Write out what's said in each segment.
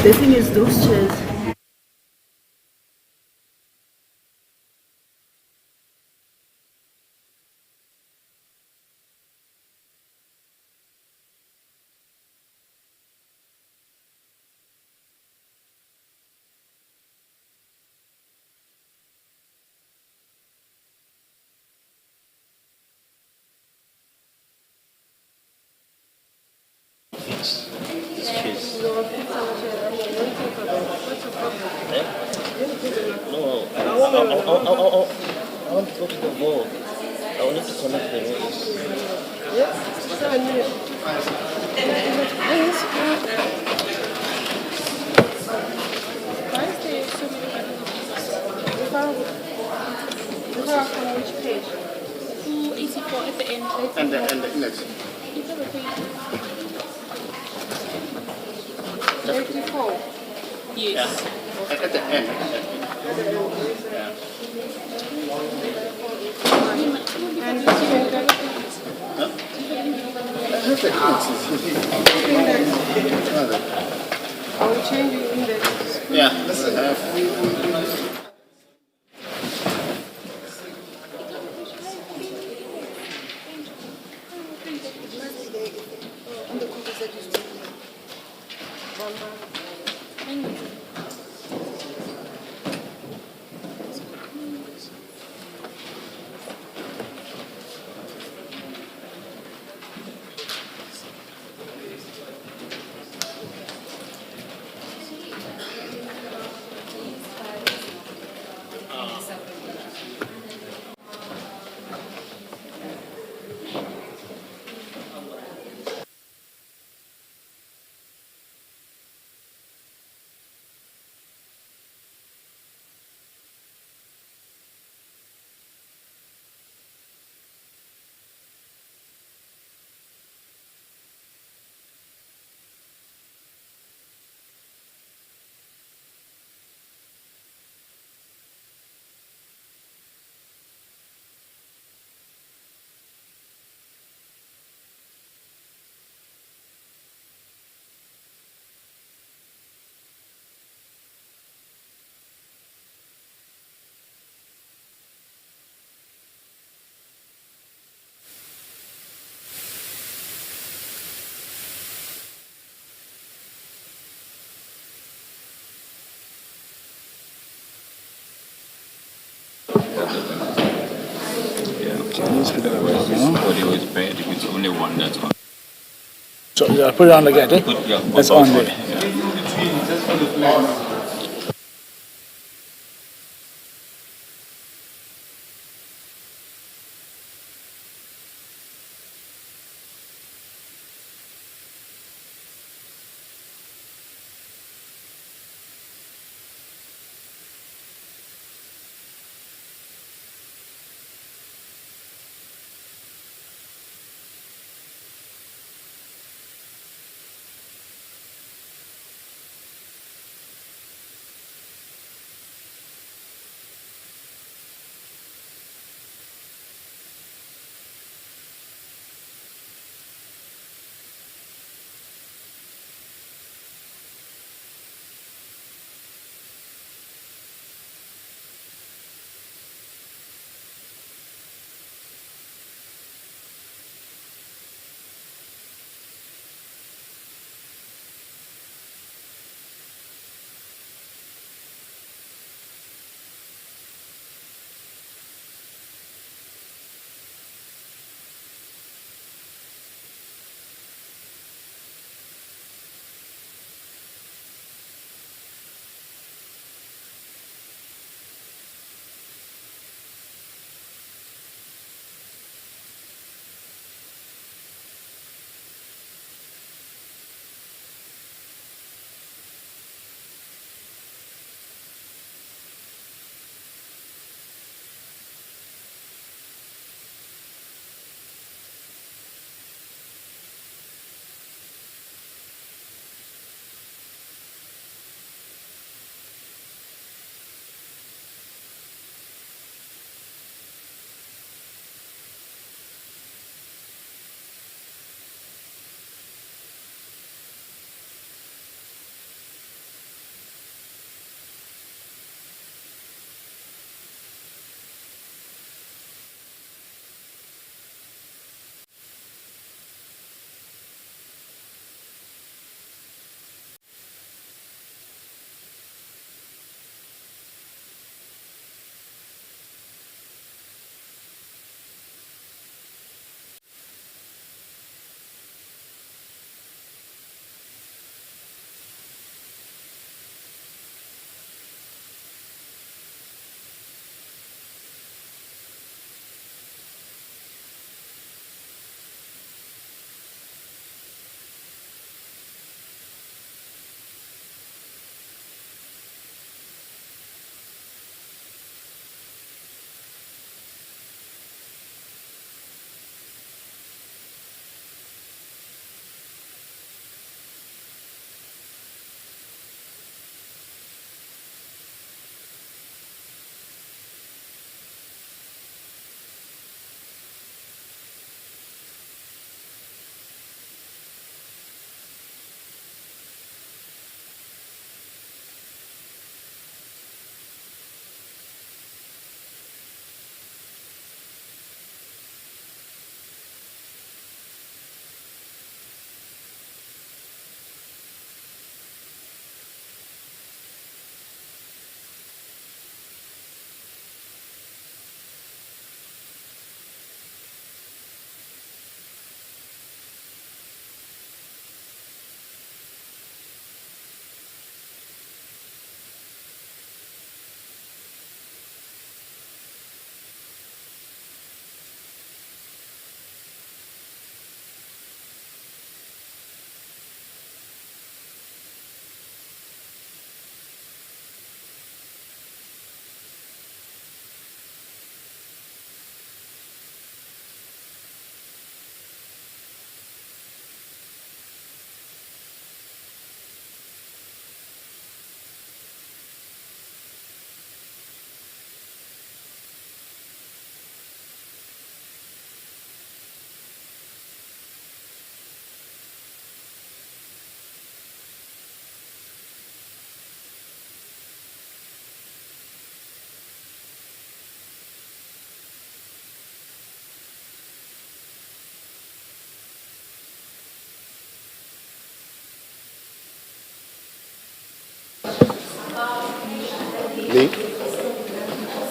The thing is, those chairs. No, I want to go to the wall. I want to connect the rails. On which page? 284 at the end. And the index. 34. Yes. At the end. And this is I will change the index. Yeah, let's Audio is bad if it's only one that's on. So yeah, put it on again. Eh? It's on there.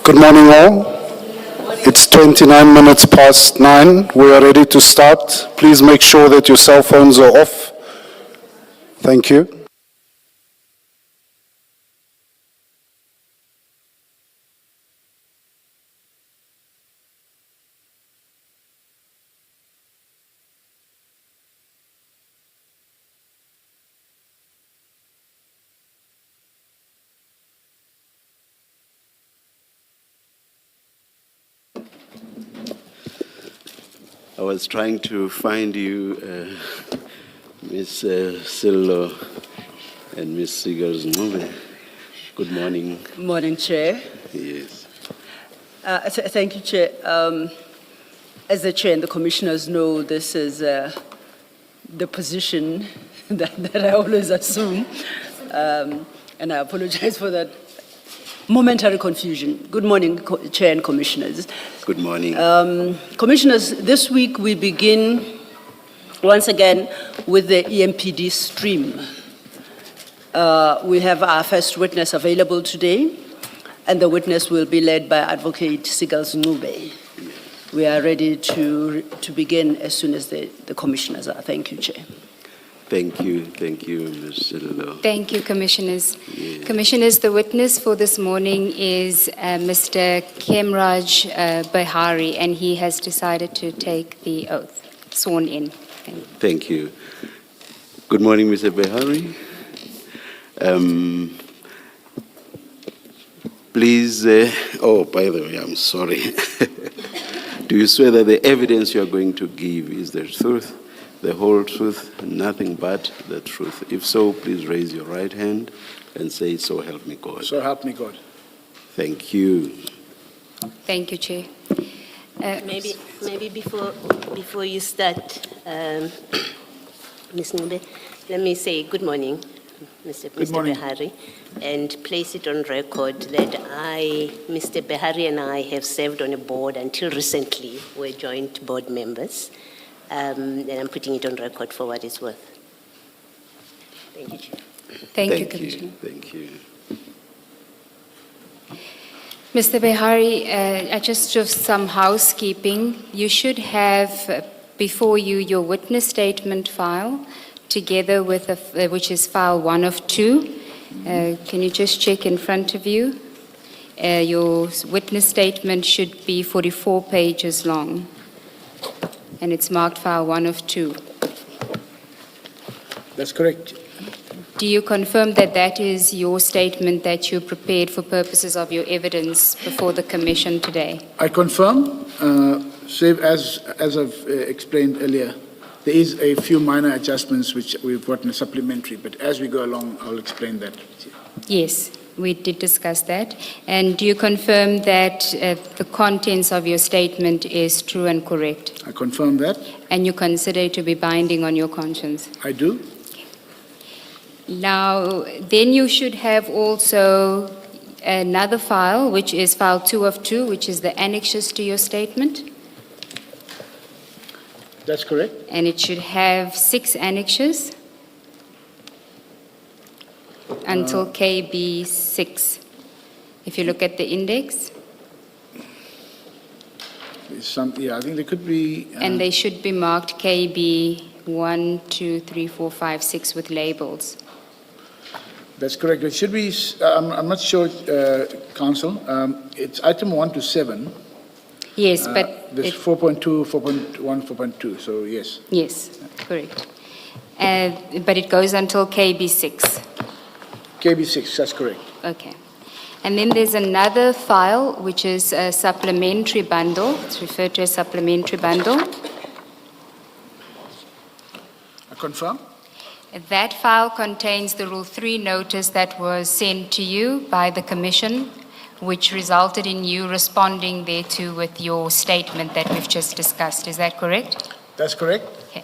Good morning, all. It's 29 minutes past 9. We are ready to start. Please make sure that your cell phones are off. Thank you. I was trying to find you, Ms. Sillo and Ms. Sigars. Good morning. Morning, Chair. Yes. Thank you, Chair. As the Chair and the Commissioners know, this is the position that I always assume, and I apologize for that momentary confusion. Good morning, Chair and Commissioners. Good morning. Commissioners, this week we begin once again with the EMPD stream. We have our first witness available today, and the witness will be led by Advocate Sigals Nube. We are ready to begin as soon as the commissioners are. Thank you, Chair. Thank you, Ms. Sillo. Thank you, Commissioners. Yes. Commissioners, the witness for this morning is Mr. Kemraj Behari, and he has decided to take the oath, sworn in. Thank you. Good morning, Mr. Behari. Please, by the way, I'm sorry. Do you swear that the evidence you are going to give is the truth, the whole truth, nothing but the truth? If so, please raise your right hand and say, "So help me God." So help me God. Thank you. Thank you, Chair. Maybe before you start, Ms. Nube, let me say good morning, Mr. morning. Behari, and place it on record that Mr. Behari and I have served on a board until recently. We're joint board members, and I'm putting it on record for what it's worth. Thank you, Chair. Thank you, Commissioner. Thank you. Mr. Behari, just some housekeeping. You should have before you your witness statement file, together with which is file 1 of 2. Can you just check in front of you? Your witness statement should be 44 pages long, and it's marked file 1 of 2. That's correct. Do you confirm that that is your statement that you prepared for purposes of your evidence before the Commission today? I confirm, save as I've explained earlier, there is a few minor adjustments which we've gotten a supplementary, but as we go along, I'll explain that. Yes, we did discuss that. And do you confirm that the contents of your statement is true and correct? I confirm that. And you consider it to be binding on your conscience? I do. Now, then you should have also another file, which is file 2 of 2, which is the annexes to your statement. That's correct. And it should have 6 annexes until KB 6. If you look at the index. I think there could be... And they should be marked KB 1, 2, 3, 4, 5, 6 with labels. That's correct. It should be, I'm not sure, Council. It's item 1 to 7. Yes, but... There's 4.2, 4.1, 4.2, so yes. Yes, correct. But it goes until KB 6. KB 6, that's correct. Okay. And then there's another file, which is a supplementary bundle. It's referred to as supplementary bundle. I confirm. That file contains the Rule 3 notice that was sent to you by the Commission, which resulted in you responding thereto with your statement that we've just discussed. Is that correct? That's correct. Okay.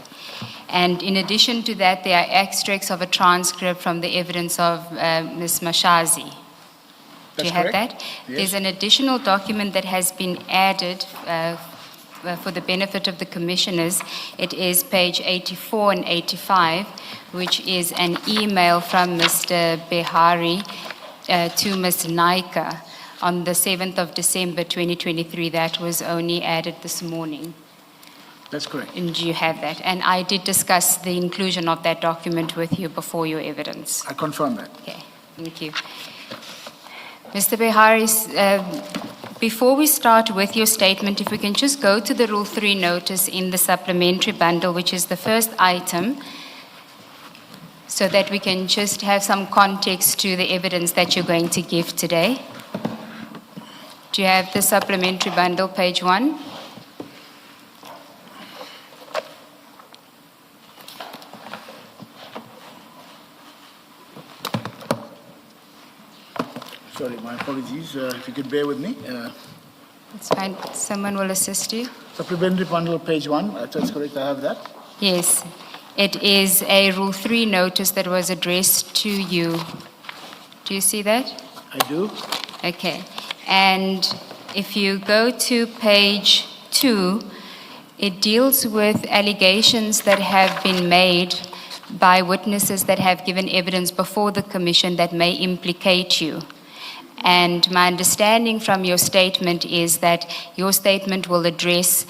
And in addition to that, there are extracts of a transcript from the evidence of Ms. Mashazi. Do you have that? Yes. There's an additional document that has been added for the benefit of the commissioners. It is page 84 and 85, which is an email from Mr. Behari to Ms. Naika, on the 7th of December 2023. That was only added this morning. That's correct. And you have that. And I did discuss the inclusion of that document with you before your evidence. I confirm that. Okay, thank you. Mr. Behari, before we start with your statement, if we can just go to the Rule 3 notice in the supplementary bundle, which is the first item, so that we can just have some context to the evidence that you're going to give today. Do you have the supplementary bundle, page 1? Sorry, my apologies. If you could bear with me. It's fine. Someone will assist you. Supplementary bundle, page 1. That's correct. I have that. Yes. It is a Rule 3 notice that was addressed to you. Do you see that? I do. Okay. And if you go to page 2, it deals with allegations that have been made by witnesses that have given evidence before the Commission that may implicate you. And my understanding from your statement is that your statement will address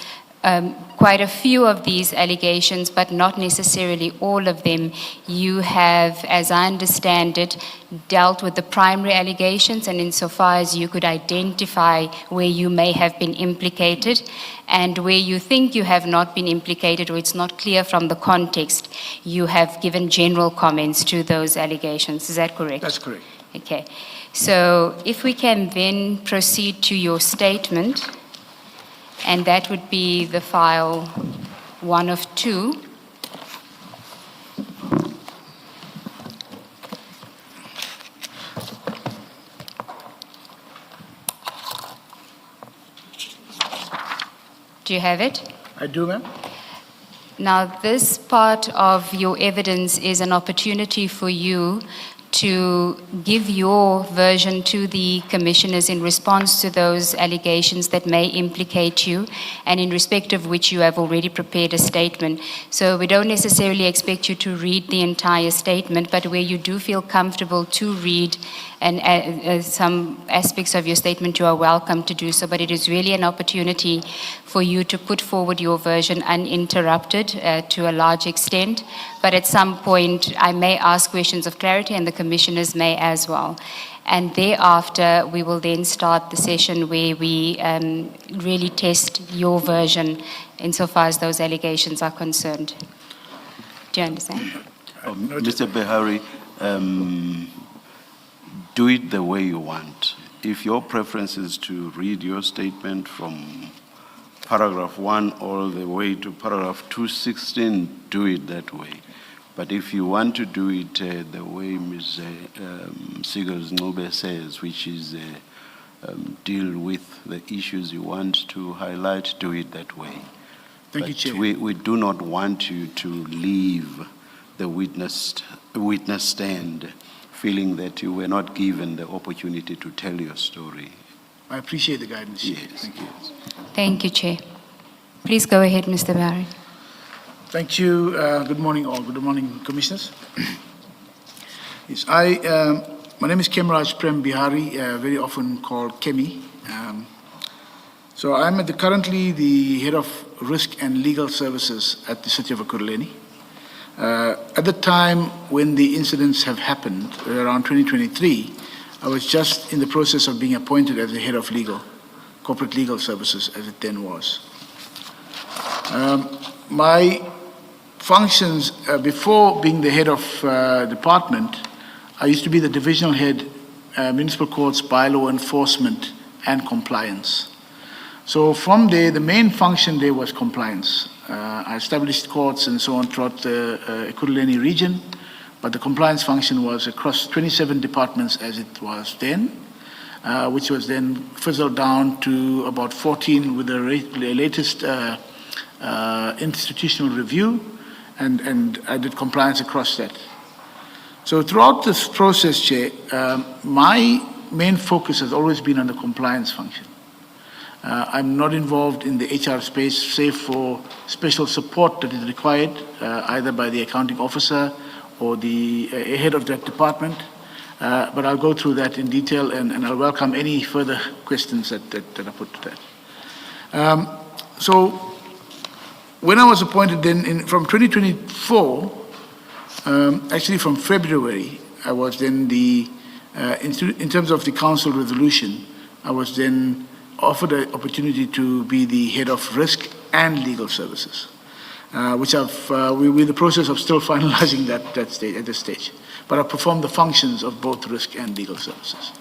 quite a few of these allegations, but not necessarily all of them. You have, as I understand it, dealt with the primary allegations, and insofar as you could identify where you may have been implicated, and where you think you have not been implicated or it's not clear from the context, you have given general comments to those allegations. Is that correct? That's correct. Okay. So if we can then proceed to your statement, and that would be the file 1 of 2. Do you have it? I do, ma'am. Now, this part of your evidence is an opportunity for you to give your version to the commissioners in response to those allegations that may implicate you, and in respect of which you have already prepared a statement. So we don't necessarily expect you to read the entire statement, but where you do feel comfortable to read and some aspects of your statement, you are welcome to do so. But it is really an opportunity for you to put forward your version uninterrupted to a large extent. But at some point, I may ask questions of clarity, and the commissioners may as well. And thereafter, we will then start the session where we really test your version insofar as those allegations are concerned. Do you understand? Mr. Behari, do it the way you want. If your preference is to read your statement from paragraph 1 all the way to paragraph 216, do it that way. But if you want to do it the way Ms. Sigels-Nobe says, which is deal with the issues you want to highlight, do it that way. Thank you, Chair. We do not want you to leave the witness stand feeling that you were not given the opportunity to tell your story. I appreciate the guidance, Chair. Yes, Thank you. yes. Thank you, Chair. Please go ahead, Mr. Behari. Thank you. Good morning, all. Good morning, Commissioners. Yes, my name is Kemraj Prem Bihari, very often called Kemi. So I'm currently the head of risk and legal services at the city of Ekurhuleni. At the time when the incidents have happened, around 2023, I was just in the process of being appointed as the head of corporate legal services, as it then was. My functions, before being the head of department, I used to be the divisional head, municipal courts, bylaw enforcement, and compliance. So from there, the main function there was compliance. I established courts and so on throughout the Ekurhuleni region, but the compliance function was across 27 departments as it was then, which was then fizzled down to about 14 with the latest institutional review, and I did compliance across that. So throughout this process, Chair, my main focus has always been on the compliance function. I'm not involved in the HR space, save for special support that is required, either by the accounting officer or the head of that department. But I'll go through that in detail, and I'll welcome any further questions that are put to that. So when I was appointed then, from 2024, actually from February, I was then in terms of the council resolution, I was then offered an opportunity to be the head of risk and legal services, which we're in the process of still finalizing that stage, at this stage. But I perform the functions of both risk and legal services.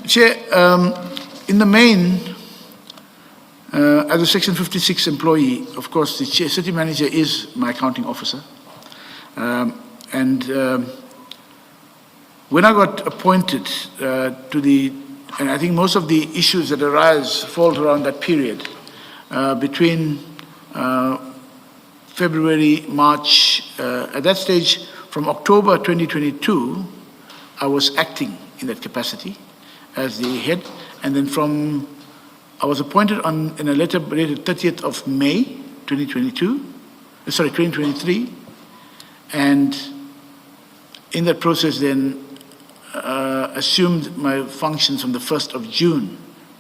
Chair, in the main, as a Section 56 employee, of course, the city manager is my accounting officer. When I got appointed and I think most of the issues that arise fall around that period, between February, March, at that stage, from October 2022, I was acting in that capacity as the head, and then I was appointed in a letter dated 30th of May 2023, and in that process then assumed my functions on the 1st of June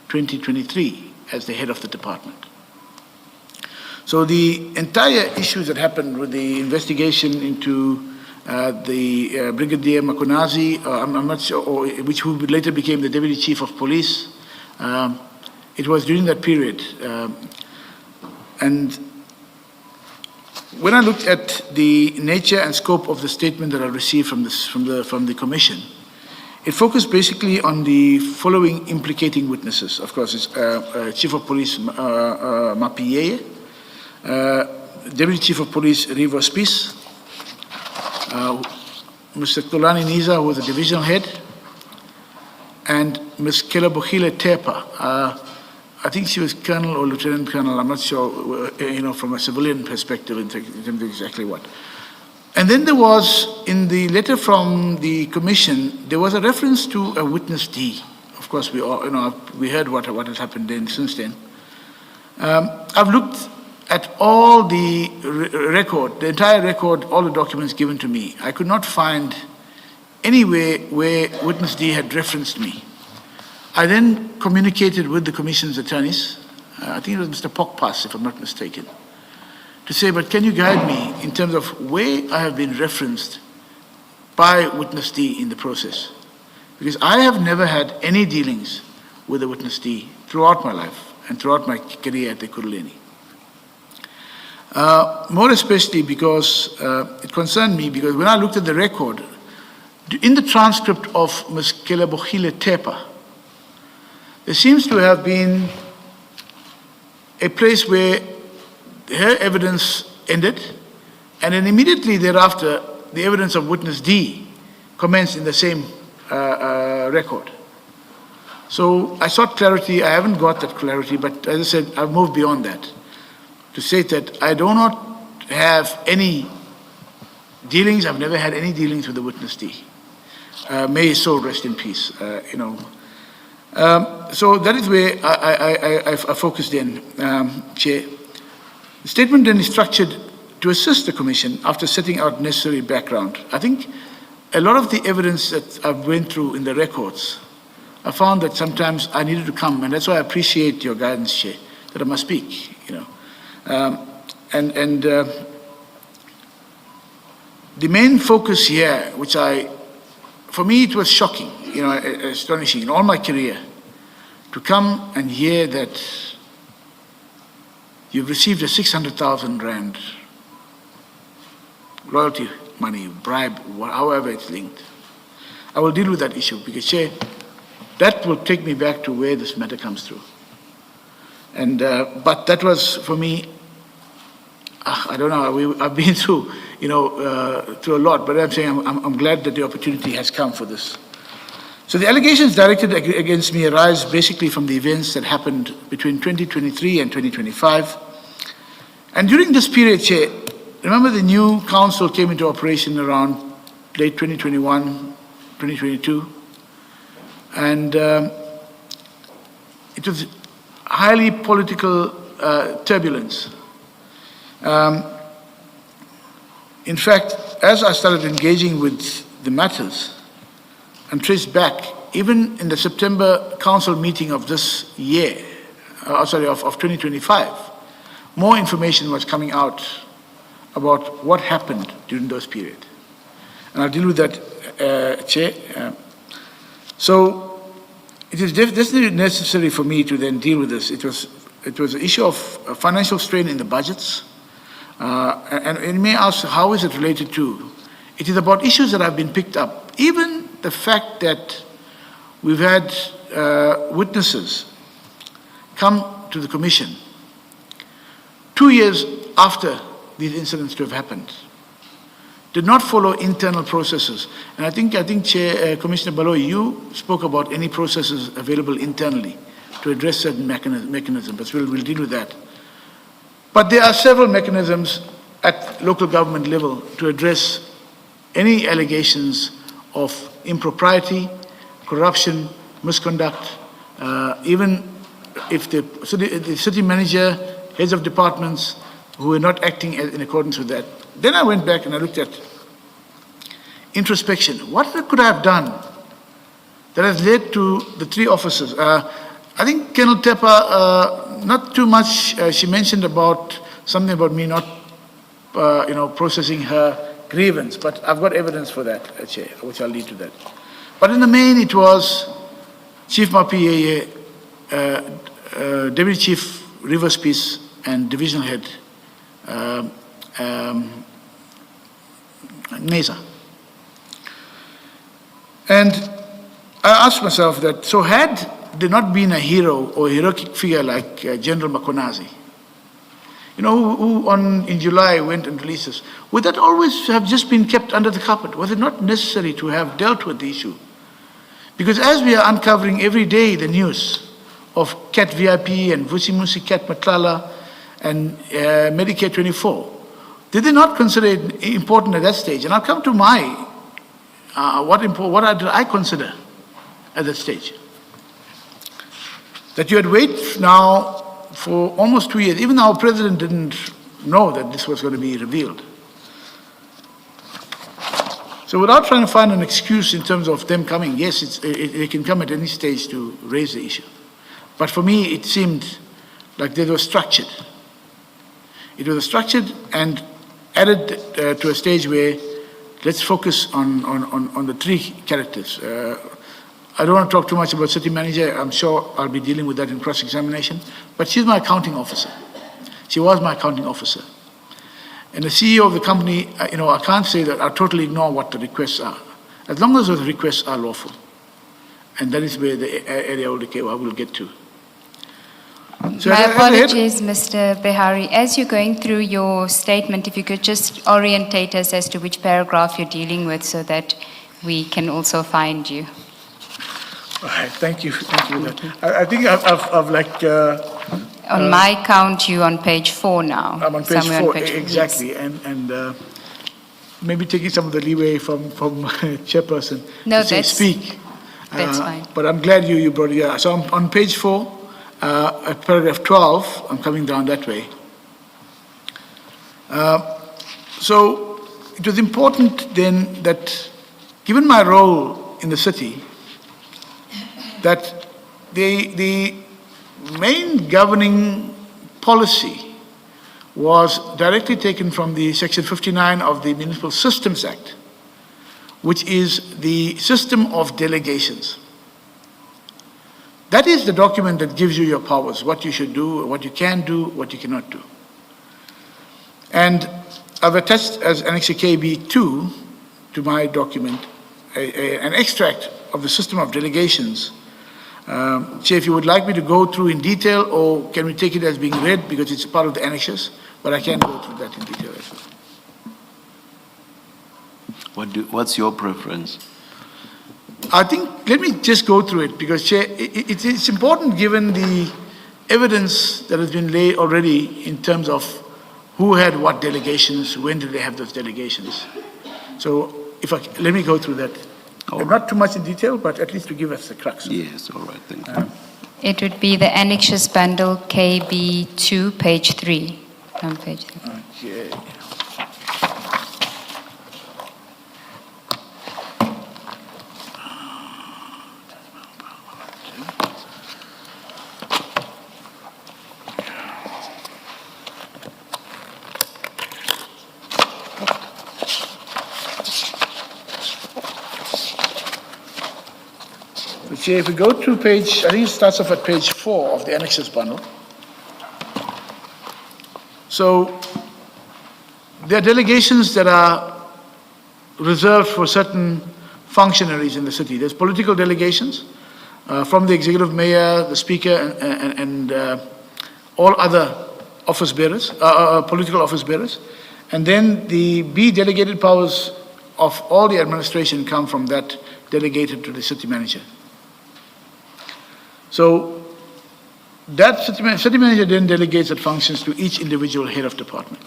2023 as the head of the department. So the entire issues that happened with the investigation into the Brigadier Makunazi, I'm not sure, who later became the Deputy Chief of Police, it was during that period. And when I looked at the nature and scope of the statement that I received from the Commission, it focused basically on the following implicating witnesses. Of course, it's Chief of Police Mapiyeye, Deputy Chief of Police Rivo Spies, Mr. Kolani Niza, who was the divisional head, and Ms. Kelebohile Tepa. I think she was Colonel or Lieutenant Colonel, I'm not sure, from a civilian perspective in terms of exactly what. And then there was, in the letter from the Commission, there was a reference to a witness D. Of course, we all, we heard what has happened then, since then. I've looked at all the record, the entire record, all the documents given to me. I could not find anywhere where witness D had referenced me. I then communicated with the Commission's attorneys, I think it was Mr. Pokpas, if I'm not mistaken, to say, but can you guide me in terms of where I have been referenced by witness D in the process? Because I have never had any dealings with the witness D throughout my life and throughout my career at the Kuruleni. More especially because it concerned me, because when I looked at the record, in the transcript of Ms. Kelebohile Tepa, there seems to have been a place where her evidence ended, and then immediately thereafter, the evidence of witness D commenced in the same record. So I sought clarity. I haven't got that clarity, but as I said, I've moved beyond that to say that I do not have any dealings. I've never had any dealings with the witness D. May his soul rest in peace. So that is where I focused in, Chair. The statement then is structured to assist the Commission after setting out necessary background. I think a lot of the evidence that I've went through in the records, I found that sometimes I needed to come, and that's why I appreciate your guidance, Chair, that I must speak, the main focus here, for me it was shocking, astonishing in all my career, to come and hear that you've received a 600,000 rand royalty money, bribe, however it's linked. I will deal with that issue because, Chair, that will take me back to where this matter comes through. And but that was for me. I don't know. I've been through, through a lot. But I'm saying I'm glad that the opportunity has come for this. So the allegations directed against me arise basically from the events that happened between 2023 and 2025. And during this period, Chair, remember the new council came into operation around late 2021, 2022, and it was highly political turbulence. In fact, But as I started engaging with the matters and traced back, even in the September council meeting of this year, of 2025, more information was coming out about what happened during those periods. And I'll deal with that, Chair. So it is definitely necessary for me to then deal with this. It was an issue of financial strain in the budgets. And you may ask, how is it related to? It is about issues that have been picked up. Even the fact that we've had witnesses come to the Commission 2 years after these incidents to have happened, did not follow internal processes. And I think Chair, Commissioner Baloy, you spoke about any processes available internally to address certain mechanisms, but we'll deal with that. But there are several mechanisms at local government level to address any allegations of impropriety, corruption, misconduct, even if the city manager, heads of departments who are not acting in accordance with that. Then I went back and I looked at introspection. What could I have done that has led to the three officers? I think Colonel Tepa, not too much, she mentioned about something about me not, processing her grievance, but I've got evidence for that, Chair, which I'll lead to that. But in the main, it was Chief Mapi, Deputy Chief Rivers Peace and Divisional Head Neza. And I asked myself that, so had there not been a hero or a heroic figure like General Makonazi, who in July went and released us, would that always have just been kept under the carpet? Was it not necessary to have dealt with the issue? Because as we are uncovering every day the news of CAT VIP and Vusimusi CAT Matlala and Medicare 24, did they not consider it important at that stage? And I'll come to my, what did I consider at that stage? That you had waited now for almost 2 years. Even our president didn't know that this was going to be revealed. So without trying to find an excuse in terms of them coming, yes, they can come at any stage to raise the issue. But for me, it seemed like they were structured. It was structured and added to a stage where let's focus on the three characters. I don't want to talk too much about city manager. I'm sure I'll be dealing with that in cross-examination. But she's my accounting officer. She was my accounting officer. And the CEO of the company, I can't say that I totally ignore what the requests are, as long as those requests are lawful. And that is where the area of the I will get to. So my apologies, Mr. Behari. As you're going through your statement, if you could just orientate us as to which paragraph you're dealing with so that we can also find you. All right, thank you. I think I've like... on my count, you're on page 4 now. I'm on page 4, on page exactly. Yes. And maybe taking some of the leeway from chairperson No, to say speak. That's fine. But I'm glad you brought it up. So I'm on page 4, at paragraph 12, I'm coming down that way. So it was important then that, given my role in the city, that the main governing policy was directly taken from the Section 59 of the Municipal Systems Act, which is the system of delegations. That is the document that gives you your powers, what you should do, what you can do, what you cannot do. And I've attached as Annex KB2 to my document an extract of the system of delegations. Chair, if you would like me to go through in detail, or can we take it as being read because it's part of the annexes, but I can go through that in detail as well. What's your preference? I think, let me just go through it because, Chair, it's important given the evidence that has been laid already in terms of who had what delegations, when did they have those delegations. So let me go through that. Not too much in detail, but at least to give us the crux. Yes, all right, thank you. It would be the annexes bundle KB2, page 3. On page 3. Okay. So, Chair, if we go to page, I think it starts off at page 4 of the annexes bundle. So, there are delegations that are reserved for certain functionaries in the city. There's political delegations from the executive mayor, the speaker, and all other office bearers, political office bearers. And then the B delegated powers of all the administration come from that delegated to the city manager. So that city manager then delegates that functions to each individual head of department.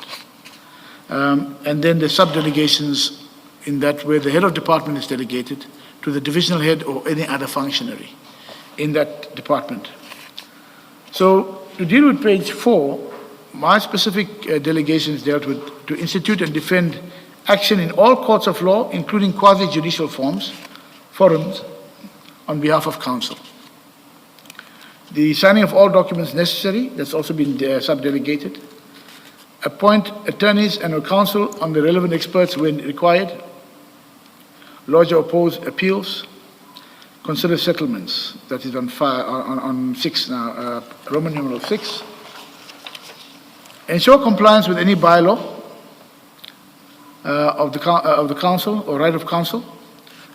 And then the sub-delegations in that where the head of department is delegated to the divisional head or any other functionary in that department. So to deal with page 4, my specific delegations dealt with to institute and defend action in all courts of law, including quasi-judicial forums on behalf of council. The signing of all documents necessary, that's also been sub-delegated. Appoint attorneys and counsel on the relevant experts when required. Lodge or oppose appeals. Consider settlements, that is on 6 now, Roman numeral 6. Ensure compliance with any bylaw of the council or right of council.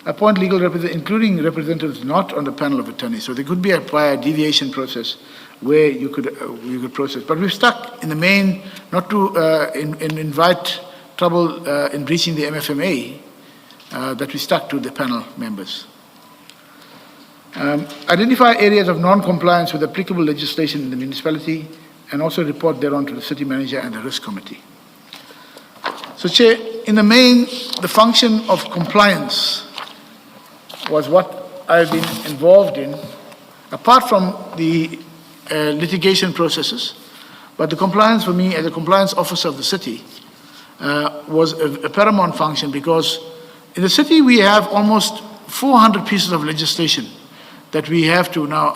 Appoint legal representatives, including representatives not on the panel of attorneys. So there could be a prior deviation process where you could process. But we've stuck in the main not to invite trouble in breaching the MFMA, that we stuck to the panel members. Identify areas of non-compliance with applicable legislation in the municipality and also report thereon to the city manager and the risk committee. So, Chair, in the main, the function of compliance was what I've been involved in, apart from the litigation processes. But the compliance for me as a compliance officer of the city was a paramount function, because in the city we have almost 400 pieces of legislation that we have to now.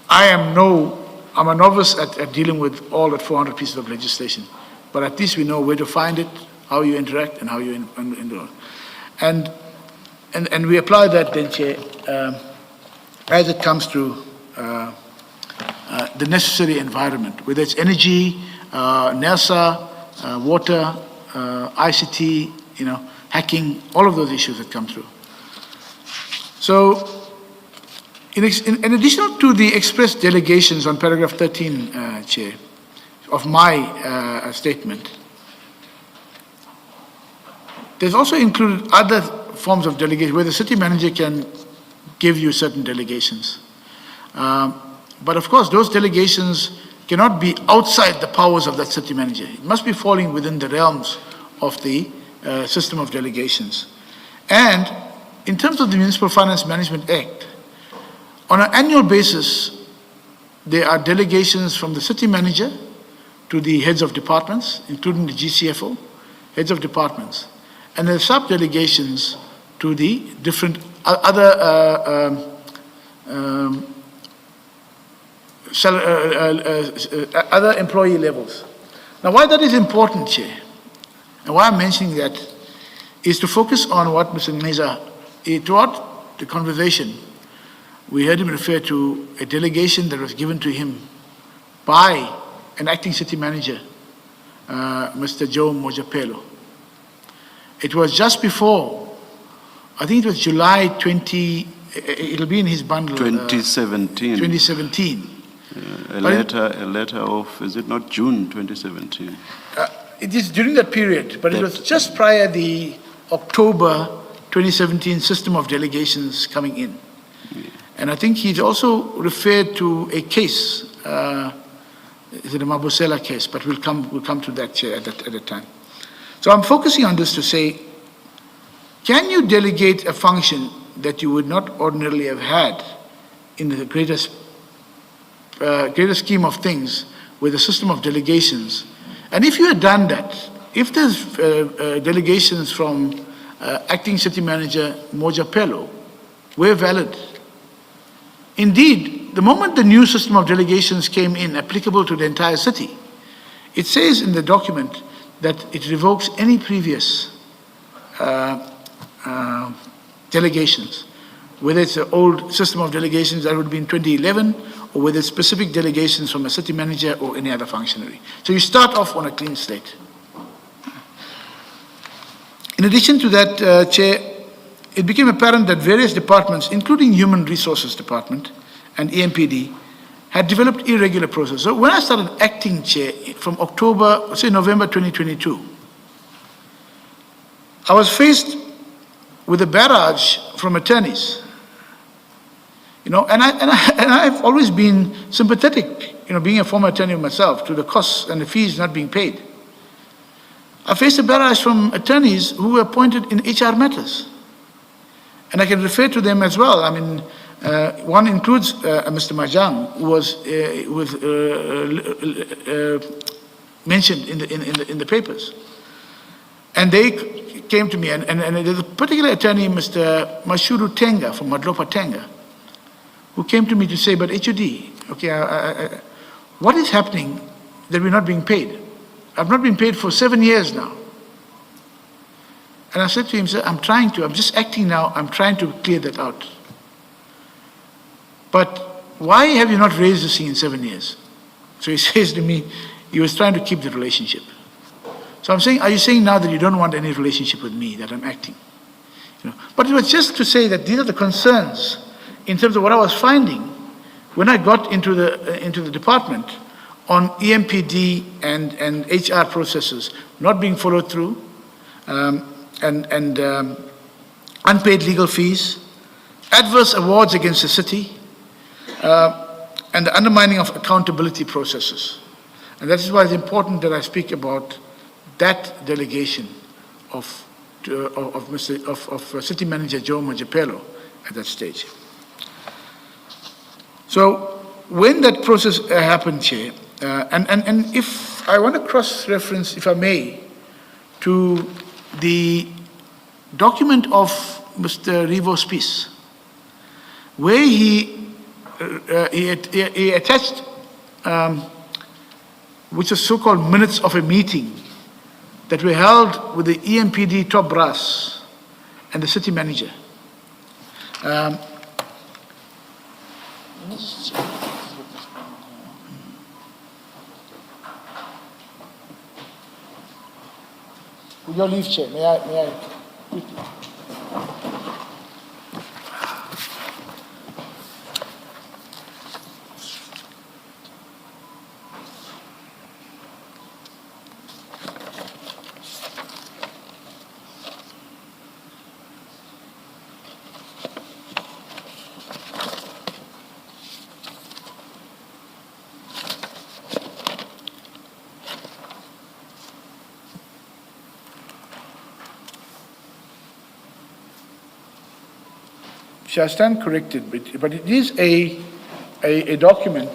I'm a novice at dealing with all that 400 pieces of legislation, but at least we know where to find it, how you interact, and how you endure. And we apply that then, Chair, as it comes to the necessary environment, whether it's energy, NERSA, water, ICT, hacking, all of those issues that come through. So, in addition to the express delegations on paragraph 13, Chair, of my statement, there's also included other forms of delegation where the city manager can give you certain delegations. But of course, those delegations cannot be outside the powers of that city manager. It must be falling within the realms of the system of delegations. And in terms of the Municipal Finance Management Act, on an annual basis, there are delegations from the city manager to the heads of departments, including the GCFO, heads of departments, and the sub-delegations to the different other other employee levels. Now, why that is important, Chair, and why I'm mentioning that, is to focus on what Mr. Ngeza, throughout the conversation, we heard him refer to a delegation that was given to him by an acting city manager, Mr. Joe Mojapelo. It was just before, I think it was July 20, it'll be in his bundle. 2017. 2017. A letter of, is it not June 2017? It is during that period, but it was just prior the October 2017 system of delegations coming in. Yeah. And I think he's also referred to a case, is it a Mabusela case? But we'll come to that, Chair, at that time. So I'm focusing on this to say, can you delegate a function that you would not ordinarily have had in the greater scheme of things with a system of delegations? And if you had done that, if there's delegations from acting city manager Mojapelo were valid. Indeed, the moment the new system of delegations came in, applicable to the entire city, it says in the document that it revokes any previous delegations, whether it's an old system of delegations that would be in 2011, or whether it's specific delegations from a city manager or any other functionary. So you start off on a clean slate. In addition to that, Chair, it became apparent that various departments, including Human Resources Department and EMPD, had developed irregular processes. So when I started acting Chair from October, say November 2022, I was faced with a barrage from attorneys. And I've always been sympathetic, being a former attorney myself, to the costs and the fees not being paid. I faced a barrage from attorneys who were appointed in HR matters. And I can refer to them as well. I mean, one includes Mr. Majang, who was mentioned in the papers. And they came to me, and there's a particular attorney, Mr. Mashuru Tenga from Madlopa Tenga, who came to me to say, but HOD, okay, what is happening that we're not being paid? I've not been paid for 7 years now. And I said to him, sir, I'm just acting now, I'm trying to clear that out. But why have you not raised this thing in 7 years? So he says to me, he was trying to keep the relationship. So I'm saying, are you saying now that you don't want any relationship with me, that I'm acting? But it was just to say that these are the concerns in terms of what I was finding when I got into the department on EMPD and HR processes not being followed through, and unpaid legal fees, adverse awards against the city, and the undermining of accountability processes. And that is why it's important that I speak about that delegation of City Manager Joe Majapelo at that stage. So when that process happened, Chair, and if I want to cross-reference, if I may, to the document of Mr. Rivo's piece, where he attached, which is so-called minutes of a meeting that were held with the EMPD top brass and the city manager. With your leave, Chair, may I quickly? I stand corrected, but it is a document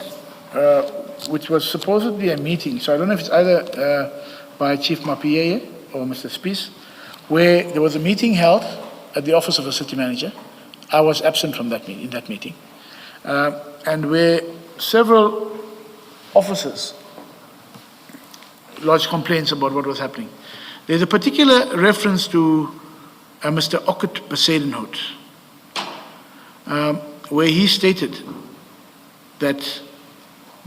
which was supposedly a meeting. So I don't know if it's either by Chief Mapieye or Mr. Spies, where there was a meeting held at the office of the city manager. I was absent from that meeting, and where several officers lodged complaints about what was happening. There's a particular reference to Mr. Okut Besadenhout, where he stated that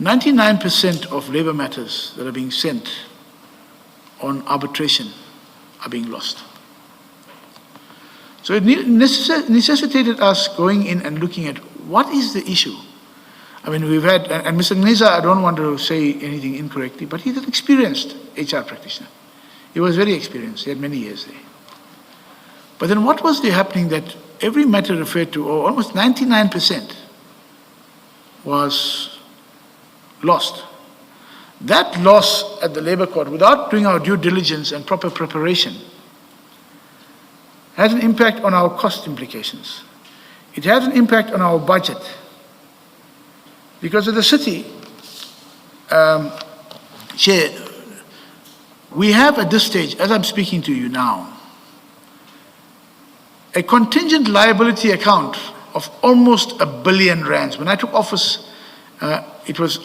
99% of labor matters that are being sent on arbitration are being lost. So it necessitated us going in and looking at what is the issue. I mean, we've had, and Mr. Gneza, I don't want to say anything incorrectly, but he's an experienced HR practitioner. He was very experienced, he had many years there. But then what was there happening that every matter referred to, or almost 99%, was lost? That loss at the Labour Court, without doing our due diligence and proper preparation, has an impact on our cost implications. It has an impact on our budget. Because of the city, Chair, we have at this stage, as I'm speaking to you now, a contingent liability account of almost R1 billion. When I took office, it was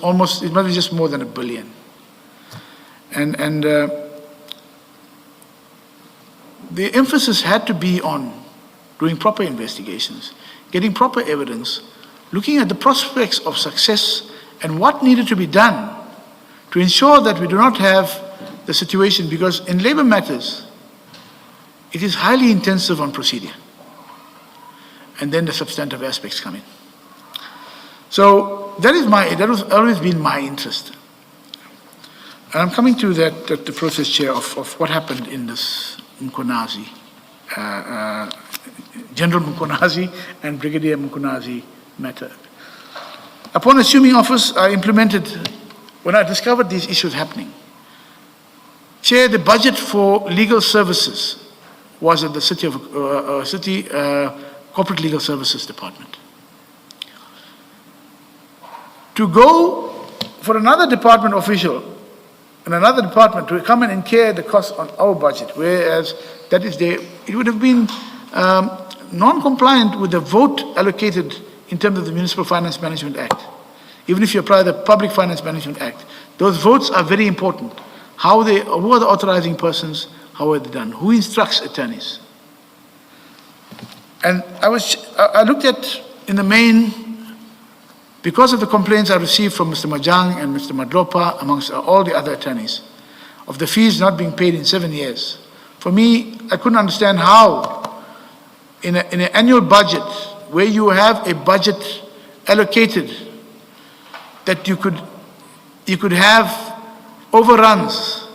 just more than R1 billion. And the emphasis had to be on doing proper investigations, getting proper evidence, looking at the prospects of success and what needed to be done to ensure that we do not have the situation, because in labor matters, it is highly intensive on procedure. And then the substantive aspects come in. So that has always been my interest. And I'm coming to the process, Chair, of what happened in this Mkonazi, General Mkonazi and Brigadier Mkonazi matter. Upon assuming office, I implemented, when I discovered these issues happening, Chair, the budget for legal services was at the City Corporate Legal Services Department. To go for another department official in another department to come and incur the cost on our budget, whereas that is there, it would have been non-compliant with the vote allocated in terms of the Municipal Finance Management Act. Even if you apply the Public Finance Management Act, those votes are very important. Who are the authorizing persons? How are they done? Who instructs attorneys? And I looked at, in the main, because of the complaints I received from Mr. Majang and Mr. Madlopa, amongst all the other attorneys, of the fees not being paid in 7 years. For me, I couldn't understand how, in an annual budget, where you have a budget allocated, that you could have overruns.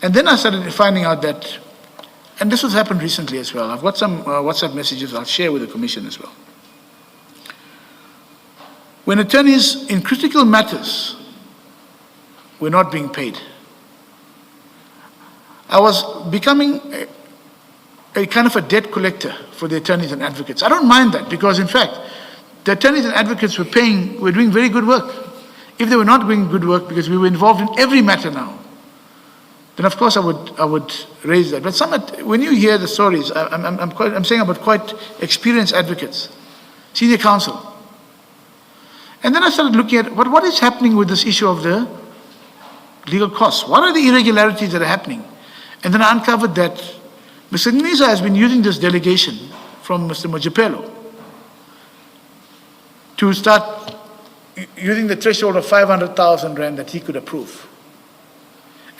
And then I started finding out that, and this has happened recently as well. I've got some WhatsApp messages I'll share with the Commission as well. When attorneys in critical matters were not being paid, I was becoming a kind of a debt collector for the attorneys and advocates. I don't mind that, because in fact, the attorneys and advocates were doing very good work. If they were not doing good work, because we were involved in every matter now, then of course I would raise that. But when you hear the stories, I'm saying about quite experienced advocates, senior counsel. And then I started looking at what is happening with this issue of the legal costs. What are the irregularities that are happening? And then I uncovered that Mr. Niza has been using this delegation from Mr. Mojapelo to start using the threshold of 500,000 rand that he could approve.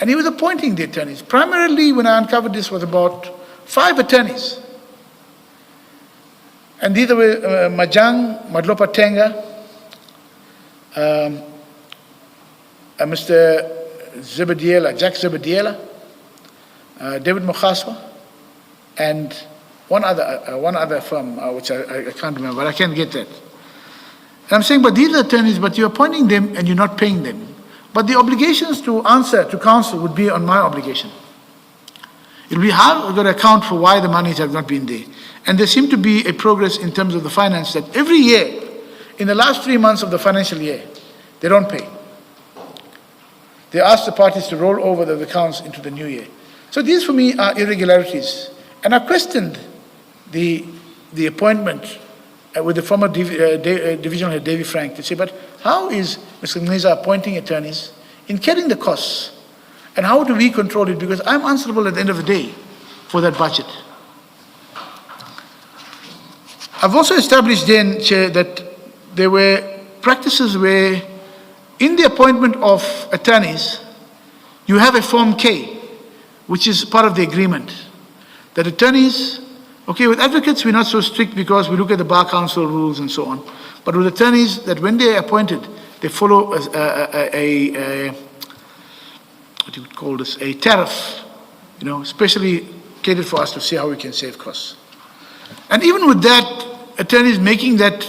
And he was appointing the attorneys. Primarily, when I uncovered this, was about 5 attorneys. And these were Majang, Madlopa Tenga, Mr. Jack Zebediela, David Mokhaswa, and one other firm, which I can't remember, but I can't get that. And I'm saying, but these are attorneys, but you're appointing them and you're not paying them. But the obligations to answer to counsel would be on my obligation. It'll be hard, we've got to account for why the monies have not been there. And there seemed to be a progress in terms of the finance that every year, in the last 3 months of the financial year, they don't pay. They ask the parties to roll over the accounts into the new year. So these for me are irregularities. And I questioned the appointment with the former divisional head, Davy Frank, to say, but how is Mr. Niza appointing attorneys in carrying the costs? And how do we control it? Because I'm answerable at the end of the day for that budget. I've also established then, Chair, that there were practices where in the appointment of attorneys, you have a Form K, which is part of the agreement, that attorneys, okay, with advocates, we're not so strict because we look at the Bar Council rules and so on. But with attorneys, that when they're appointed, they follow what you would call this, a tariff, especially catered for us to see how we can save costs. And even with that, attorneys making that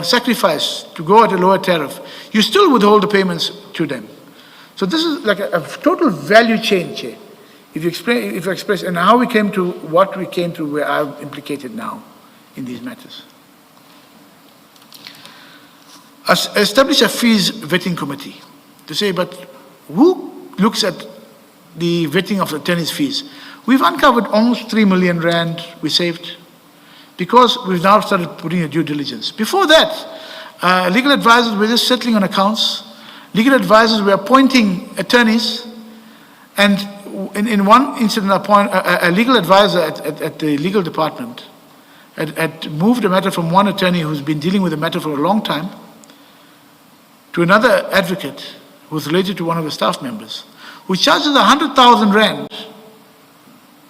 sacrifice to go at a lower tariff, you still withhold the payments to them. So this is like a total value chain, Chair. If you express, and how we came to what we came to where I'm implicated now in these matters. Establish a fees vetting committee to say, but who looks at the vetting of attorneys' fees? We've uncovered almost 3 million rand we saved because we've now started putting a due diligence. Before that, legal advisors were just settling on accounts. Legal advisors were appointing attorneys, and in one incident, a legal advisor at the legal department had moved a matter from one attorney who's been dealing with the matter for a long time to another advocate who's related to one of the staff members, who charges 100,000 rand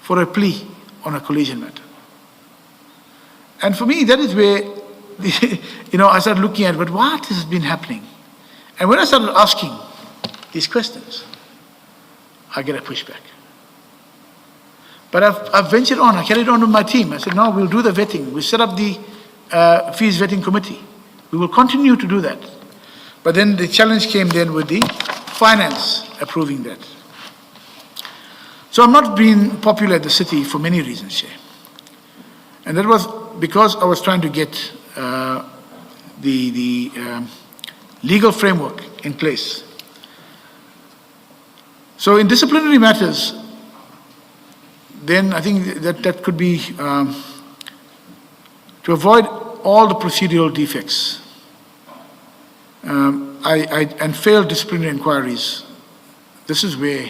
for a plea on a collision matter. And for me, that is where, I started looking at, but what has been happening? And when I started asking these questions, I get a pushback. But I've ventured on, I carried on with my team. I said, no, we'll do the vetting. We set up the fees vetting committee. We will continue to do that. But then the challenge came then with the finance approving that. So I'm not being popular at the city for many reasons, Chair. And that was because I was trying to get the legal framework in place. So in disciplinary matters, then I think that could be to avoid all the procedural defects and failed disciplinary inquiries. This is where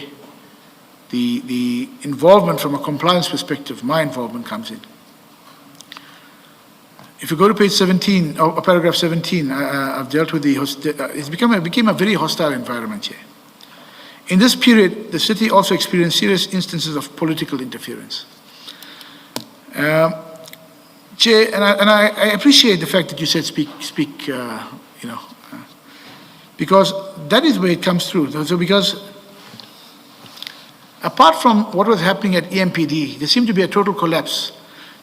the involvement from a compliance perspective, my involvement comes in. If you go to page 17, or paragraph 17, I've dealt with it became a very hostile environment here. In this period, the city also experienced serious instances of political interference. Chair, and I appreciate the fact that you said speak, because that is where it comes through. So because apart from what was happening at EMPD, there seemed to be a total collapse.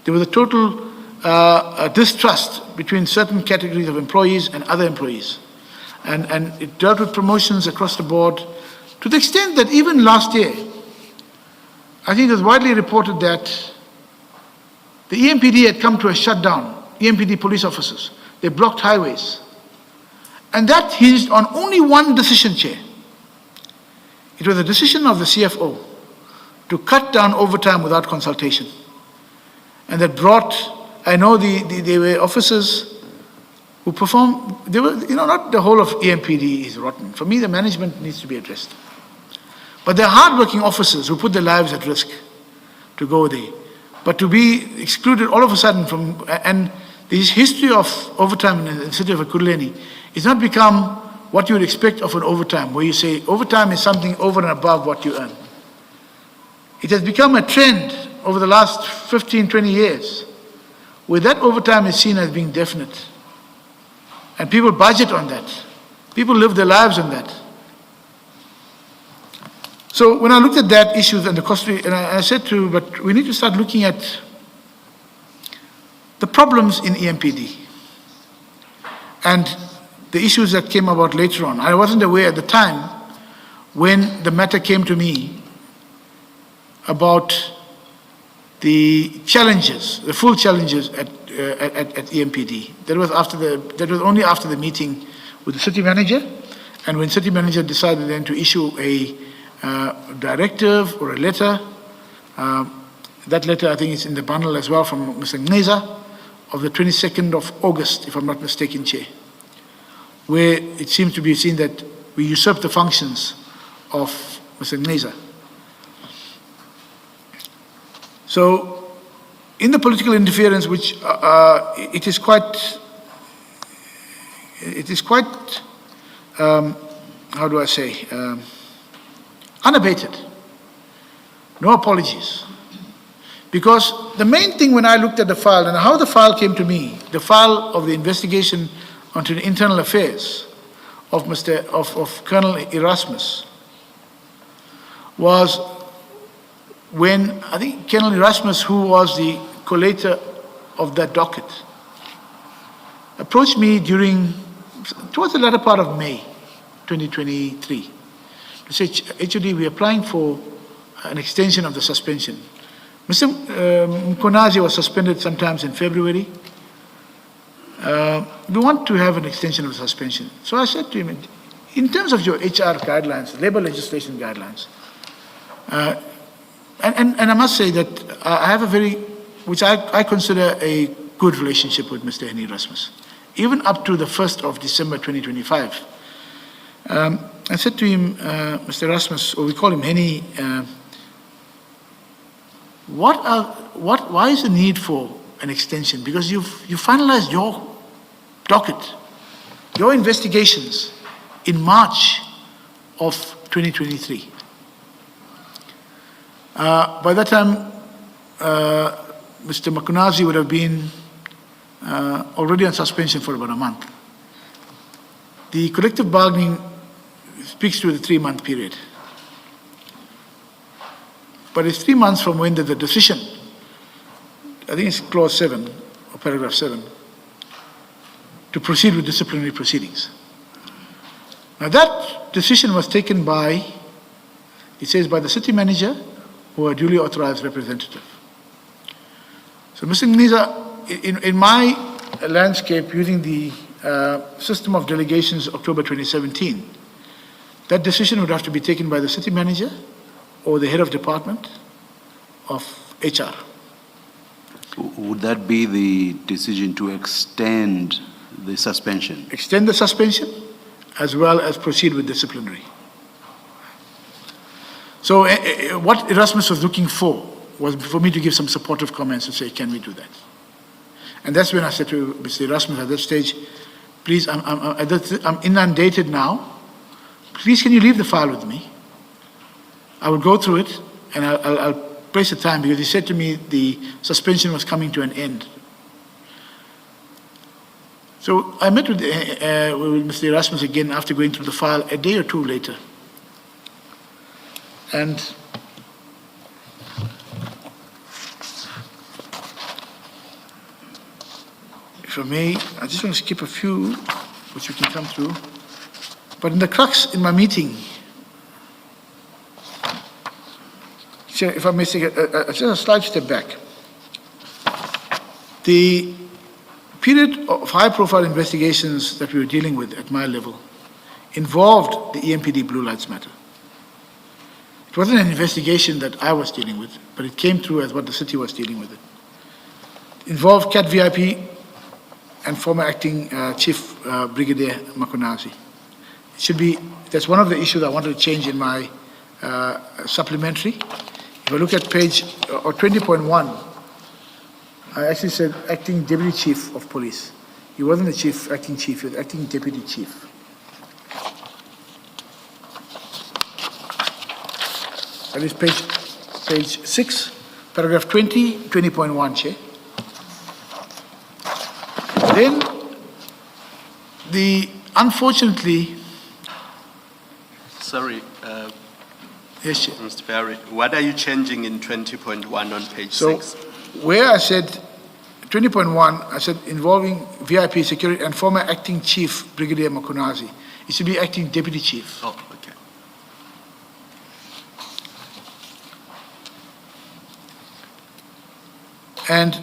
There was a total distrust between certain categories of employees and other employees. And it dealt with promotions across the board, to the extent that even last year, I think it was widely reported that the EMPD had come to a shutdown, EMPD police officers. They blocked highways. And that hinged on only one decision, Chair. It was a decision of the CFO to cut down overtime without consultation. And that brought, I know there were officers who performed, they were, not the whole of EMPD is rotten. For me, the management needs to be addressed. But they're hardworking officers who put their lives at risk to go there. But to be excluded all of a sudden from, and this history of overtime in the city of Ekurhuleni, it's not become what you would expect of an overtime, where you say overtime is something over and above what you earn. It has become a trend over the last 15, 20 years, where that overtime is seen as being definite. And people budget on that. People live their lives on that. So when I looked at that issue and the cost, and I said but we need to start looking at the problems in EMPD and the issues that came about later on. I wasn't aware at the time when the matter came to me about the challenges, the full challenges at EMPD. That was only after the meeting with the city manager, and when city manager decided then to issue a directive or a letter. That letter, I think, is in the bundle as well from Mr. Ngeza of the 22nd of August, if I'm not mistaken, Chair, where it seems to be seen that we usurp the functions of Mr. Ngeza. So, in the political interference, which it is quite, how do I say, unabated. No apologies. Because the main thing when I looked at the file and how the file came to me, the file of the investigation onto the internal affairs of Colonel Erasmus, was when I think Colonel Erasmus, who was the collator of that docket, approached me towards the latter part of May 2023 to say, HOD, we're applying for an extension of the suspension. Mr. Mkonazi was suspended sometimes in February. We want to have an extension of the suspension. So I said to him, in terms of your HR guidelines, labor legislation guidelines, and I must say that I have which I consider a good relationship with Mr. Henny Erasmus, even up to the 1st of December 2025. I said to him, Mr. Erasmus, or we call him Henny, why is the need for an extension? Because you finalized your docket, your investigations in March of 2023. By that time, Mr. Makunazi would have been already on suspension for about a month. The collective bargaining speaks to the 3-month period. But it's 3 months from when the decision, I think it's clause 7 or paragraph 7, to proceed with disciplinary proceedings. Now that decision was taken by, it says, by the city manager or a duly authorized representative. So Mr. Ngniza, in my landscape using the system of delegations October 2017, that decision would have to be taken by the city manager or the head of department of HR. Would that be the decision to extend the suspension? Extend the suspension as well as proceed with disciplinary. So what Erasmus was looking for was for me to give some supportive comments and say, can we do that? And that's when I said to Mr. Erasmus at that stage, please, I'm inundated now. Please, can you leave the file with me? I will go through it and I'll place the time, because he said to me the suspension was coming to an end. So I met with Mr. Erasmus again after going through the file a day or two later. And if I may, I just want to skip a few, which we can come through. But in the crux in my meeting, so if I may take just a slight step back, the period of high-profile investigations that we were dealing with at my level involved the EMPD Blue Lights matter. It wasn't an investigation that I was dealing with, but it came through as what the city was dealing with it. It involved CAT VIP and former acting Chief Brigadier Makunazi. It should be, that's one of the issues I wanted to change in my supplementary. If I look at page 20.1, I actually said acting Deputy Chief of Police. He wasn't the chief, acting chief, he was acting Deputy Chief. That is page 6, paragraph 20.1, Chair. Then, unfortunately... Sorry, yes, Chair. Mr. Barry, what are you changing in 20.1 on page 6? Where I said, 20.1, I said involving VIP security and former acting Chief Brigadier Makunazi. It should be acting Deputy Chief. Oh, okay. And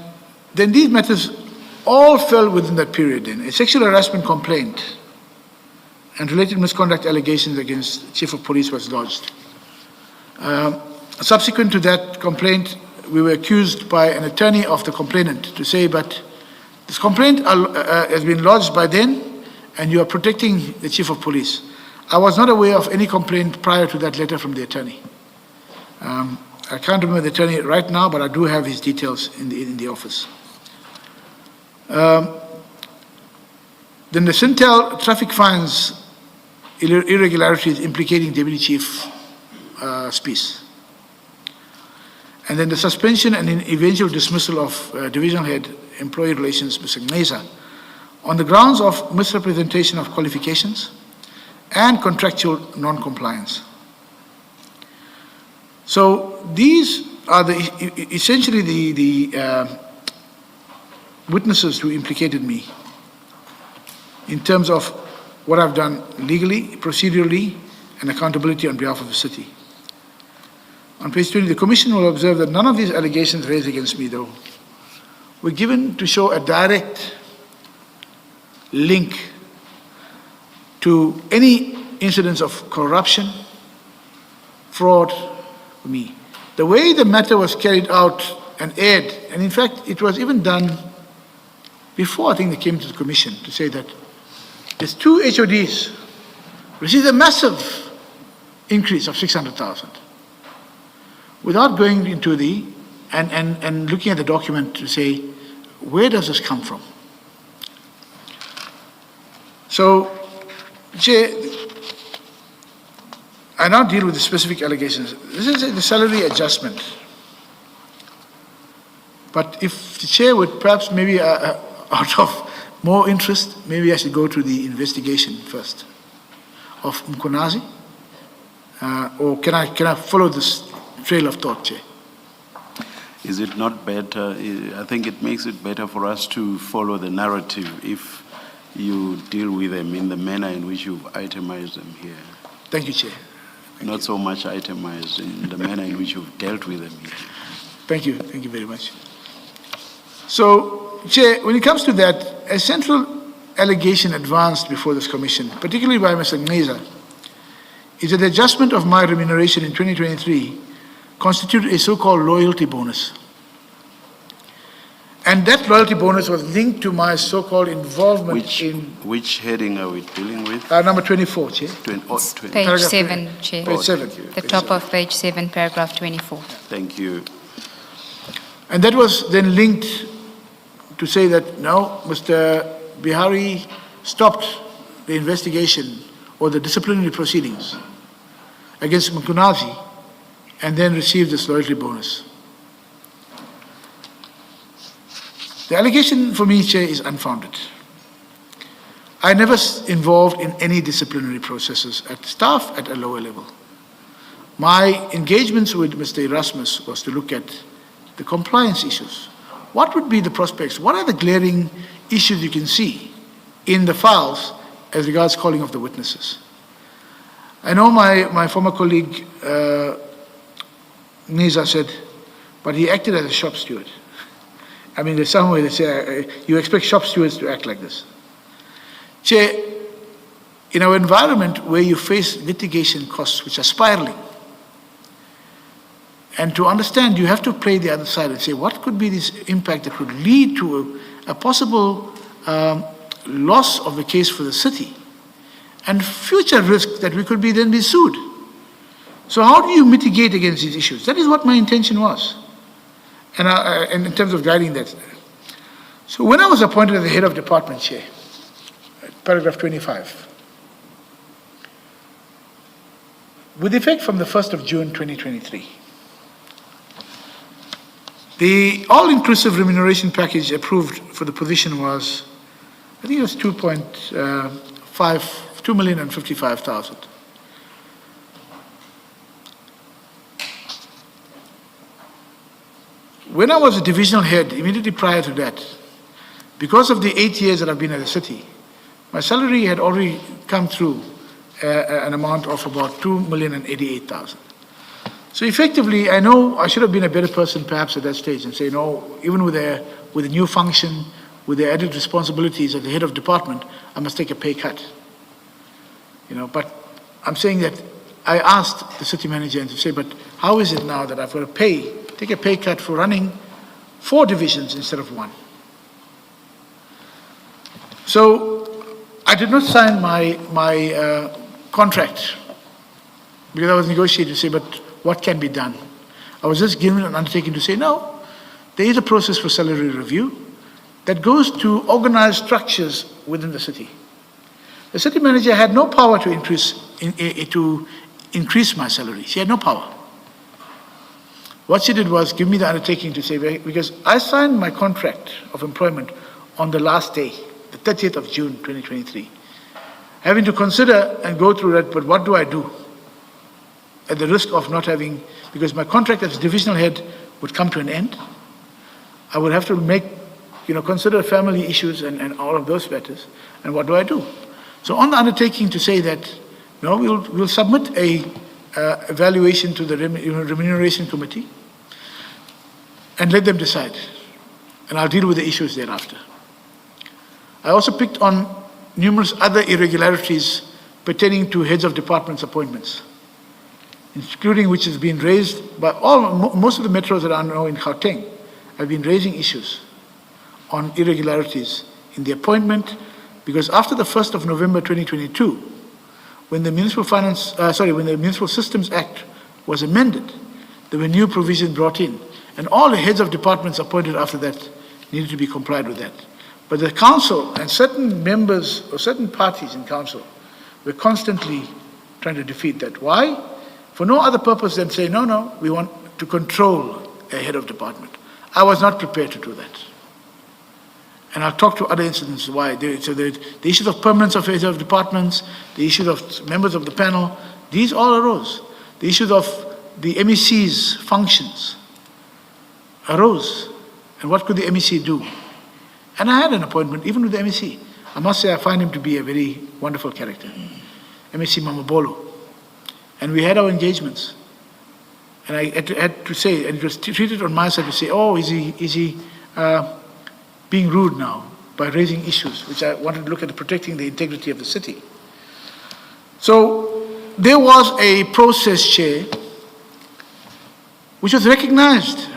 then these matters all fell within that period then. A sexual harassment complaint and related misconduct allegations against Chief of Police was lodged. Subsequent to that complaint, we were accused by an attorney of the complainant to say, but this complaint has been lodged by then and you are protecting the Chief of Police. I was not aware of any complaint prior to that letter from the attorney. I can't remember the attorney right now, but I do have his details in the office. Then the Sintel traffic fines irregularities implicating Deputy Chief Spies. And then the suspension and eventual dismissal of Divisional Head Employee Relations, Mr. Ngniza, on the grounds of misrepresentation of qualifications and contractual non-compliance. So these are essentially the witnesses who implicated me in terms of what I've done legally, procedurally, and accountability on behalf of the city. On page 20, the Commission will observe that none of these allegations raised against me, though, were given to show a direct link to any incidents of corruption, fraud, for me. The way the matter was carried out and aired, and in fact, it was even done before I think they came to the Commission to say that there's 2 HODs received a massive increase of 600,000. Without going into the and looking at the document to say, where does this come from? So, Chair, I now deal with the specific allegations. This is the salary adjustment. But if the Chair would perhaps maybe out of more interest, maybe I should go to the investigation first of Mkonazi, or can I follow this trail of thought, Chair? Is it not better, I think it makes it better for us to follow the narrative if you deal with them in the manner in which you've itemized them here. Thank you, Chair. Not so much itemized in the manner in which you've dealt with them here. Thank you very much. So, Chair, when it comes to that, a central allegation advanced before this commission, particularly by Mr. Ngeza, is that the adjustment of my remuneration in 2023 constituted a so-called loyalty bonus. And that loyalty bonus was linked to my so-called involvement Which heading are we dealing with? number 24, Chair. Page Paragraph 7, Chair. Page 7. The top of page 7, paragraph 24. Thank you. And that was then linked to say that, no, Mr. Bihari stopped the investigation or the disciplinary proceedings against Mkunazi and then received this loyalty bonus. The allegation for me, Chair, is unfounded. I never involved in any disciplinary processes at staff at a lower level. My engagements with Mr. Erasmus was to look at the compliance issues. What would be the prospects? What are the glaring issues you can see in the files as regards calling of the witnesses? I know my former colleague, Niza said, but he acted as a shop steward. I mean, there's some way they say, you expect shop stewards to act like this. Chair, in our environment where you face litigation costs which are spiraling, and to understand, you have to play the other side and say, what could be this impact that would lead to a possible loss of the case for the city, and future risk that we could then be sued. So how do you mitigate against these issues? That is what my intention was, and in terms of guiding that. So when I was appointed as the head of department, Chair, paragraph 25, with effect from the 1st of June 2023, the all-inclusive remuneration package approved for the position was, I think it was 2,055,000. When I was a divisional head, immediately prior to that, because of the 8 years that I've been at the city, my salary had already come through an amount of about 2,088,000. So effectively, I know I should have been a better person perhaps at that stage and say, no, even with a new function, with the added responsibilities of the head of department, I must take a pay cut. But I'm saying that I asked the city manager to say, but how is it now that I've got to take a pay cut for running 4 divisions instead of 1? So I did not sign my contract because I was negotiating to say, but what can be done? I was just given an undertaking to say, no, there is a process for salary review that goes to organize structures within the city. The city manager had no power to increase my salary. She had no power. What she did was give me the undertaking to say, because I signed my contract of employment on the last day, the 30th of June, 2023. Having to consider and go through that, but what do I do? At the risk of not having, because my contract as divisional head would come to an end. I would have to consider family issues and all of those matters. And what do I do? So on the undertaking to say that, no, we'll submit a evaluation to the remuneration committee and let them decide. And I'll deal with the issues thereafter. I also picked on numerous other irregularities pertaining to heads of departments' appointments, including which has been raised by most of the metros that are now in Gauteng have been raising issues on irregularities in the appointment, because after the 1st of November 2022, when the Municipal Systems Act was amended, there were new provisions brought in, And all the heads of departments appointed after that needed to be complied with that. But the council and certain members or certain parties in council were constantly trying to defeat that. Why? For no other purpose than say, no, we want to control a head of department. I was not prepared to do that. And I'll talk to other incidents why. So the issues of permanence of heads of departments, the issues of members of the panel, these all arose. The issues of the MEC's functions arose. And what could the MEC do? And I had an appointment even with the MEC. I must say I find him to be a very wonderful character. MEC Mamabolo. And we had our engagements. And I had to say, and it was treated on my side to say, oh, is he being rude now by raising issues, which I wanted to look at protecting the integrity of the city. So there was a process, Chair, which was recognized.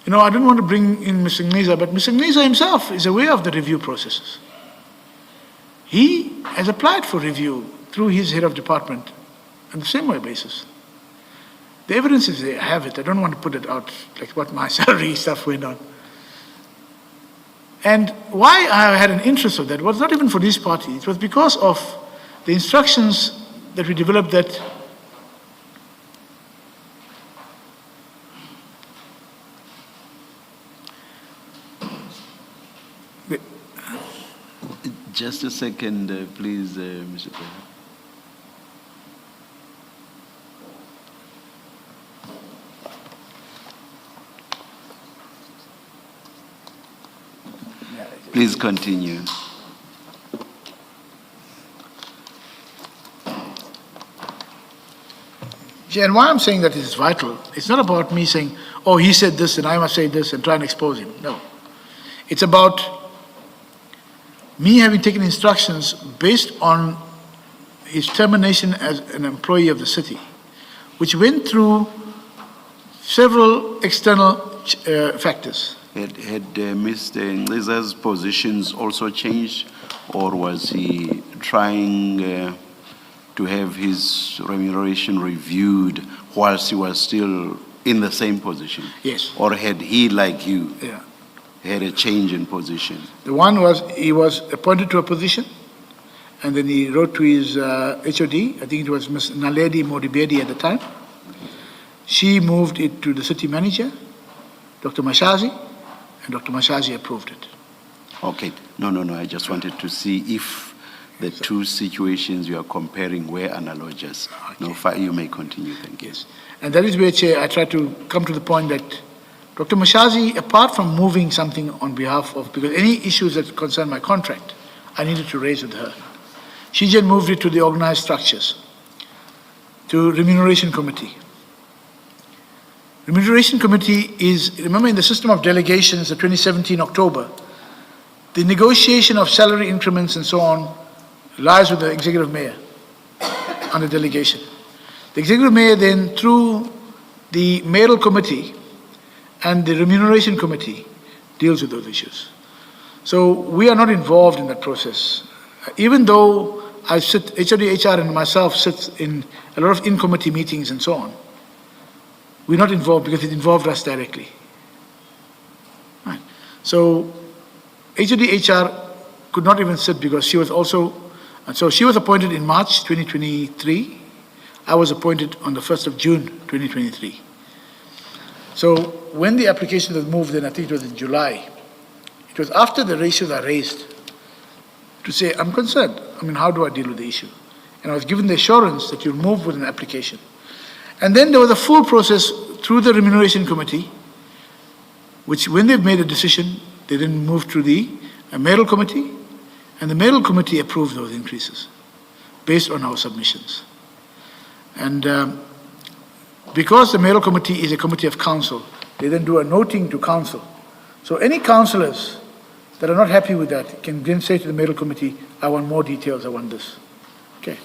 You know, I don't want to bring in Mr. Ngeza, but Mr. Ngeza himself is aware of the review processes. He has applied for review through his head of department on the same way basis. The evidence is there, I have it. I don't want to put it out like what my salary stuff went on. And why I had an interest of that was not even for this party. It was because of the instructions that we developed that Just a second, please, Mr. President. Please continue. And why I'm saying that is vital, it's not about me saying, oh, he said this and I must say this and try and expose him. No. It's about me having taken instructions based on his termination as an employee of the city, which went through several external factors. Had Mr. Ngceza's positions also changed, or was he trying to have his remuneration reviewed whilst he was still in the same position? Yes. Or had he, like you, Yeah. had a change in position? The one was, he was appointed to a position, and then he wrote to his HOD, I think it was Ms. Naledi Modibedi at the time. She moved it to the city manager, Dr. Mashazi, and Dr. Mashazi approved it. Okay. No, I just wanted to see if the two situations you are comparing were analogous. Okay. No, you may continue, thank you. Yes. And that is where, Chair, I try to come to the point that Dr. Mashazi, apart from moving something on behalf of, because any issues that concern my contract, I needed to raise with her. She just moved it to the organized structures, to remuneration committee. Remuneration committee is, remember in the system of delegations, the 2017 October, the negotiation of salary increments and so on lies with the executive mayor on the delegation. The executive mayor then, through the mayoral committee and the remuneration committee, deals with those issues. So we are not involved in that process. Even though I sit, HOD, HR and myself sit in a lot of in-committee meetings and so on, we're not involved because it involved us directly. Right. So HOD, HR could not even sit because she was also, and so she was appointed in March 2023. I was appointed on the 1st of June 2023. So when the application was moved, then I think it was in July, it was after the ratios are raised to say, I'm concerned. I mean, how do I deal with the issue? And I was given the assurance that you'll move with an application. And then there was a full process through the remuneration committee, which when they've made a decision, they then move to the mayoral committee, and the mayoral committee approved those increases based on our submissions. And because the mayoral committee is a committee of council, they then do a noting to council. So any councillors that are not happy with that can then say to the mayoral committee, I want more details, I want this. Okay.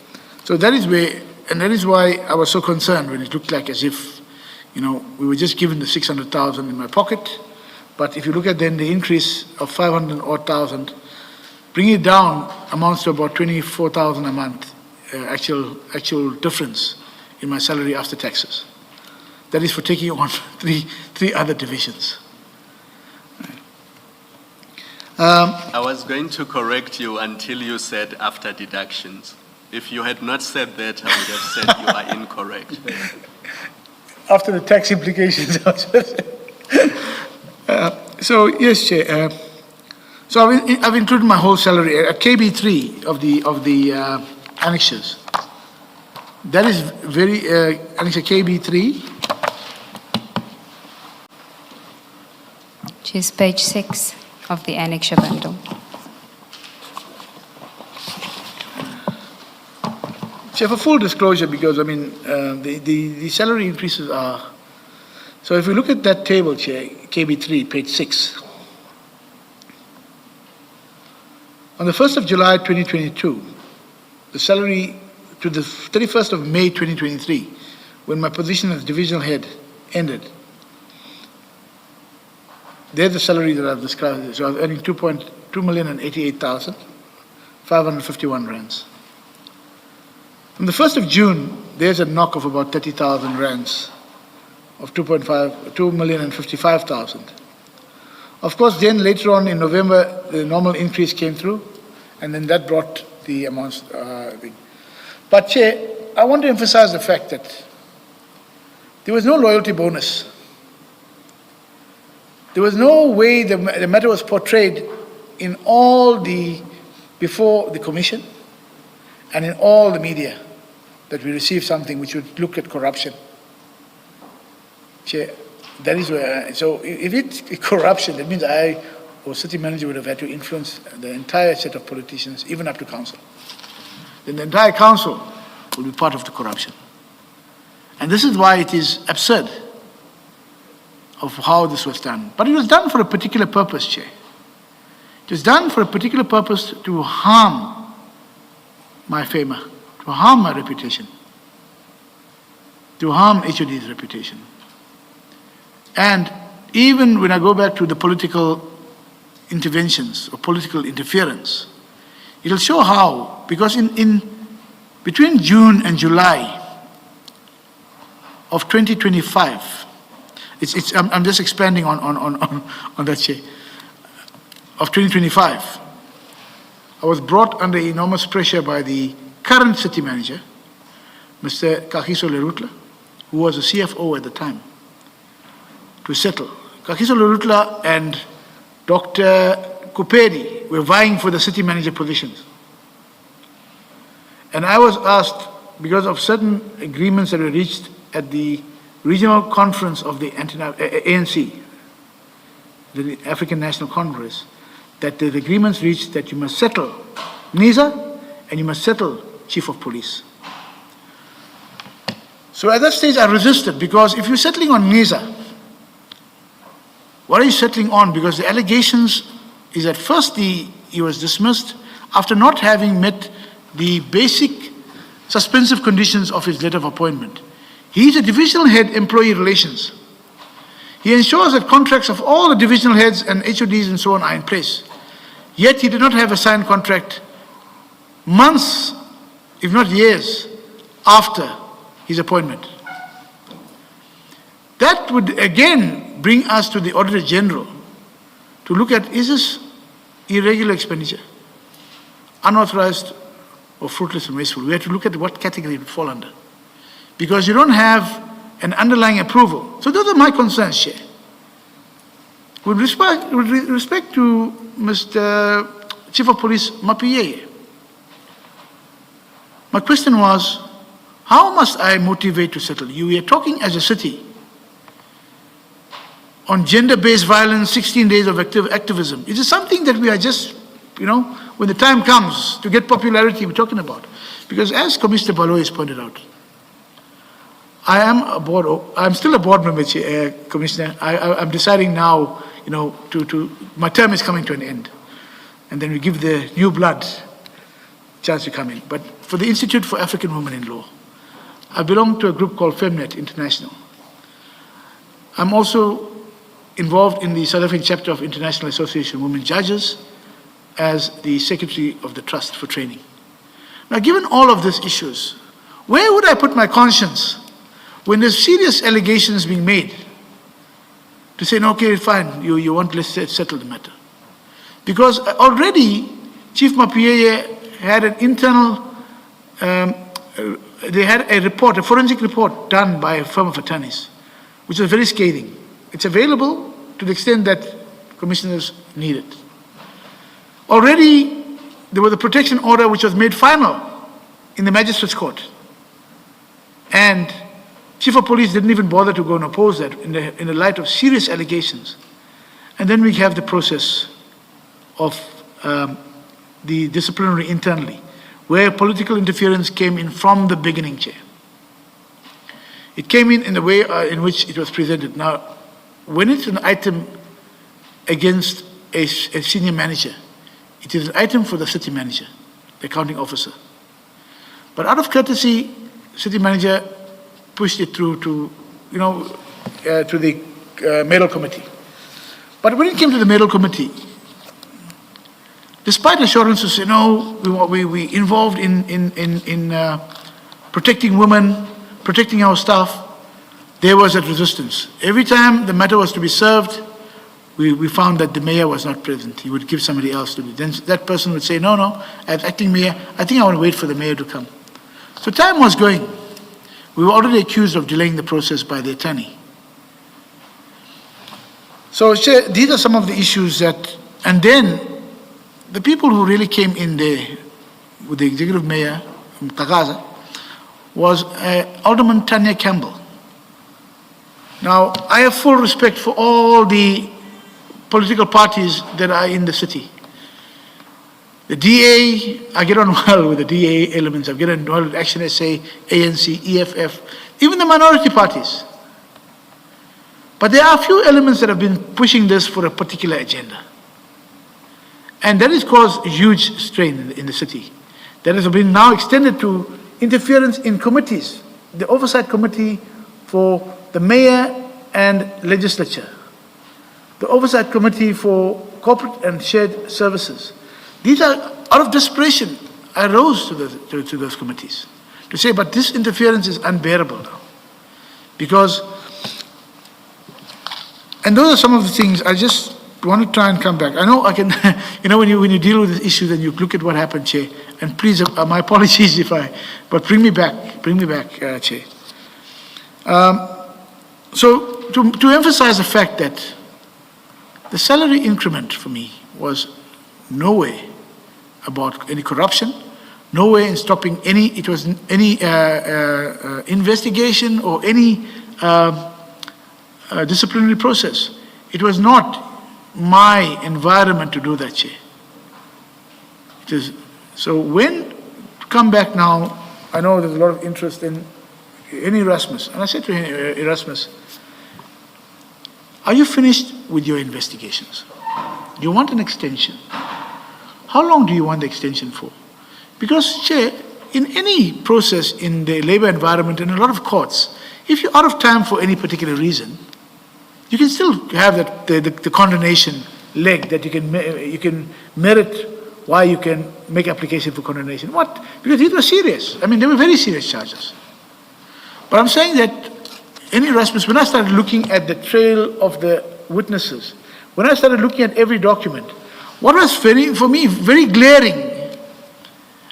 So that is where, and that is why I was so concerned when it looked like as if, you know, we were just given the 600,000 in my pocket. But if you look at then the increase of 500 odd thousand, bringing it down amounts to about 24,000 a month, actual difference in my salary after taxes. That is for taking on three other divisions. I was going to correct you until you said after deductions. If you had not said that, I would have said you are incorrect. After the tax implications. So yes, Chair. So I've included my whole salary at KB3 of the annexures. That is very annexure KB3. Which is page 6 of the annexure bundle. So for full disclosure, because I mean, the salary increases are, so if we look at that table, Chair, KB3, page 6. On the 1st of July 2022, the salary to the 31st of May 2023, when my position as divisional head ended, there's the salary that I've described. So I was earning 2,088,551 rands. On the 1st of June, there's a knock of about 30,000 rands, of 2,055,000. Of course, then later on in November, the normal increase came through, and then that brought the amounts. But Chair, I want to emphasize the fact that there was no loyalty bonus. There was no way the matter was portrayed in all before the commission and in all the media that we received something which would look at corruption. Chair, that is where, so if it's corruption, that means I or city manager would have had to influence the entire set of politicians, even up to council. Then the entire council will be part of the corruption. And this is why it is absurd of how this was done. But it was done for a particular purpose, Chair. It was done for a particular purpose to harm my fame, to harm my reputation, to harm HOD's reputation. And even when I go back to the political interventions or political interference, it'll show how, because in between June and July of 2025, I'm just expanding on that, Chair, of 2025, I was brought under enormous pressure by the current city manager, Mr. Kagiso Lerutla, who was a CFO at the time, to settle. Kagiso Lerutla and Dr. Kupedi were vying for the city manager positions. And I was asked, because of certain agreements that were reached at the regional conference of the ANC, the African National Congress, that the agreements reached that you must settle NISA and you must settle Chief of Police. So at that stage I resisted, because if you're settling on NISA, what are you settling on? Because the allegations is that first he was dismissed after not having met the basic suspensive conditions of his letter of appointment. He is a divisional head, employee relations. He ensures that contracts of all the divisional heads and HODs and so on are in place. Yet he did not have a signed contract months, if not years, after his appointment. That would again bring us to the Auditor General to look at, is this irregular expenditure, unauthorized or fruitless and wasteful? We have to look at what category it would fall under, because you don't have an underlying approval. So those are my concerns, Chair. With respect to Mr. Chief of Police Mapiyeye, my question was, how must I motivate to settle? You are talking as a city on gender-based violence, 16 days of activism. Is it something that we are just, when the time comes to get popularity, we're talking about? Because as Commissioner Baloy has pointed out, I'm still a board member, Commissioner. I'm deciding now, my term is coming to an end. And then we give the new blood a chance to come in. But for the Institute for African Women in Law, I belong to a group called FemNet International. I'm also involved in the South African chapter of International Association of Women Judges as the Secretary of the Trust for Training. Now, given all of these issues, where would I put my conscience when there's serious allegations being made, to say, no, okay, fine, you want, let's settle the matter. Because already, Chief Mapuyeye had an internal, they had a report, a forensic report done by a firm of attorneys, which was very scathing. It's available to the extent that commissioners need it. Already, there was a protection order which was made final in the magistrate's court. And Chief of Police didn't even bother to go and oppose that in the light of serious allegations. And then we have the process of the disciplinary internally, where political interference came in from the beginning, Chair. It came in the way in which it was presented. Now, when it's an item against a senior manager, it is an item for the city manager, the accounting officer. But out of courtesy, city manager pushed it through to, to the mayoral committee. But when it came to the mayoral committee, despite assurances, we involved in protecting women, protecting our staff, there was a resistance. Every time the matter was to be served, we found that the mayor was not present. He would give somebody else to be. Then that person would say, no, as acting mayor, I think I want to wait for the mayor to come. So time was going. We were already accused of delaying the process by the attorney. So these are some of the issues that, and then the people who really came in there with the executive mayor from Tagaza was Alderman Tanya Campbell. Now, I have full respect for all the political parties that are in the city. The DA, I get on well with the DA elements. I get on well with Action SA, ANC, EFF, even the minority parties. But there are a few elements that have been pushing this for a particular agenda. And that has caused a huge strain in the city. That has been now extended to interference in committees, the oversight committee for the mayor and legislature, the oversight committee for corporate and shared services. These are, out of desperation, I rose to those committees to say, but this interference is unbearable now. Because, and those are some of the things I just want to try and come back. I know I can, when you deal with this issue, then you look at what happened, Chair. And please, my apologies but bring me back, Chair. So to emphasize the fact that the salary increment for me was no way about any corruption, no way in stopping any investigation or any disciplinary process. It was not my environment to do that, Chair. It is, so when, come back now, I know there's a lot of interest in Erasmus, and I said to Erasmus, are you finished with your investigations? Do you want an extension? How long do you want the extension for? Because, Chair, in any process in the labor environment and a lot of courts, if you're out of time for any particular reason, you can still have that the condemnation leg that you can merit why you can make application for condemnation. What? Because these were serious. I mean, they were very serious charges. But I'm saying that in Erasmus, when I started looking at the trail of the witnesses, when I started looking at every document, what was for me very glaring,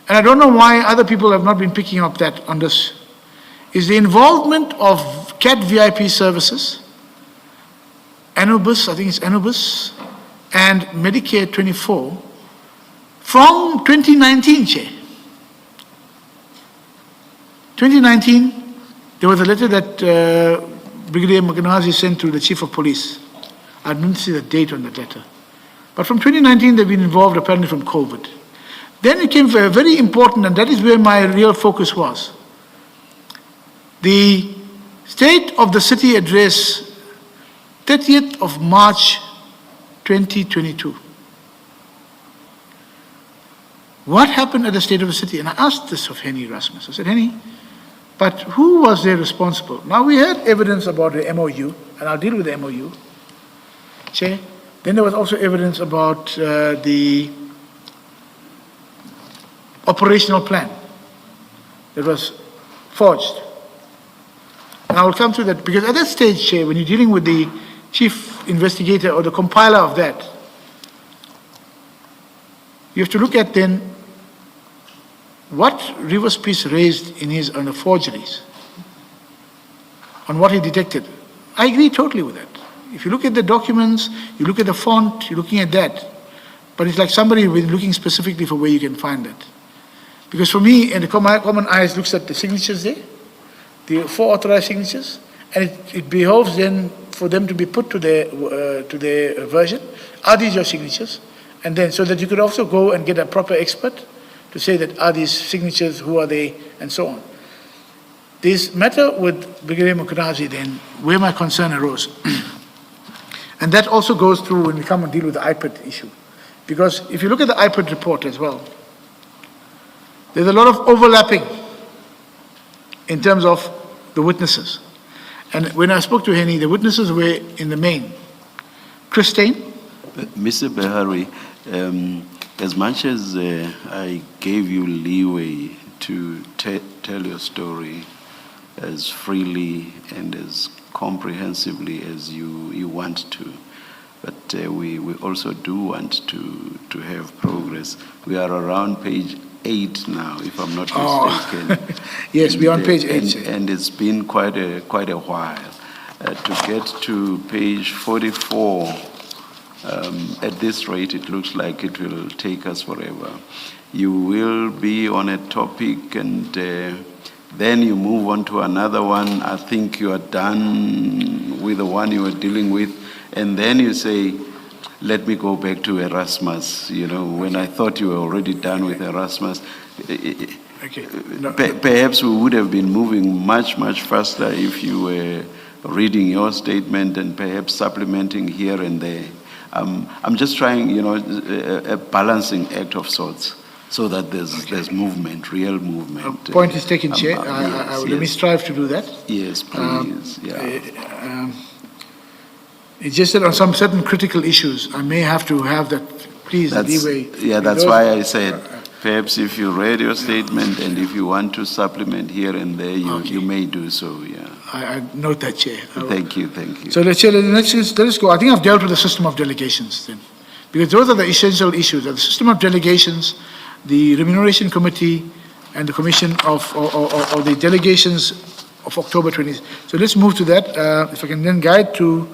and I don't know why other people have not been picking up that on this, is the involvement of CAT VIP services, Anubis, I think it's Anubis, and Medicare 24 from 2019, Chair. 2019, there was a letter that Brigadier Maganazi sent to the Chief of Police. I didn't see the date on that letter. But from 2019, they've been involved apparently from COVID. Then it came very important, and that is where my real focus was. The State of the City Address, 30th of March, 2022. What happened at the State of the City? And I asked this of Henny Erasmus. I said, Henny, but who was there responsible? Now we had evidence about the MOU, and I'll deal with the MOU. Chair. Then there was also evidence about the operational plan that was forged. I will come to that, because at that stage, Chair, when you're dealing with the chief investigator or the compiler of that, you have to look at then what Rivers Peace raised in his on the forgeries, on what he detected. I agree totally with that. If you look at the documents, you look at the font, you're looking at that. But it's like somebody with looking specifically for where you can find it. Because for me, and the common eyes looks at the signatures there, the 4 authorized signatures, and it behoves then for them to be put to their version. Are these your signatures? And then, so that you could also go and get a proper expert to say that are these signatures, who are they, and so on. This matter with Brigadier Mukherjee then, where my concern arose, and that also goes through when we come and deal with the iPad issue. Because if you look at the iPad report as well, there's a lot of overlapping in terms of the witnesses. And when I spoke to Henny, the witnesses were in the main Christine. Mr. Behari, as much as I gave you leeway to tell your story as freely and as comprehensively as you want to, but we also do want to have progress. We are around page 8 now, if I'm not mistaken. Yes, we're on page 8. And it's been quite a while. To get to page 44, at this rate, it looks like it will take us forever. You will be on a topic and then you move on to another one. I think you are done with the one you were dealing with. And then you say, let me go back to Erasmus, when I thought you were already done with Erasmus. Okay. No. Perhaps we would have been moving much, much faster if you were reading your statement and perhaps supplementing here and there. I'm just trying, a balancing act of sorts, so that there's movement, real movement. Point is taken, Chair. Yes, Let me strive to do that. Yes, please. It's just that on some certain critical issues, I may have to have that, please, leeway. Yeah, that's why I said, perhaps if you read your statement and if you want to supplement here and there, you may do so, yeah. I note that, Chair. Thank you. So let's go. I think I've dealt with the system of delegations then. Because those are the essential issues, the system of delegations, the remuneration committee, and the commission or the delegations of October 20th. So let's move to that. If I can then guide to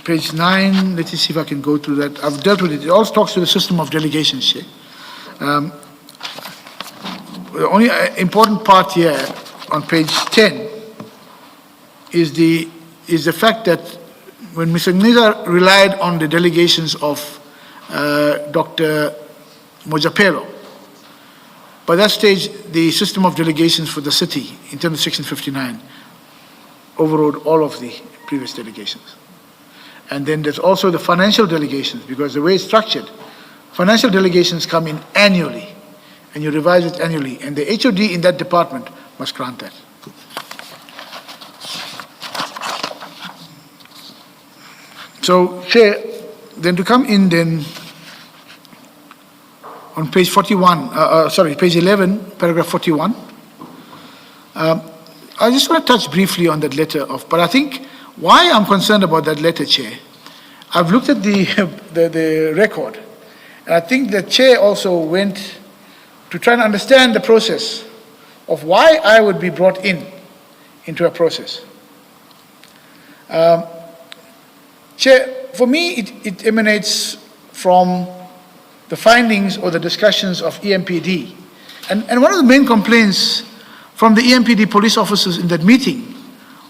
page 9, let me see if I can go through that. I've dealt with it. It all talks to the system of delegations here. The only important part here on page 10 is the fact that when Mr. Ngiza relied on the delegations of Dr. Mojapelo, by that stage, the system of delegations for the city, in terms of Section 59, overrode all of the previous delegations. And then there's also the financial delegations, because the way it's structured, financial delegations come in annually, and you revise it annually, and the HOD in that department must grant that. So, Chair, then to come in then on page 41, page 11, paragraph 41, I just want to touch briefly on that letter but I think why I'm concerned about that letter, Chair, I've looked at the record, and I think the Chair also went to try and understand the process of why I would be brought into a process. Chair, for me, it emanates from the findings or the discussions of EMPD. And one of the main complaints from the EMPD police officers in that meeting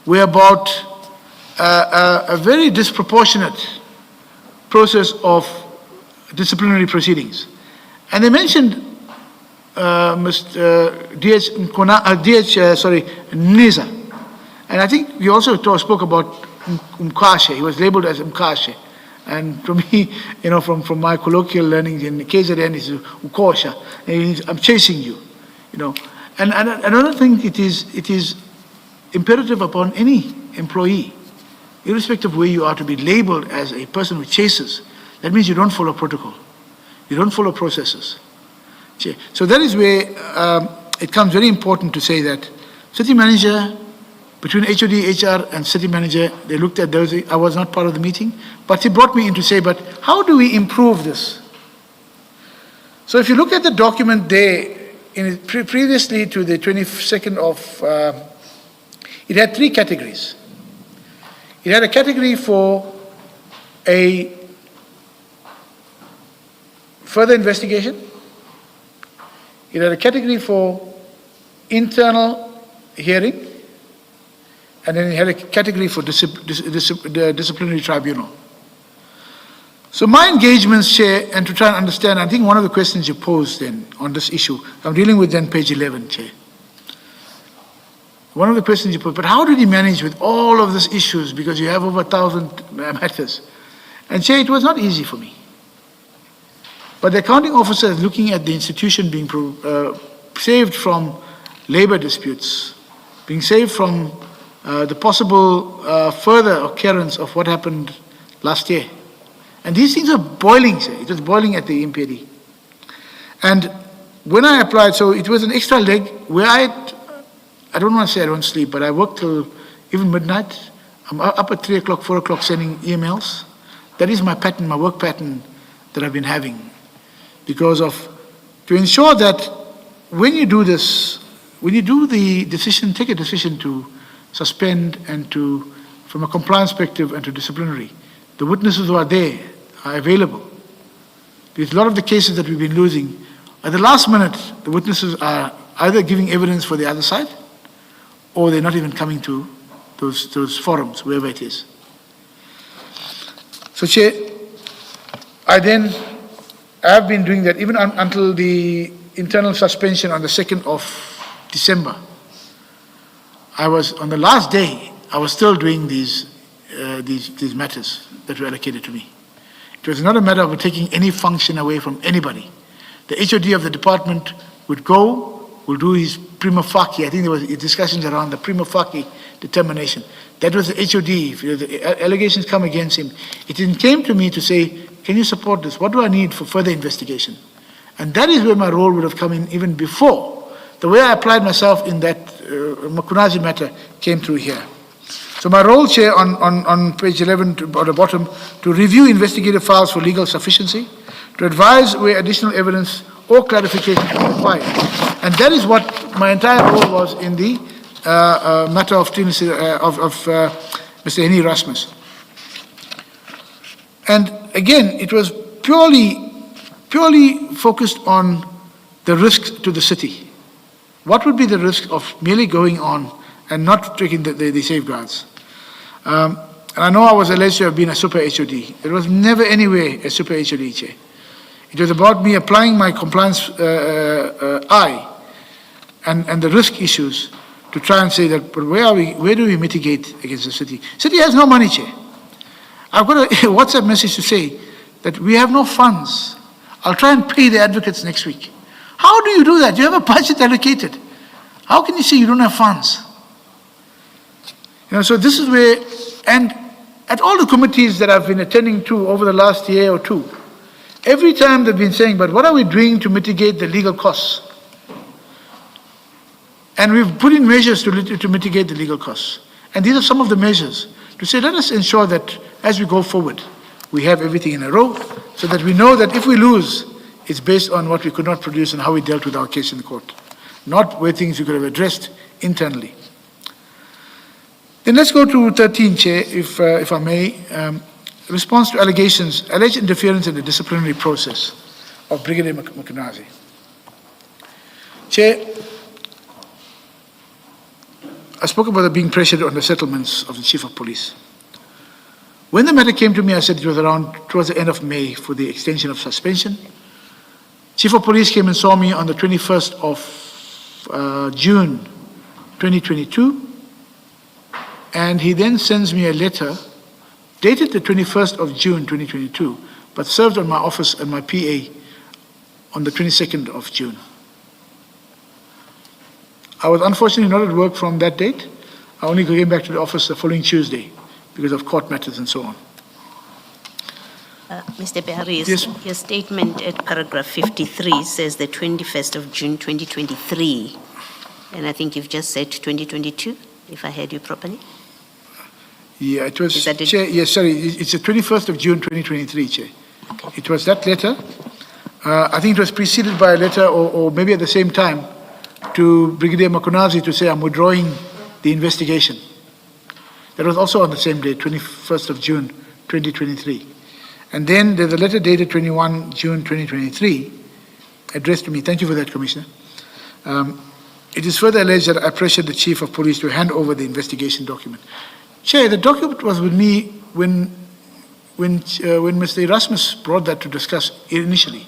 were about a very disproportionate process of disciplinary proceedings. And they mentioned Mr. Ngiza. And I think we also spoke about Mkashe. He was labeled as Mkashe. And for me, from my colloquial learning in KZN, is Ukosha. I'm chasing you, And another thing, it is imperative upon any employee, irrespective of where you are, to be labeled as a person who chases. That means you don't follow protocol. You don't follow processes. So that is where it comes very important to say that City manager, between HOD, HR, and city manager, they looked at those. I was not part of the meeting, but he brought me in to say, but how do we improve this? So if you look at the document there, previously to the 22nd of, it had 3 categories. It had a category for a further investigation. It had a category for internal hearing, and then it had a category for the disciplinary tribunal. So my engagements, Chair, and to try and understand, I think one of the questions you posed then on this issue, I'm dealing with then page 11, Chair. One of the questions you posed, but how did he manage with all of these issues, because you have over 1,000 matters? And Chair, it was not easy for me. But the accounting officer is looking at the institution being saved from labor disputes, being saved from the possible further occurrence of what happened last year. And these things are boiling, sir. It was boiling at the MPD. And when I applied, so it was an extra leg where I don't want to say I don't sleep, but I worked till even midnight. I'm up at 3 o'clock, 4 o'clock sending emails. That is my pattern, my work pattern that I've been having. Because of, to ensure that when you do this, when you do the decision, take a decision to suspend and to, from a compliance perspective and to disciplinary, the witnesses who are there are available. There's a lot of the cases that we've been losing. At the last minute, the witnesses are either giving evidence for the other side, or they're not even coming to those forums, wherever it is. So, Chair, I have been doing that even until the internal suspension on the 2nd of December. I was, on the last day, I was still doing these matters that were allocated to me. It was not a matter of taking any function away from anybody. The HOD of the department would go, will do his prima facie. I think there was discussions around the prima facie determination. That was the HOD. If the allegations come against him, it then came to me to say, can you support this? What do I need for further investigation? And that is where my role would have come in even before. The way I applied myself in that Makunazi matter came through here. So my role, Chair, on page 11 at the bottom, to review investigative files for legal sufficiency, to advise where additional evidence or clarification is required. And that is what my entire role was in the matter of Mr. Henny Rasmus. And again, it was purely focused on the risk to the city. What would be the risk of merely going on and not taking the safeguards? And I know I was alleged to have been a super HOD. It was never anywhere a super HOD, Chair. It was about me applying my compliance eye and the risk issues to try and say that, but where do we mitigate against the city? City has no money, Chair. I've got a WhatsApp message to say that we have no funds. I'll try and pay the advocates next week. How do you do that? You have a budget allocated. How can you say you don't have funds? You know, so this is where, and at all the committees that I've been attending to over the last year or two, every time they've been saying, but what are we doing to mitigate the legal costs? And we've put in measures to mitigate the legal costs. And these are some of the measures to say, let us ensure that as we go forward, we have everything in a row so that we know that if we lose, it's based on what we could not produce and how we dealt with our case in the court, not where things we could have addressed internally. Then let's go to 13, Chair, if I may. Response to allegations, alleged interference in the disciplinary process of Brigadier Mkunazi. Chair, I spoke about being pressured on the settlements of the Chief of Police. When the matter came to me, I said it was around towards the end of May for the extension of suspension. Chief of Police came and saw me on the 21st of June 2022, and he then sends me a letter dated the 21st of June 2022, but served on my office and my PA on the 22nd of June. I was unfortunately not at work from that date. I only came back to the office the following Tuesday because of court matters and so on. Mr. Behari, Yes. your statement at paragraph 53 says the 21st of June 2023. And I think you've just said 2022, if I heard you properly. Yeah, it was, Is that it? Chair, yes, sorry, it's the 21st of June 2023, Chair. It was that letter. I think it was preceded by a letter, or maybe at the same time, to Brigadier Makunazi to say, I'm withdrawing the investigation. That was also on the same day, 21st of June 2023. And then there's a letter dated 21 June 2023, addressed to me. Thank you for that, Commissioner. It is further alleged that I pressured the Chief of Police to hand over the investigation document. Chair, the document was with me when Mr. Erasmus brought that to discuss initially.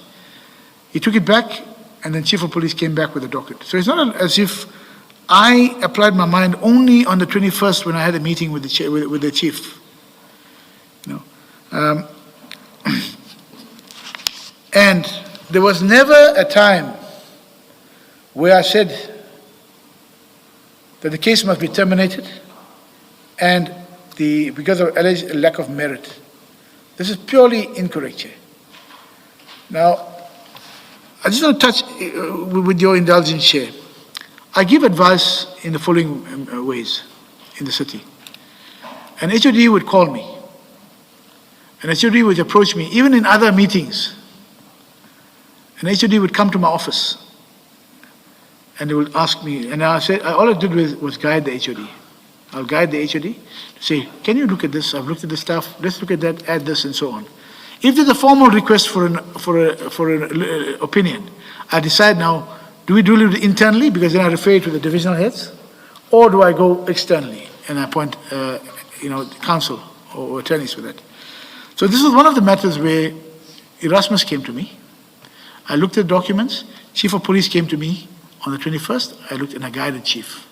He took it back, and then Chief of Police came back with the document. So it's not as if I applied my mind only on the 21st when I had a meeting with the Chief. You know? And there was never a time where I said that the case must be terminated and because of alleged lack of merit. This is purely incorrect, Chair. Now, I just want to touch, with your indulgence, Chair. I give advice in the following ways in the city. An HOD would call me. An HOD would approach me, even in other meetings. An HOD would come to my office and they would ask me, and I said, all I did was guide the HOD. I'll guide the HOD to say, can you look at this? I've looked at the stuff. Let's look at that, add this, and so on. If there's a formal request for an opinion, I decide now, do we do it internally, because then I refer it to the divisional heads, or do I go externally and appoint, counsel or attorneys for that? So this is one of the matters where Erasmus came to me. I looked at documents. Chief of Police came to me on the 21st. I looked and I guided Chief.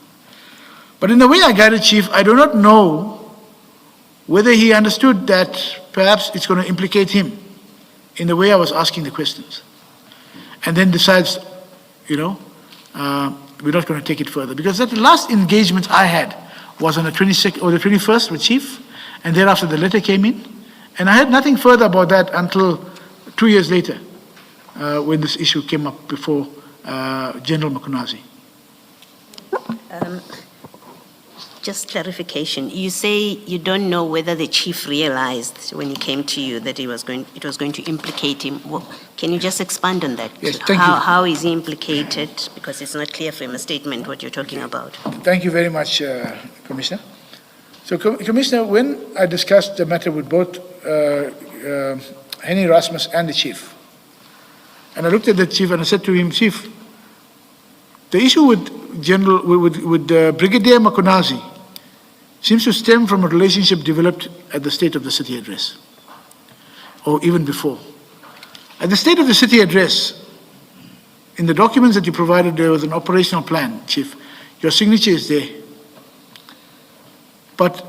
But in the way I guided Chief, I do not know whether he understood that perhaps it's going to implicate him in the way I was asking the questions. And then decides, we're not going to take it further. Because that last engagement I had was on the 22nd or the 21st with Chief, and thereafter the letter came in. And I had nothing further about that until 2 years later, when this issue came up before General Makunazi. Just clarification. You say you don't know whether the chief realized when he came to you that it was going to implicate him. Well, can you just expand on that? Yes, thank you. How is he implicated? Because it's not clear from a statement what you're talking about. Thank you very much, Commissioner. So, Commissioner, when I discussed the matter with both Henny Erasmus and the Chief, and I looked at the Chief and I said to him, Chief, the issue with Brigadier Makunazi seems to stem from a relationship developed at the State of the City address, or even before. At the State of the City address, in the documents that you provided, there was an operational plan, Chief. Your signature is there. But,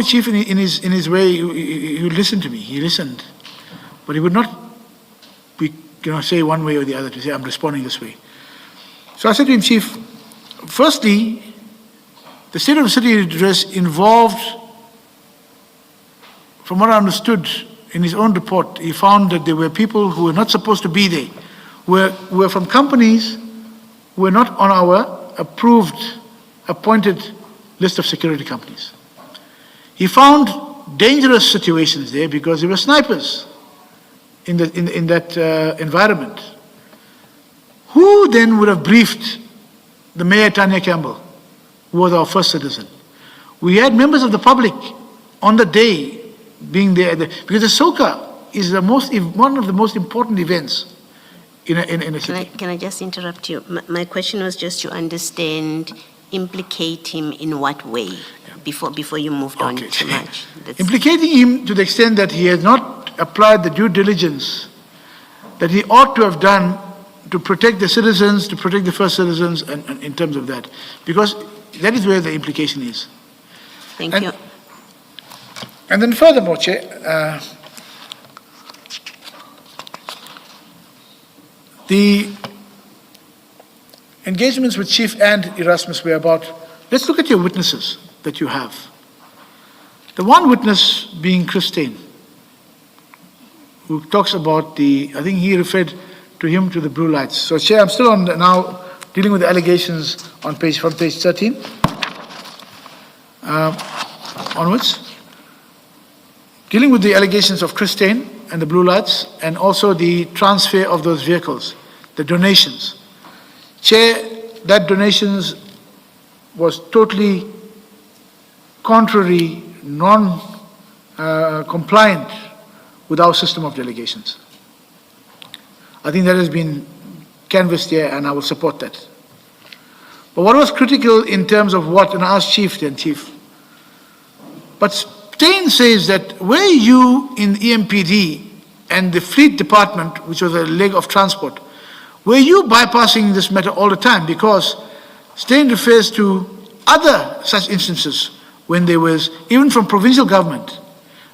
Chief, in his way, he would listen to me. He listened. But he would not say one way or the other to say, I'm responding this way. So I said to him, Chief, firstly, the State of the City address involved, from what I understood in his own report, he found that there were people who were not supposed to be there, who were from companies who were not on our appointed list of security companies. He found dangerous situations there because there were snipers in that environment. Who then would have briefed the Mayor, Tanya Campbell, who was our first citizen? We had members of the public on the day being there, because the SOCA is one of the most important events in a city. Can I just interrupt you? My question was just to understand, implicate him in what way, before you moved on too much. Implicating him to the extent that he has not applied the due diligence that he ought to have done to protect the citizens, to protect the first citizens, and in terms of that. Because that is where the implication is. Thank you. And then furthermore, Chair, the engagements with Chief and Erasmus were about, let's look at your witnesses that you have. The one witness being Christine, who talks about I think he referred to him to the blue lights. So, Chair, I'm still on now dealing with the allegations from page 13. Onwards. Dealing with the allegations of Christine and the blue lights, and also the transfer of those vehicles, the donations. Chair, that donations was totally contrary, non-compliant with our system of delegations. I think that has been canvassed here, and I will support that. But what was critical in terms of what, and I asked Chief, but Steyn says that were you in EMPD and the Fleet Department, which was a leg of transport, were you bypassing this matter all the time? Because Steyn refers to other such instances when there was, even from provincial government,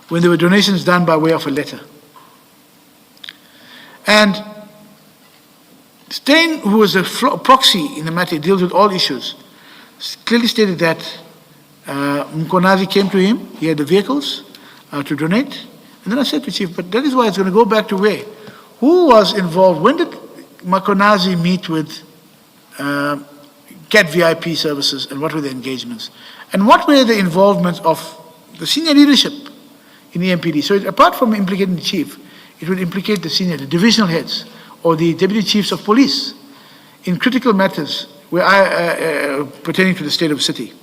when there were donations done by way of a letter. And Steyn, who was a proxy in the matter, deals with all issues, clearly stated that Mkonazi came to him, he had the vehicles to donate. And then I said to Chief, but that is why it's going to go back to where? Who was involved? When did Mkonazi meet with CAT VIP services, and what were the engagements? And what were the involvements of the senior leadership in EMPD? So apart from implicating the Chief, it would implicate the divisional heads, or the deputy chiefs of police in critical matters pertaining to the state of the city.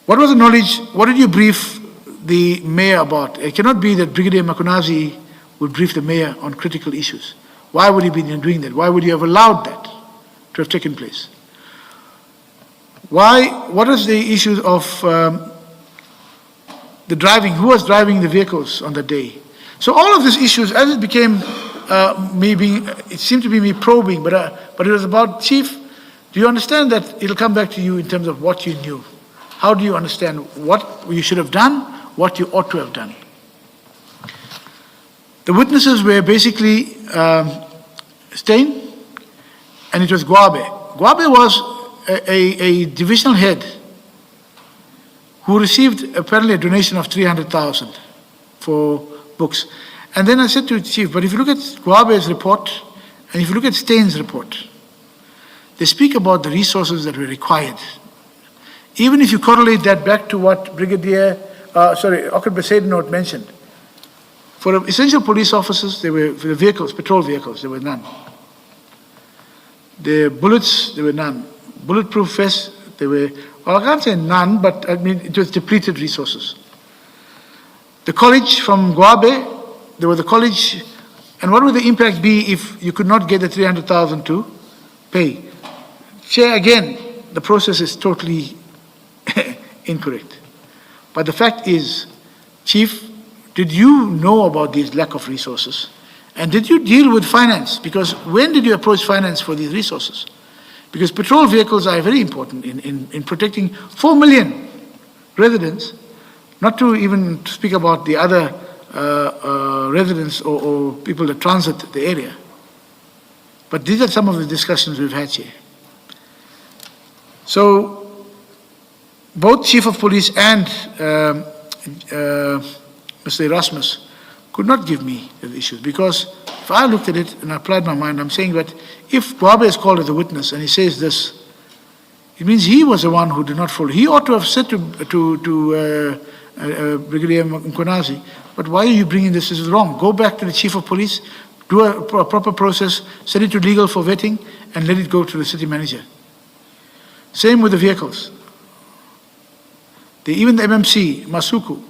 What was the knowledge? What did you brief the mayor about? It cannot be that Brigadier Mkonazi would brief the mayor on critical issues. Why would he be doing that? Why would you have allowed that to have taken place? What is the issues of the driving? Who was driving the vehicles on the day? So all of these issues, as it became it seemed to be me probing, but it was about, Chief, do you understand that it'll come back to you in terms of what you knew? How do you understand what you should have done, what you ought to have done? The witnesses were basically Steyn, and it was Gwabe. Gwabe was a divisional head who received apparently a donation of 300,000 for books. And then I said to the Chief, but if you look at Gwabe's report, and if you look at Steyn's report, they speak about the resources that were required. Even if you correlate that back to what Ocker Besaidenote mentioned, for essential police officers, for the vehicles, patrol vehicles, there were none. The bullets, there were none. Bulletproof vests, there were, well, I can't say none, but I mean, it was depleted resources. The college from Gwabe, there was the college, and what would the impact be if you could not get the 300,000 to pay? Chair, again, the process is totally incorrect. But the fact is, Chief, did you know about these lack of resources? And did you deal with finance? Because when did you approach finance for these resources? Because patrol vehicles are very important in protecting 4 million residents, not to even speak about the other residents or people that transit the area. But these are some of the discussions we've had here. So both Chief of Police and Mr. Erasmus could not give me the issues, because if I looked at it and applied my mind, I'm saying that if Gwabe is called as a witness and he says this, it means he was the one who did not follow. He ought to have said to Brigadier Mkonazi, but why are you bringing this? This is wrong. Go back to the Chief of Police, do a proper process, send it to legal for vetting, and let it go to the city manager. Same with the vehicles. Even the MMC, Masuku,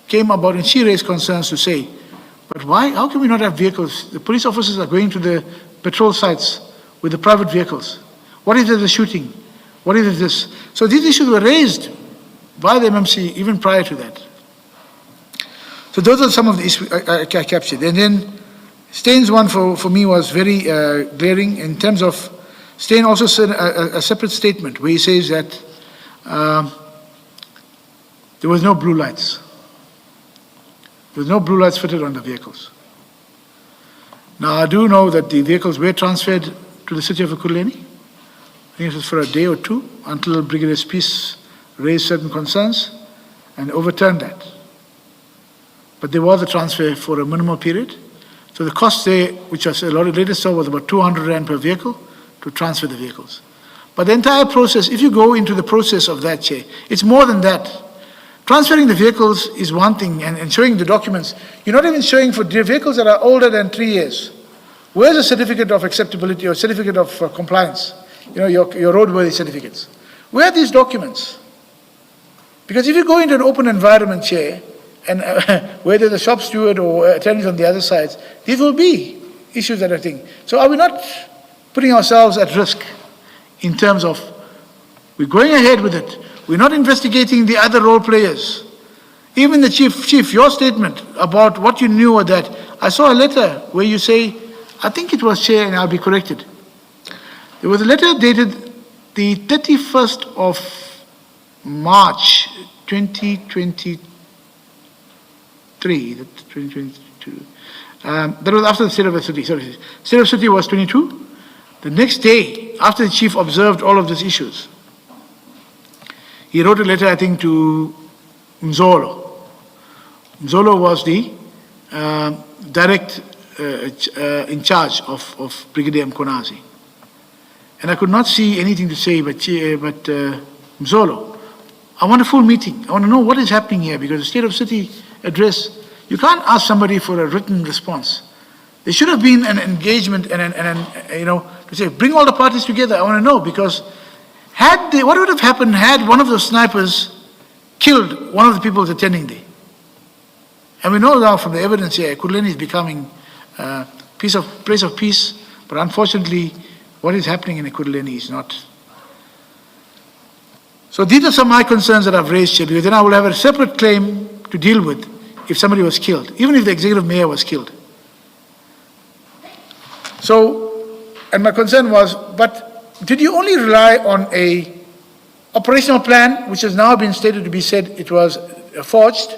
came about and she raised concerns to say, but why? How can we not have vehicles? The police officers are going to the patrol sites with the private vehicles. What is the shooting? What is this? So these issues were raised by the MMC even prior to that. So those are some of the issues I captured. And then Steyn's one for me was very glaring in terms of, Steyn also said a separate statement where he says that there was no blue lights. There was no blue lights fitted on the vehicles. Now, I do know that the vehicles were transferred to the city of Ekurhuleni. I think it was for a day or two until Brigadier Spies raised certain concerns and overturned that. But there was a transfer for a minimal period. So the cost there, which I said a lot later saw, was about 200 Rand per vehicle to transfer the vehicles. But the entire process, if you go into the process of that, Chair, it's more than that. Transferring the vehicles is one thing, and showing the documents. You're not even showing for vehicles that are older than 3 years. Where's the certificate of acceptability or certificate of compliance? You know, your roadworthy certificates. Where are these documents? Because if you go into an open environment, Chair, and where there's a shop steward or attendants on the other sides, these will be issues that are thing. So are we not putting ourselves at risk in terms of we're going ahead with it? We're not investigating the other role players. Even the chief, your statement about what you knew of that. I saw a letter where you say, I think it was, Chair, and I'll be corrected. There was a letter dated the 31st of March 2023, 2022. That was after the State of the City, sorry. State of the City was 22. The next day, after the chief observed all of these issues, he wrote a letter, I think, to Mzolo. Mzolo was the direct in charge of Brigadier Mkonazi. And I could not see anything to say, but Mzolo, I want a full meeting. I want to know what is happening here, because the State of City address, you can't ask somebody for a written response. There should have been an engagement and to say, bring all the parties together. I want to know, because what would have happened had one of those snipers killed one of the people attending there? And we know now from the evidence here, Ekurhuleni is becoming a place of peace, but unfortunately, what is happening in Ekurhuleni is not. So these are some of my concerns that I've raised here, because then I will have a separate claim to deal with if somebody was killed, even if the executive mayor was killed. So, and my concern was, but did you only rely on a operational plan, which has now been stated to be said it was forged?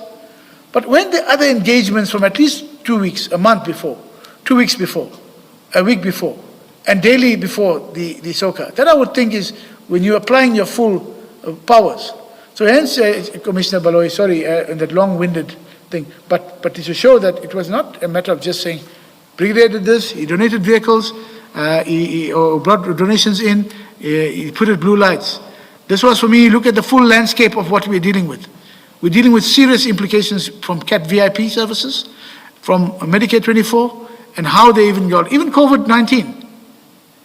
But when the other engagements from at least 2 weeks, a month before, 2 weeks before, a week before, and daily before the SOCA, that I would think is when you're applying your full powers. So hence, Commissioner Baloyi, sorry, in that long-winded thing, but to show that it was not a matter of just saying, Brigadier did this, he donated vehicles, he brought donations in, he put it blue lights. This was, for me, look at the full landscape of what we're dealing with. We're dealing with serious implications from CAT VIP services, from Medicare 24, and how they even got, even COVID-19.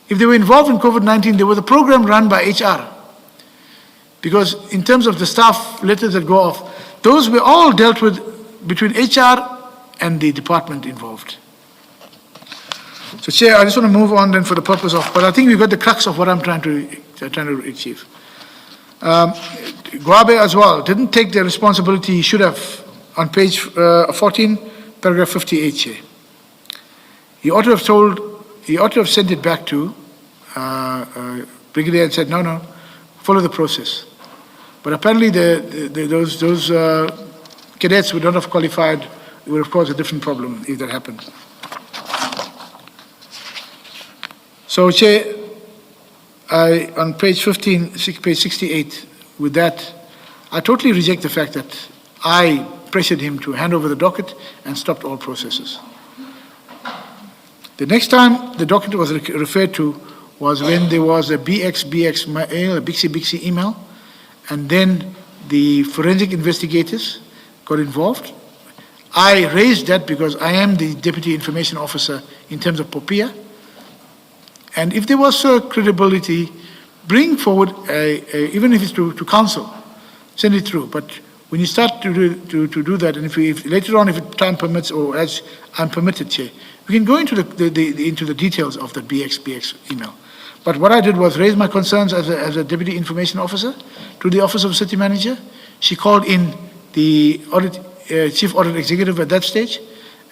If they were involved in COVID-19, there was a program run by HR. Because in terms of the staff letters that go off, those were all dealt with between HR and the department involved. So, Chair, I just want to move on then for the purpose of, but I think we've got the crux of what I'm trying to achieve. Guabe as well didn't take the responsibility he should have on page 14, paragraph 58, Chair. He ought to have sent it back to Brigadier and said, no, follow the process. But apparently those cadets would not have qualified. It would have caused a different problem if that happened. So, Chair, on page 15, page 68, with that, I totally reject the fact that I pressured him to hand over the docket and stopped all processes. The next time the docket was referred to was when there was a BX mail, a Bixi email, and then the forensic investigators got involved. I raised that because I am the Deputy Information Officer in terms of POPIA. And if there was credibility, bring forward, even if it's to council, send it through. But when you start to do that, and if later on, if time permits, or as I'm permitted, Chair, we can go into the details of the BX email. But what I did was raise my concerns as a Deputy Information Officer to the Office of City Manager. She called in the Chief Audit Executive at that stage,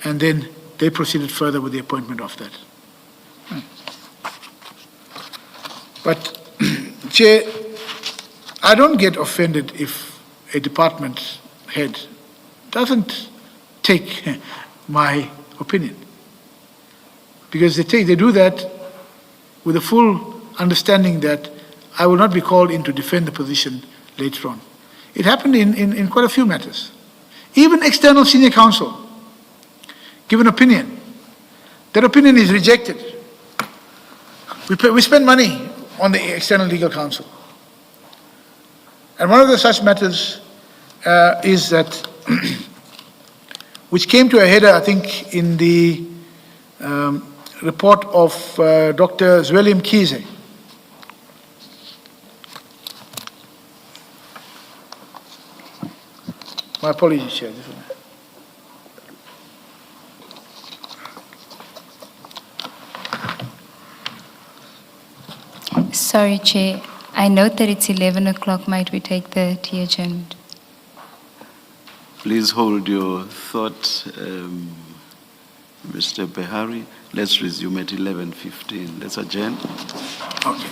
and then they proceeded further with the appointment of that. But, Chair, I don't get offended if a department head doesn't take my opinion. Because they do that with a full understanding that I will not be called in to defend the position later on. It happened in quite a few matters. Even external senior counsel give an opinion. That opinion is rejected. We spend money on the external legal counsel. And one of the such matters is that, which came to a header, I think, in the report of Dr. Zweli Mkhize. My apologies, Chair. Sorry, Chair. I note that it's 11 o'clock. Might we take the tea adjourned? Please hold your thought, Mr. Behari. Let's resume at 11:15. Let's adjourn. Okay.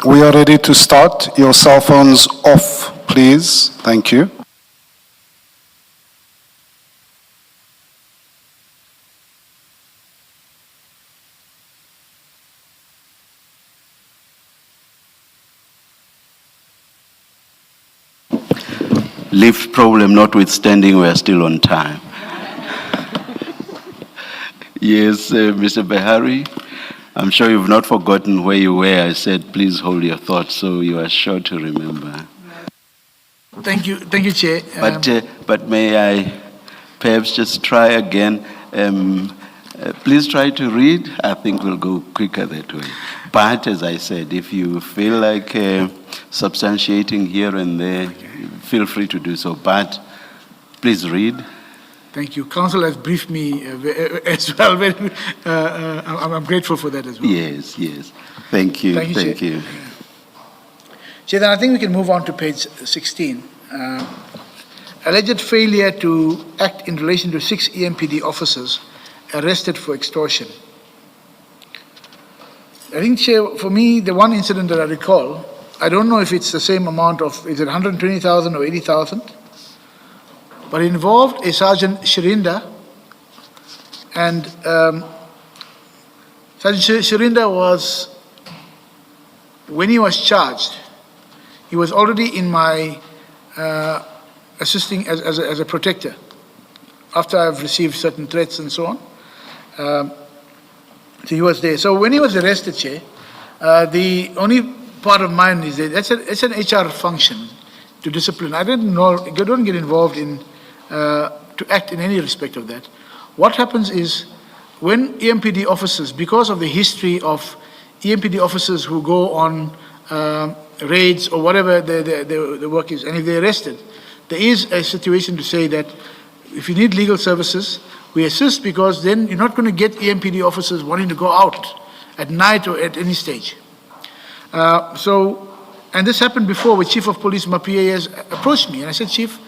We are ready to start. Your cell phones off, please. Thank you. Lift problem notwithstanding, we are still on time. Yes, Mr. Behari, I'm sure you've not forgotten where you were. I said, please hold your thoughts, so you are sure to remember. Thank you, Chair. But may I perhaps just try again? Please try to read. I think we'll go quicker that way. But as I said, if you feel like substantiating here and there, feel free to do so. But please read. Thank you. Council has briefed me as well. I'm grateful for that as well. Yes. Thank you. Thank you, Chair, then I think we can move on to page 16. Alleged failure to act in relation to 6 EMPD officers arrested for extortion. I think, Chair, for me, the one incident that I recall, I don't know if it's the same amount of, is it 120,000 or 80,000? But it involved a Sergeant Shirinda, and Sergeant Shirinda was, when he was charged, he was already in my assisting as a protector after I've received certain threats and so on. So he was there. So when he was arrested, Chair, the only part of mine is that it's an HR function to discipline. I don't get involved in to act in any respect of that. What happens is when EMPD officers, because of the history of EMPD officers who go on raids or whatever the work is, and if they're arrested, there is a situation to say that if you need legal services, we assist, because then you're not going to get EMPD officers wanting to go out at night or at any stage. And this happened before, with Chief of Police Mapias approached me, and I said, Chief,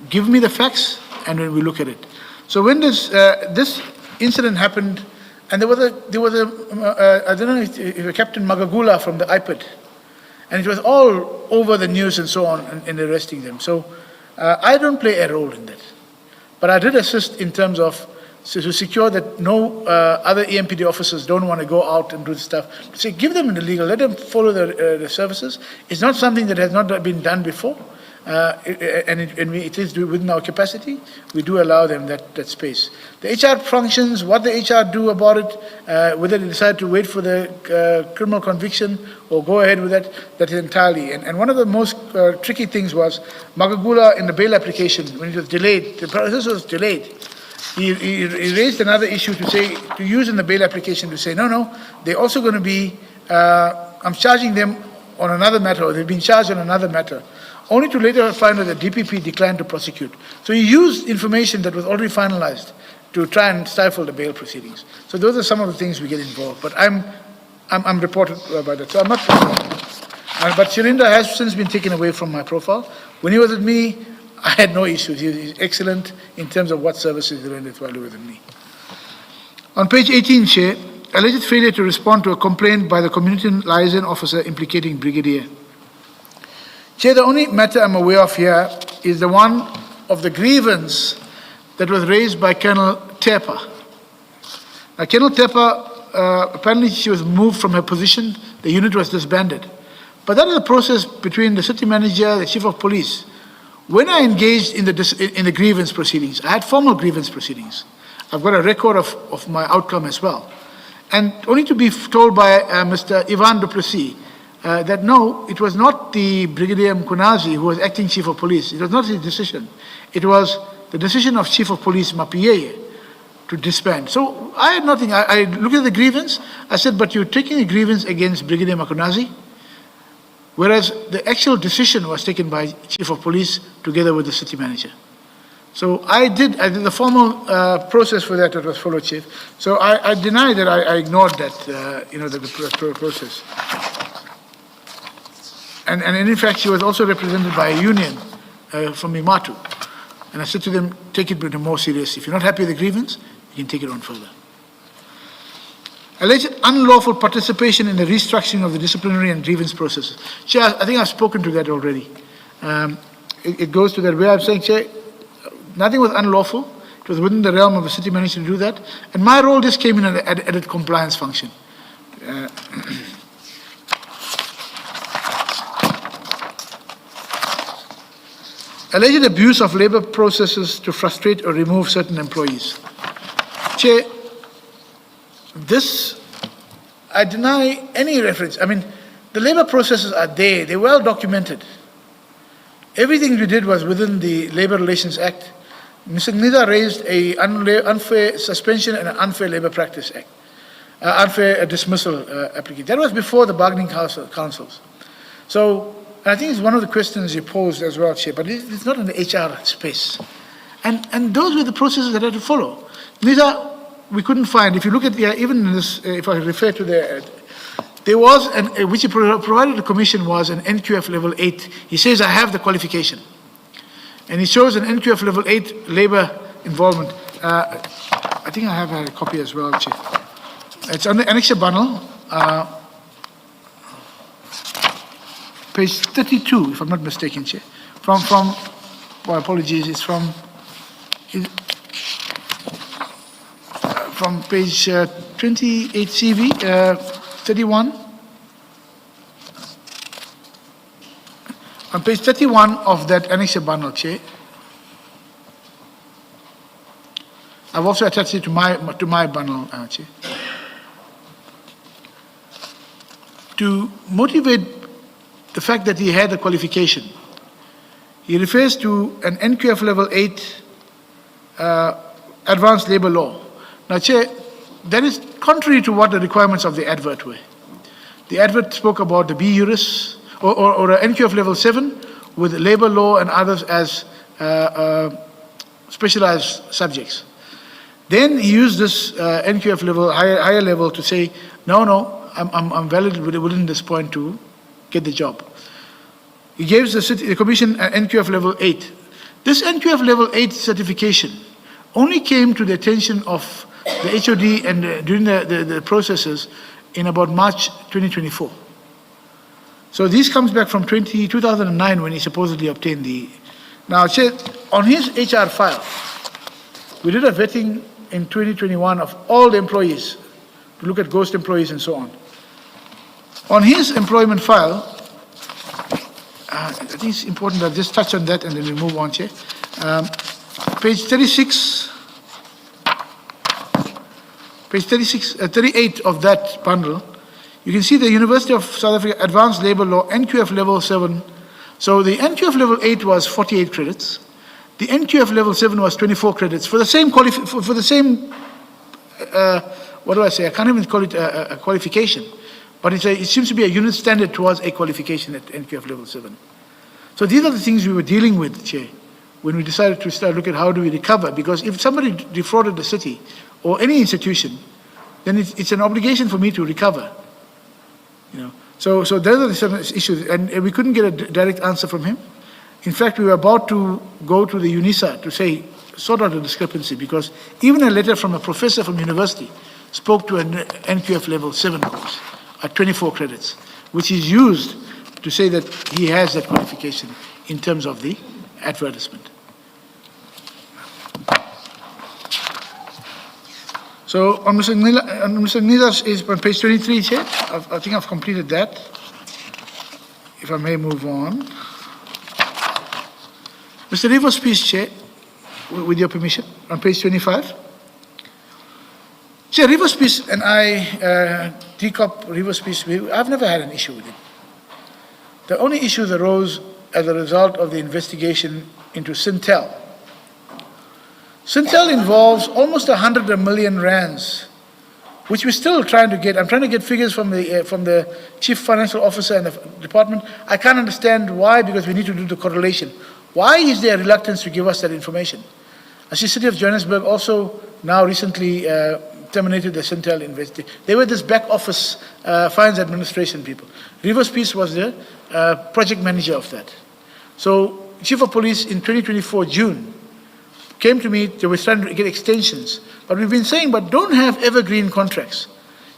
give me the facts and then we look at it. So when this incident happened, and there was a I don't know if Captain Magagula from the IPID, and it was all over the news and so on in arresting them. So I don't play a role in that. But I did assist in terms of to secure that no other EMPD officers don't want to go out and do the stuff. So give them the legal, let them follow the services. It's not something that has not been done before, and it is within our capacity. We do allow them that space. The HR functions, what the HR do about it, whether they decide to wait for the criminal conviction or go ahead with that is entirely. And one of the most tricky things was Magagula in the bail application, when it was delayed, the process was delayed. He raised another issue to use in the bail application to say, no, they're also going to be, I'm charging them on another matter, or they've been charged on another matter, only to later find that the DPP declined to prosecute. So he used information that was already finalized to try and stifle the bail proceedings. So those are some of the things we get involved. But I'm reported by that. So I'm not, but Shirinda has since been taken away from my profile. When he was with me, I had no issues. He's excellent in terms of what services he rendered while he was with me. On page 18, Chair, alleged failure to respond to a complaint by the community liaison officer implicating Brigadier. Chair, the only matter I'm aware of here is the one of the grievance that was raised by Colonel Tepa. Now, Colonel Tepa, apparently she was moved from her position, the unit was disbanded. But that is a process between the city manager, the chief of police. When I engaged in the grievance proceedings, I had formal grievance proceedings. I've got a record of my outcome as well. And only to be told by Mr. Ivan Duplessis that no, it was not the Brigadier Mkunazi who was acting chief of police. It was not his decision. It was the decision of Chief of Police Mapieye to disband. So I had nothing. I looked at the grievance. I said, but you're taking a grievance against Brigadier Mkunazi, whereas the actual decision was taken by Chief of Police together with the city manager. So I did the formal process for that was followed, Chief. So I deny that I ignored that, the process. And in fact, she was also represented by a union from Imatu. And I said to them, take it more serious. If you're not happy with the grievance, you can take it on further. Alleged unlawful participation in the restructuring of the disciplinary and grievance processes. Chair, I think I've spoken to that already. It goes to that where I'm saying, Chair, nothing was unlawful. It was within the realm of the city manager to do that. And my role just came in an added compliance function. Alleged abuse of labor processes to frustrate or remove certain employees. Chair, this, I deny any reference. I mean, the labor processes are there, they're well documented. Everything we did was within the Labor Relations Act. Mr. Nida raised an unfair suspension and an unfair labor practice act, unfair dismissal application. That was before the bargaining councils. So, and I think it's one of the questions you posed as well, Chair, but it's not in the HR space. And those were the processes that I had to follow. Nida, we couldn't find, if you look at, even in this, if I refer to there was, which he provided the commission was an NQF level 8. He says, I have the qualification. And he shows an NQF level 8 labor involvement. I think I have a copy as well, Chief. It's on the annexure bundle, page 32, if I'm not mistaken, Chief. Well, apologies, it's from page 28 CV, 31. On page 31 of that annexure bundle, Chair. I've also attached it to my bundle, Chair. To motivate the fact that he had the qualification, he refers to an NQF level 8 advanced labor law. Now, Chair, that is contrary to what the requirements of the advert were. The advert spoke about the B Juris, or an NQF level 7 with labor law and others as specialized subjects. Then he used this NQF level, higher level, to say, no, I'm valid within this point to get the job. He gave the commission an NQF level 8. This NQF level 8 certification only came to the attention of the HOD and during the processes in about March 2024. So this comes back from 2009 when he supposedly obtained the... Now, on his HR file, we did a vetting in 2021 of all the employees to look at ghost employees and so on. On his employment file, I think it's important that I just touch on that and then we move on, Chair. Page 36, page 38 of that bundle, you can see the University of South Africa Advanced Labor Law, NQF level 7. So the NQF level 8 was 48 credits. The NQF level 7 was 24 credits for the same what do I say? I can't even call it a qualification, but it seems to be a unit standard towards a qualification at NQF level 7. So these are the things we were dealing with, Chair, when we decided to start looking at how do we recover, because if somebody defrauded the city or any institution, then it's an obligation for me to recover. You know, so those are the some issues, and we couldn't get a direct answer from him. In fact, we were about to go to the UNISA to say, sort out the discrepancy, because even a letter from a professor from university spoke to an NQF level 7 course at 24 credits, which is used to say that he has that qualification in terms of the advertisement. So on Mr. Nida's is on page 23, Chair. I think I've completed that. If I may move on. Mr. Rivo's piece, Chair, with your permission, on page 25. Chair, Rivo's piece and I, decop Rivo's piece, I've never had an issue with it. The only issues arose as a result of the investigation into Sintel. Sintel involves almost 100 million rands, which we're still trying to get. I'm trying to get figures from the Chief Financial Officer and the department. I can't understand why, because we need to do the correlation. Why is there a reluctance to give us that information? I see City of Johannesburg also now recently terminated the Sintel investigation. They were this back office finance administration people. Rivo's piece was the project manager of that. So Chief of Police in 2024, June, came to me, they were trying to get extensions. But we've been saying, but don't have evergreen contracts.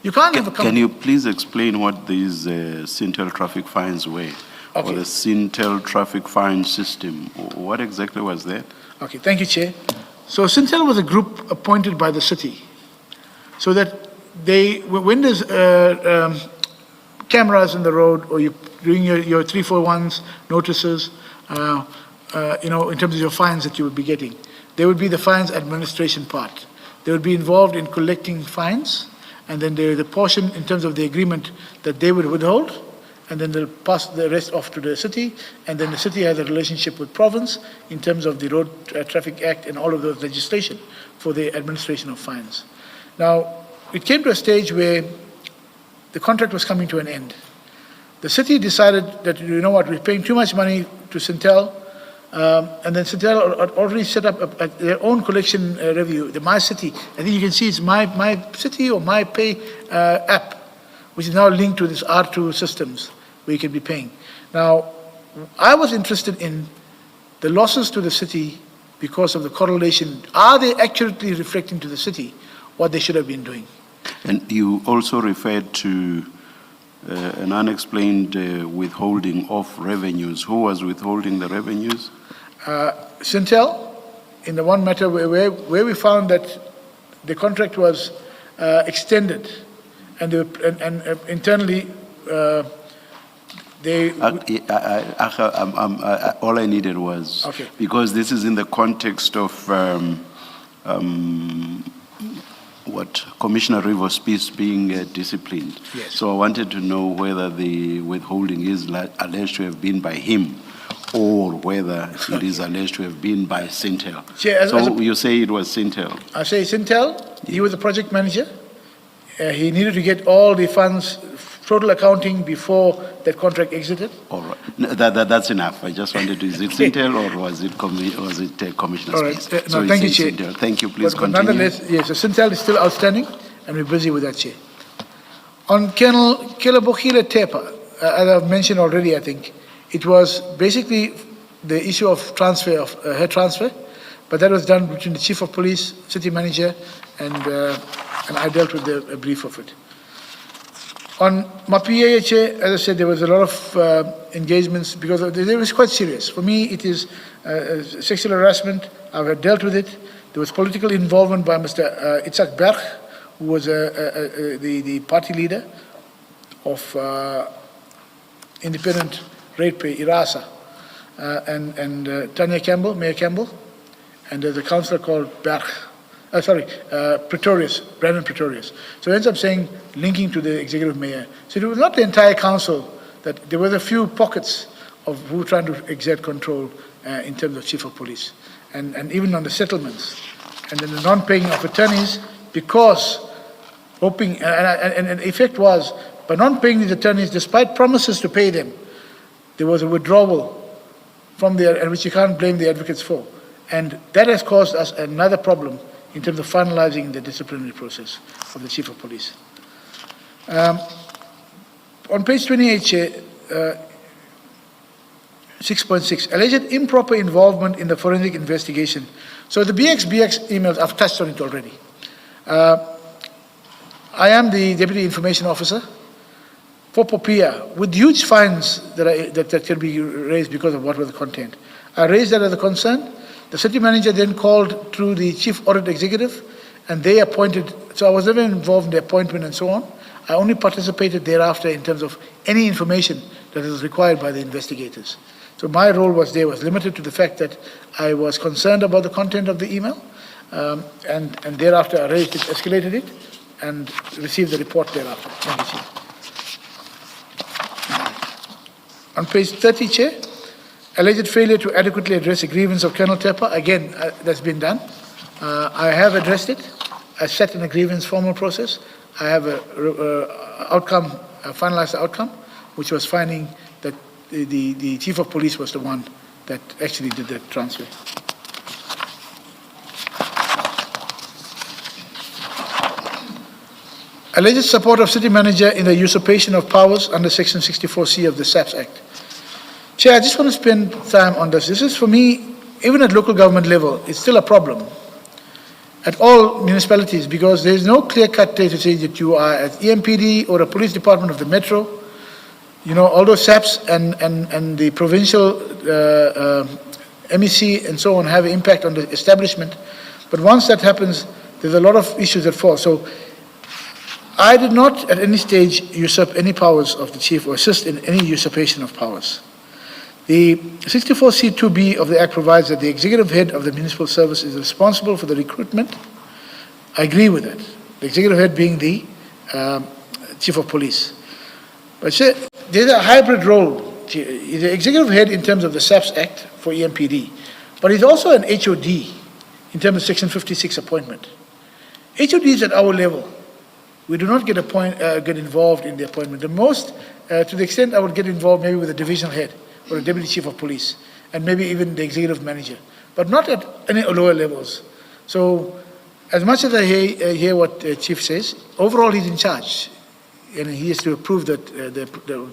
You can't have a Can you please explain what these Sintel traffic fines were? Or Okay. the Sintel traffic fine system? What exactly was that? Okay, thank you, Chair. So Sintel was a group appointed by the city, so that when there's cameras in the road, or you're doing your 341s, notices, in terms of your fines that you would be getting, there would be the fines administration part. They would be involved in collecting fines, and then there is a portion in terms of the agreement that they would withhold, and then they'll pass the rest off to the city, and then the city has a relationship with province in terms of the Road Traffic Act and all of those legislation for the administration of fines. Now, it came to a stage where the contract was coming to an end. The city decided that, you know what, we're paying too much money to Sintel, and then Sintel had already set up their own collection review, the My City. I think you can see it's My City or My Pay app, which is now linked to this R2 systems where you can be paying. Now, I was interested in the losses to the city because of the correlation. Are they accurately reflecting to the city what they should have been doing? And you also referred to an unexplained withholding of revenues. Who was withholding the revenues? Sintel, in the one matter where we found that the contract was extended, and internally they. All I needed was, Okay. because this is in the context of what Commissioner Rivers Peace being disciplined. Yes. So I wanted to know whether the withholding is alleged to have been by him, or whether it is alleged to have been by Sintel. Chair, So you say it was Sintel. I say Sintel, he was the project manager. He needed to get all the funds, total accounting before that contract exited. All right. No, that's enough. I just wanted to, is it Sintel or was it Commissioner All right. Space? No, thank you, Chair. Sintel. Thank you. Please But continue. nonetheless, yes, so Sintel is still outstanding, and we're busy with that, Chair. On Colonel Kelabokile Tepa, as I've mentioned already, I think, it was basically the issue of transfer, of her transfer, but that was done between the Chief of Police, City Manager, and I dealt with the brief of it. On Mapia, Chair, as I said, there was a lot of engagements because it was quite serious. For me, it is sexual harassment. I've dealt with it. There was political involvement by Mr. Itzhak Berg, who was the party leader of Independent Ratepay, IRASA, and Tanya Campbell, Mayor Campbell, and there's a councillor called Pretorius, Brandon Pretorius. So it ends up saying linking to the executive mayor. So it was not the entire council, that there were a few pockets of who were trying to exert control in terms of chief of police, and even on the settlements, and then the non-paying of attorneys, because hoping, and the effect was, by non-paying these attorneys, despite promises to pay them, there was a withdrawal from there, and which you can't blame the advocates for. And that has caused us another problem in terms of finalizing the disciplinary process of the chief of police. On page 28, Chair, 6.6, alleged improper involvement in the forensic investigation. So the BX emails, I've touched on it already. I am the Deputy Information Officer for Popia, with huge fines that can be raised because of what was the content. I raised that as a concern. The city manager then called through the chief audit executive, and they appointed, so I was never involved in the appointment and so on. I only participated thereafter in terms of any information that is required by the investigators. So my role was limited to the fact that I was concerned about the content of the email, and thereafter I raised it, escalated it, and received the report thereafter. Thank you, Chair. On page 30, Chair, alleged failure to adequately address a grievance of Colonel Tepa. Again, that's been done. I have addressed it. I set in a grievance formal process. I have a finalized outcome, which was finding that the chief of police was the one that actually did the transfer. Alleged support of city manager in the usurpation of powers under Section 64C of the SAPS Act. Chair, I just want to spend time on this. This is, for me, even at local government level, it's still a problem. at all municipalities, because there's no clear-cut way to say that you are at EMPD or a police department of the metro. You know, all those SAPs and the provincial MEC and so on have an impact on the establishment. But once that happens, there's a lot of issues that fall. So I did not at any stage usurp any powers of the chief or assist in any usurpation of powers. The 64C2B of the Act provides that the executive head of the municipal service is responsible for the recruitment. I agree with that. The executive head being the chief of police. But there's a hybrid role. He's the executive head in terms of the SAPS Act for EMPD, but he's also an HOD in terms of Section 56 appointment. HODs at our level, we do not get involved in the appointment. The most, to the extent I would get involved maybe with a divisional head or a deputy chief of police, and maybe even the executive manager, but not at any lower levels. So as much as I hear what the chief says, overall he's in charge, and he has to approve the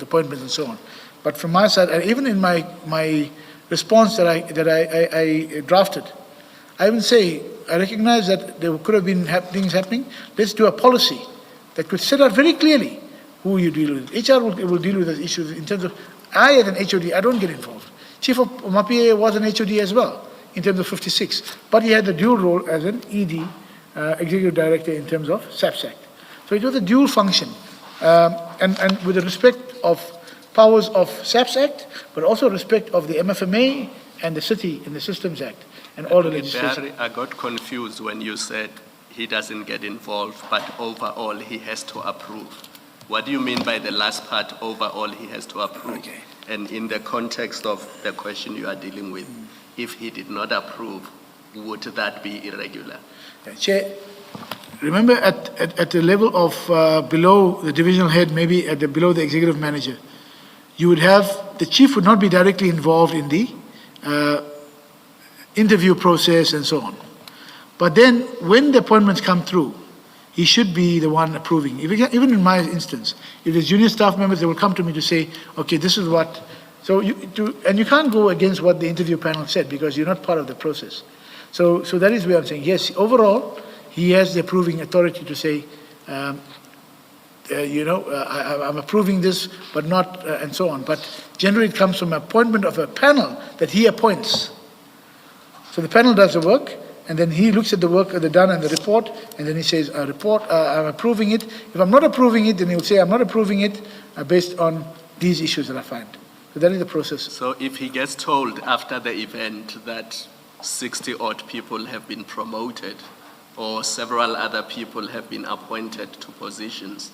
appointments and so on. But from my side, and even in my response that I drafted, I even say, I recognize that there could have been things happening. Let's do a policy that could set out very clearly who you deal with. HR will deal with those issues in terms of, I as an HOD, I don't get involved. Chief of Mapia was an HOD as well, in terms of 56. But he had the dual role as an ED, Executive Director in terms of SAPS Act. So it was a dual function. And with the respect of powers of SAPS Act, but also respect of the MFMA and the City and the Systems Act and all the legislation. I got confused when you said he doesn't get involved, but overall he has to approve. What do you mean by the last part, overall he has to approve? Okay. And in the context of the question you are dealing with, if he did not approve, would that be irregular? Chair, remember at the level of below the divisional head, maybe below the executive manager, you would have, the chief would not be directly involved in the interview process and so on. But then when the appointments come through, he should be the one approving. Even in my instance, if there's junior staff members, they will come to me to say, okay, this is what, and you can't go against what the interview panel said because you're not part of the process. So that is where I'm saying, yes, overall, he has the approving authority to say, I'm approving this, but not, and so on. But generally it comes from appointment of a panel that he appoints. So the panel does the work, and then he looks at the work they've done and the report, and then he says, I'm approving it. If I'm not approving it, then he'll say, I'm not approving it based on these issues that I find. So that is the process. So if he gets told after the event that 60-odd people have been promoted, or several other people have been appointed to positions,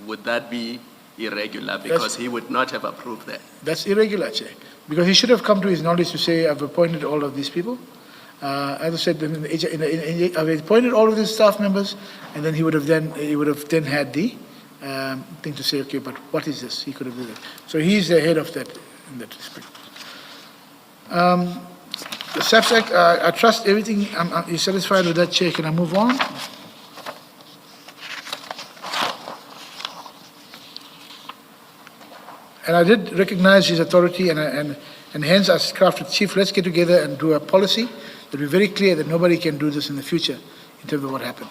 would that be irregular? Because he would not have approved that. That's irregular, Chair. Because he should have come to his knowledge to say, I've appointed all of these people. As I said, I've appointed all of these staff members, and then he would have then had the thing to say, okay, but what is this? He could have done that. So he's the head of that in that respect. The SAPS Act, I trust everything. You're satisfied with that, Chair? Can I move on? And I did recognize his authority, and hence I crafted, Chief, let's get together and do a policy that be very clear that nobody can do this in the future in terms of what happened.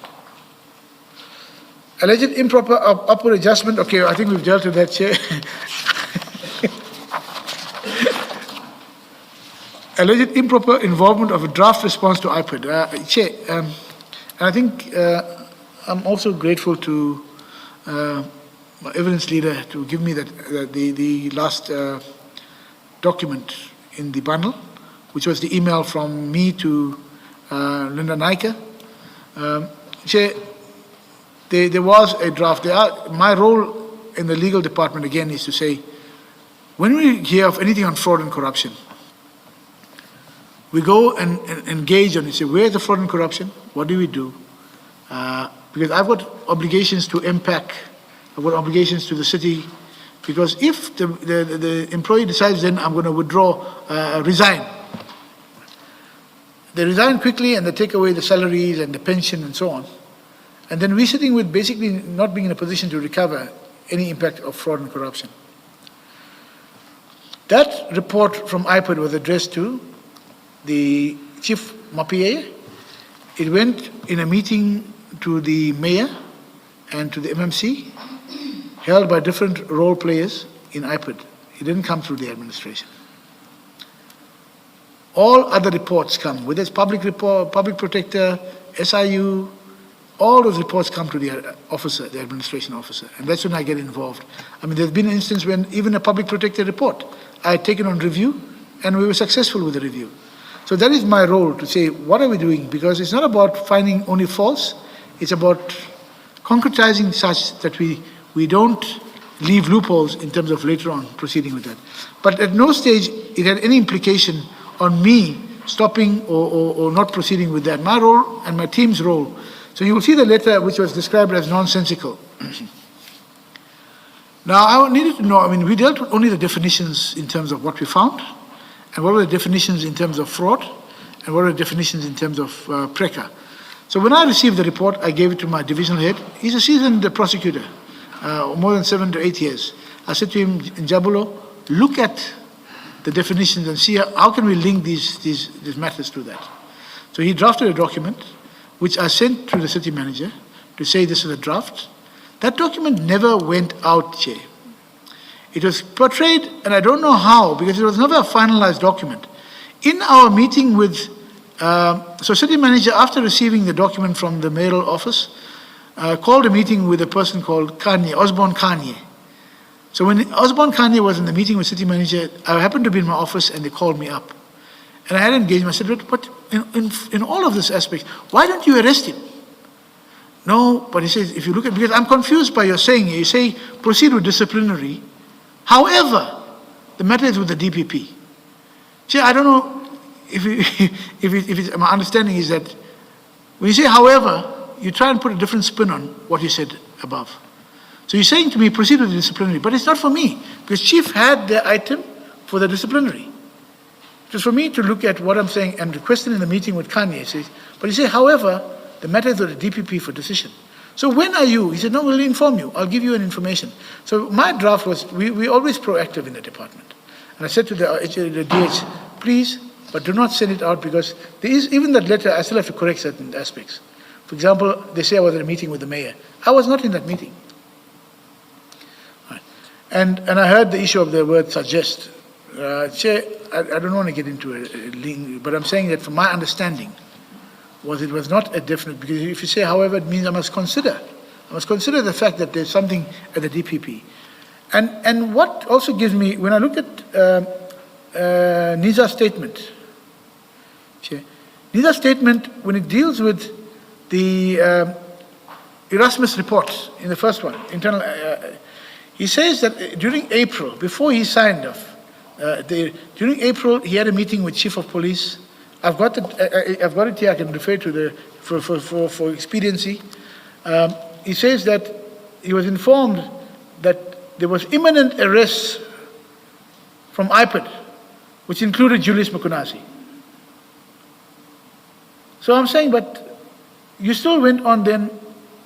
Alleged improper upward adjustment. Okay, I think we've dealt with that, Chair. Alleged improper involvement of a draft response to IPID. Chair, and I think I'm also grateful to my evidence leader to give me the last document in the bundle, which was the email from me to Linda Naika. Chair, there was a draft. My role in the legal department, again, is to say, when we hear of anything on fraud and corruption, we go and engage on it, say, where's the fraud and corruption? What do we do? Because I've got obligations to MPAC, I've got obligations to the city, because if the employee decides then I'm going to withdraw, resign, they resign quickly and they take away the salaries and the pension and so on. And then we're sitting with basically not being in a position to recover any impact of fraud and corruption. That report from IPID was addressed to the Chief Mapia It went in a meeting to the mayor and to the MMC, held by different role players in IPID. It didn't come through the administration. All other reports come, whether it's public report, public protector, SIU, all those reports come to the officer, the administration officer, and that's when I get involved. I mean, there's been an instance when even a public protector report, I had taken on review, and we were successful with the review. So that is my role, to say, what are we doing? Because it's not about finding only faults, it's about concretizing such that we don't leave loopholes in terms of later on proceeding with that. But at no stage it had any implication on me stopping or not proceeding with that. My role and my team's role. So you will see the letter which was described as nonsensical. Now I needed to know, I mean, we dealt with only the definitions in terms of what we found, and what were the definitions in terms of fraud, and what are the definitions in terms of PRECA. So when I received the report, I gave it to my divisional head. He's a seasoned prosecutor, more than 7 to 8 years. I said to him, Jabulo, look at the definitions and see how can we link these matters to that. So he drafted a document, which I sent to the city manager to say this is a draft. That document never went out, Chair. It was portrayed, and I don't know how, because it was never a finalized document. In our meeting with, so city manager, after receiving the document from the mayoral office, called a meeting with a person called Kanye, Osborne Kanye. So when Osborne Kanye was in the meeting with city manager, I happened to be in my office and they called me up. And I had engaged him. I said, but in all of this aspect, why don't you arrest him? No, but he says, if you look at, because I'm confused by your saying, you say proceed with disciplinary. However, the matter is with the DPP. See, I don't know if it's, my understanding is that when you say however, you try and put a different spin on what you said above. So you're saying to me, proceed with the disciplinary, but it's not for me, because Chief had the item for the disciplinary. It was for me to look at what I'm saying and the question in the meeting with Kanye says, but he said, however, the matter is with the DPP for decision. So when are you? He said, no, we'll inform you. I'll give you an information. So my draft was, we're always proactive in the department. And I said to the DH, please, but do not send it out because there is, even that letter, I still have to correct certain aspects. For example, they say I was at a meeting with the mayor. I was not in that meeting. Right. And I heard the issue of the word suggest. Chair, I don't want to get into a link, but I'm saying that from my understanding, it was not a definite, because if you say, however, it means I must consider the fact that there's something at the DPP. And what also gives me, when I look at Niza's statement, Niza's statement, when it deals with the Erasmus report in the first one, internal, he says that during April, before he signed off, during April, he had a meeting with Chief of Police. I've got it here. I can refer to for expediency. He says that he was informed that there was imminent arrest from IPID, which included Julius Mukunasi. So I'm saying, but you still went on then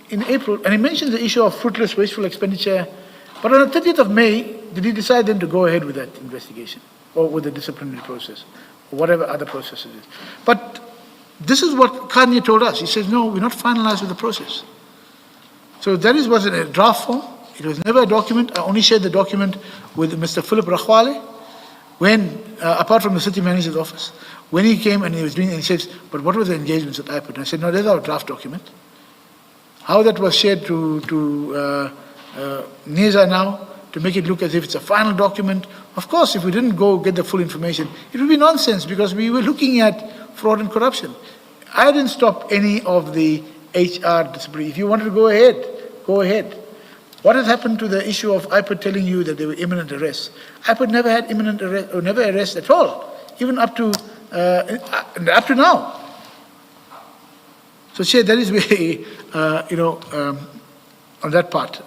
in April, and he mentions the issue of fruitless, wasteful expenditure. But on the 30th of May, did he decide then to go ahead with that investigation or with the disciplinary process? Whatever other process it is. But this is what Kanye told us. He says, no, we're not finalized with the process. So that was in a draft form. It was never a document. I only shared the document with Mr. Philip Rakhwale when, apart from the city manager's office, when he came and he was doing, and he says, but what were the engagements with IPID? And I said, no, there's our draft document. How that was shared to Niza now, to make it look as if it's a final document. Of course, if we didn't go get the full information, it would be nonsense because we were looking at fraud and corruption. I didn't stop any of the HR discipline. If you wanted to go ahead, go ahead. What has happened to the issue of IPID telling you that there were imminent arrests? IPID never had imminent arrest, or never arrest at all, even up to now. So, Chair, that is where, on that part.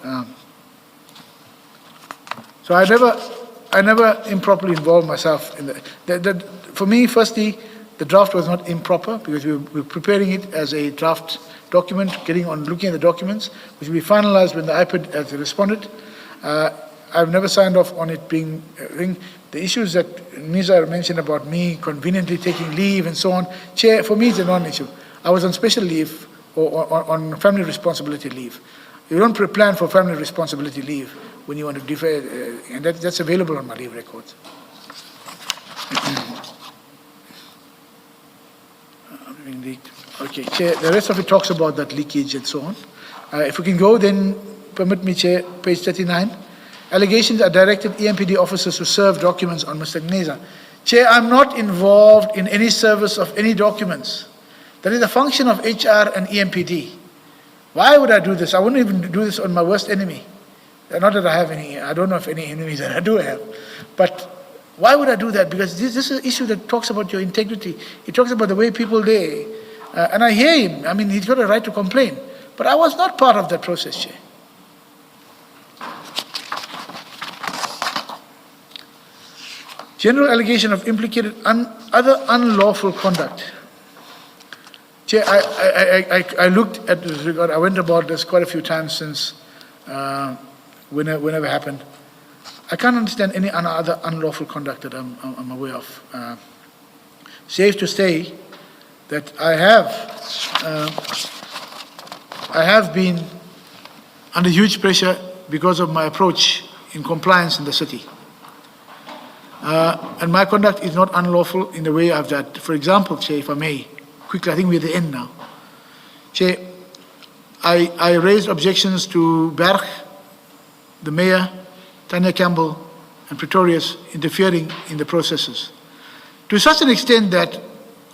So I never improperly involved myself in that. For me, firstly, the draft was not improper because we were preparing it as a draft document, looking at the documents, which will be finalized when the IPID has responded. I've never signed off on it being the issues that Niza mentioned about me conveniently taking leave and so on. Chair, for me, it's a non-issue. I was on special leave or on family responsibility leave. You don't plan for family responsibility leave when you want to defer, and that's available on my leave records. Okay, Chair, the rest of it talks about that leakage and so on. If we can go, then permit me, Chair, page 39. Allegations are directed EMPD officers to serve documents on Mr. Gneza. Chair, I'm not involved in any service of any documents. That is a function of HR and EMPD. Why would I do this? I wouldn't even do this on my worst enemy. Not that I have any, I don't know if any enemies that I do have. But why would I do that? Because this is an issue that talks about your integrity. It talks about the way people there. And I hear him. I mean, he's got a right to complain. But I was not part of that process, Chair. General allegation of implicated other unlawful conduct. Chair, I looked at this regard. I went about this quite a few times since whenever it happened. I can't understand any other unlawful conduct that I'm aware of. Safe to say that I have been under huge pressure because of my approach in compliance in the city. And my conduct is not unlawful in the way of that. For example, Chair, if I may, quickly, I think we're at the end now. Chair, I raised objections to Berg, the mayor, Tanya Campbell, and Pretorius interfering in the processes. To such an extent that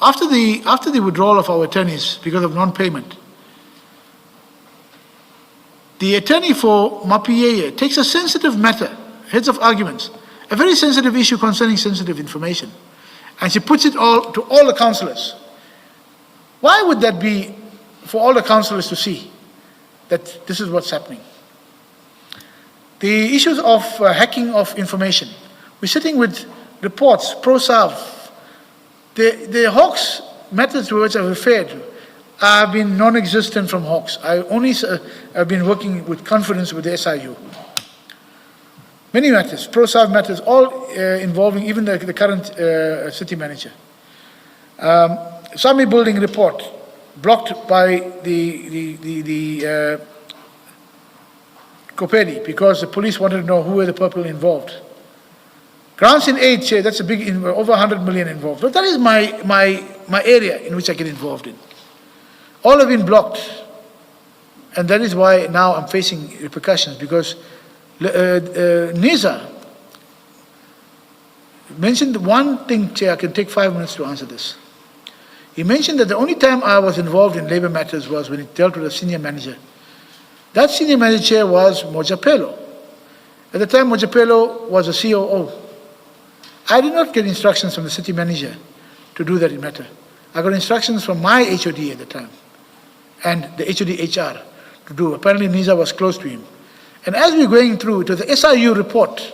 after the withdrawal of our attorneys because of non-payment, the attorney for Mapiyeye takes a sensitive matter, heads of arguments, a very sensitive issue concerning sensitive information, and she puts it all to all the councillors. Why would that be for all the councillors to see that this is what's happening? The issues of hacking of information. We're sitting with reports, pro-South. The Hawks methods to which I've referred have been non-existent from Hawks. I only have been working with confidence with the SIU. Many matters, pro-South matters, all involving even the current city manager. Sami building report blocked by the Kopedi because the police wanted to know who were the people involved. Grants in aid, Chair, that's a big, over 100 million involved. But that is my area in which I get involved in. All have been blocked. And that is why now I'm facing repercussions, because Nisa mentioned one thing, Chair, I can take 5 minutes to answer this. He mentioned that the only time I was involved in labor matters was when he dealt with a senior manager. That senior manager, Chair, was Mojapelo. At the time, Mojapelo was a COO. I did not get instructions from the city manager to do that matter. I got instructions from my HOD at the time and the HOD HR to do. Apparently, Nisa was close to him. And as we were going through, it was the SIU report.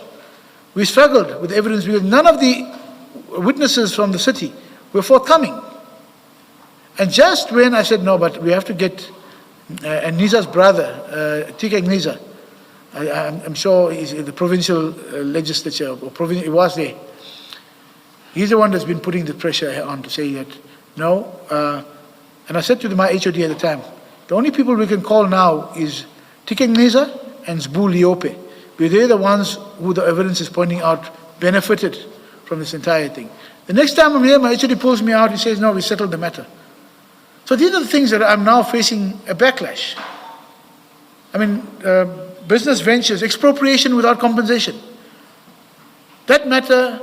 We struggled with evidence because none of the witnesses from the city were forthcoming. And just when I said, no, but we have to get, and Nisa's brother, Tika Nisa, I'm sure he's in the provincial legislature, or he was there. He's the one that's been putting the pressure on to say that, no. And I said to my HOD at the time, the only people we can call now is Tika Nisa and Zbu Liope, because they're the ones who the evidence is pointing out benefited from this entire thing. The next time I'm here, my HOD pulls me out, he says, no, we settled the matter. So these are the things that I'm now facing a backlash. I mean, business ventures, expropriation without compensation. That matter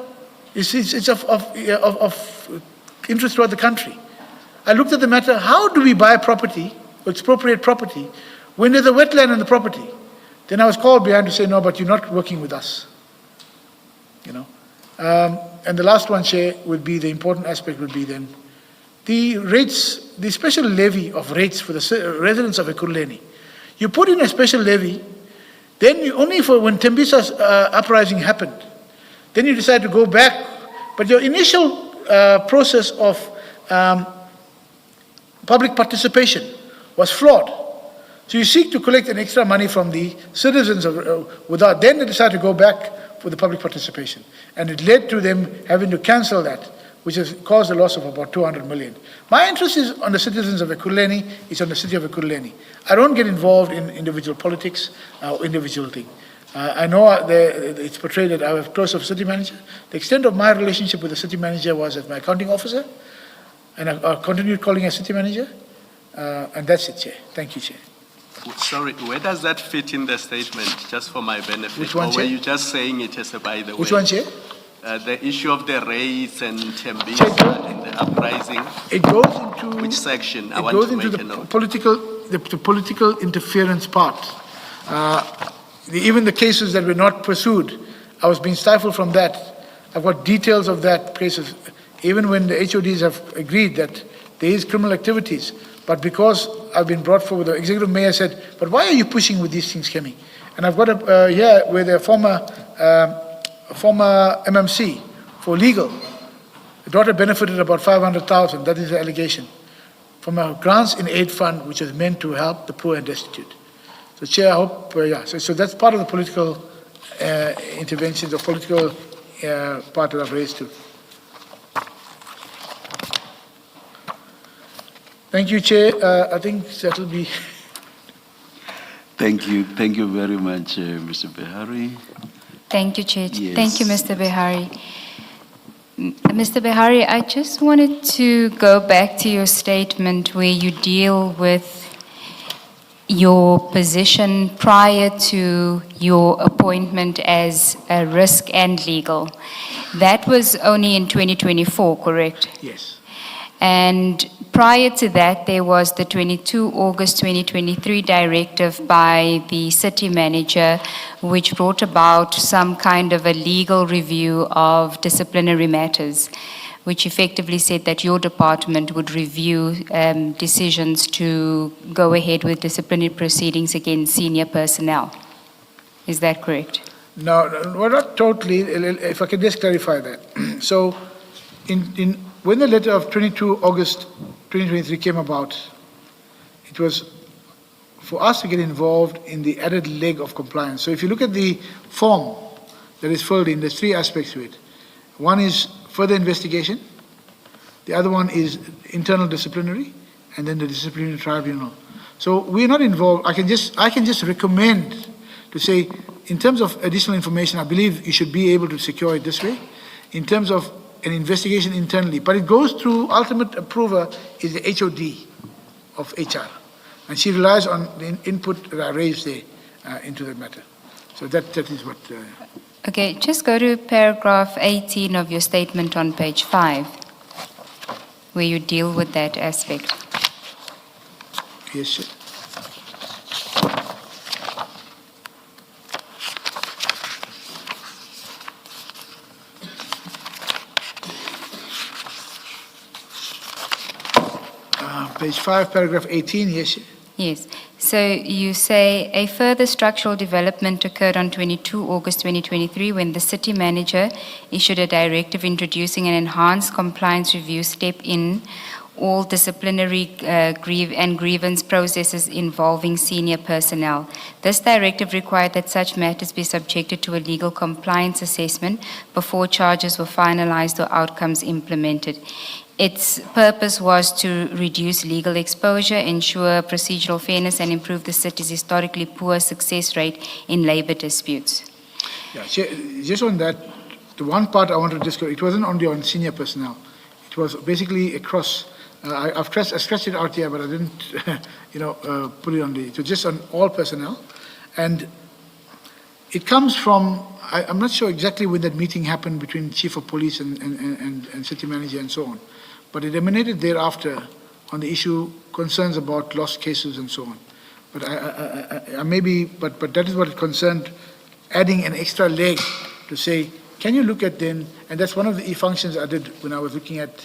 is of interest throughout the country. I looked at the matter, how do we buy property, or expropriate property, when there's a wetland on the property? Then I was called behind to say, no, but you're not working with us. You know. And the last one, Chair, would be, the important aspect would be then, the rates, the special levy of rates for the residents of Ekurhuleni. You put in a special levy, then you only for when Tembisa's uprising happened, then you decide to go back. But your initial process of public participation was flawed. So you seek to collect an extra money from the citizens without, then they decide to go back for the public participation. And it led to them having to cancel that which has caused a loss of about 200 million. My interest is on the citizens of Ekurhuleni, it's on the city of Ekurhuleni. I don't get involved in individual politics or individual thing. I know it's portrayed that I was close of city manager. The extent of my relationship with the city manager was as my accounting officer, and I continued calling as city manager, and that's it, Chair. Thank you, Chair. Sorry, where does that fit in the statement, just for my benefit? Which one, or were Chair? you just saying it as a by the way? Which one, Chair? The issue of the raids and Tembisa Chair, and the uprising. It goes into... Which section? I It want goes to into make a the note. political interference part. Even the cases that were not pursued, I was being stifled from that. I've got details of that cases, even when the HODs have agreed that there is criminal activities. But because I've been brought forward, the executive mayor said, but why are you pushing with these things, Kemi? And I've got here with a former MMC for legal. The daughter benefited about 500,000, that is the allegation, from a grants in aid fund which is meant to help the poor and destitute. So Chair, I hope, so that's part of the political interventions or political part that I've raised too. Thank you, Chair. I think that will be... Thank you very much, Mr. Behari. Thank you, Chair. Yes. Thank you, Mr. Behari. Mr. Behari, I just wanted to go back to your statement where you deal with your position prior to your appointment as a risk and legal. That was only in 2024, correct? Yes. And prior to that, there was the 22 August 2023 directive by the city manager, which brought about some kind of a legal review of disciplinary matters, which effectively said that your department would review decisions to go ahead with disciplinary proceedings against senior personnel. Is that correct? No, well, not totally. If I can just clarify that. So, when the letter of 22 August 2023 came about, it was for us to get involved in the added leg of compliance. So if you look at the form that is filled in, there's three aspects to it. One is further investigation, the other one is internal disciplinary, and then the disciplinary tribunal. So we're not involved. I can just recommend to say, in terms of additional information, I believe you should be able to secure it this way. In terms of an investigation internally, but it goes through, ultimate approver is the HOD of HR. And she relies on the input that I raised there into the matter. So that is what... Okay, just go to paragraph 18 of your statement on page 5, where you deal with that aspect. Yes, sir. Page 5, paragraph 18, yes. Yes. So you say a further structural development occurred on 22 August 2023 when the city manager issued a directive introducing an enhanced compliance review step in all disciplinary grievance processes involving senior personnel. This directive required that such matters be subjected to a legal compliance assessment before charges were finalized or outcomes implemented. Its purpose was to reduce legal exposure, ensure procedural fairness, and improve the city's historically poor success rate in labor disputes. Yeah, just on that, the one part I want to discuss, it wasn't only on senior personnel. It was basically across, I scratched it out here, but I didn't, put it on the, it was just on all personnel. And it comes from, I'm not sure exactly when that meeting happened between chief of police and city manager and so on. But it emanated thereafter on the issue, concerns about lost cases and so on. But I maybe, but that is what it concerned, adding an extra leg to say, can you look at then, and that's one of the functions I did when I was looking at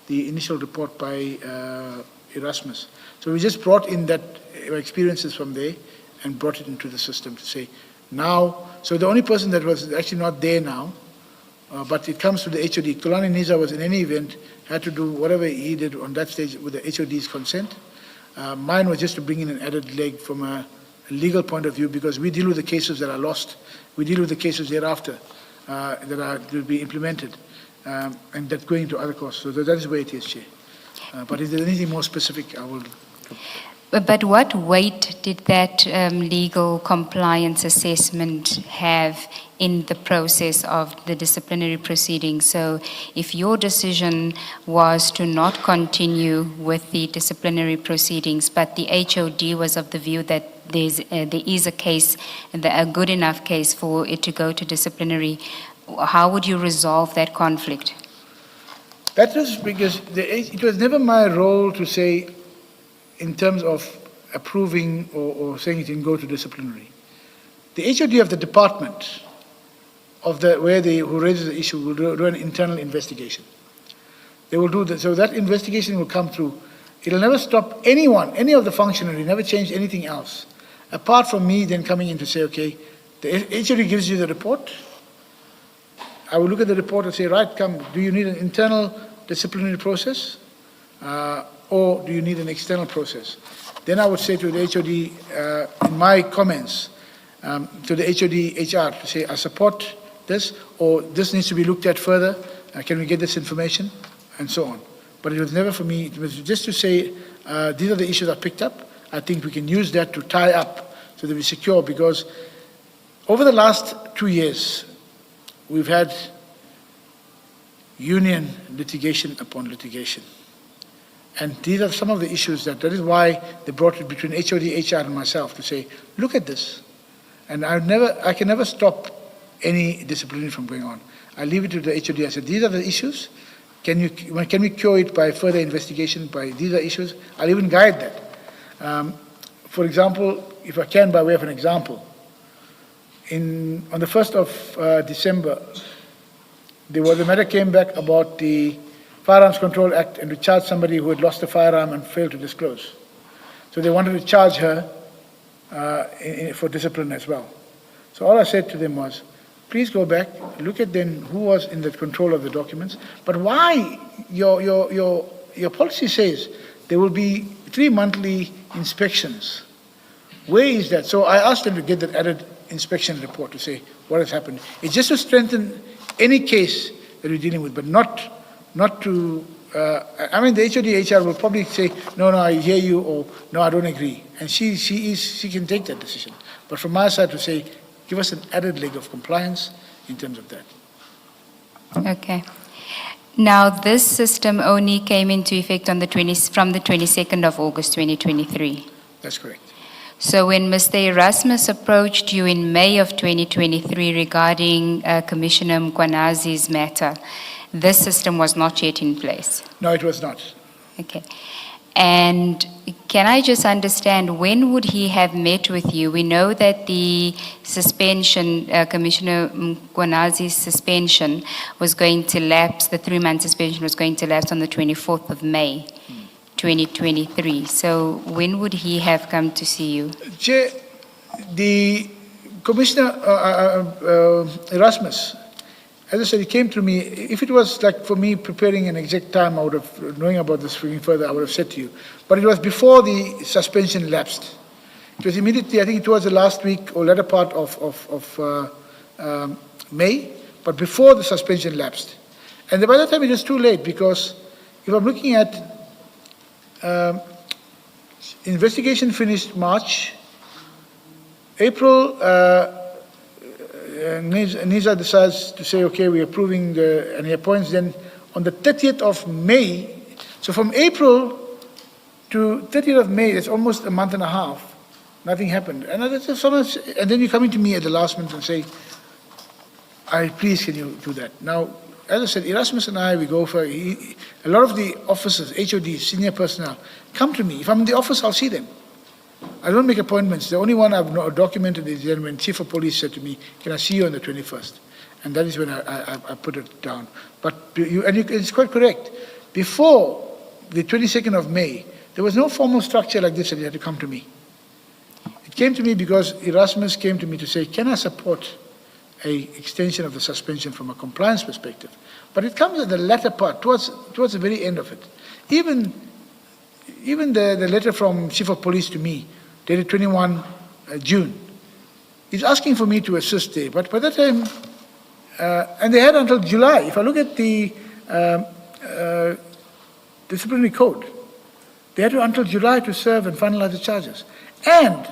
the initial report by Erasmus. So we just brought in that experiences from there and brought it into the system to say, now, so the only person that was actually not there now, but it comes to the HOD. Kulani Niza was in any event, had to do whatever he did on that stage with the HOD's consent. Mine was just to bring in an added leg from a legal point of view because we deal with the cases that are lost. We deal with the cases thereafter that will be implemented. and that going to other costs. So that is where it is, Chair. But if there's anything more specific, I will. But what weight did that legal compliance assessment have in the process of the disciplinary proceedings? So if your decision was to not continue with the disciplinary proceedings, but the HOD was of the view that there is a case, a good enough case for it to go to disciplinary, how would you resolve that conflict? That was because it was never my role to say, in terms of approving or saying it can go to disciplinary. The HOD of the department who raises the issue will do an internal investigation. They will do that, so that investigation will come through. It'll never stop anyone, any of the functionary, never change anything else, apart from me then coming in to say, okay, the HOD gives you the report. I will look at the report and say, right, do you need an internal disciplinary process? Or do you need an external process? Then I would say to the HOD, in my comments, to the HOD HR, to say, I support this, or this needs to be looked at further, can we get this information, and so on. But it was never for me, it was just to say, these are the issues I picked up. I think we can use that to tie up so that we're secure, because over the last 2 years, we've had union litigation upon litigation. And these are some of the issues that is why they brought it between HOD, HR, and myself to say, look at this. And I can never stop any disciplinary from going on. I leave it to the HOD. I said, these are the issues. Can we cure it by further investigation, by these are issues? I'll even guide that. For example, if I can, by way of an example, on the 1st of December, there was a matter came back about the Firearms Control Act and to charge somebody who had lost a firearm and failed to disclose. So they wanted to charge her for discipline as well. So all I said to them was, please go back, look at then who was in the control of the documents. But why your policy says there will be 3 monthly inspections. Where is that? So I asked them to get that added inspection report to say what has happened. It's just to strengthen any case that we're dealing with, but not to, I mean, the HOD HR will probably say, no, I hear you, or no, I don't agree. And she can take that decision. But from my side to say, give us an added leg of compliance in terms of that. Okay. Now, this system only came into effect on from the 22nd of August 2023. That's correct. So when Mr. Erasmus approached you in May of 2023 regarding Commissioner Mkwanazi's matter, this system was not yet in place? No, it was not. Okay. And can I just understand, when would he have met with you? We know that the suspension, Commissioner Mkwanazi's suspension was going to lapse, the 3-month suspension was going to lapse on the 24th of May, 2023. So when would he have come to see you? Chair, the Commissioner Erasmus, as I said, he came to me. If it was like for me preparing an exact time, I would have, knowing about this further, I would have said to you. But it was before the suspension lapsed. It was immediately, I think it was the last week or latter part of May, but before the suspension lapsed. And by that time it was too late, because if I'm looking at investigation finished March, April, Nisa decides to say, okay, we're approving and he appoints then on the 30th of May. So from April to 30th of May, it's almost a month and a half. Nothing happened. And then you come into me at the last minute and say, please, can you do that? Now, as I said, Erasmus and I, we go for, a lot of the officers, HODs, senior personnel, come to me. If I'm in the office, I'll see them. I don't make appointments. The only one I've documented is when Chief of Police said to me, can I see you on the 21st? And that is when I put it down. But it's quite correct. Before the 22nd of May, there was no formal structure like this that you had to come to me. It came to me because Erasmus came to me to say, can I support an extension of the suspension from a compliance perspective? But it comes at the latter part, towards the very end of it. Even the letter from Chief of Police to me, dated 21 June, is asking for me to assist there. But by that time, And they had until July. If I look at the disciplinary code, they had until July to serve and finalize the charges. And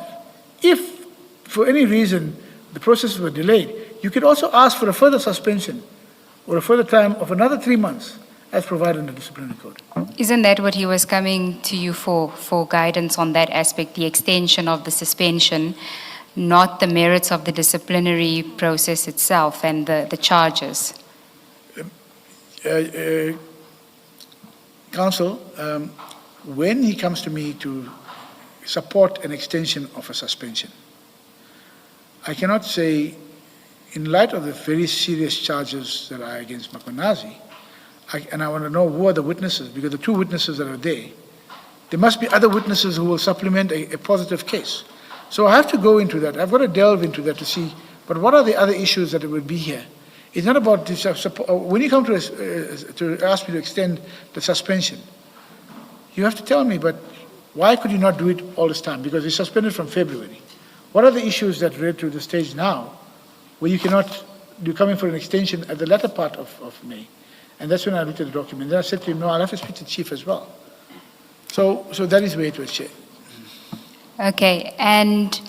if, for any reason, the processes were delayed, you could also ask for a further suspension or a further time of another 3 months, as provided in the disciplinary code. Isn't that what he was coming to you for guidance on that aspect, the extension of the suspension, not the merits of the disciplinary process itself and the charges? Counsel, when he comes to me to support an extension of a suspension, I cannot say, in light of the very serious charges that are against Mkhwanazi, and I want to know who are the witnesses, because the 2 witnesses that are there must be other witnesses who will supplement a positive case. So I have to go into that. I've got to delve into that to see, but what are the other issues that would be here? It's not about this, when you come to ask me to extend the suspension, you have to tell me, but why could you not do it all this time? Because it's suspended from February. What are the issues that relate to the stage now where you cannot, you're coming for an extension at the latter part of May? And that's when I looked at the document. Then I said to him, no, I'll have to speak to the chief as well. So that is where it was, Chair. Okay, and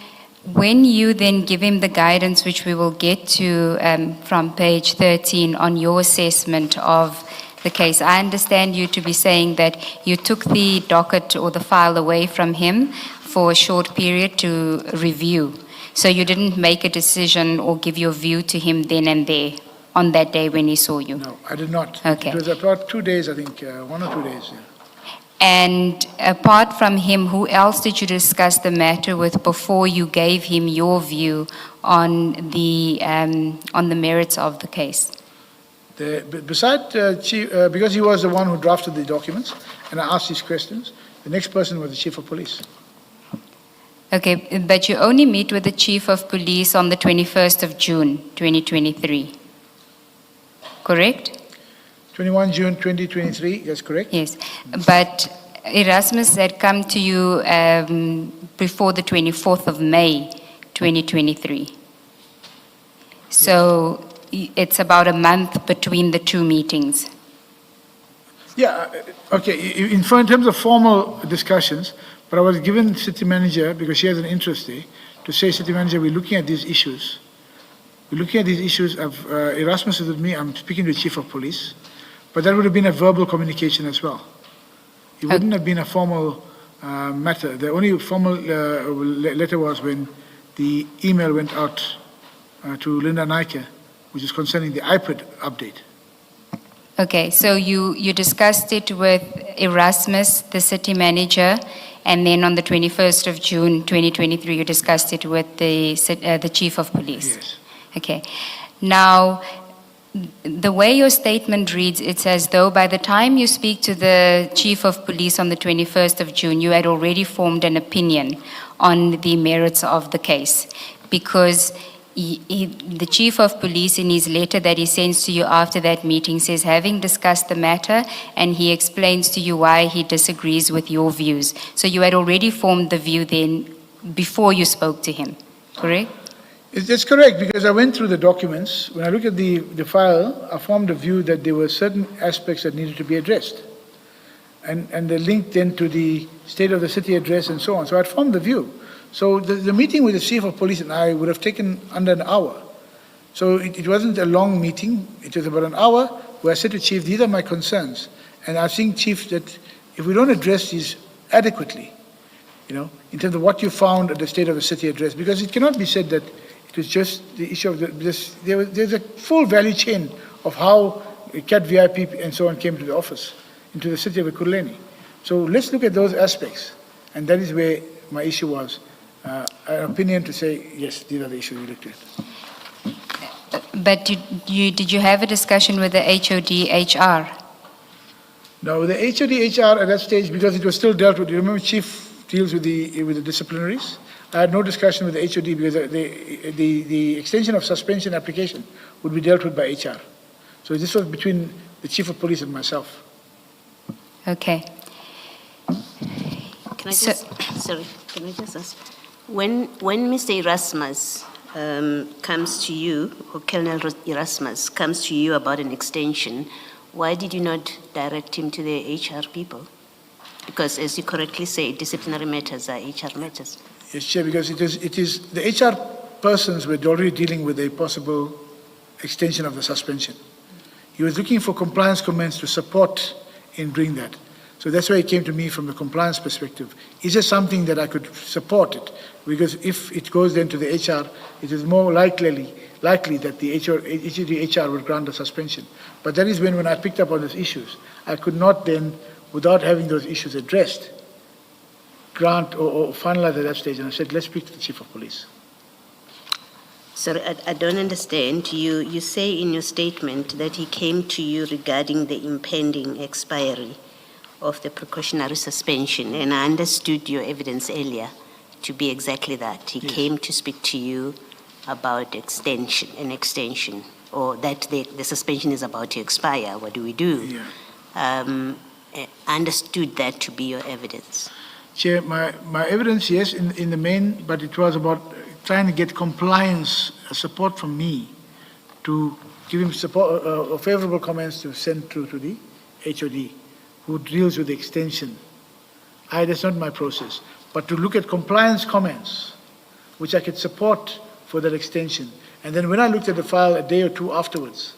when you then give him the guidance, which we will get to from page 13 on your assessment of the case, I understand you to be saying that you took the docket or the file away from him for a short period to review. So you didn't make a decision or give your view to him then and there on that day when he saw you? No, I did not. Okay. It was about 2 days, I think, 1 or 2 days. Yeah. And apart from him, who else did you discuss the matter with before you gave him your view on the merits of the case? Besides Chief, because he was the one who drafted the documents, and I asked these questions, the next person was the Chief of Police. Okay, but you only meet with the Chief of Police on the 21st of June, 2023, correct? 21 June 2023, that's correct? Yes, but Erasmus had come to you before the 24th of May, 2023. So it's about a month between the 2 meetings. Yeah, okay, in terms of formal discussions, but I was given city manager, because she has an interest there, to say, city manager, we're looking at these issues. We're looking at these issues of, Erasmus is with me, I'm speaking to the Chief of Police, but that would have been a verbal communication as well. It wouldn't have been a formal matter. The only formal letter was when the email went out to Linda Naike, which is concerning the iPad update. Okay, so you discussed it with Erasmus, the city manager, and then on the 21st of June, 2023, you discussed it with the Chief of Police. Yes. Okay. Now, the way your statement reads, it's as though by the time you speak to the Chief of Police on the 21st of June, you had already formed an opinion on the merits of the case, because the Chief of Police, in his letter that he sends to you after that meeting, says, having discussed the matter, and he explains to you why he disagrees with your views. So you had already formed the view then before you spoke to him, correct? It's correct, because I went through the documents. When I look at the file, I formed a view that there were certain aspects that needed to be addressed. And the link then to the state of the city address and so on. So I formed the view. So the meeting with the Chief of Police and I would have taken under an hour. So it wasn't a long meeting. It was about an hour where I said to Chief, these are my concerns. And I think, Chief, that if we don't address these adequately, in terms of what you found at the state of the city address, because it cannot be said that it was just the issue of there's a full value chain of how CAT VIP and so on came to the office, into the city of Ekurhuleni. So let's look at those aspects. And that is where my issue was. An opinion to say, yes, these are the issues we looked at. But did you have a discussion with the HOD HR? No, the HOD HR at that stage, because it was still dealt with, you remember Chief deals with the disciplinaries? I had no discussion with the HOD because the extension of suspension application would be dealt with by HR. So this was between the Chief of Police and myself. Okay. Can I just ask, when Mr. Erasmus comes to you, or Colonel Erasmus comes to you about an extension, why did you not direct him to the HR people? Because as you correctly say, disciplinary matters are HR matters. Yes, Chair, because it is the HR persons were already dealing with a possible extension of the suspension. He was looking for compliance comments to support in doing that. So that's why he came to me from the compliance perspective. Is there something that I could support it? Because if it goes then to the HR, it is more likely that the HR will grant a suspension. But that is when I picked up on those issues, I could not then, without having those issues addressed, grant or finalize at that stage. And I said, let's speak to the Chief of Police. Sorry, I don't understand. You say in your statement that he came to you regarding the impending expiry of the precautionary suspension, and I understood your evidence earlier to be exactly that. He came to speak to you about an extension, or that the suspension is about to expire. What do we do? Yeah. I understood that to be your evidence. Chair, my evidence, yes, in the main, but it was about trying to get compliance support from me to give him support or favorable comments to send through to the HOD, who deals with the extension. That's not my process. But to look at compliance comments, which I could support for that extension. And then when I looked at the file a day or two afterwards,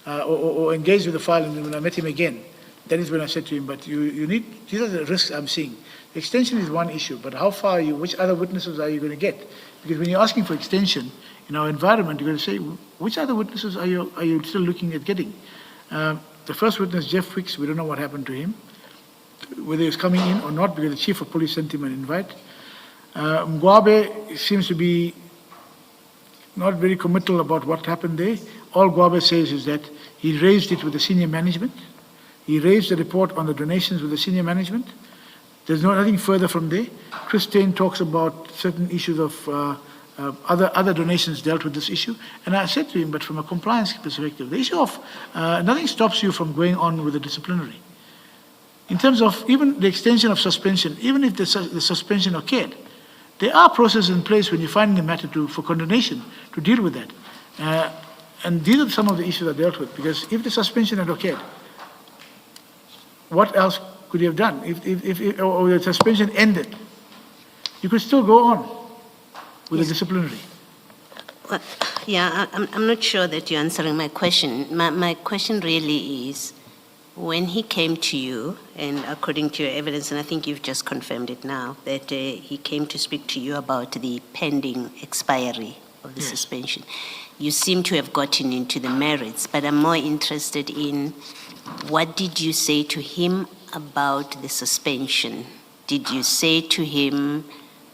or engaged with the file, and when I met him again, that is when I said to him, but you need, these are the risks I'm seeing. The extension is one issue, but how far are you, which other witnesses are you going to get? Because when you're asking for extension in our environment, you're going to say, which other witnesses are you still looking at getting? The first witness, Jeff Wicks, we don't know what happened to him, whether he was coming in or not, because the Chief of Police sent him an invite. Mgwabe seems to be not very committal about what happened there. All Mgwabe says is that he raised it with the senior management. He raised the report on the donations with the senior management. There's nothing further from there. Christine talks about certain issues of other donations dealt with this issue. And I said to him, but from a compliance perspective, the issue of nothing stops you from going on with the disciplinary. In terms of even the extension of suspension, even if the suspension occurred, there are processes in place when you're finding a matter for condonation to deal with that. And these are some of the issues that dealt with, because if the suspension had occurred, what else could you have done? If the suspension ended, you could still go on with the disciplinary. Well, yeah, I'm not sure that you're answering my question. My question really is, when he came to you, and according to your evidence, and I think you've just confirmed it now, that he came to speak to you about the pending expiry of the suspension, you seem to have gotten into the merits, but I'm more interested in what did you say to him about the suspension? Did you say to him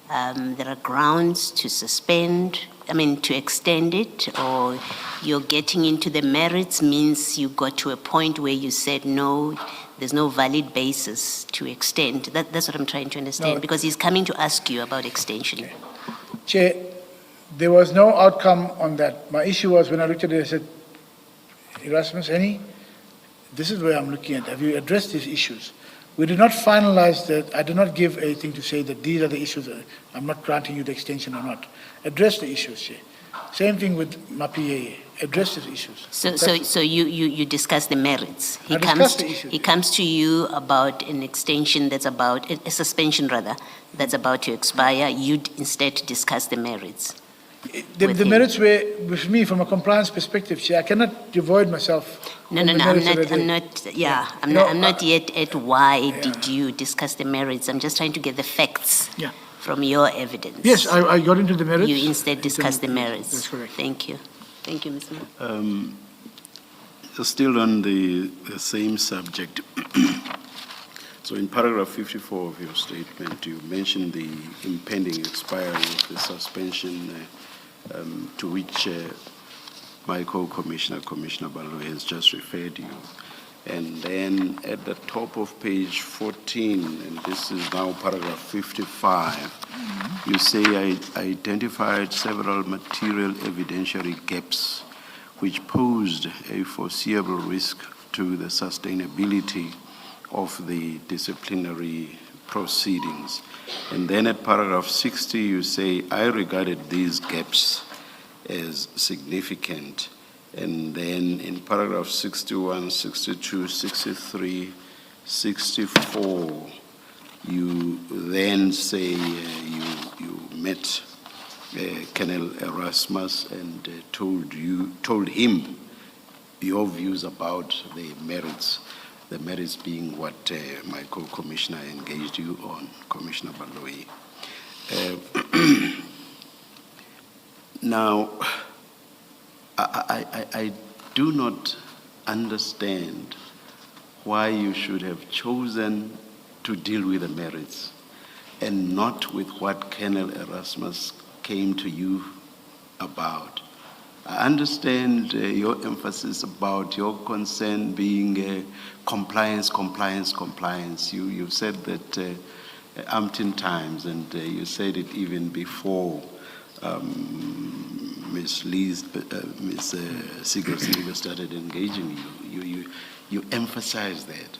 there are grounds to to extend it, or you're getting into the merits means you got to a point where you said, no, there's no valid basis to extend? That's what I'm trying to understand, because he's coming to ask you about extension. Okay. Chair, there was no outcome on that. My issue was when I looked at it, I said, Erasmus, this is where I'm looking at. Have you addressed these issues? We did not finalize that. I did not give anything to say that these are the issues. I'm not granting you the extension or not. Address the issues, Chair. Same thing with MAPIA. Address these issues. So you discuss the merits. I discussed the issues. He comes to you about an extension that's about, a suspension rather, that's about to expire. You'd instead discuss the merits. The merits were, with me, from a compliance perspective, Chair, I cannot devoid myself. No, I'm not yet at why did you discuss the merits. I'm just trying to get the facts from your evidence. Yes, I got into the merits. You instead discussed the merits. That's correct. Thank you. Thank you, Ms. Mayor. Still on the same subject. So in paragraph 54 of your statement, you mentioned the impending expiry of the suspension to which my co-commissioner, Commissioner Balo, has just referred you. And then at the top of page 14, and this is now paragraph 55, you say I identified several material evidentiary gaps which posed a foreseeable risk to the sustainability of the disciplinary proceedings. And then at paragraph 60, you say, I regarded these gaps as significant. And then in paragraph 61, 62, 63, 64, you then say you met Colonel Erasmus and told him your views about the merits being what my co-commissioner engaged you on, Commissioner Baloyi. Now, I do not understand why you should have chosen to deal with the merits and not with what Colonel Erasmus came to you about. I understand your emphasis about your concern being compliance. You've said that umpteen times, and you said it even before Ms. Sigurdsson started engaging you. You emphasize that.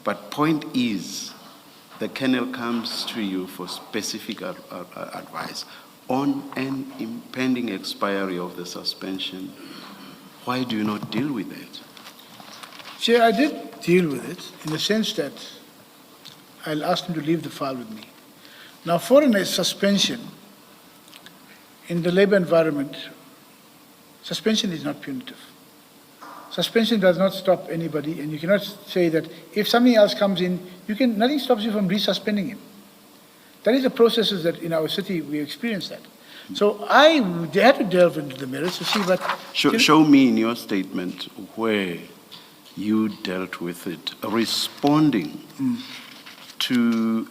But point is, the Colonel comes to you for specific advice on an impending expiry of the suspension. Why do you not deal with that? Chair, I did deal with it in the sense that I'll ask him to leave the file with me. Now, for a suspension, in the labor environment, suspension is not punitive. Suspension does not stop anybody, and you cannot say that if something else comes in, nothing stops you from resuspending him. That is the processes that in our city we experience that. So I had to delve into the merits to see what... Show me in your statement where you dealt with it, responding to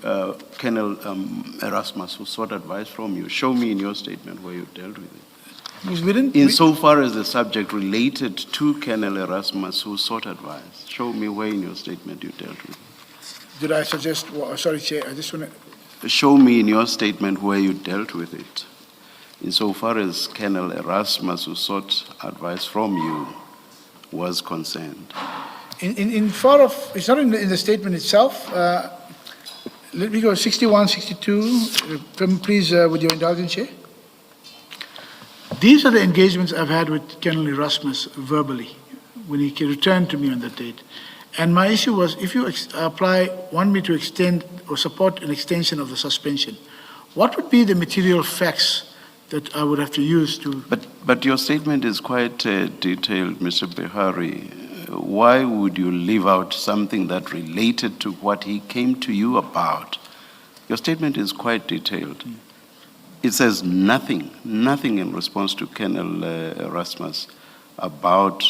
Colonel Erasmus, who sought advice from you. Show me in your statement where you dealt with it. Insofar as the subject related to Colonel Erasmus, who sought advice, show me where in your statement you dealt with it. Did I suggest... sorry, Chair, I just want to... Show me in your statement where you dealt with it. Insofar as Colonel Erasmus, who sought advice from you, was concerned. It's not in the statement itself. Let me go 61, 62. Please, with your indulgence, Chair. These are the engagements I've had with Colonel Erasmus verbally when he returned to me on that date. And my issue was, if you want me to extend or support an extension of the suspension, what would be the material facts that I would have to use to... But your statement is quite detailed, Mr. Behari. Why would you leave out something that related to what he came to you about? Your statement is quite detailed. It says nothing in response to Colonel Erasmus about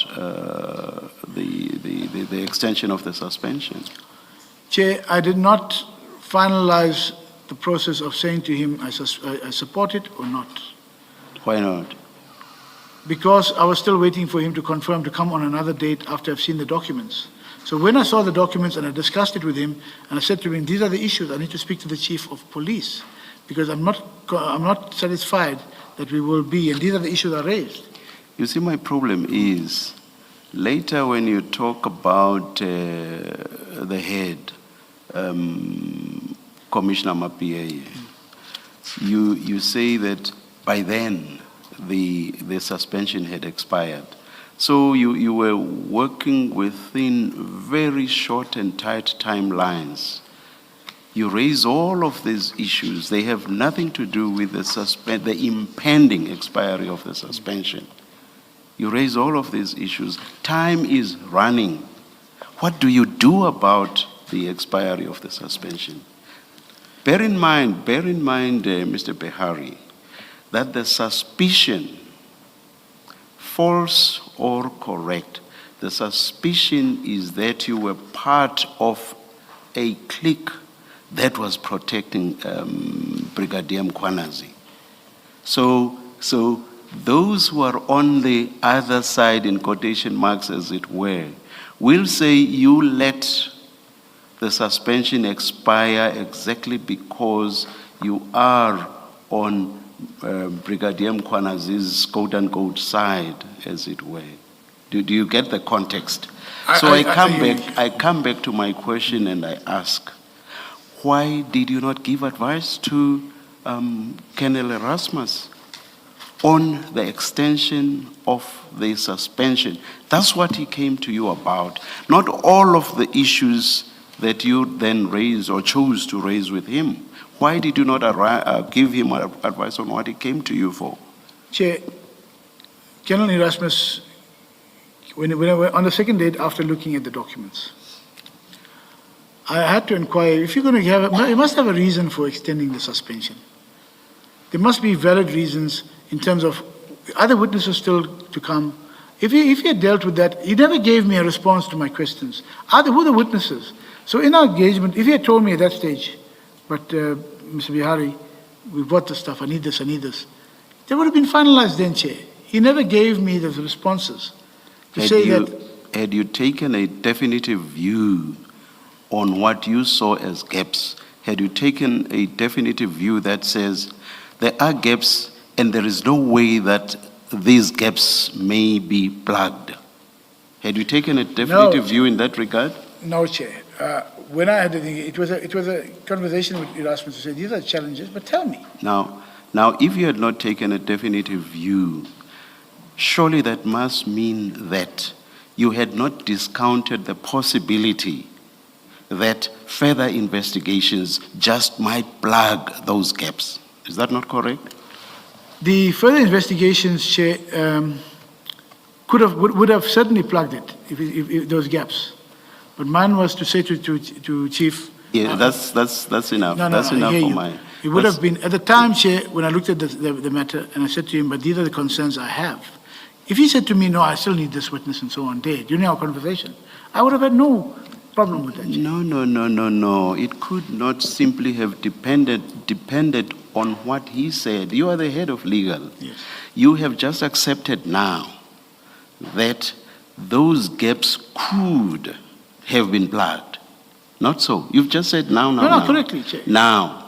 the extension of the suspension. Chair, I did not finalize the process of saying to him I support it or not. Why not? Because I was still waiting for him to confirm to come on another date after I've seen the documents. So when I saw the documents and I discussed it with him, and I said to him, these are the issues, I need to speak to the chief of police, because I'm not satisfied that we will be, and these are the issues I raised. You see, my problem is, later when you talk about the head, Commissioner Mapieye, you say that by then the suspension had expired. So you were working within very short and tight timelines. You raise all of these issues. They have nothing to do with the impending expiry of the suspension. You raise all of these issues. Time is running. What do you do about the expiry of the suspension? Bear in mind, Mr. Behari, that the suspicion, false or correct, the suspicion is that you were part of a clique that was protecting Brigadier Mkhwanazi. So those who are on the other side, in quotation marks as it were, will say you let the suspension expire exactly because you are on Brigadier Mkhwanazi's quote-unquote side, as it were. Do you get the context? I come back to my question and I ask, why did you not give advice to Colonel Erasmus on the extension of the suspension. That's what he came to you about, not all of the issues that you then raised or chose to raise with him. Why did you not give him advice on what he came to you for? Chair, General Erasmus, when on the second date after looking at the documents, I had to inquire, if you're going to you must have a reason for extending the suspension. There must be valid reasons in terms of other witnesses still to come. If he had dealt with that, he never gave me a response to my questions. Who are the witnesses? So in our engagement, if he had told me at that stage, but Mr. Bihari, we've got the stuff, I need this, they would have been finalized then, Chair. He never gave me the responses to say that. Had you taken a definitive view on what you saw as gaps, had you taken a definitive view that says there are gaps and there is no way that these gaps may be plugged? Had you taken a definitive view in that regard? No, Chair. When I had the thing, it was a conversation with Erasmus to say, these are challenges, but tell me. Now, if you had not taken a definitive view, surely that must mean that you had not discounted the possibility that further investigations just might plug those gaps. Is that not correct? The further investigations, Chair, would have certainly plugged it, if those gaps. But mine was to say to Chief. Yeah, that's enough. That's enough for my. It would have been, at the time, Chair, when I looked at the matter, and I said to him, but these are the concerns I have. If he said to me, no, I still need this witness and so on, during our conversation, I would have had no problem with that, Chair. No. It could not simply have depended on what he said. You are the head of legal. Yes. You have just accepted now that those gaps could have been plugged. Not so. You've just said now. No, correctly, Chair. Now.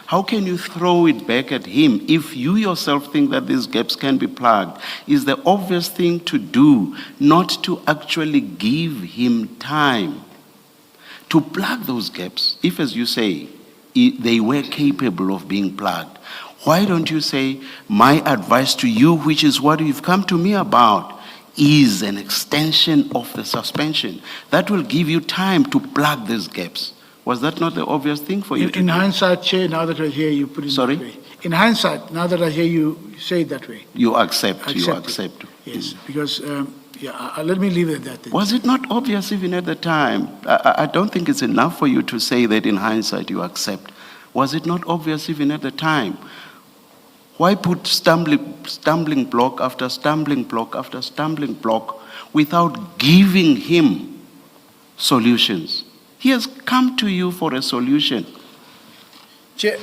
How can you throw it back at him if you yourself think that these gaps can be plugged? Is the obvious thing to do not to actually give him time to plug those gaps, if, as you say, they were capable of being plugged? Why don't you say, my advice to you, which is what you've come to me about, is an extension of the suspension. That will give you time to plug these gaps. Was that not the obvious thing for you to do? In hindsight, Chair, now that I hear you put it that way. In hindsight, now that I hear you say it that way. You accept. It. Yes, because, let me leave it at that. Was it not obvious even at the time? I don't think it's enough for you to say that in hindsight you accept. Was it not obvious even at the time? Why put stumbling block after stumbling block after stumbling block without giving him solutions? He has come to you for a solution. Chair,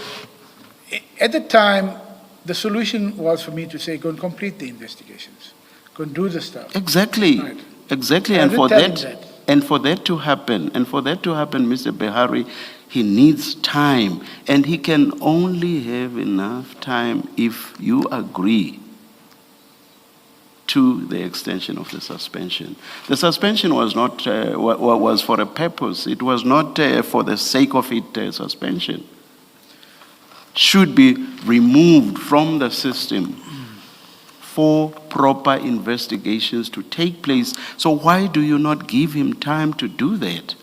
at the time, the solution was for me to say, go and complete the investigations. Go and do the stuff. Exactly. Right. Exactly. I And for did tell that to happen, Mr. Behari, he needs time, and he can only have enough time if you agree to the extension of the suspension. The suspension was not was for a purpose. It was not for the sake of it. Suspension should be removed from the system for proper investigations to take place. So why do you not give him time to do that?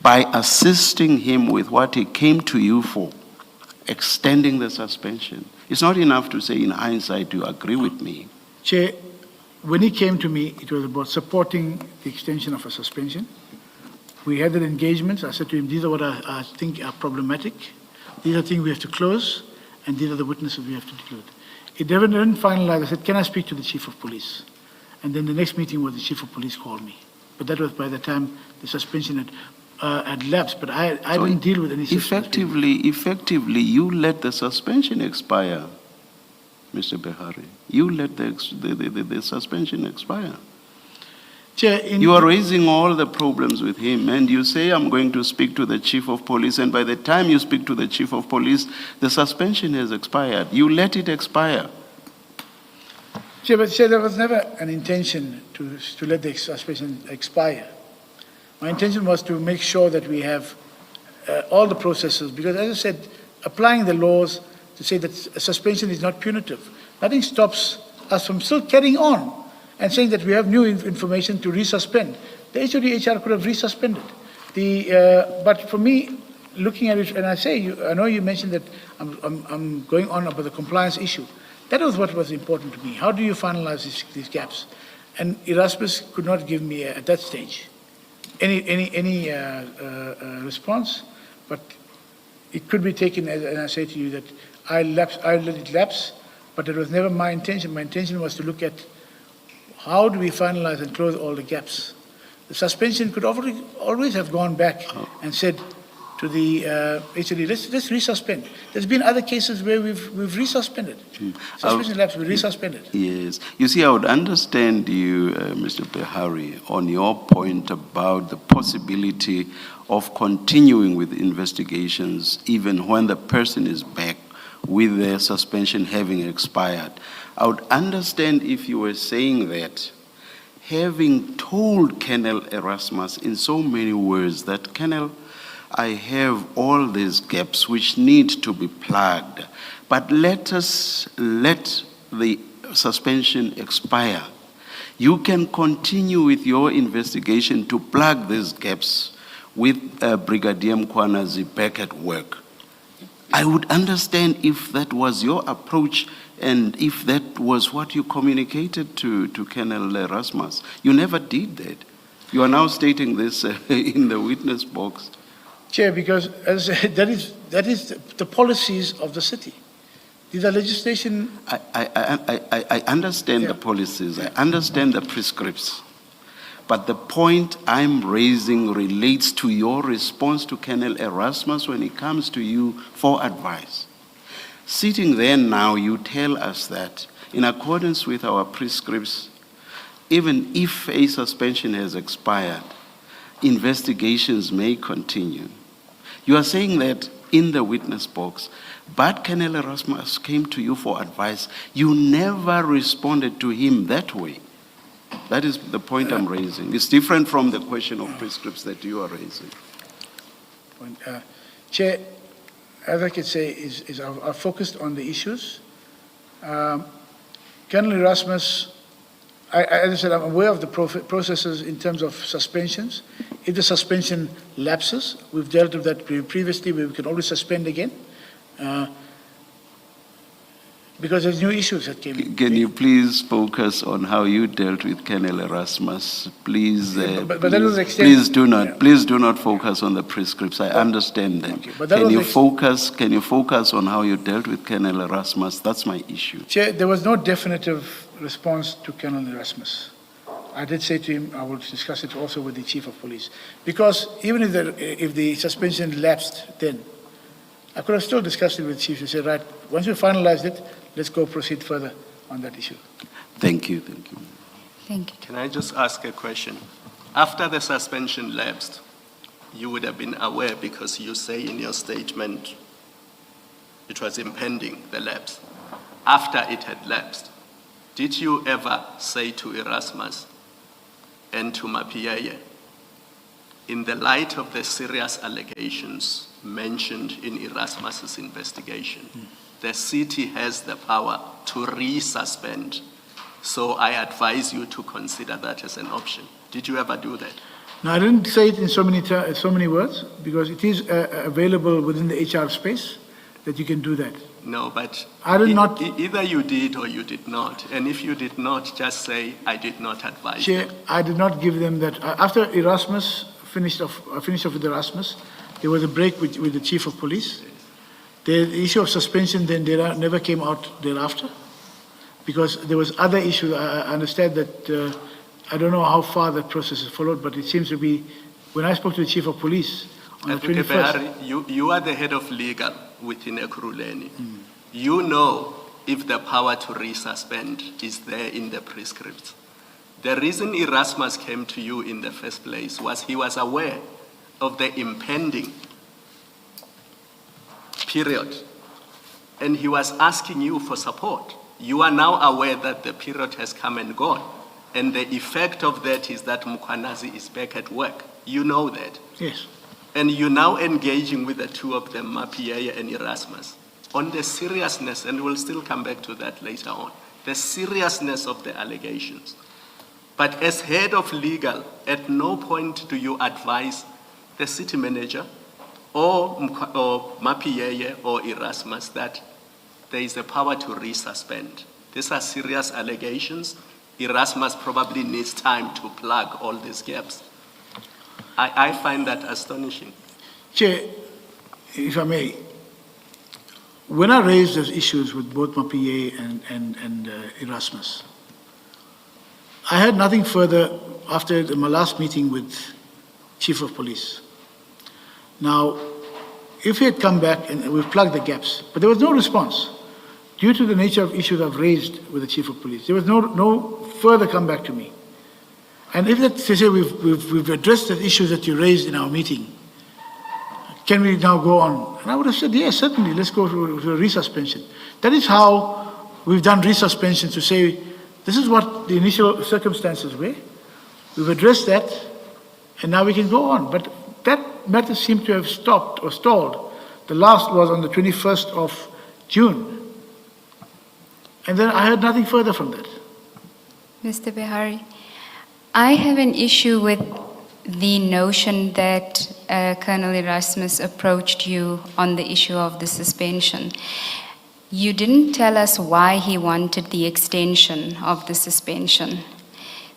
By assisting him with what he came to you for, extending the suspension. It's not enough to say in hindsight you agree with me. Chair, when he came to me, it was about supporting the extension of a suspension. We had an engagement. I said to him, these are what I think are problematic. These are things we have to close, and these are the witnesses we have to deal with. It never didn't finalize. I said, can I speak to the Chief of Police? And then the next meeting was the Chief of Police called me. But that was by the time the suspension had lapsed, but I didn't deal with any Effectively, you let the suspension expire, Mr. Behari. You let the suspension expire. Chair, you are raising all the problems with him, and you say, I'm going to speak to the Chief of Police, and by the time you speak to the Chief of Police, the suspension has expired. You let it expire. Chair, but Chair, there was never an intention to let the suspension expire. My intention was to make sure that we have all the processes, because as I said, applying the laws to say that a suspension is not punitive. Nothing stops us from still carrying on and saying that we have new information to resuspend. The HOD HR could have resuspended. But for me, looking at it, and I know you mentioned that I'm going on about the compliance issue. That was what was important to me. How do you finalize these gaps? And Erasmus could not give me at that stage any response, but it could be taken as, and I say to you that I let it lapse, but it was never my intention. My intention was to look at how do we finalize and close all the gaps. The suspension could always have gone back and said to the HOD, let's resuspend. There's been other cases where we've resuspended. Suspension lapse, we resuspended. Yes. You see, I would understand you, Mr. Behari, on your point about the possibility of continuing with investigations even when the person is back with their suspension having expired. I would understand if you were saying that, having told Colonel Erasmus in so many words that, Colonel, I have all these gaps which need to be plugged, but let the suspension expire. You can continue with your investigation to plug these gaps with Brigadier Mkwanazi back at work. I would understand if that was your approach and if that was what you communicated to Colonel Erasmus. You never did that. You are now stating this in the witness box. Chair, because as I said, that is the policies of the city. These are legislation. I understand the policies. I understand the prescripts. But the point I'm raising relates to your response to Colonel Erasmus when it comes to you for advice. Sitting there now, you tell us that in accordance with our prescripts, even if a suspension has expired, investigations may continue. You are saying that in the witness box, but Colonel Erasmus came to you for advice. You never responded to him that way. That is the point I'm raising. It's different from the question of prescripts that you are raising. Chair, as I could say, is I focused on the issues. Colonel Erasmus, as I said, I'm aware of the processes in terms of suspensions. If the suspension lapses, we've dealt with that previously, where we can always suspend again. Because there's new issues that came in. Can you please focus on how you dealt with Colonel Erasmus? Please, but that was please do not focus on the prescripts. I understand them. Okay, but Can you focus on how you dealt with Colonel Erasmus? That's my issue. Chair, there was no definitive response to Colonel Erasmus. I did say to him I will discuss it also with the Chief of Police, because even if the suspension lapsed, then I could have still discussed it with the Chief and said, right, once we finalized it, let's go proceed further on that issue. Thank you. Thank you. Thank you. Can I just ask a question? After the suspension lapsed, you would have been aware, because you say in your statement it was impending, the lapse. After it had lapsed, did you ever say to Erasmus and to Mapiaye, in the light of the serious allegations mentioned in Erasmus's investigation, the city has the power to resuspend, so I advise you to consider that as an option. Did you ever do that? No, I didn't say it in so many words, because it is available within the HR space that you can do that. No, but I did not. Either you did or you did not. And if you did not, just say, I did not advise Chair, them. I did not give them that. After Erasmus finished off with Erasmus, there was a break with the Chief of Police. The issue of suspension then never came out thereafter, because there was other issues. I understand that, I don't know how far that process is followed, but it seems to be, when I spoke to the Chief of Police on the 21st. Behari, you are the head of legal within Ekurhuleni. You know if the power to resuspend is there in the prescripts. The reason Erasmus came to you in the first place was he was aware of the impending period, and he was asking you for support. You are now aware that the period has come and gone, and the effect of that is that Mkwanazi is back at work. You know that. Yes. And you're now engaging with the two of them, Mapiaye and Erasmus, on the seriousness, and we'll still come back to that later on, the seriousness of the allegations. But as head of legal, at no point do you advise the city manager or Mapiyeye or Erasmus that there is a power to resuspend. These are serious allegations. Erasmus probably needs time to plug all these gaps. I find that astonishing. Chair, if I may, when I raised those issues with both Mapiyeye and Erasmus, I had nothing further after my last meeting with Chief of Police. Now, if he had come back and we've plugged the gaps, but there was no response due to the nature of issues I've raised with the Chief of Police. There was no further comeback to me. And if they say we've addressed the issues that you raised in our meeting, can we now go on? And I would have said, yes, certainly, let's go to a resuspension. That is how we've done resuspension, to say, this is what the initial circumstances were. We've addressed that, and now we can go on. But that matter seemed to have stopped or stalled. The last was on the 21st of June. And then I heard nothing further from that. Mr. Behari, I have an issue with the notion that Colonel Erasmus approached you on the issue of the suspension. You didn't tell us why he wanted the extension of the suspension,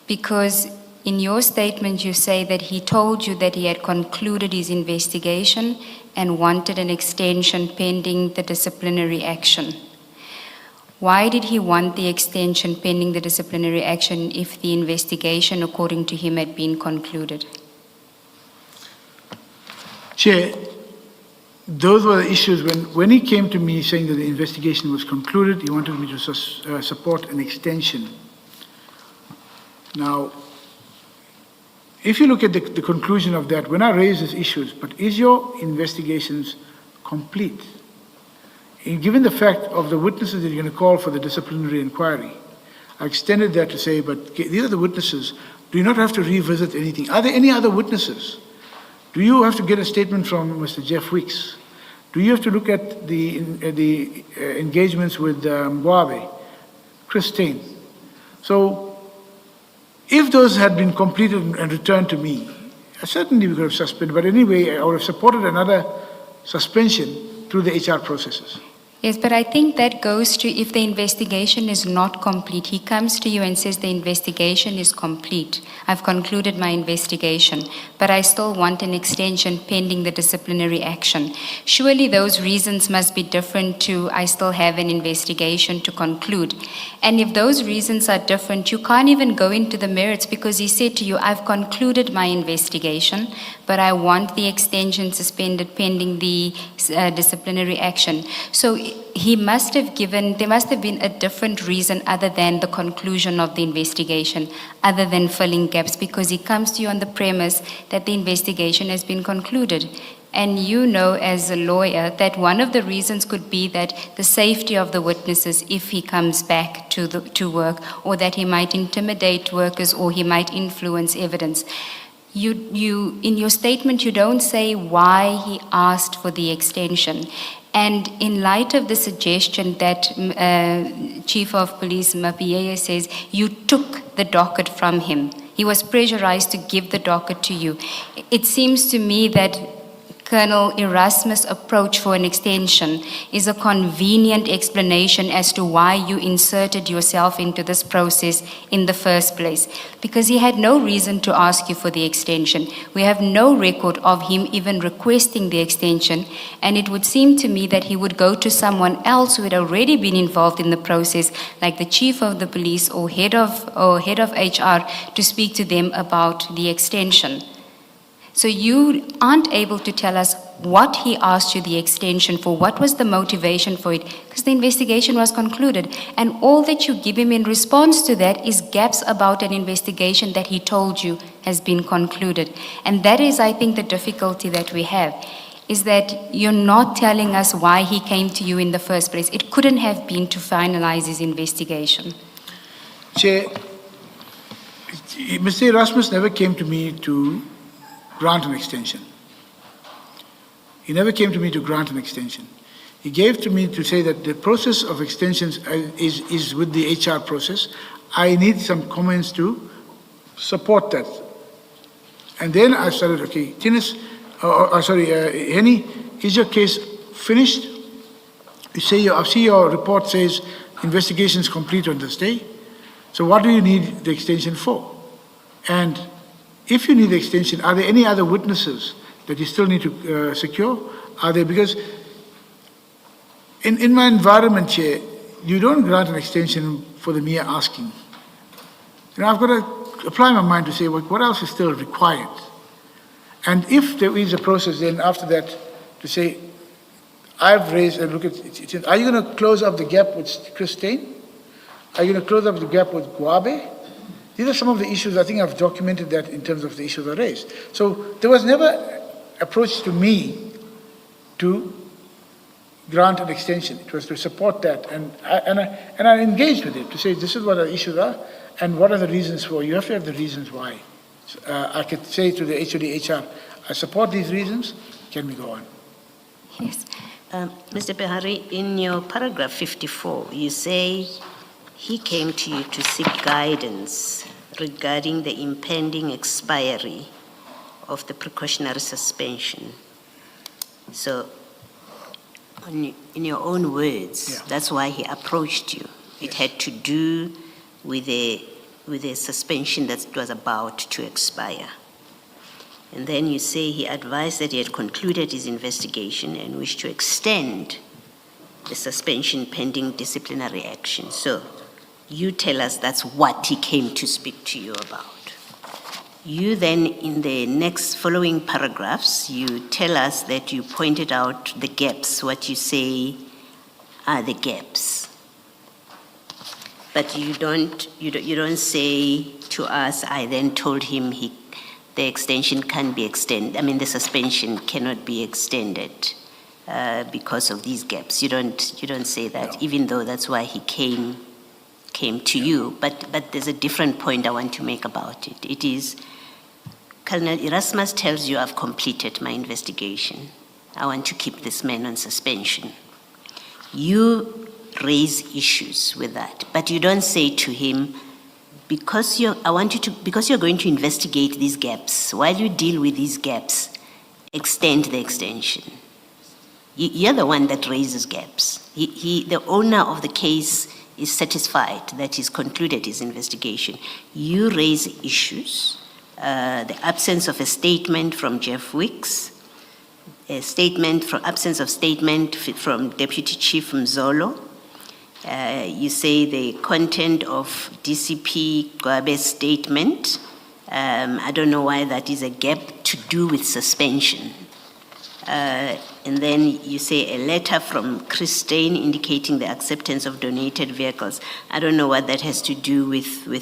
because in your statement you say that he told you that he had concluded his investigation and wanted an extension pending the disciplinary action. Why did he want the extension pending the disciplinary action if the investigation, according to him, had been concluded? Chair, those were the issues when he came to me saying that the investigation was concluded, he wanted me to support an extension. Now, if you look at the conclusion of that, when I raised these issues, but is your investigations complete? And given the fact of the witnesses that you're going to call for the disciplinary inquiry, I extended that to say, but these are the witnesses. Do you not have to revisit anything? Are there any other witnesses? Do you have to get a statement from Mr. Jeff Weeks? Do you have to look at the engagements with Mwabe, Christine? So, if those had been completed and returned to me, certainly we could have suspended, but anyway, I would have supported another suspension through the HR processes. Yes, but I think that goes to if the investigation is not complete. He comes to you and says the investigation is complete. I've concluded my investigation, but I still want an extension pending the disciplinary action. Surely those reasons must be different to I still have an investigation to conclude. And if those reasons are different, you can't even go into the merits because he said to you, I've concluded my investigation, but I want the extension suspended pending the disciplinary action. So there must have been a different reason other than the conclusion of the investigation, other than filling gaps, because he comes to you on the premise that the investigation has been concluded. And you know as a lawyer that one of the reasons could be that the safety of the witnesses if he comes back to work, or that he might intimidate workers or he might influence evidence. You in your statement, you don't say why he asked for the extension. And in light of the suggestion that Chief of Police Mapiyeye says you took the docket from him, he was pressurized to give the docket to you. It seems to me that Colonel Erasmus' approach for an extension is a convenient explanation as to why you inserted yourself into this process in the first place, because he had no reason to ask you for the extension. We have no record of him even requesting the extension, and it would seem to me that he would go to someone else who had already been involved in the process, like the chief of the police or head of HR, to speak to them about the extension. So you aren't able to tell us what he asked you the extension for, what was the motivation for it, because the investigation was concluded. And all that you give him in response to that is gaps about an investigation that he told you has been concluded. And that is, I think, the difficulty that we have, is that you're not telling us why he came to you in the first place. It couldn't have been to finalize his investigation. Chair, Mr. Erasmus never came to me to grant an extension. He never came to me to grant an extension. He gave to me to say that the process of extensions is with the HR process. I need some comments to support that. And then I started, okay, Tinus, Henny, is your case finished? You say, I see your report says investigation is complete on this day. So what do you need the extension for? And if you need the extension, are there any other witnesses that you still need to secure? Are there, because in my environment here, you don't grant an extension for the mere asking. You know, I've got to apply my mind to say, well, what else is still required? And if there is a process, then after that, to say, I've raised, and look at, are you going to close up the gap with Christine? Are you going to close up the gap with Guabe? These are some of the issues. I think I've documented that in terms of the issues I raised. So there was never approach to me to grant an extension. It was to support that. And I engaged with it to say, this is what our issues are and what are the reasons for. You have to have the reasons why. I could say to the HOD HR, I support these reasons. Can we go on? Yes. Mr. Behari, in your paragraph 54, you say he came to you to seek guidance regarding the impending expiry of the precautionary suspension. So, in your own words, Yeah. that's why he approached you. It had to do with a suspension that was about to expire. And then you say he advised that he had concluded his investigation and wished to extend the suspension pending disciplinary action. So you tell us that's what he came to speak to you about. You then, in the next following paragraphs, you tell us that you pointed out the gaps, what you say are the gaps. But you don't say to us, I then told him the extension can be extended. I mean, the suspension cannot be extended because of these gaps. You don't say that, no. Even though that's why he came to you. But there's a different point I want to make about it. It is, Colonel Erasmus tells you, I've completed my investigation. I want to keep this man on suspension. You raise issues with that, but you don't say to him, because you're going to investigate these gaps, while you deal with these gaps, extend the extension. You're the one that raises gaps. The owner of the case is satisfied that he's concluded his investigation. You raise issues, the absence of a statement from Jeff Wicks, absence of statement from Deputy Chief Mzolo. You say the content of DCP Gwabe's statement. I don't know why that is a gap to do with suspension. And then you say a letter from Christine indicating the acceptance of donated vehicles. I don't know what that has to do with a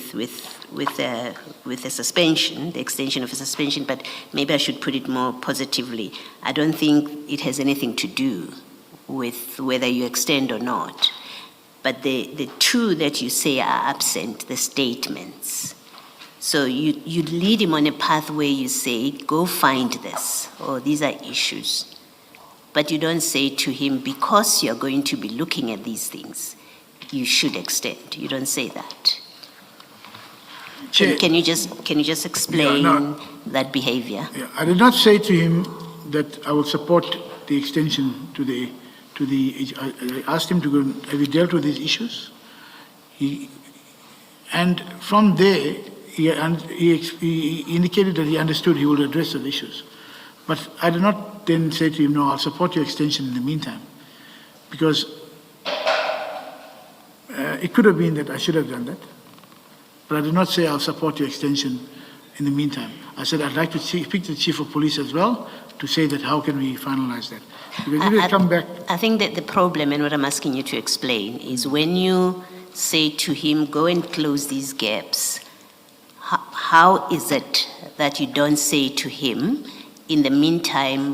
suspension, the extension of a suspension, but maybe I should put it more positively. I don't think it has anything to do with whether you extend or not. But the two that you say are absent, the statements. So you lead him on a path where you say, go find this, or these are issues. But you don't say to him, because you're going to be looking at these things, you should extend. You don't say that. Can you just explain that behavior? Yeah, I did not say to him that I will support the extension to the. I asked him to go. Have you dealt with these issues? And from there, he indicated that he understood he would address the issues. But I did not then say to him, no, I'll support your extension in the meantime, because it could have been that I should have done that. But I did not say I'll support your extension in the meantime. I said I'd like to speak to the Chief of Police as well to say that how can we finalize that. Because if you come back... I think that the problem, and what I'm asking you to explain, is when you say to him, go and close these gaps, how is it that you don't say to him, in the meantime,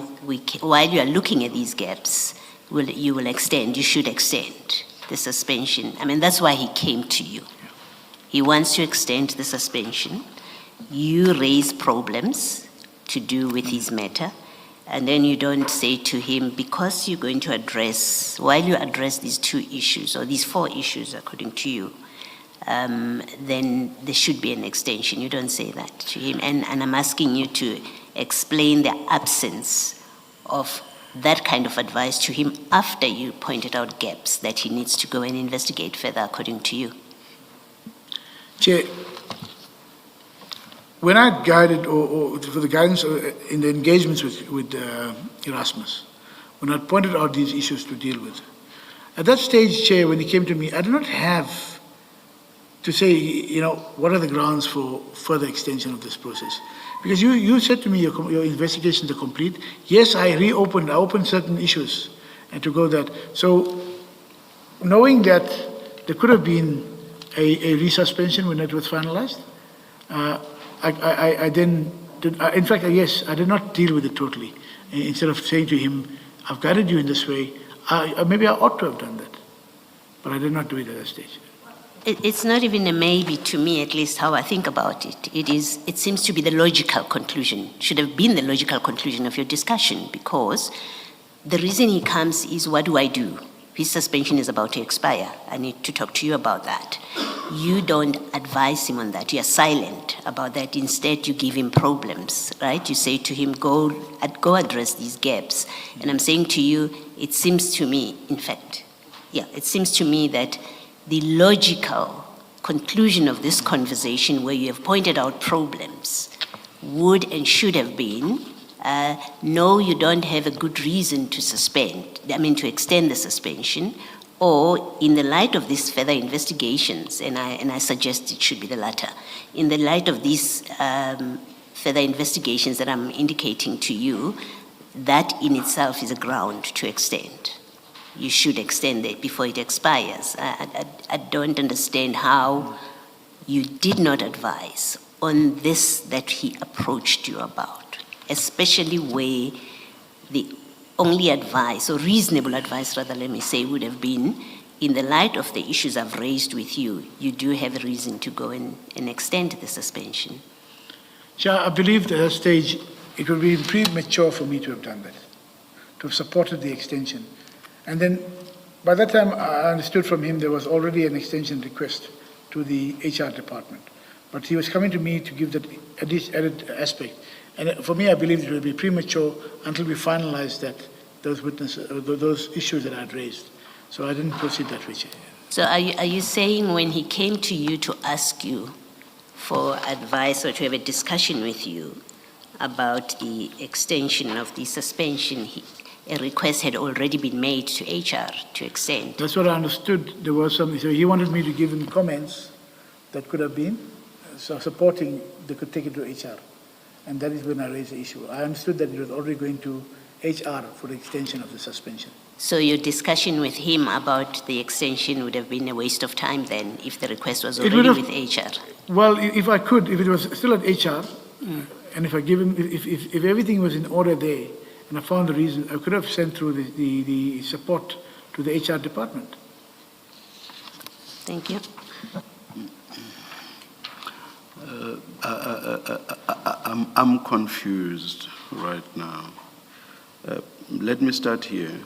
while you are looking at these gaps, you will extend, you should extend the suspension? I mean, that's why he came to you. He wants to extend the suspension. You raise problems to do with his matter. and then you don't say to him, because you're going to address, while you address these 2 issues, or these 4 issues according to you, then there should be an extension. You don't say that to him. And I'm asking you to explain the absence of that kind of advice to him after you pointed out gaps that he needs to go and investigate further according to you. Chair, when I guided, or for the guidance in the engagements with Erasmus, when I pointed out these issues to deal with, at that stage, Chair, when he came to me, I did not have to say, what are the grounds for further extension of this process? Because you said to me your investigations are complete. Yes, I opened certain issues and to go that. So knowing that there could have been a resuspension when it was finalized, I then did, in fact, yes, I did not deal with it totally. Instead of saying to him, I've guided you in this way, maybe I ought to have done that. But I did not do it at that stage. It's not even a maybe to me, at least how I think about it. It seems to be the logical conclusion, should have been the logical conclusion of your discussion, because the reason he comes is, what do I do? His suspension is about to expire. I need to talk to you about that. You don't advise him on that. You are silent about that. Instead, you give him problems, right? You say to him, go address these gaps. And I'm saying to you, it seems to me, in fact, it seems to me that the logical conclusion of this conversation, where you have pointed out problems, would and should have been, no, you don't have a good reason to to extend the suspension, or in the light of these further investigations, and I suggest it should be the latter, in the light of these further investigations that I'm indicating to you, that in itself is a ground to extend. You should extend it before it expires. I don't understand how you did not advise on this that he approached you about, especially where the only advice, or reasonable advice rather, let me say, would have been, in the light of the issues I've raised with you, you do have a reason to go and extend the suspension. Chair, I believe at that stage it would be premature for me to have done that, to have supported the extension. And then by that time, I understood from him there was already an extension request to the HR department. But he was coming to me to give that added aspect. And for me, I believe it will be premature until we finalize those issues that I had raised. So I didn't proceed that way. So are you saying when he came to you to ask you for advice or to have a discussion with you about the extension of the suspension, a request had already been made to HR to extend? That's what I understood. There was something. So he wanted me to give him comments that could have been supporting, they could take it to HR. And that is when I raised the issue. I understood that it was already going to HR for the extension of the suspension. So your discussion with him about the extension would have been a waste of time then, if the request was already with HR? Well, if I could, if it was still at HR, and if I give him, if everything was in order there, and I found the reason, I could have sent through the support to the HR department. Thank you. I'm confused right now. Let me start here.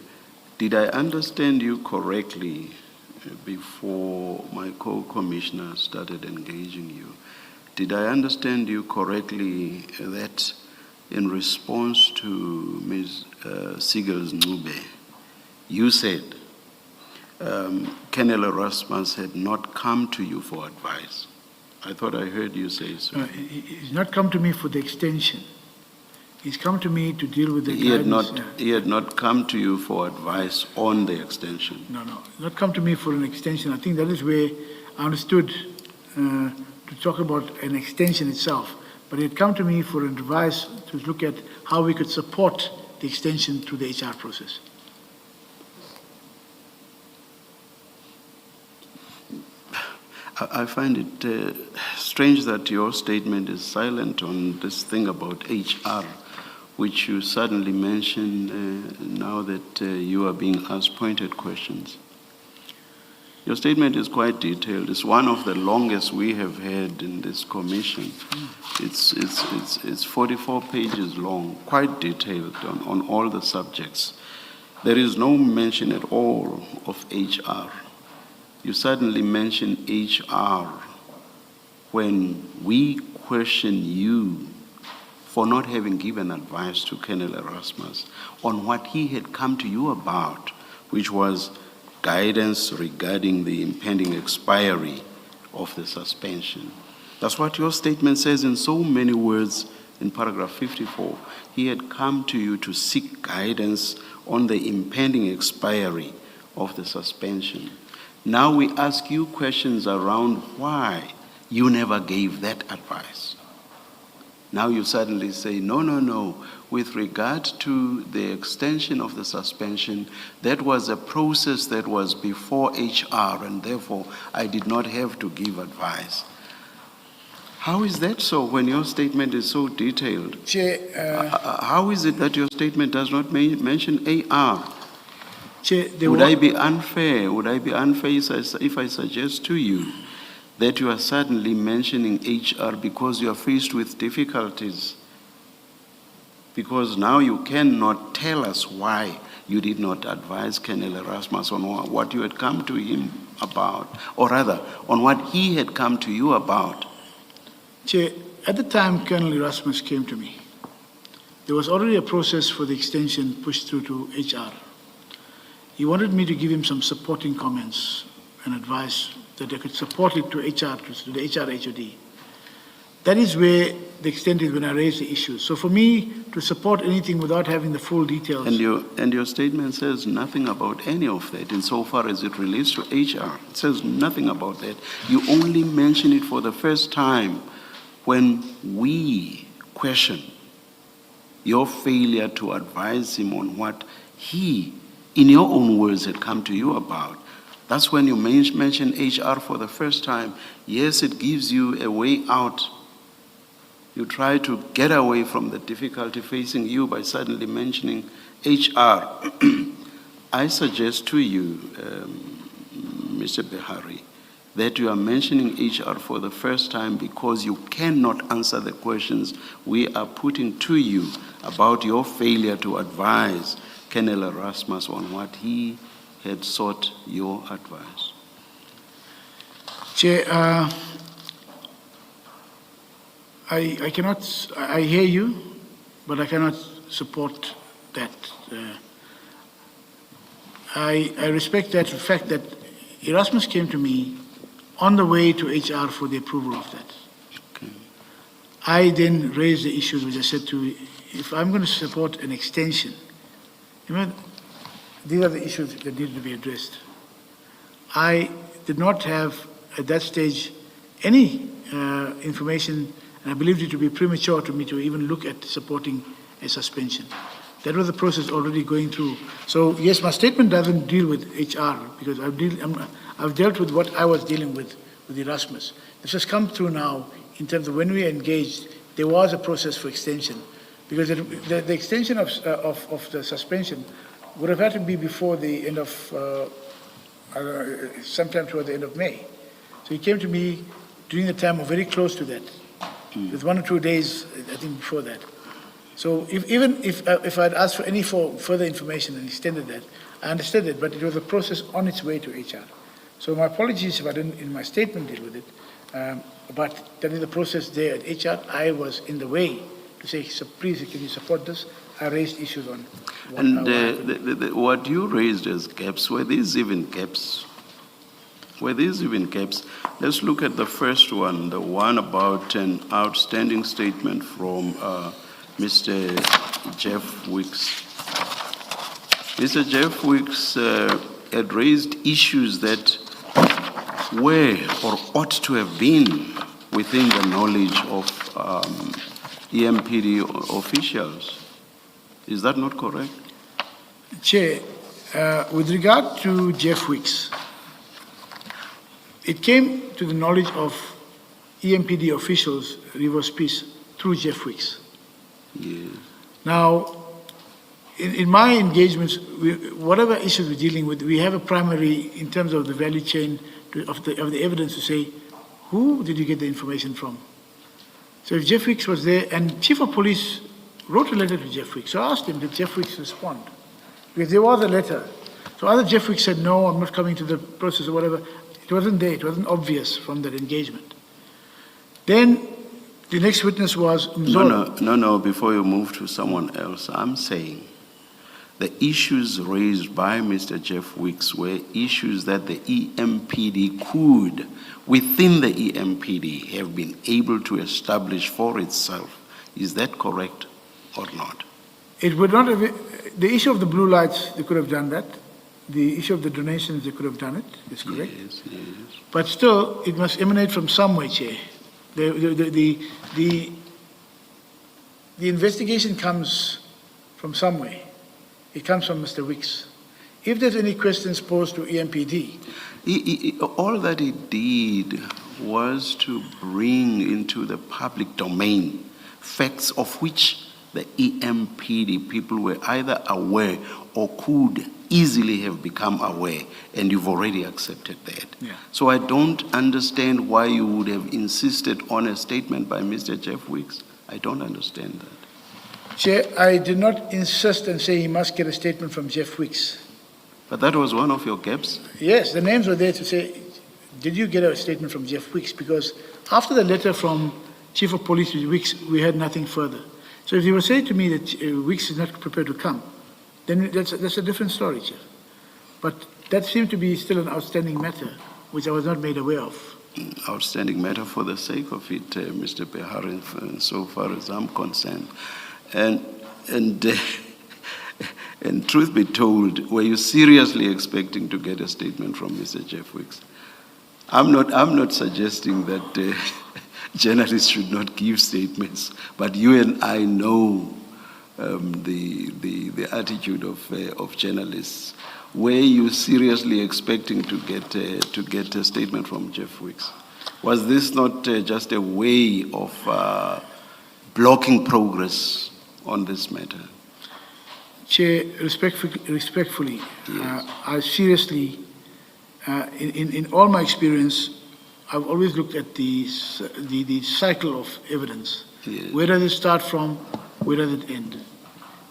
Did I understand you correctly before my co-commissioner started engaging you? Did I understand you correctly that in response to Ms. Siegel's Ncube, you said Colonel Erasmus had not come to you for advice? I thought I heard you say so. He's not come to me for the extension. He's come to me to deal with the guidance. He had not come to you for advice on the extension. No, not come to me for an extension. I think that is where I understood to talk about an extension itself. But he had come to me for advice to look at how we could support the extension through the HR process. I find it strange that your statement is silent on this thing about HR, which you suddenly mention now that you are being asked pointed questions. Your statement is quite detailed. It's one of the longest we have had in this commission. It's 44 pages long, quite detailed on all the subjects. There is no mention at all of HR. You suddenly mention HR when we question you for not having given advice to Colonel Erasmus on what he had come to you about, which was guidance regarding the impending expiry of the suspension. That's what your statement says in so many words in paragraph 54. He had come to you to seek guidance on the impending expiry of the suspension. Now we ask you questions around why you never gave that advice. Now you suddenly say, no. With regard to the extension of the suspension, that was a process that was before HR, and therefore I did not have to give advice. How is that so when your statement is so detailed? Chair, how is it that your statement does not mention AR? Chair, Would I be unfair? Would I be unfair if I suggest to you that you are suddenly mentioning HR because you are faced with difficulties? Because now you cannot tell us why you did not advise Colonel Erasmus on what you had come to him about, or rather, on what he had come to you about. Chair, at the time Colonel Erasmus came to me, there was already a process for the extension pushed through to HR. He wanted me to give him some supporting comments and advice that I could support it to HR, to the HR HOD. That is where the extent is when I raised the issue. So for me to support anything without having the full details. And your statement says nothing about any of that insofar as it relates to HR. It says nothing about that. You only mention it for the first time when we question your failure to advise him on what he, in your own words, had come to you about. That's when you mention HR for the first time. Yes, it gives you a way out. You try to get away from the difficulty facing you by suddenly mentioning HR. I suggest to you, Mr. Behari, that you are mentioning HR for the first time because you cannot answer the questions we are putting to you about your failure to advise Colonel Erasmus on what he had sought your advice. Chair, I cannot, I hear you, but I cannot support that. I respect that fact that Erasmus came to me on the way to HR for the approval of that. Okay. I then raised the issues which I said to, if I'm going to support an extension, these are the issues that need to be addressed. I did not have at that stage any information, and I believed it to be premature to me to even look at supporting a suspension. That was the process already going through. So yes, my statement doesn't deal with HR because I've dealt with what I was dealing with Erasmus. This has come through now in terms of when we engaged, there was a process for extension because the extension of the suspension would have had to be before the end of, sometime toward the end of May. So he came to me during the time or very close to that, with 1 or 2 days, I think, before that. So even if I'd asked for any further information and extended that, I understood it, but it was a process on its way to HR. So my apologies if I didn't, in my statement, deal with it, but that is the process there at HR. I was in the way to say, so please, can you support this? I raised issues on what, and what you raised as gaps, were these even gaps? Were these even gaps? Let's look at the first one, the one about an outstanding statement from Mr. Jeff Wicks. Mr. Jeff Wicks had raised issues that were or ought to have been within the knowledge of EMPD officials. Is that not correct? Chair, with regard to Jeff Wicks, it came to the knowledge of EMPD officials, Rivers Peace, through Jeff Wicks. Yes. Now, in my engagements, whatever issues we're dealing with, we have a primary, in terms of the value chain of the evidence, to say, who did you get the information from? So if Jeff Weeks was there, and Chief of Police wrote a letter to Jeff Weeks, so I asked him, did Jeff Weeks respond? Because there was a letter. So either Jeff Weeks said, no, I'm not coming to the process or whatever. It wasn't there, it wasn't obvious from that engagement. Then the next witness was Mzolo. No, before you move to someone else, I'm saying the issues raised by Mr. Jeff Weeks were issues that the EMPD could, within the EMPD, have been able to establish for itself. Is that correct or not? It would not have, the issue of the blue lights, they could have done that. The issue of the donations, they could have done it, that's correct. Yes. But still, it must emanate from somewhere, Chair. The investigation comes from somewhere. It comes from Mr. Weeks. If there's any questions posed to EMPD. All that he did was to bring into the public domain facts of which the EMPD people were either aware or could easily have become aware, and you've already accepted that. Yeah. So I don't understand why you would have insisted on a statement by Mr. Jeff Weeks. I don't understand that. Chair, I did not insist and say he must get a statement from Jeff Weeks. But that was one of your gaps. Yes, the names were there to say, did you get a statement from Jeff Weeks? Because after the letter from Chief of Police Weeks, we had nothing further. So if you were saying to me that Weeks is not prepared to come, then that's a different story, Chair. But that seemed to be still an outstanding matter, which I was not made aware of. Outstanding matter for the sake of it, Mr. Behari, so far as I'm concerned. And truth be told, were you seriously expecting to get a statement from Mr. Jeff Weeks? I'm not suggesting that journalists should not give statements, but you and I know the attitude of journalists. Were you seriously expecting to get a statement from Jeff Weeks? Was this not just a way of blocking progress on this matter? Chair, respectfully, Yes. I seriously, in all my experience, I've always looked at the cycle of evidence. Yes. Where does it start from? Where does it end?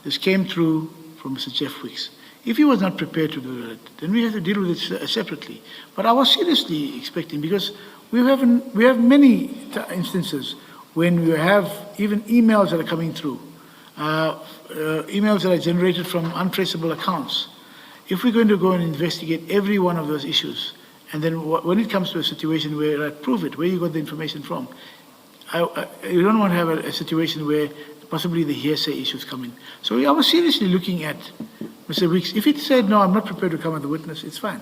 This came through from Mr. Jeff Weeks. If he was not prepared to do that, then we have to deal with it separately. But I was seriously expecting, because we have many instances when we have even emails that are coming through, emails that are generated from untraceable accounts. If we're going to go and investigate every one of those issues, and then when it comes to a situation where I prove it, where you got the information from, you don't want to have a situation where possibly the hearsay issues come in. So I was seriously looking at Mr. Weeks. If he said, no, I'm not prepared to come as a witness, it's fine.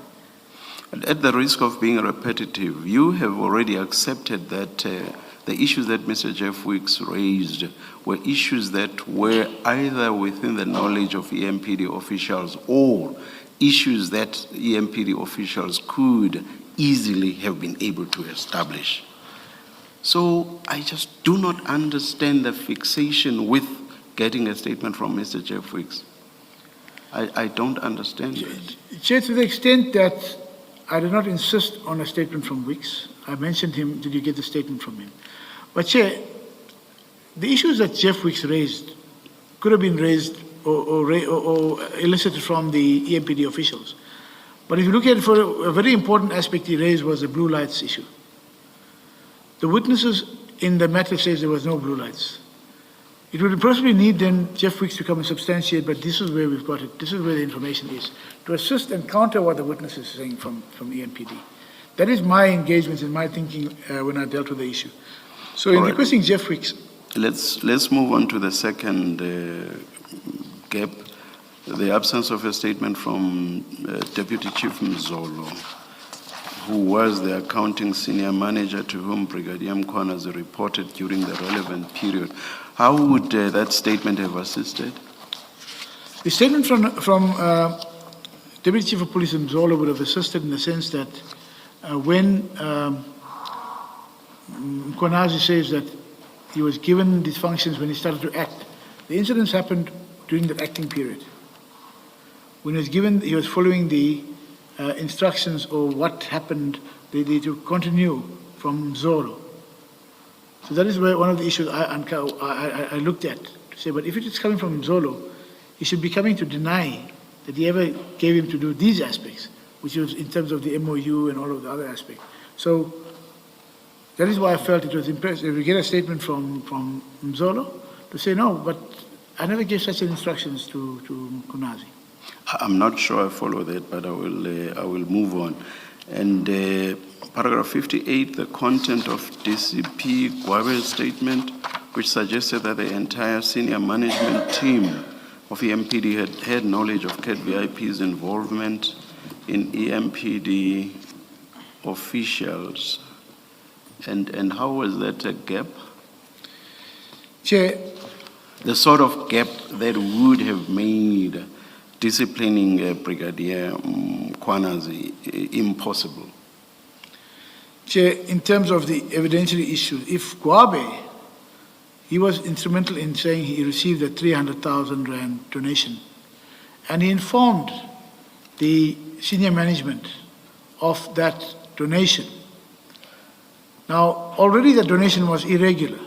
At the risk of being repetitive, you have already accepted that the issues that Mr. Jeff Weeks raised were issues that were either within the knowledge of EMPD officials or issues that EMPD officials could easily have been able to establish. So I just do not understand the fixation with getting a statement from Mr. Jeff Weeks. I don't understand it. Chair, to the extent that I did not insist on a statement from Weeks, I mentioned him, did you get the statement from him? But Chair, the issues that Jeff Weeks raised could have been raised or elicited from the EMPD officials. But if you look at it, for a very important aspect he raised was the blue lights issue. The witnesses in the matter says there was no blue lights. It would possibly need then Jeff Weeks to come and substantiate, but this is where we've got it, this is where the information is, to assist and counter what the witness is saying from EMPD. That is my engagement and my thinking when I dealt with the issue. So in requesting Jeff Weeks. Let's move on to the second gap, the absence of a statement from Deputy Chief Mzolo, who was the accounting senior manager to whom Brigadier Mkhwanazi reported during the relevant period. How would that statement have assisted? The statement from Deputy Chief of Police Mzolo would have assisted in the sense that when Mkhwanazi says that he was given these functions when he started to act, the incidents happened during the acting period. when he was following the instructions or what happened, they to continue from Zolo. So that is where one of the issues I looked at, to say, but if it is coming from Zolo, he should be coming to deny that he ever gave him to do these aspects, which was in terms of the MOU and all of the other aspects. So that is why I felt it was impressive. If we get a statement from Mzolo to say, no, but I never gave such instructions to Mkunazi. I'm not sure I follow that, but I will move on. And paragraph 58, the content of DCP Gwabe's statement, which suggested that the entire senior management team of EMPD had knowledge of CAT-VIP's involvement in EMPD officials. And how was that a gap? Chair, The sort of gap that would have made disciplining Brigadier Mkhwanazi impossible. Chair, in terms of the evidentiary issue, if Gwabe, he was instrumental in saying he received a 300,000 rand donation, and he informed the senior management of that donation. Now, already the donation was irregular,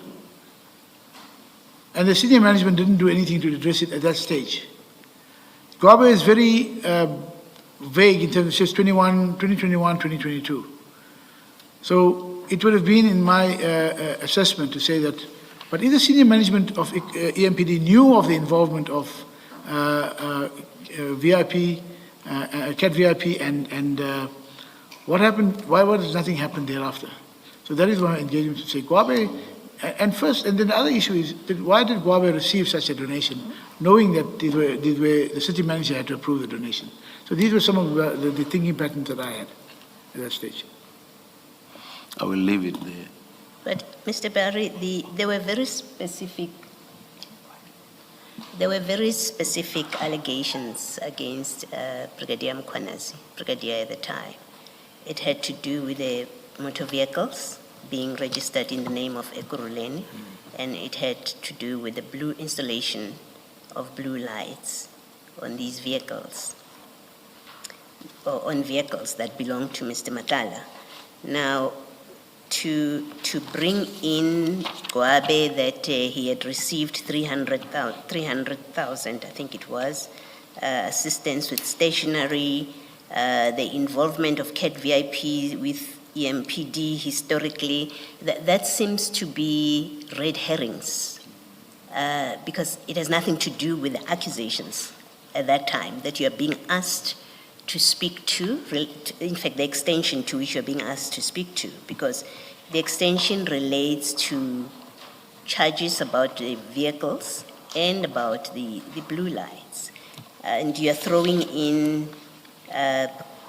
and the senior management didn't do anything to address it at that stage. Gwabe is very vague in terms of just 2021, 2022. So it would have been in my assessment to say that, but if the senior management of EMPD knew of the involvement of VIP, CAT VIP, and what happened, why was nothing happened thereafter? So that is why I engaged him to say, Gwabe, and then the other issue is, why did Gwabe receive such a donation, knowing that these were the city manager had to approve the donation? So these were some of the thinking patterns that I had at that stage. I will leave it there. But Mr. Barry, there were very specific allegations against Brigadier Mkhwanazi, Brigadier at the time. It had to do with the motor vehicles being registered in the name of Ekurhuleni, and it had to do with the installation of blue lights on these vehicles, or on vehicles that belong to Mr. Matala. Now, to bring in Gwabe that he had received 300,000, I think it was, assistance with stationery, the involvement of CAT VIP with EMPD historically, that seems to be red herrings, because it has nothing to do with the accusations at that time that you are being asked to speak to, in fact, the extension to which you're being asked to speak to, because the extension relates to charges about the vehicles and about the blue lights. And you're throwing in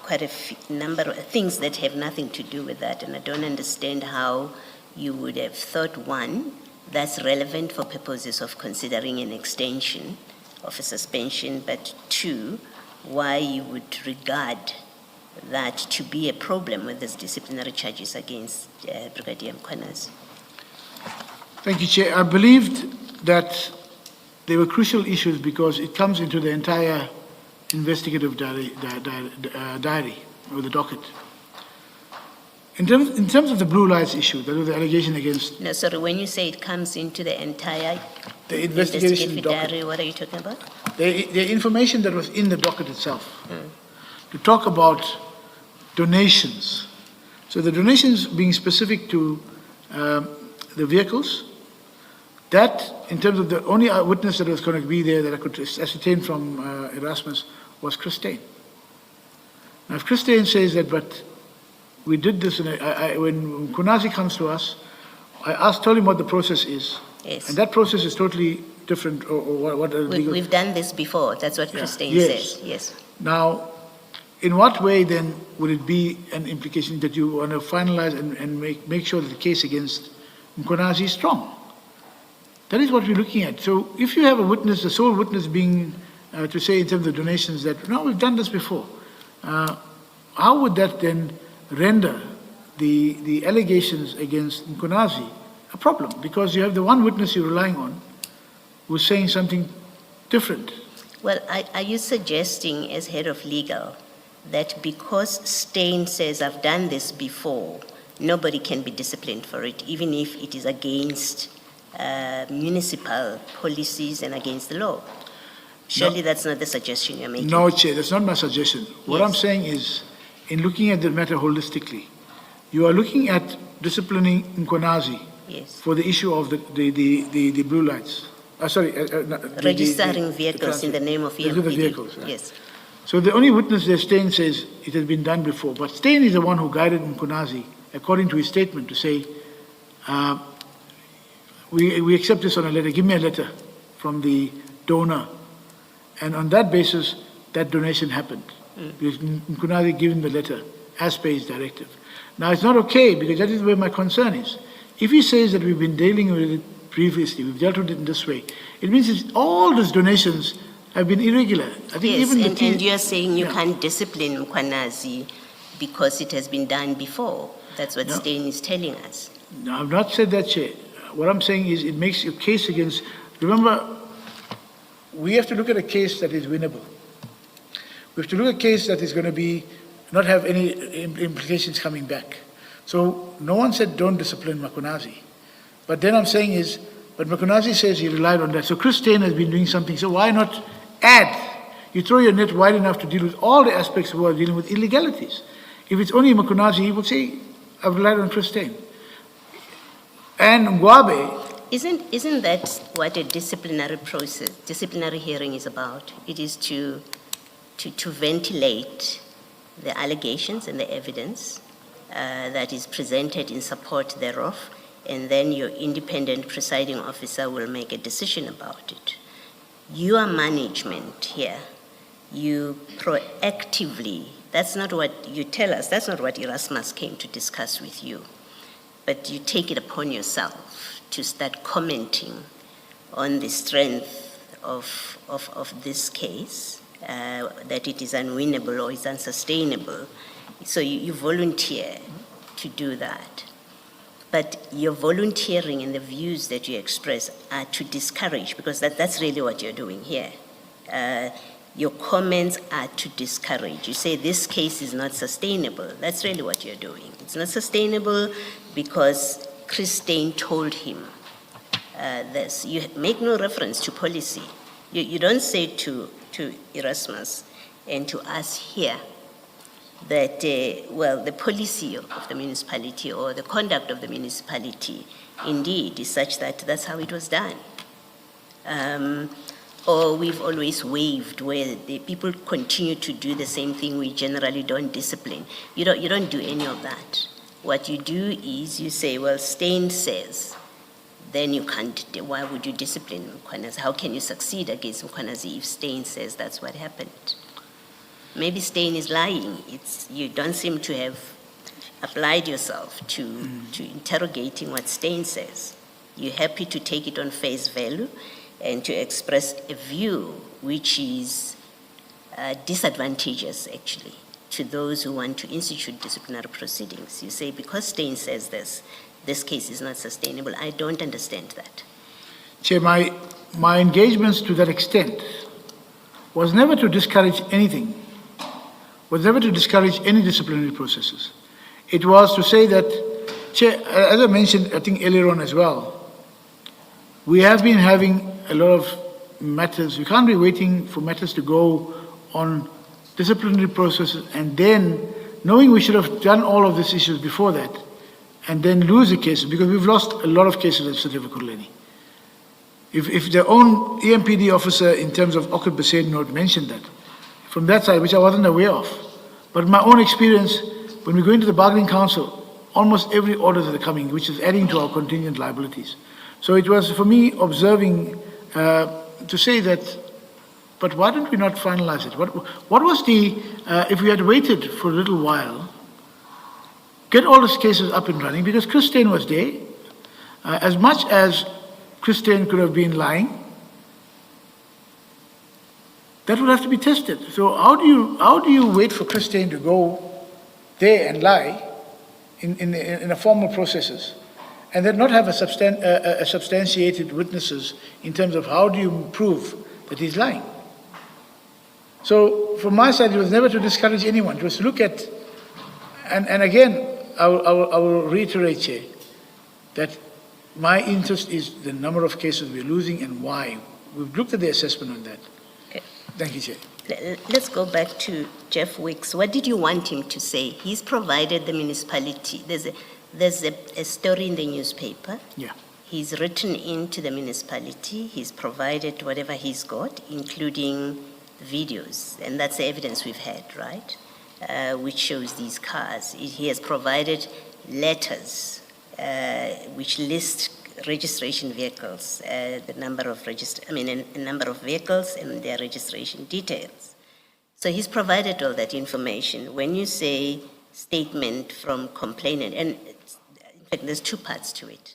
quite a number of things that have nothing to do with that, and I don't understand how you would have thought, one, that's relevant for purposes of considering an extension of a suspension, but two, why you would regard that to be a problem with these disciplinary charges against Brigadier Mkhwanazi. Thank you, Chair. I believed that they were crucial issues because it comes into the entire investigative diary or the docket. In terms of the blue lights issue, that was the allegation against... No, sorry, when you say it comes into the entire the investigation investigative diary, docket, what are you talking about? the information that was in the docket itself, to talk about donations. So the donations being specific to the vehicles, that in terms of the only witness that was going to be there that I could ascertain from Erasmus was Christine. Now if Christine says that, but we did this, and when Mkhwanazi comes to us, I told him what the process is. Yes. And that process is totally different, or what We've done this before, that's what Christine Yes. says, yes. Now, in what way then would it be an implication that you want to finalize and make sure that the case against Mkhwanazi is strong? That is what we're looking at. So if you have a witness, the sole witness being to say in terms of donations that, no, we've done this before, how would that then render the allegations against Mkhwanazi a problem? Because you have the one witness you're relying on who's saying something different. Well, are you suggesting, as head of legal, that because Steyn says I've done this before, nobody can be disciplined for it, even if it is against municipal policies and against the law? Surely that's not the suggestion you're making. No, Chair, that's not my suggestion. What I'm saying is, in looking at the matter holistically, you are looking at disciplining Mkonazi Yes. for the issue of the blue lights. Registering vehicles in the name of the EMPD. vehicles, right. Yes. So the only witness there, Steyn, says it has been done before. But Steyn is the one who guided Mkonazi, according to his statement, to say, we accept this on a letter. Give me a letter from the donor. And on that basis, that donation happened. Because Mkonazi given the letter as per his directive. Now, it's not okay, because that is where my concern is. If he says that we've been dealing with it previously, we've dealt with it in this way, it means all these donations have been irregular. I think Yes, even and you're saying you can't discipline Mkwanazi because it has been done before. That's what Steyn is telling us. No, I've not said that, Chair. What I'm saying is it makes a case against... Remember, we have to look at a case that is winnable. We have to look at a case that is going to be not have any implications coming back. So no one said don't discipline Mkonazi. But then I'm saying is, but Mkonazi says he relied on that. So Chris Steyn has been doing something. So why not add? You throw your net wide enough to deal with all the aspects who are dealing with illegalities. If it's only Mkonazi, he will say, I've relied on Chris Steyn. And Mwabe... Isn't that what a disciplinary process, disciplinary hearing is about? It is to ventilate the allegations and the evidence that is presented in support thereof, and then your independent presiding officer will make a decision about it. Your management here, you proactively, that's not what you tell us, that's not what Erasmus came to discuss with you, but you take it upon yourself to start commenting on the strength of this case, that it is unwinnable or it's unsustainable. So you volunteer to do that. But your volunteering and the views that you express are to discourage, because that's really what you're doing here. Your comments are to discourage. You say this case is not sustainable. That's really what you're doing. It's not sustainable because Chris Steyn told him this. You make no reference to policy. You don't say to Erasmus and to us here that, the policy of the municipality or the conduct of the municipality indeed is such that that's how it was done. Or we've always waived where the people continue to do the same thing, we generally don't discipline. You don't do any of that. What you do is you say, well, Steyn says, then you can't, why would you discipline Mkwanazi? How can you succeed against Mkwanazi if Steyn says that's what happened? Maybe Steyn is lying. You don't seem to have applied yourself to interrogating what Steyn says. You're happy to take it on face value and to express a view which is disadvantageous, actually, to those who want to institute disciplinary proceedings. You say, because Steyn says this case is not sustainable. I don't understand that. Chair, my engagements to that extent was never to discourage anything, was never to discourage any disciplinary processes. It was to say that, Chair, as I mentioned, I think earlier on as well, we have been having a lot of matters. We can't be waiting for matters to go on disciplinary processes and then, knowing we should have done all of these issues before that, and then lose the cases, because we've lost a lot of cases at Certificate Lady. If their own EMPD officer in terms of Occult Besaid note mentioned that, from that side, which I wasn't aware of, but in my own experience, when we go into the bargaining council, almost every order that are coming, which is adding to our contingent liabilities. So it was for me observing to say that, but why don't we not finalize it? What was the, if we had waited for a little while, get all these cases up and running, because Chris Steyn was there. As much as Chris Steyn could have been lying, that would have to be tested. So how do you wait for Chris Steyn to go there and lie in a formal processes, and then not have a substantiated witnesses in terms of how do you prove that he's lying? So from my side, it was never to discourage anyone. It was to look at, and again, I will reiterate, Chair, that my interest is the number of cases we're losing and why. We've looked at the assessment on that. Okay. Thank you, Chair. Let's go back to Jeff Wicks. What did you want him to say? He's provided the municipality. There's a story in the newspaper. Yeah. He's written into the municipality. He's provided whatever he's got, including videos. And that's the evidence we've had, right? Which shows these cars. He has provided letters which list registration vehicles, the number of a number of vehicles and their registration details. So he's provided all that information. When you say statement from complainant, and in fact there's two parts to it.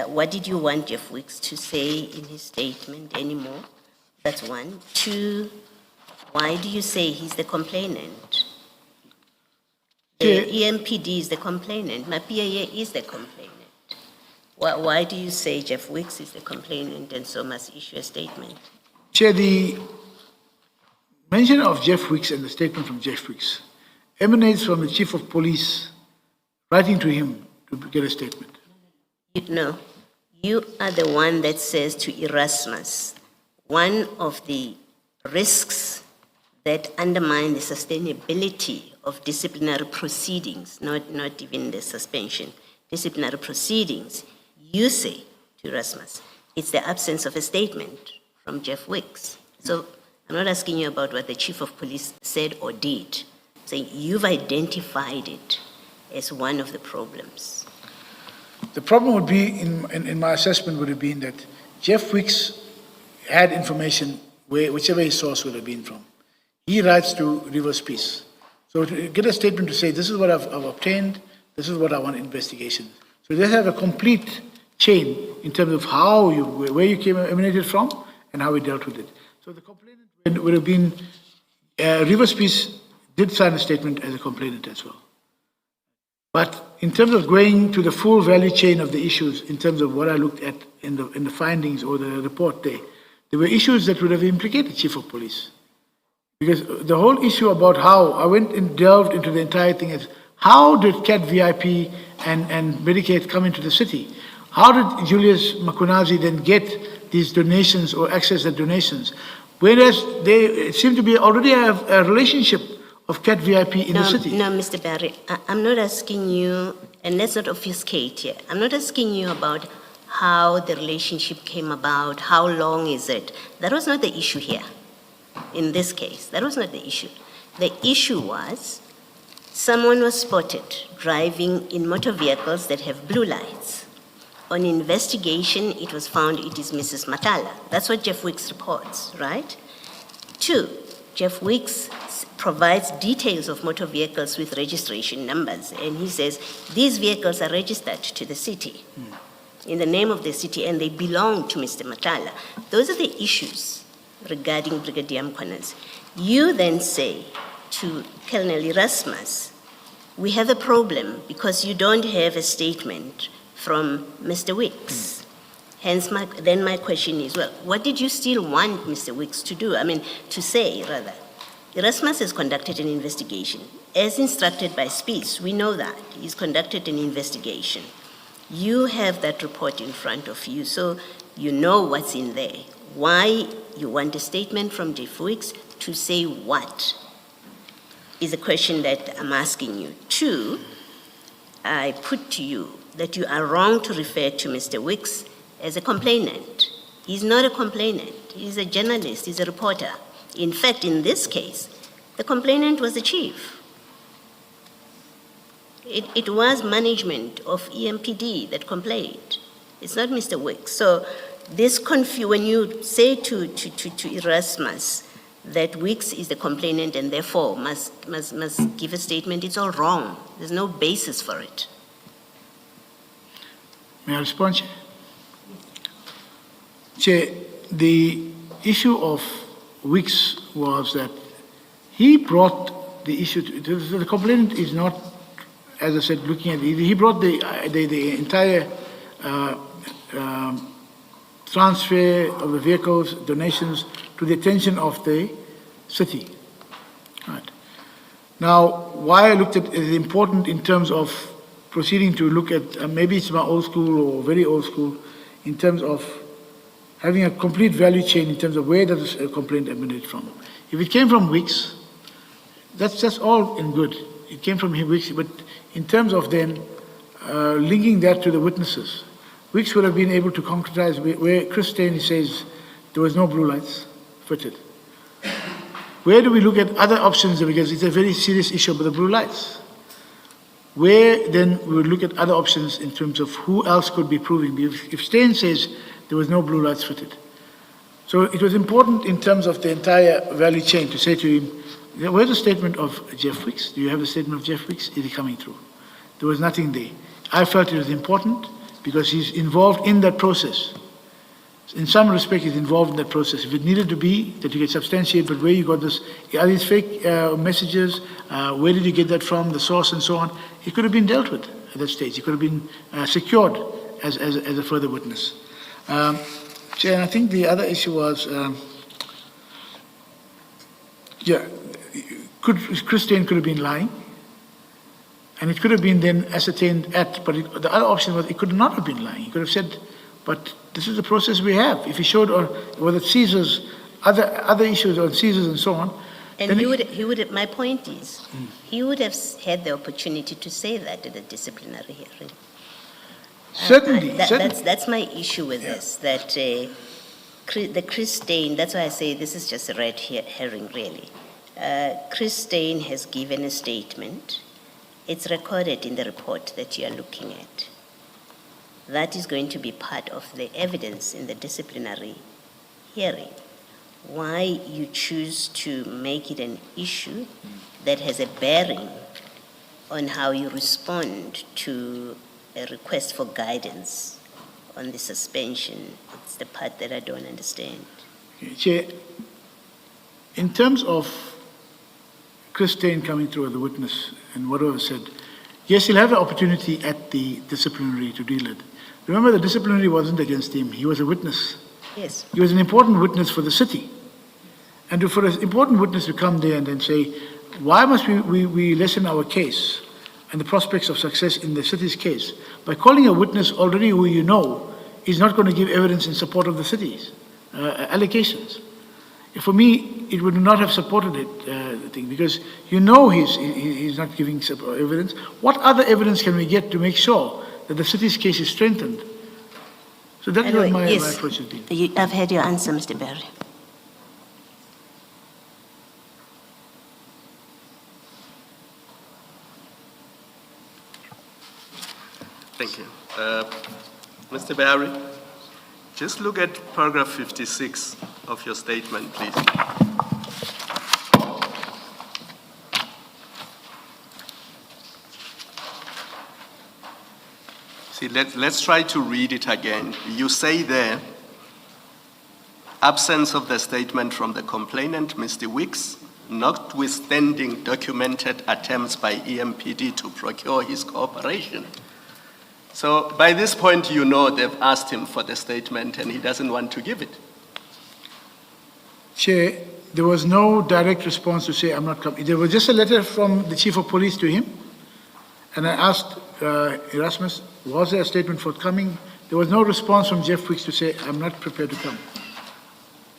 What did you want Jeff Wicks to say in his statement anymore? That's one. Two, why do you say he's the complainant? The EMPD is the complainant. Mapia is the complainant. Why do you say Jeff Wicks is the complainant and so must issue a statement? Chair, the mention of Jeff Wicks and the statement from Jeff Wicks emanates from the Chief of Police writing to him to get a statement. No, you are the one that says to Erasmus, one of the risks that undermine the sustainability of disciplinary proceedings, not even the suspension, disciplinary proceedings, you say to Erasmus, it's the absence of a statement from Jeff Wicks. So I'm not asking you about what the Chief of Police said or did. I'm saying you've identified it as one of the problems. The problem would be, in my assessment, would have been that Jeff Wicks had information whichever his source would have been from. He writes to Rivers Peace. So to get a statement to say, this is what I've obtained, this is what I want investigation. So they have a complete chain in terms of where you emanated from and how we dealt with it. So the complainant would have been, Rivers Peace did sign a statement as a complainant as well. But in terms of going to the full value chain of the issues, in terms of what I looked at in the findings or the report there were issues that would have implicated Chief of Police. Because the whole issue about how, I went and delved into the entire thing is, how did CAT VIP and Medicaid come into the city? How did Julius Makunazi then get these donations or access the donations? Whereas they seem to be already have a relationship of CAT VIP in the city. No, Mr. Barry, I'm not asking you, and let's not obfuscate here. I'm not asking you about how the relationship came about, how long is it. That was not the issue here. In this case, that was not the issue. The issue was someone was spotted driving in motor vehicles that have blue lights. On investigation, it was found it is Mrs. Matala. That's what Jeff Wicks reports, right? Two, Jeff Wicks provides details of motor vehicles with registration numbers, and he says these vehicles are registered to the city in the name of the city, and they belong to Mr. Matala. Those are the issues regarding Brigadier Mkhwanazi. You then say to Colonel Erasmus, we have a problem because you don't have a statement from Mr. Wicks. Hence, my question is, well, what did you still want Mr. Wicks to do? To say, rather. Erasmus has conducted an investigation. As instructed by Spies, we know that. He's conducted an investigation. You have that report in front of you, so you know what's in there. Why you want a statement from Jeff Wicks to say what is a question that I'm asking you. Two, I put to you that you are wrong to refer to Mr. Wicks as a complainant. He's not a complainant. He's a journalist. He's a reporter. In fact, in this case, the complainant was the chief. It was management of EMPD that complained. It's not Mr. Wicks. So this when you say to Erasmus that Wicks is the complainant and therefore must give a statement, it's all wrong. There's no basis for it. May I respond, Chair? Chair, the issue of Wicks was that he brought the issue the complainant is not, as I said, looking at it. He brought the entire transfer of the vehicles, donations, to the attention of the city. Right. Now, why I looked at it is important in terms of proceeding to look at, maybe it's my old school or very old school, in terms of having a complete value chain in terms of where does a complaint emanate from. If it came from Wicks, that's all in good. It came from Wicks, but in terms of then linking that to the witnesses, Wicks would have been able to concretize where Chris Steyn says there was no blue lights fitted. Where do we look at other options, because it's a very serious issue about the blue lights? Where then we would look at other options in terms of who else could be proving. If Steyn says there was no blue lights fitted. So it was important in terms of the entire value chain to say to him, where's the statement of Jeff Wicks? Do you have the statement of Jeff Wicks? Is it coming through? There was nothing there. I felt it was important because he's involved in that process. In some respect, he's involved in that process. If it needed to be, that you get substantiate, but where you got this, are these fake messages? Where did you get that from, the source and so on? It could have been dealt with at that stage. It could have been secured as a further witness. Chair, and I think the other issue was, Chris Steyn could have been lying, and it could have been then ascertained but the other option was it could not have been lying. He could have said, but this is the process we have. If he showed, or whether Caesar's, other issues on Caesar's and so on. And he would, my point is, he would have had the opportunity to say that at the disciplinary hearing. Certainly. That's my issue with this, that the Chris Steyn, that's why I say this is just a red herring, really. Chris Steyn has given a statement. It's recorded in the report that you are looking at. That is going to be part of the evidence in the disciplinary hearing. Why you choose to make it an issue that has a bearing on how you respond to a request for guidance on the suspension, it's the part that I don't understand. Chair, in terms of Chris Steyn coming through as a witness and whatever said, yes, he'll have the opportunity at the disciplinary to deal with it. Remember, the disciplinary wasn't against him. He was a witness. Yes. He was an important witness for the city. And for an important witness to come there and then say, why must we lessen our case and the prospects of success in the city's case by calling a witness already who you know is not going to give evidence in support of the city's allegations? For me, it would not have supported it, the thing, because you know he's not giving evidence. What other evidence can we get to make sure that the city's case is strengthened? So that's what my approach has been. I've heard your answer, Mr. Barry. Thank you. Mr. Barry, just look at paragraph 56 of your statement, please. See, let's try to read it again. You say there, absence of the statement from the complainant, Mr. Wicks, notwithstanding documented attempts by EMPD to procure his cooperation. So by this point, you know they've asked him for the statement and he doesn't want to give it. Chair, there was no direct response to say, I'm not coming. There was just a letter from the chief of police to him. And I asked Erasmus, was there a statement forthcoming? There was no response from Jeff Wicks to say, I'm not prepared to come.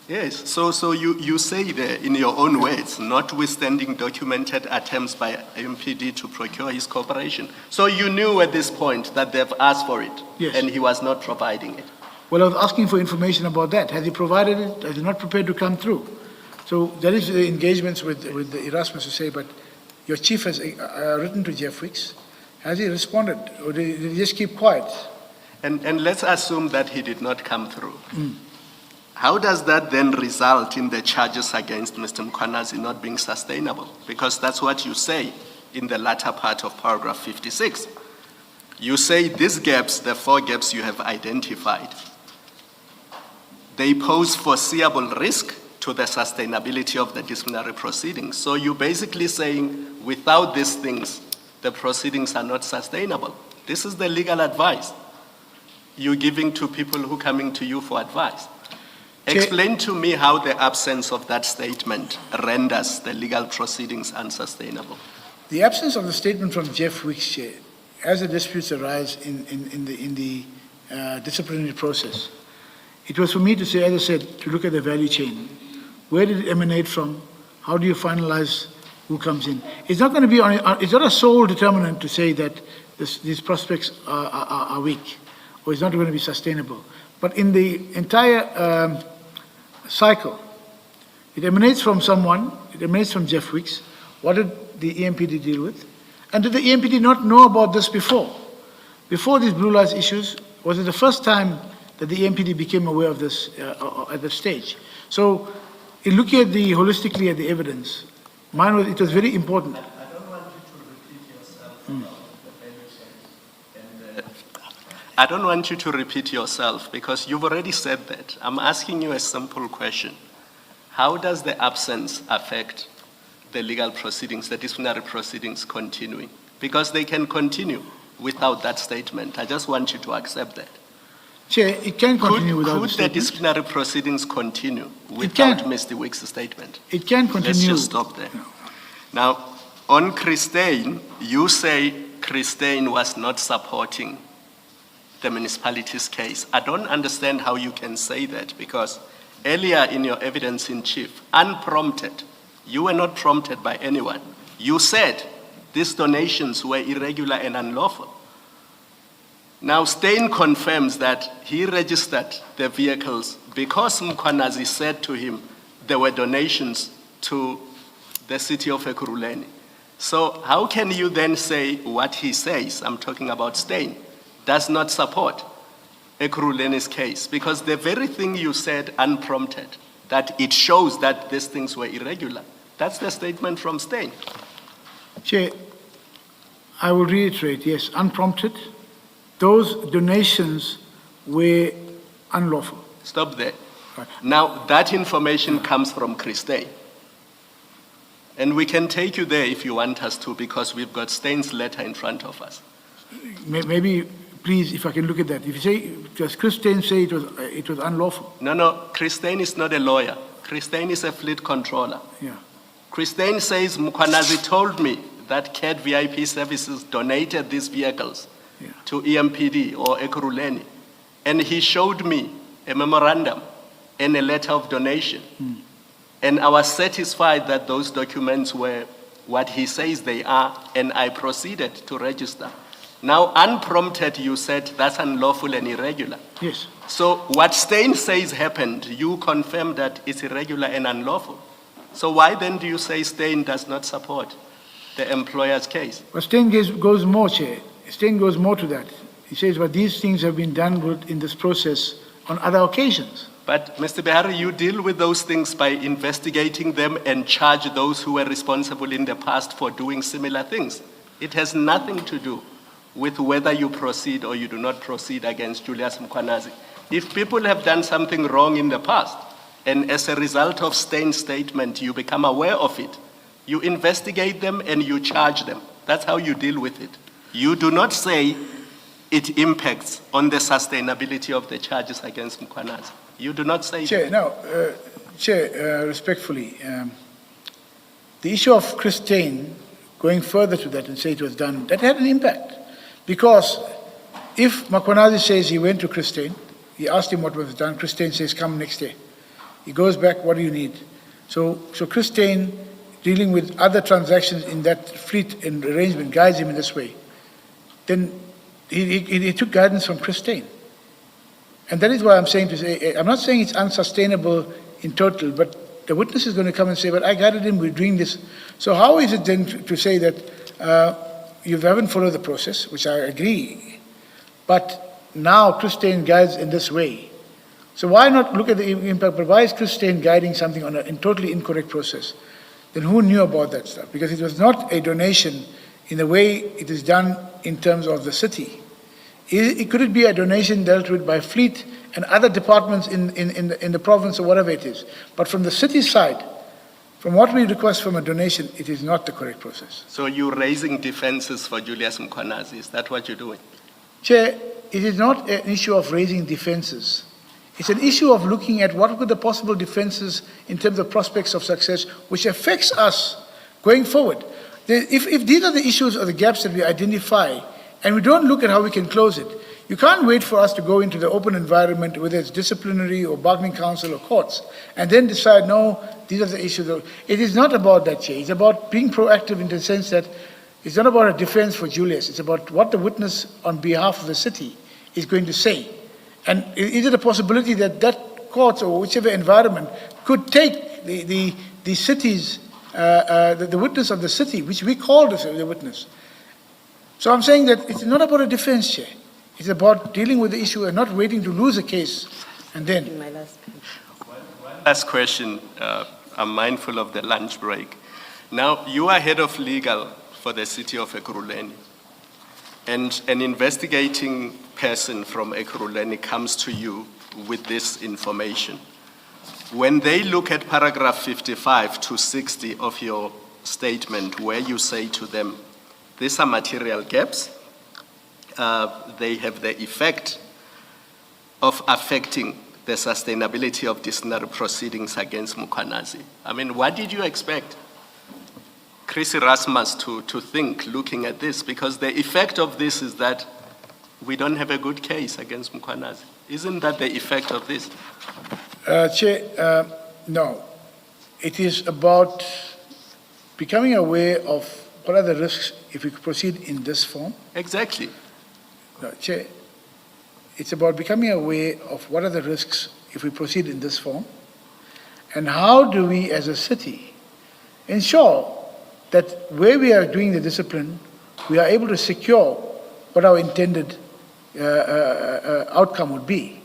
Yes, so you say there in your own words, notwithstanding documented attempts by MPD to procure his cooperation. So you knew at this point that they've asked for it, yes, and he was not providing it. Well, I was asking for information about that. Has he provided it? Is he not prepared to come through? So there is the engagements with Erasmus to say, but your chief has written to Jeff Wicks. Has he responded, or did he just keep quiet? And let's assume that he did not come through. How does that then result in the charges against Mr. Mkhwanazi not being sustainable? Because that's what you say in the latter part of paragraph 56. You say these gaps, the 4 gaps you have identified, they pose foreseeable risk to the sustainability of the disciplinary proceedings. So you're basically saying without these things, the proceedings are not sustainable. This is the legal advice you're giving to people who are coming to you for advice. Explain to me how the absence of that statement renders the legal proceedings unsustainable. The absence of the statement from Jeff Wicks, Chair, as the disputes arise in the disciplinary process, it was for me to say, as I said, to look at the value chain. Where did it emanate from? How do you finalize who comes in? It's not going to be it's not a sole determinant to say that these prospects are weak, or it's not going to be sustainable. But in the entire cycle, it emanates from someone, it emanates from Jeff Wicks. What did the EMPD deal with? And did the EMPD not know about this before? Before these blue lights issues, was it the first time that the EMPD became aware of this at this stage? So, in looking at holistically at the evidence, it was very important. I don't want you to repeat yourself about the value chain. I don't want you to repeat yourself because you've already said that. I'm asking you a simple question. How does the absence affect the legal proceedings, the disciplinary proceedings continuing? Because they can continue without that statement. I just want you to accept that. Chair, it can continue without Could the statement. disciplinary proceedings continue without Mr. Wicks' statement? It can continue. Let's just stop there. Now, on Christine, you say Christine was not supporting the municipality's case. I don't understand how you can say that because earlier in your evidence in chief, unprompted, you were not prompted by anyone. You said these donations were irregular and unlawful. Now, Stein confirms that he registered the vehicles because Mkwanazi said to him there were donations to the city of Ekurhuleni. So how can you then say what he says, I'm talking about Stein, does not support Ekurhuleni's case? Because the very thing you said unprompted, that it shows that these things were irregular, that's the statement from Stein. Chair, I will reiterate, yes, unprompted. Those donations were unlawful. Stop there. Right. Now, that information comes from Christine. And we can take you there if you want us to, because we've got Stein's letter in front of us. Maybe, please, if I can look at that. If you say, does Christine say it was unlawful? No, Christine is not a lawyer. Christine is a fleet controller. Yeah. Christine says, Mkwanazi told me that CAT VIP services donated these vehicles to EMPD or Ekurhuleni. And he showed me a memorandum and a letter of donation. And I was satisfied that those documents were what he says they are, and I proceeded to register. Now, unprompted, you said that's unlawful and irregular. Yes. So what Stein says happened, you confirm that it's irregular and unlawful. So why then do you say Stein does not support the employer's case? But Stein goes more, Chair. Stein goes more to that. He says, but these things have been done in this process on other occasions. But Mr. Behari, you deal with those things by investigating them and charge those who were responsible in the past for doing similar things. It has nothing to do with whether you proceed or you do not proceed against Julius Mkwanazi. If people have done something wrong in the past, and as a result of Stein's statement, you become aware of it, you investigate them and you charge them. That's how you deal with it. You do not say it impacts on the sustainability of the charges against Mkwanazi. You do not say Chair, that. no, Chair, respectfully, the issue of Christine going further to that and say it was done, that had an impact. Because if Mkwanazi says he went to Christine, he asked him what was done, Christine says, come next day. He goes back, what do you need? So Christine, dealing with other transactions in that fleet and arrangement, guides him in this way. Then he took guidance from Christine. And that is why I'm saying to say, I'm not saying it's unsustainable in total, but the witness is going to come and say, but I guided him, we're doing this. So how is it then to say that you haven't followed the process, which I agree, but now Christine guides in this way? So why not look at the impact, but why is Christine guiding something on a totally incorrect process? Then who knew about that stuff? Because it was not a donation in the way it is done in terms of the city. Could it be a donation dealt with by fleet and other departments in the province or whatever it is? But from the city side, from what we request from a donation, it is not the correct process. So you're raising defenses for Julius Mkwanazi. Is that what you're doing? Chair, it is not an issue of raising defenses. It's an issue of looking at what were the possible defenses in terms of prospects of success, which affects us going forward. If these are the issues or the gaps that we identify, and we don't look at how we can close it, you can't wait for us to go into the open environment, whether it's disciplinary or bargaining council or courts, and then decide, no, these are the issues. It is not about that, Chair. It's about being proactive in the sense that it's not about a defense for Julius. It's about what the witness on behalf of the city is going to say. And is it a possibility that that court or whichever environment could take the city's, the witness of the city, which we call the witness. So I'm saying that it's not about a defense, Chair. It's about dealing with the issue and not waiting to lose a case. And then. My last. Last question. I'm mindful of the lunch break. Now, you are head of legal for the city of Ekurhuleni, and an investigating person from Ekurhuleni comes to you with this information. When they look at paragraph 55 to 60 of your statement, where you say to them, these are material gaps, they have the effect of affecting the sustainability of disciplinary proceedings against Mukhwanazi. I mean, what did you expect Chris Erasmus to think looking at this? Because the effect of this is that we don't have a good case against Mukhwanazi. Isn't that the effect of this? Chair, no. It is about becoming aware of what are the risks if we proceed in this form. Exactly. No, Chair, it's about becoming aware of what are the risks if we proceed in this form, and how do we as a city ensure that where we are doing the discipline, we are able to secure what our intended outcome would be.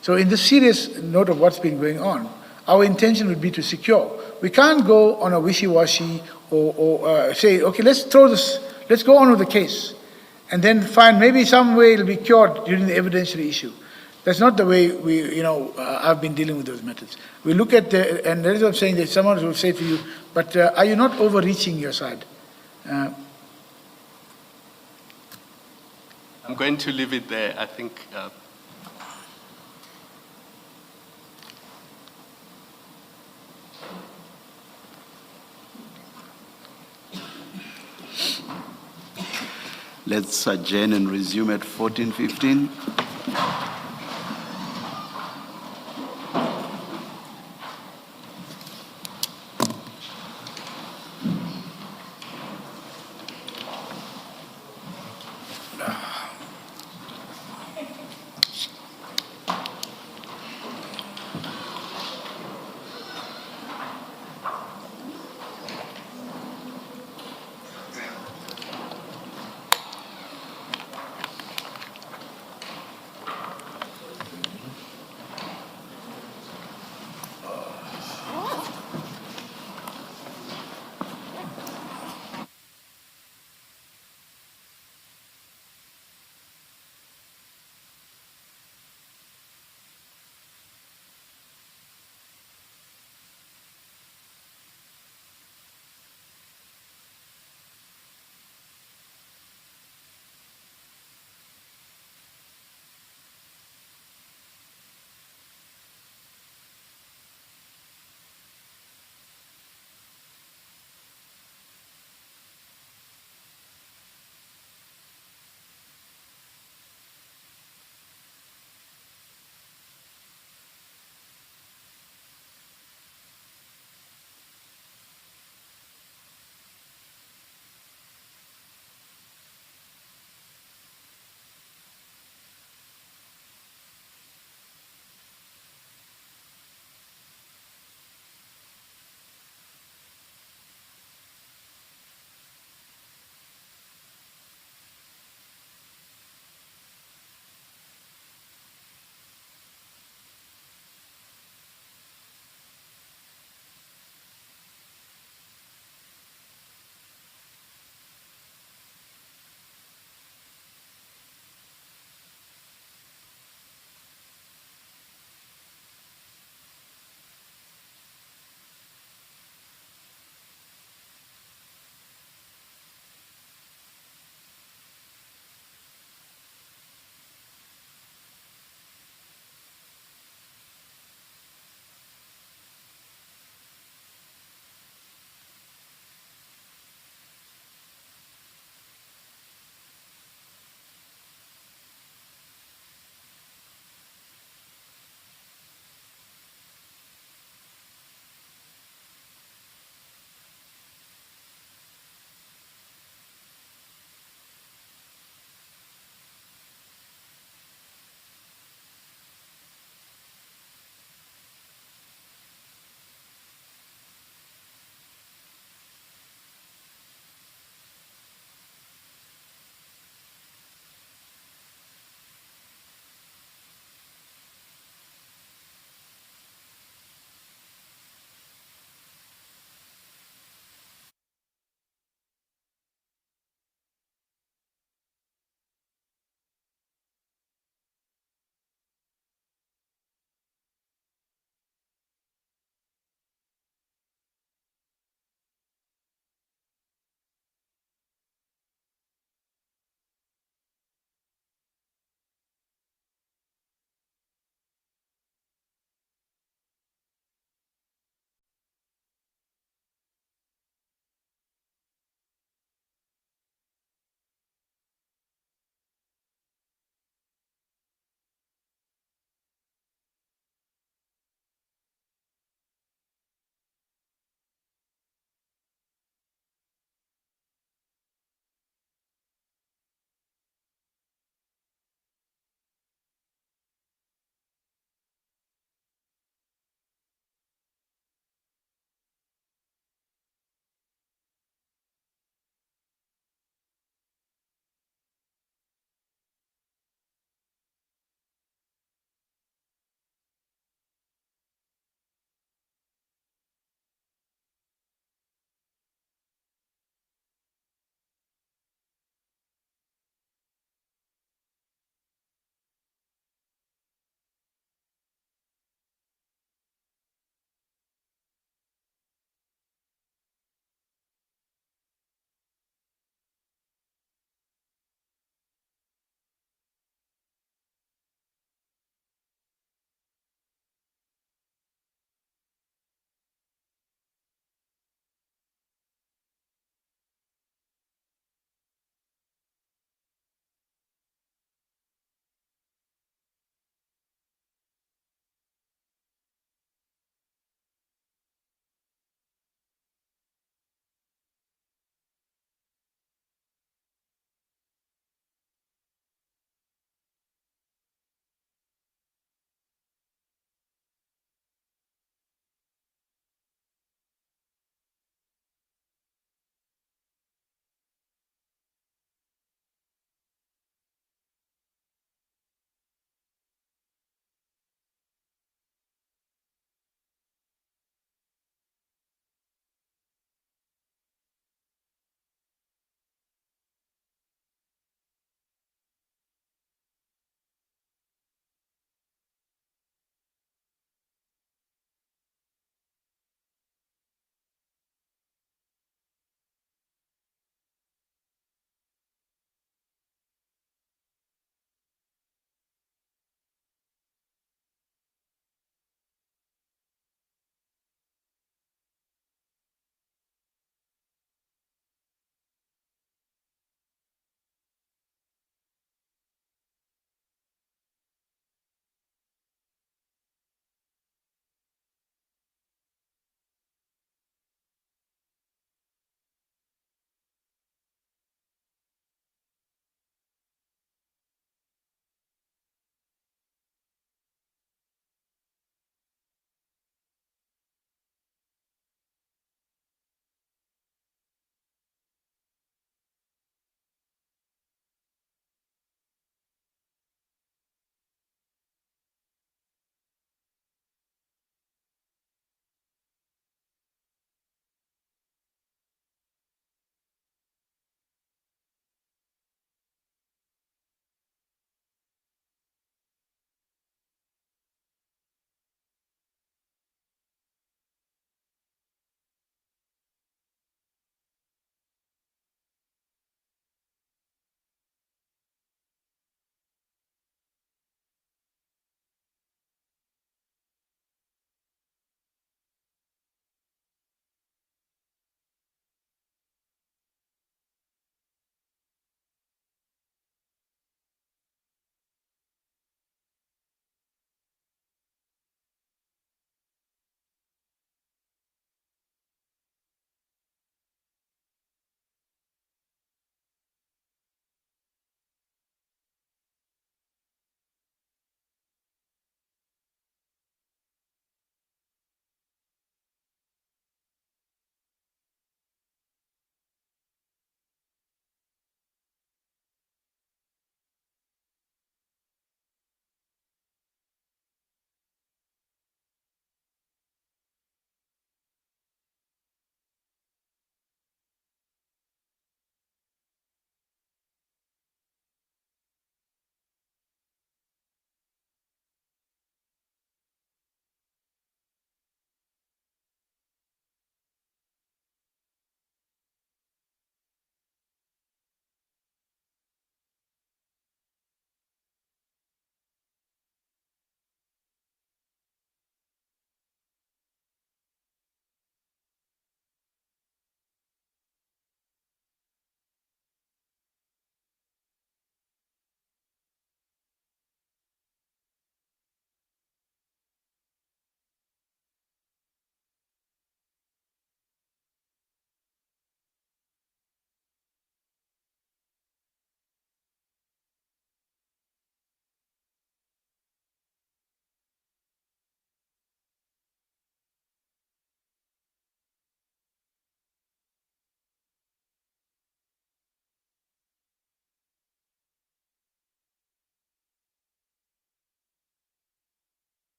So in the serious note of what's been going on, our intention would be to secure. We can't go on a wishy-washy or say, okay, let's go on with the case, and then find maybe some way it'll be cured during the evidentiary issue. That's not the way I've been dealing with those methods. We look at and that is what I'm saying, that someone will say to you, but are you not overreaching your side? I'm going to leave it there. I think Let's adjourn and resume at 14:15.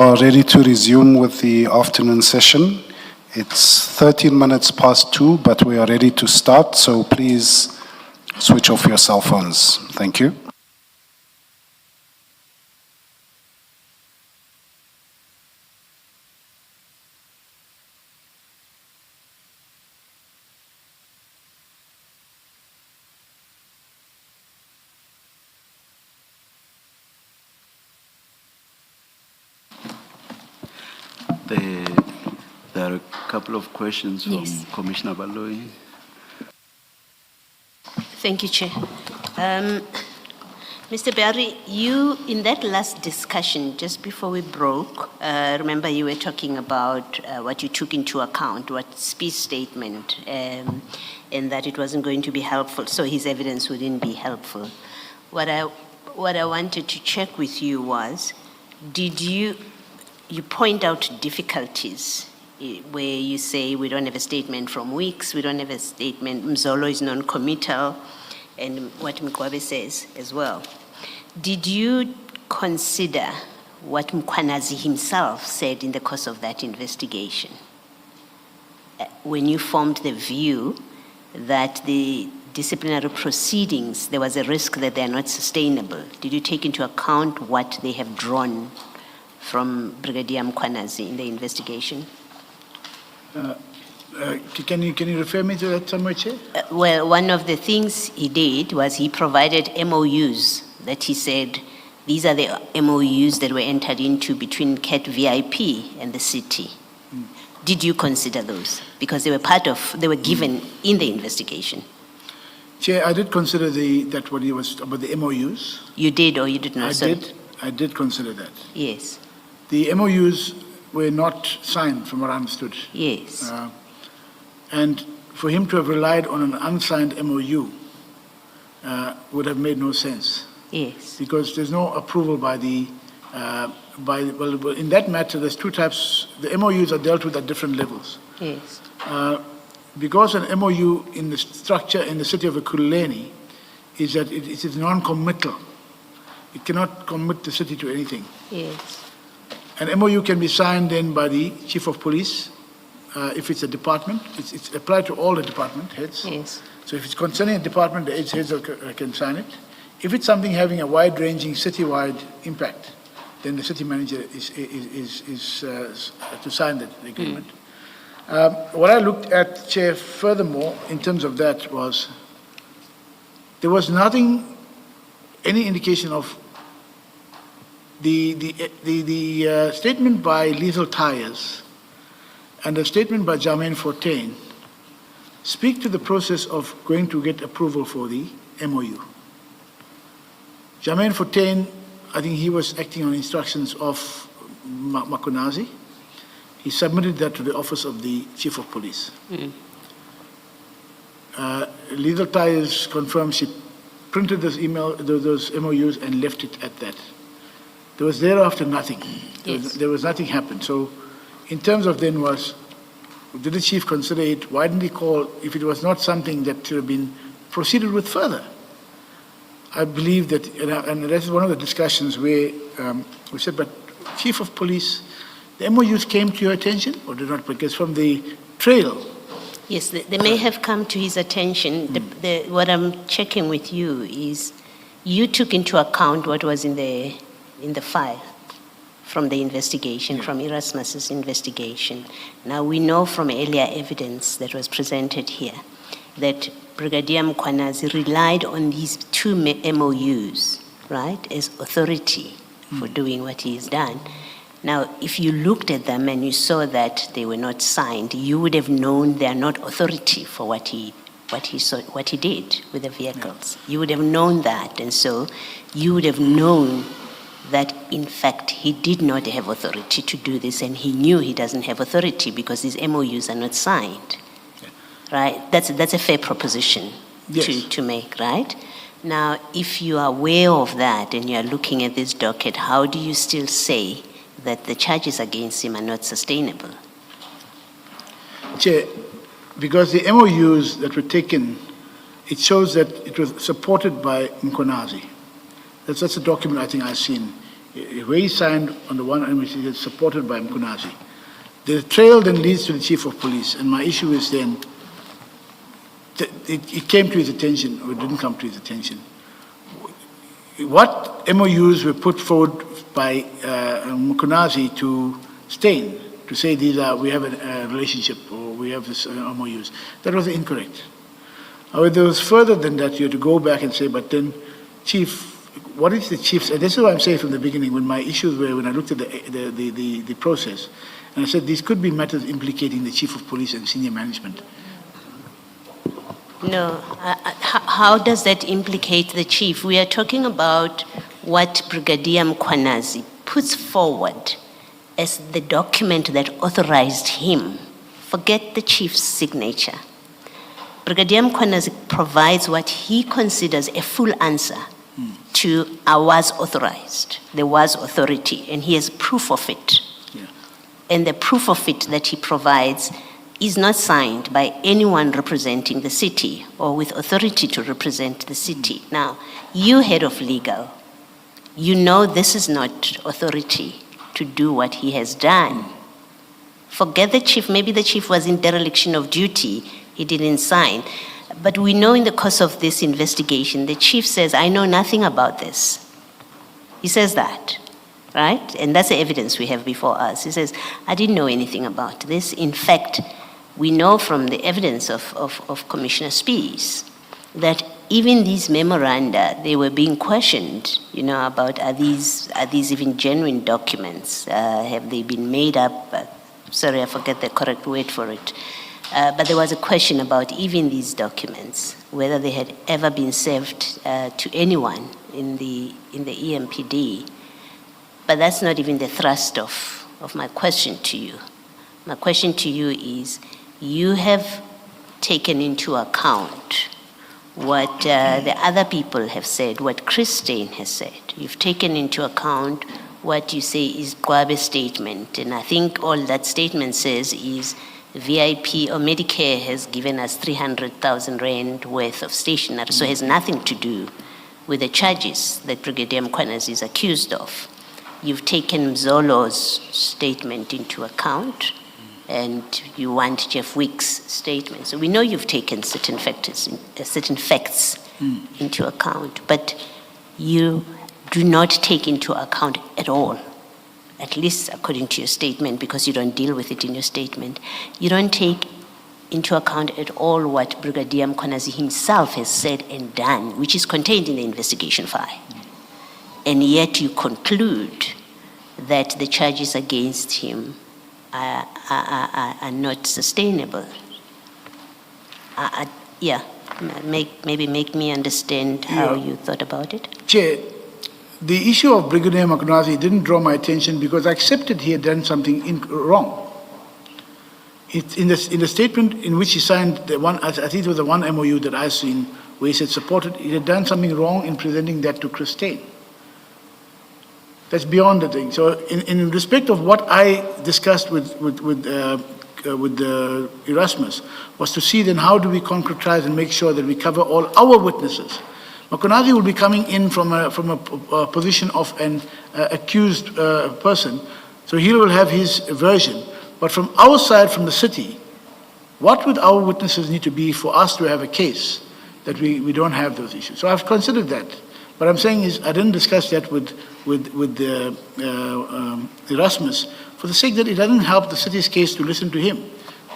Are ready to resume with the afternoon session. It's 13 minutes past 2, but we are ready to start, so please switch off your cell phones. Thank you. There are a couple of questions from Yes. Commissioner Baloyi. Thank you, Chair. Mr. Barry, you, in that last discussion, just before we broke, remember you were talking about what you took into account, what Spi's statement, and that it wasn't going to be helpful, so his evidence wouldn't be helpful. What I wanted to check with you was, did you point out difficulties where you say we don't have a statement from Weeks, we don't have a statement, Mzolo is non-committal, and what Mkwabe says as well. Did you consider what Mkwanazi himself said in the course of that investigation? When you formed the view that the disciplinary proceedings, there was a risk that they are not sustainable, did you take into account what they have drawn from Brigadier Mkwanazi in the investigation? Can you refer me to that somewhere, Chair? Well, one of the things he did was he provided MOUs that he said, these are the MOUs that were entered into between CAT VIP and the city. Did you consider those? Because they were given in the investigation. Chair, I did consider that what he was about the MOUs. You did or you did not? I did consider that. Yes. The MOUs were not signed, from what I understood. Yes. And for him to have relied on an unsigned MOU would have made no sense. Yes. Because there's no approval by well, in that matter, there's two types. The MOUs are dealt with at different levels. Yes. Because an MOU in the structure in the city of Ekurhuleni is that it is non-committal. It cannot commit the city to anything. Yes. An MOU can be signed then by the chief of police, if it's a department. It's applied to all the department heads. Yes. So if it's concerning a department, the heads can sign it. If it's something having a wide-ranging city-wide impact, then the city manager is to sign the agreement. What I looked at, Chair, furthermore, in terms of that was, there was nothing, any indication of the statement by Lethal Tires and the statement by Jermaine Fortain speak to the process of going to get approval for the MOU. Jermaine Fortain, I think he was acting on instructions of Makunazi. He submitted that to the office of the chief of police. Lethal Tires confirmed she printed those MOUs and left it at that. There was thereafter nothing. Yes. There was nothing happened. So in terms of then was, did the chief consider it? Why didn't he call, if it was not something that should have been proceeded with further? I believe that, and that's one of the discussions where we said, but chief of police, the MOUs came to your attention or did not? Because from the trail. Yes, they may have come to his attention. What I'm checking with you is you took into account what was in the file from the investigation, from Erasmus's investigation. Now we know from earlier evidence that was presented here that Brigadier Mkwanazi relied on these two MOUs, right, as authority for doing what he has done. Now, if you looked at them and you saw that they were not signed, you would have known they are not authority for what he did with the vehicles. You would have known that, and so you would have known that, in fact, he did not have authority to do this, and he knew he doesn't have authority because these MOUs are not signed. Right? That's a fair proposition to make, right? Now, if you are aware of that and you are looking at this docket, how do you still say that the charges against him are not sustainable? Chair, because the MOUs that were taken, it shows that it was supported by Mkonazi. That's a document I think I've seen where he signed on the one hand which is supported by Mkunazi. The trail then leads to the chief of police, and my issue is then, it came to his attention, or it didn't come to his attention. What MOUs were put forward by Mkunazi to Steyn to say we have a relationship, or we have this MOUs? That was incorrect. However, there was further than that. You have to go back and say, but then, Chief, what is the chief's? And this is what I'm saying from the beginning, when my issues were, when I looked at the process, and I said these could be matters implicating the chief of police and senior management. No, how does that implicate the chief? We are talking about what Brigadier Mkhwanazi puts forward as the document that authorized him. Forget the chief's signature. Brigadier Mkhwanazi provides what he considers a full answer to I was authorized. There was authority, and he has proof of it. Yeah. And the proof of it that he provides is not signed by anyone representing the city or with authority to represent the city. Now, you, head of legal, you know this is not authority to do what he has done. Forget the chief. Maybe the chief was in dereliction of duty. He didn't sign. But we know in the course of this investigation, the chief says, I know nothing about this. He says that, right? And that's the evidence we have before us. He says, I didn't know anything about this. In fact, we know from the evidence of Commissioner Spies that even these memoranda, they were being questioned, about are these even genuine documents? Have they been made up? Sorry, I forget the correct word for it. But there was a question about even these documents, whether they had ever been served to anyone in the EMPD. But that's not even the thrust of my question to you. My question to you is, you have taken into account what the other people have said, what Chris Steyn has said. You've taken into account what you say is Gwabe's statement. And I think all that statement says is VIP or Medicare has given us 300,000 rand worth of stationery, so it has nothing to do with the charges that Brigadier Mkhwanazi is accused of. You've taken Mzolo's statement into account, and you want Jeff Wick's statement. So we know you've taken certain facts into account, but you do not take into account at all, at least according to your statement, because you don't deal with it in your statement. You don't take into account at all what Brigadier Mkhwanazi himself has said and done, which is contained in the investigation file. And yet you conclude that the charges against him are not sustainable. Maybe make me understand how you thought about it. Chair, the issue of Brigadier Mkhwanazi didn't draw my attention because I accepted he had done something wrong. In the statement in which he signed the one, I think it was the one MOU that I've seen where he said supported, he had done something wrong in presenting that to Chris Steyn. That's beyond the thing. So in respect of what I discussed with Erasmus was to see then how do we concretize and make sure that we cover all our witnesses. Mkhwanazi will be coming in from a position of an accused person, so he will have his version. But from our side, from the city, what would our witnesses need to be for us to have a case that we don't have those issues? So I've considered that. What I'm saying is I didn't discuss that with Erasmus for the sake that it doesn't help the city's case to listen to him.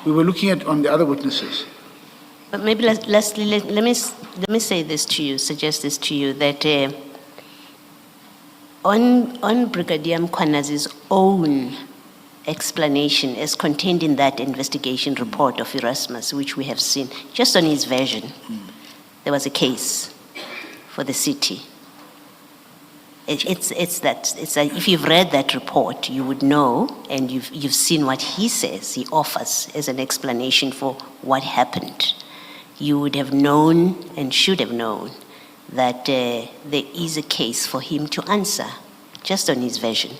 We were looking at on the other witnesses. But maybe lastly, let me say this to you, suggest this to you, that on Brigadier Mkhwanazi's own explanation as contained in that investigation report of Erasmus, which we have seen, just on his version, there was a case for the city. It's like if you've read that report, you would know, and you've seen what he says, he offers as an explanation for what happened. You would have known and should have known that there is a case for him to answer, just on his version.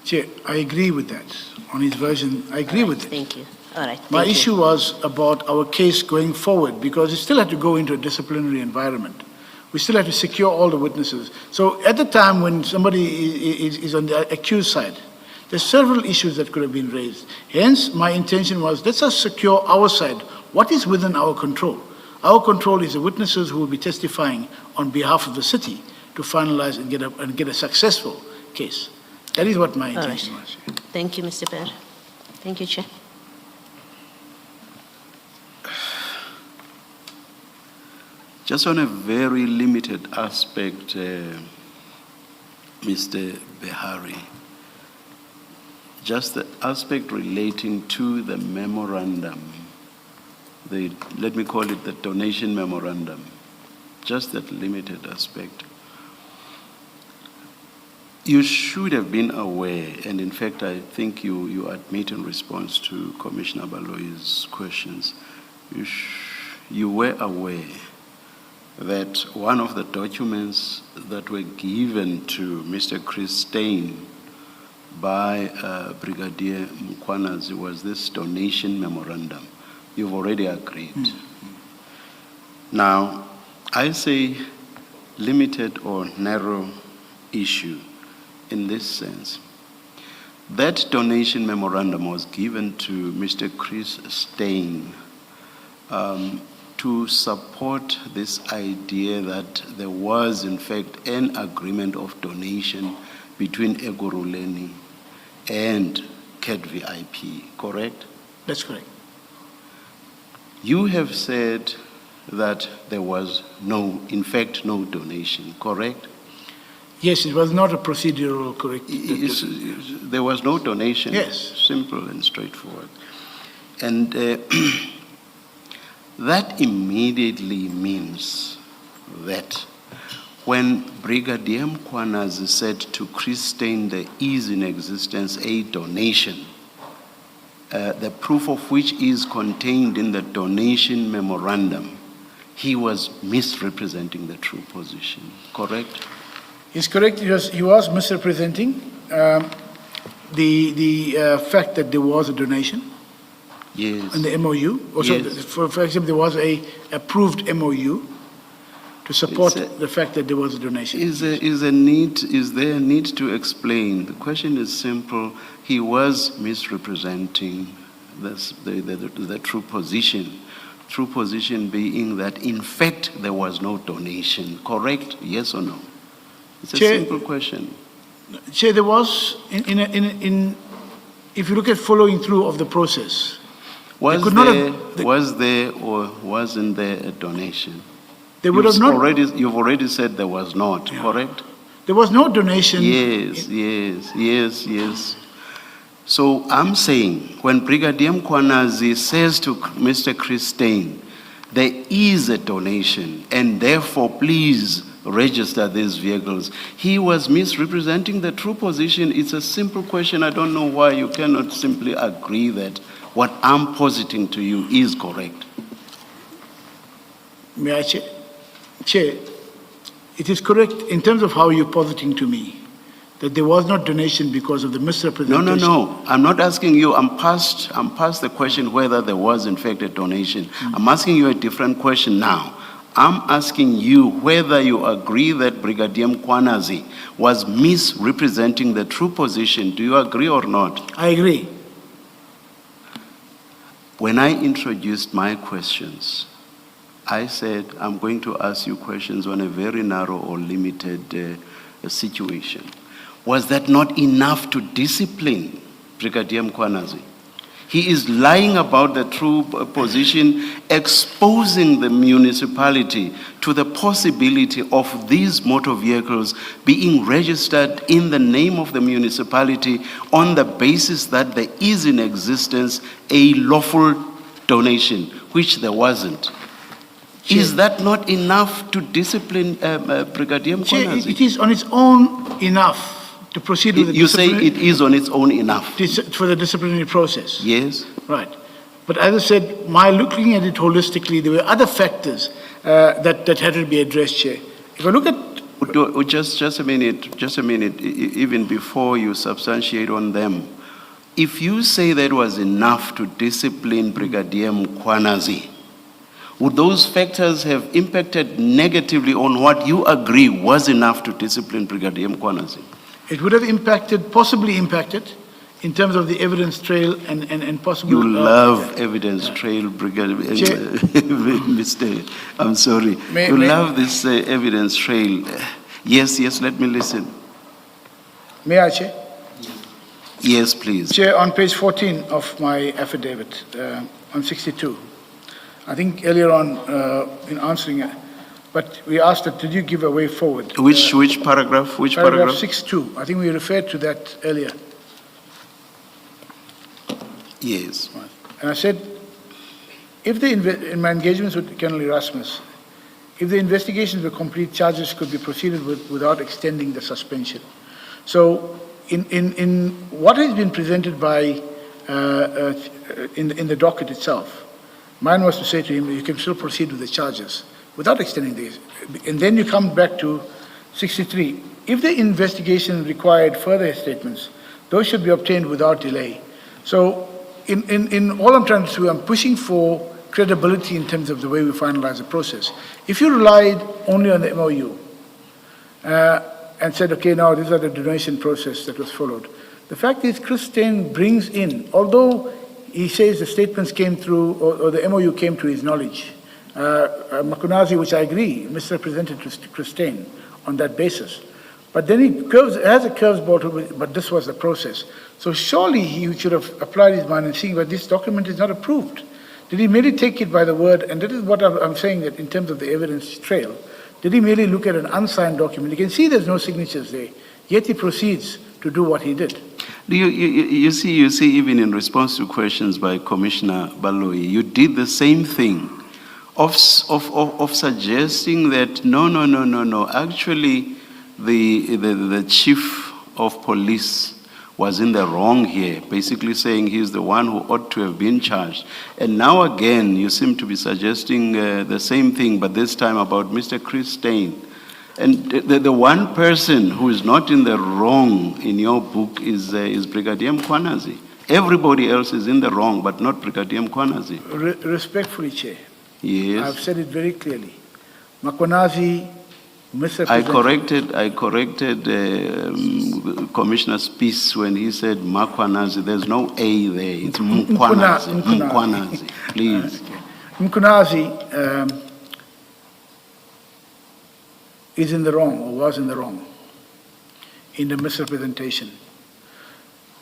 Chair, I agree with that. On his version, I agree with it. Thank you. All right. My issue was about our case going forward because it still had to go into a disciplinary environment We still have to secure all the witnesses. So at the time when somebody is on the accused side, there's several issues that could have been raised. Hence, my intention was, let's just secure our side. What is within our control? Our control is the witnesses who will be testifying on behalf of the city to finalize and get a successful case. That is what my intention was. Thank you, Mr. Bear. Thank you, Chair. Just on a very limited aspect, Mr. Behari, just the aspect relating to the memorandum, let me call it the donation memorandum, just that limited aspect. You should have been aware, and in fact, I think you admit in response to Commissioner Baloyi's questions, you were aware that one of the documents that were given to Mr. Chris Stein by Brigadier Mkwanazi was this donation memorandum. You've already agreed. Now, I say limited or narrow issue in this sense. That donation memorandum was given to Mr. Chris Stein to support this idea that there was, in fact, an agreement of donation between Egoruleni and CAT VIP, correct? That's correct. You have said that there was in fact, no donation, correct? Yes, it was not a procedural correct. There was no donation. Yes. Simple and straightforward. And that immediately means that when Brigadier Mkwanazi said to Chris Stein there is in existence a donation, the proof of which is contained in the donation memorandum, he was misrepresenting the true position, correct? It's correct. He was misrepresenting the fact that there was a donation. Yes. In the MOU. Also, Yes. for example, there was a approved MOU to support the fact that there was a donation. Is there a need to explain? The question is simple. He was misrepresenting the true position. True position being that, in fact, there was no donation. Correct? Yes or no? It's a simple question. Chair, there was, if you look at following through of the process, Was there or wasn't there a donation? They would have not. You've already said there was not, correct? There was no donation. Yes. So I'm saying, when Brigadier Mkwanazi says to Mr. Chris Stein, there is a donation, and therefore please register these vehicles, he was misrepresenting the true position. It's a simple question. I don't know why you cannot simply agree that what I'm positing to you is correct. May I, Chair, it is correct in terms of how you're positing to me that there was not donation because of the misrepresentation. No. I'm not asking you. I'm past the question whether there was in fact a donation. I'm asking you a different question now. I'm asking you whether you agree that Brigadier Mkwanazi was misrepresenting the true position. Do you agree or not? I agree. When I introduced my questions, I said I'm going to ask you questions on a very narrow or limited situation. Was that not enough to discipline Brigadier Mkwanazi? He is lying about the true position, exposing the municipality to the possibility of these motor vehicles being registered in the name of the municipality on the basis that there is in existence a lawful donation, which there wasn't. Is that not enough to discipline Brigadier Mkwanazi? It is on its own enough to proceed with the You say it is on its own enough? for the disciplinary process. Yes. Right. But as I said, my looking at it holistically, there were other factors that had to be addressed, Chair. If I look at... Just a minute, even before you substantiate on them. If you say that was enough to discipline Brigadier Mkwanazi, would those factors have impacted negatively on what you agree was enough to discipline Brigadier Mkhwanazi? It would have possibly impacted, in terms of the evidence trail and possibly... You love evidence trail, Brigadier, I'm sorry. You love this evidence trail. Yes, let me listen. May I, Chair? Yes, please. Chair, on page 14 of my affidavit, on 62, I think earlier on in answering it, but we asked that, did you give a way forward? Which paragraph? Which paragraph? paragraph? 6.2. I think we referred to that earlier. Yes. And I said, if in my engagements with Colonel Erasmus, if the investigations were complete, charges could be proceeded with without extending the suspension. So in what has been presented by, in the docket itself, mine was to say to him, you can still proceed with the charges without extending these. And then you come back to 63. If the investigation required further statements, those should be obtained without delay. So in all I'm trying to do, I'm pushing for credibility in terms of the way we finalize the process. If you relied only on the MOU and said, okay, now these are the donation process that was followed, the fact is Chris Steyn brings in, although he says the statements came through, or the MOU came to his knowledge, Mkhwanazi, which I agree, misrepresented to Chris Steyn on that basis. But then he has a curveball to it, but this was the process. So surely he should have applied his mind and seen, but this document is not approved. Did he merely take it by the word? And that is what I'm saying, that in terms of the evidence trail, did he merely look at an unsigned document? You can see there's no signatures there, yet he proceeds to do what he did. You see, even in response to questions by Commissioner Baloyi, you did the same thing of suggesting that no. Actually, the chief of police was in the wrong here, basically saying he's the one who ought to have been charged. And now again, you seem to be suggesting the same thing, but this time about Mr. Chris Steyn. And the one person who is not in the wrong in your book is Brigadier Mkhwanazi. Everybody else is in the wrong, but not Brigadier Mkhwanazi. Respectfully, Chair. Yes. I've said it very clearly. Mkhwanazi misrepresented. I corrected Commissioner Spies when he said Mkhwanazi. There's no A there. It's Mkhwanazi. Mkhwanazi, please. Okay. Mkhwanazi is in the wrong, or was in the wrong, in the misrepresentation.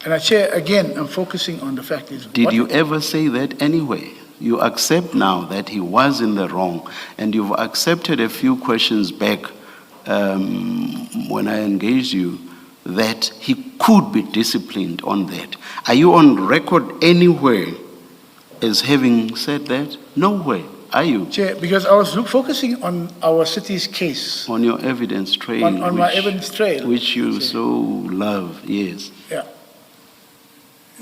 And I Chair, again, I'm focusing on the fact is... Did you ever say that anyway? You accept now that he was in the wrong, and you've accepted a few questions back when I engaged you that he could be disciplined on that. Are you on record anywhere as having said that? Nowhere. Are you? Chair, because I was focusing on our city's case. On your evidence trail. On my evidence trail. Which you so love, yes. Yeah.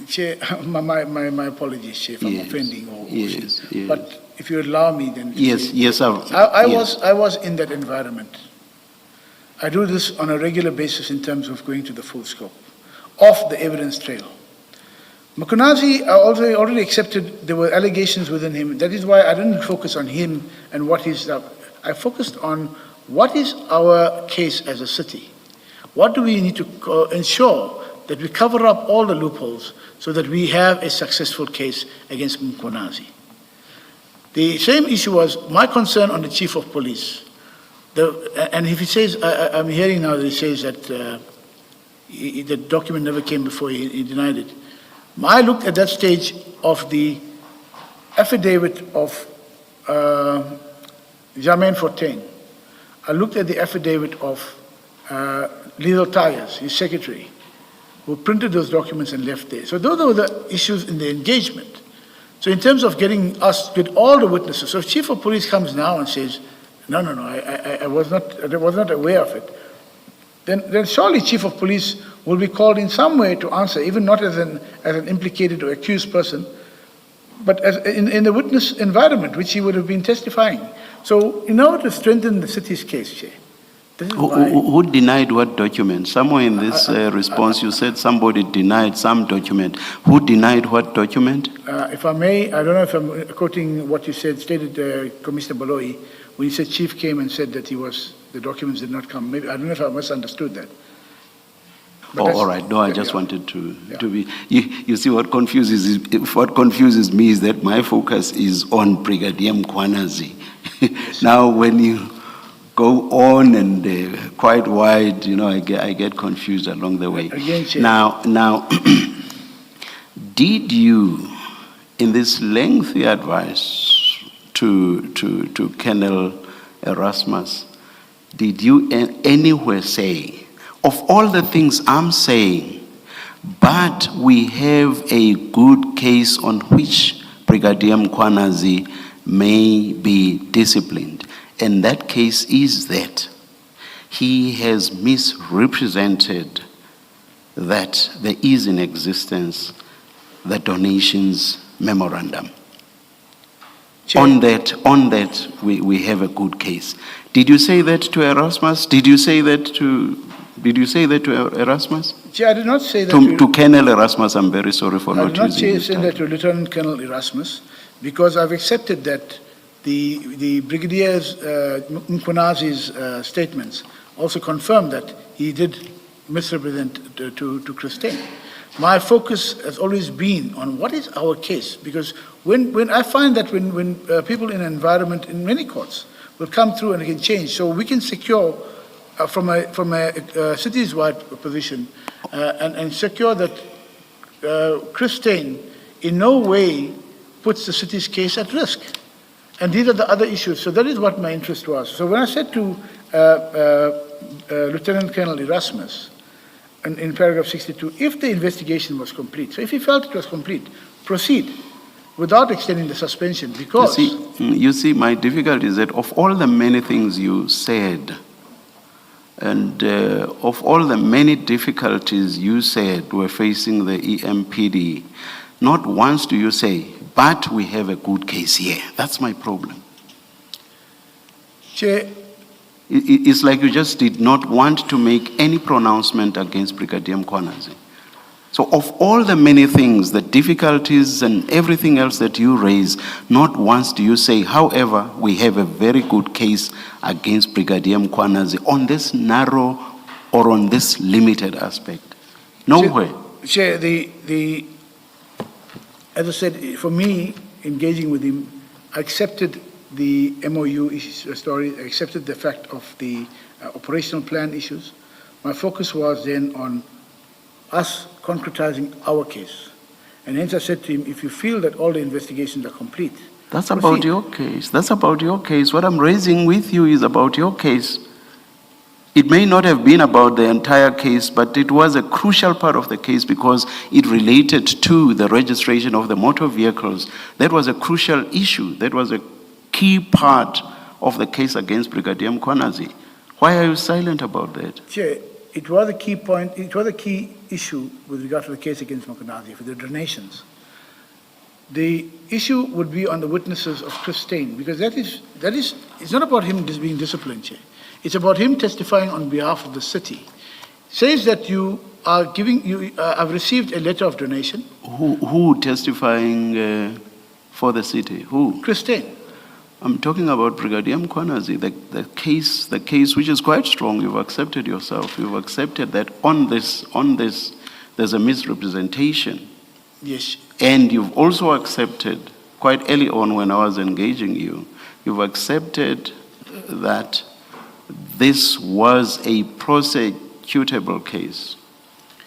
Chair, my apologies, Chair, if I'm offending. Yes. But if you allow me, then... Yes. I was in that environment. I do this on a regular basis in terms of going to the full scope of the evidence trail. Mkhwanazi, I already accepted there were allegations within him. That is why I didn't focus on him and what he's done. I focused on what is our case as a city. What do we need to ensure that we cover up all the loopholes so that we have a successful case against Mkhwanazi. The same issue was my concern on the chief of police. And if he says, I'm hearing now that he says that the document never came before, he denied it. I looked at that stage of the affidavit of Jermaine Fortin. I looked at the affidavit of Lethal Tires, his secretary, who printed those documents and left there. So those were the issues in the engagement. So in terms of getting us, get all the witnesses, so if chief of police comes now and says, no, I was not aware of it, then surely chief of police will be called in some way to answer, even not as an implicated or accused person, but as in the witness environment, which he would have been testifying. So in order to strengthen the city's case, Chair, This is Who, why, who denied what document? Somewhere in this response, you said somebody denied some document. Who denied what document? if I may, I don't know if I'm quoting what you said, stated Commissioner Baloi, when you said chief came and said that the documents did not come. Maybe, I don't know if I misunderstood that. But Oh, that's- all right. No, I yeah, just yeah. wanted to Yeah. be. You see, what confuses me is that my focus is on Brigadier Mkwanazi. Now, when you go on and quite wide, I get confused along the way. Again, Chair. Now, did you, in this lengthy advice to Colonel Erasmus, did you anywhere say, of all the things I'm saying, but we have a good case on which Brigadier Mkwanazi may be disciplined, and that case is that he has misrepresented that there is in existence the donations memorandum. Chair. On that, we have a good case. Did you say that to Erasmus? Did you say that to Erasmus? Chair, I did not say that To Colonel Erasmus, I'm very sorry for I not did not using his say that title. to Lieutenant Colonel Erasmus, because I've accepted that the Brigadier's Mkwanazi's statements also confirm that he did misrepresent to Christine. My focus has always been on what is our case, because when I find that when people in environment in many courts will come through and can change, so we can secure from a cities-wide position and secure that Christine in no way puts the city's case at risk. And these are the other issues. So that is what my interest was. So when I said to Lieutenant Colonel Erasmus, in paragraph 62, if the investigation was complete, so if he felt it was complete, proceed without extending the suspension, because... You see, my difficulty is that of all the many things you said, and of all the many difficulties you said were facing the EMPD, not once do you say, but we have a good case here. That's my problem. Chair, It's like you just did not want to make any pronouncement against Brigadier Mkwanazi. So of all the many things, the difficulties and everything else that you raise, not once do you say, however, we have a very good case against Brigadier Mkwanazi on this narrow or on this limited aspect. Nowhere. Chair, as I said, for me, engaging with him, I accepted the MOU story, I accepted the fact of the operational plan issues. My focus was then on us concretizing our case. And hence I said to him, if you feel that all the investigations are complete, That's proceed. about your case. That's about your case. What I'm raising with you is about your case. It may not have been about the entire case, but it was a crucial part of the case because it related to the registration of the motor vehicles. That was a crucial issue. That was a key part of the case against Brigadier Mkwanazi. Why are you silent about that? Chair, it was a key point, it was a key issue with regard to the case against Mkwanazi for the donations. The issue would be on the witnesses of Christine, because that is, it's not about him just being disciplined, Chair. It's about him testifying on behalf of the city. Says that you are giving, I've received a letter of donation. Who testifying for the city? Who? Christine. I'm talking about Brigadier Mkwanazi, the case which is quite strong. You've accepted yourself. You've accepted that on this, there's a misrepresentation. Yes. And you've also accepted, quite early on when I was engaging you, you've accepted that this was a prosecutable case.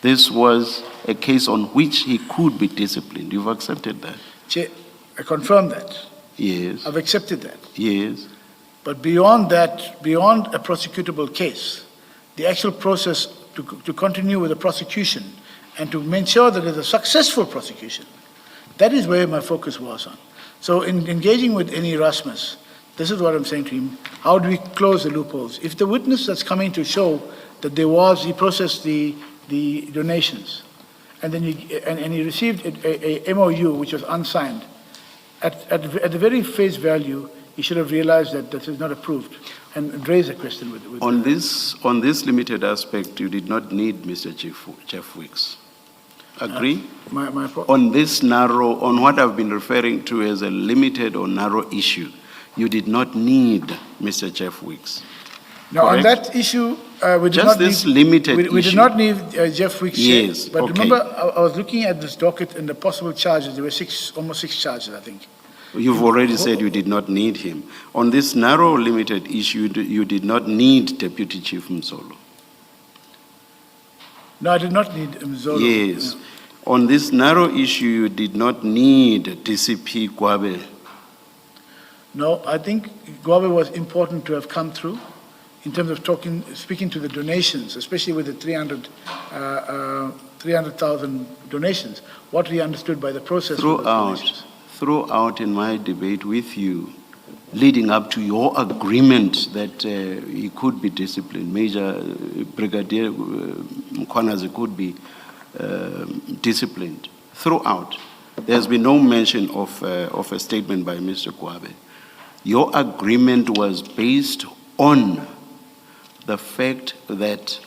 This was a case on which he could be disciplined. You've accepted that. Chair, I confirm that. Yes. I've accepted that. Yes. But beyond that, beyond a prosecutable case, the actual process to continue with the prosecution and to ensure that there's a successful prosecution, that is where my focus was on. So in engaging with any Erasmus, this is what I'm saying to him. How do we close the loopholes? If the witness that's coming to show that he processed the donations, and then he received a MOU which was unsigned, at the very face value, he should have realized that this is not approved and raised a question with On this limited aspect, you did not need Mr. Jeff Wicks. Agree? On this narrow, on what I've been referring to as a limited or narrow issue, you did not need Mr. Jeff Wicks. Now, on Correct? that issue, we did Just not this need, limited we did issue. not need Jeff Wicks. Yes, But okay. remember, I was looking at this docket and the possible charges. There were almost six charges, I think. You've already said you did not need him. On this narrow, limited issue, you did not need Deputy Chief Mzolo. No, I did not need Mzolo. Yes. On this narrow issue, you did not need DCP Kwabe. No, I think Gwabe was important to have come through in terms of speaking to the donations, especially with the 300,000 donations, what we understood by the process. of the donations. Throughout in my debate with you, leading up to your agreement that he could be disciplined, Major Brigadier Mkhwanazi could be disciplined. Throughout, there's been no mention of a statement by Mr. Kwabe. Your agreement was based on the fact that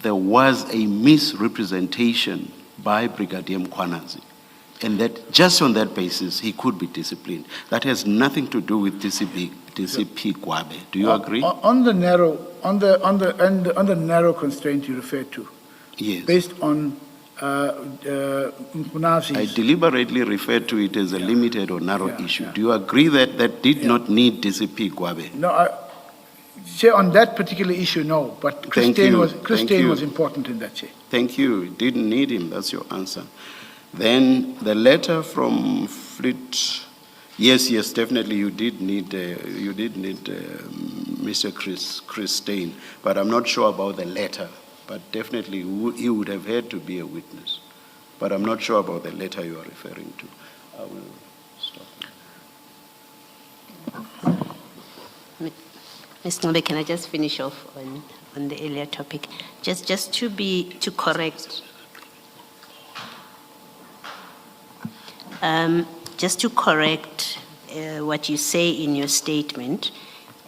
there was a misrepresentation by Brigadier Mkhwanazi, and that just on that basis he could be disciplined. That has nothing to do with DCP Kwabe. Do you agree? On the narrow constraint you referred to, Yes. based on Mkhwanazi's. I deliberately referred to it as a limited or narrow issue. Do you agree that that did not need DCP Kwabe? No, Chair, on that particular issue, no, but Thank Christine you. was, Thank you. was important in that, Chair. Thank you. You didn't need him. That's your answer. Then the letter from Fleet. Yes, definitely. You did need Mr. Chris Stein, but I'm not sure about the letter. But definitely, he would have had to be a witness. But I'm not sure about the letter you are referring to. I will stop. Ms. Nobe, can I just finish off on the earlier topic? Just to correct. Just to correct what you say in your statement,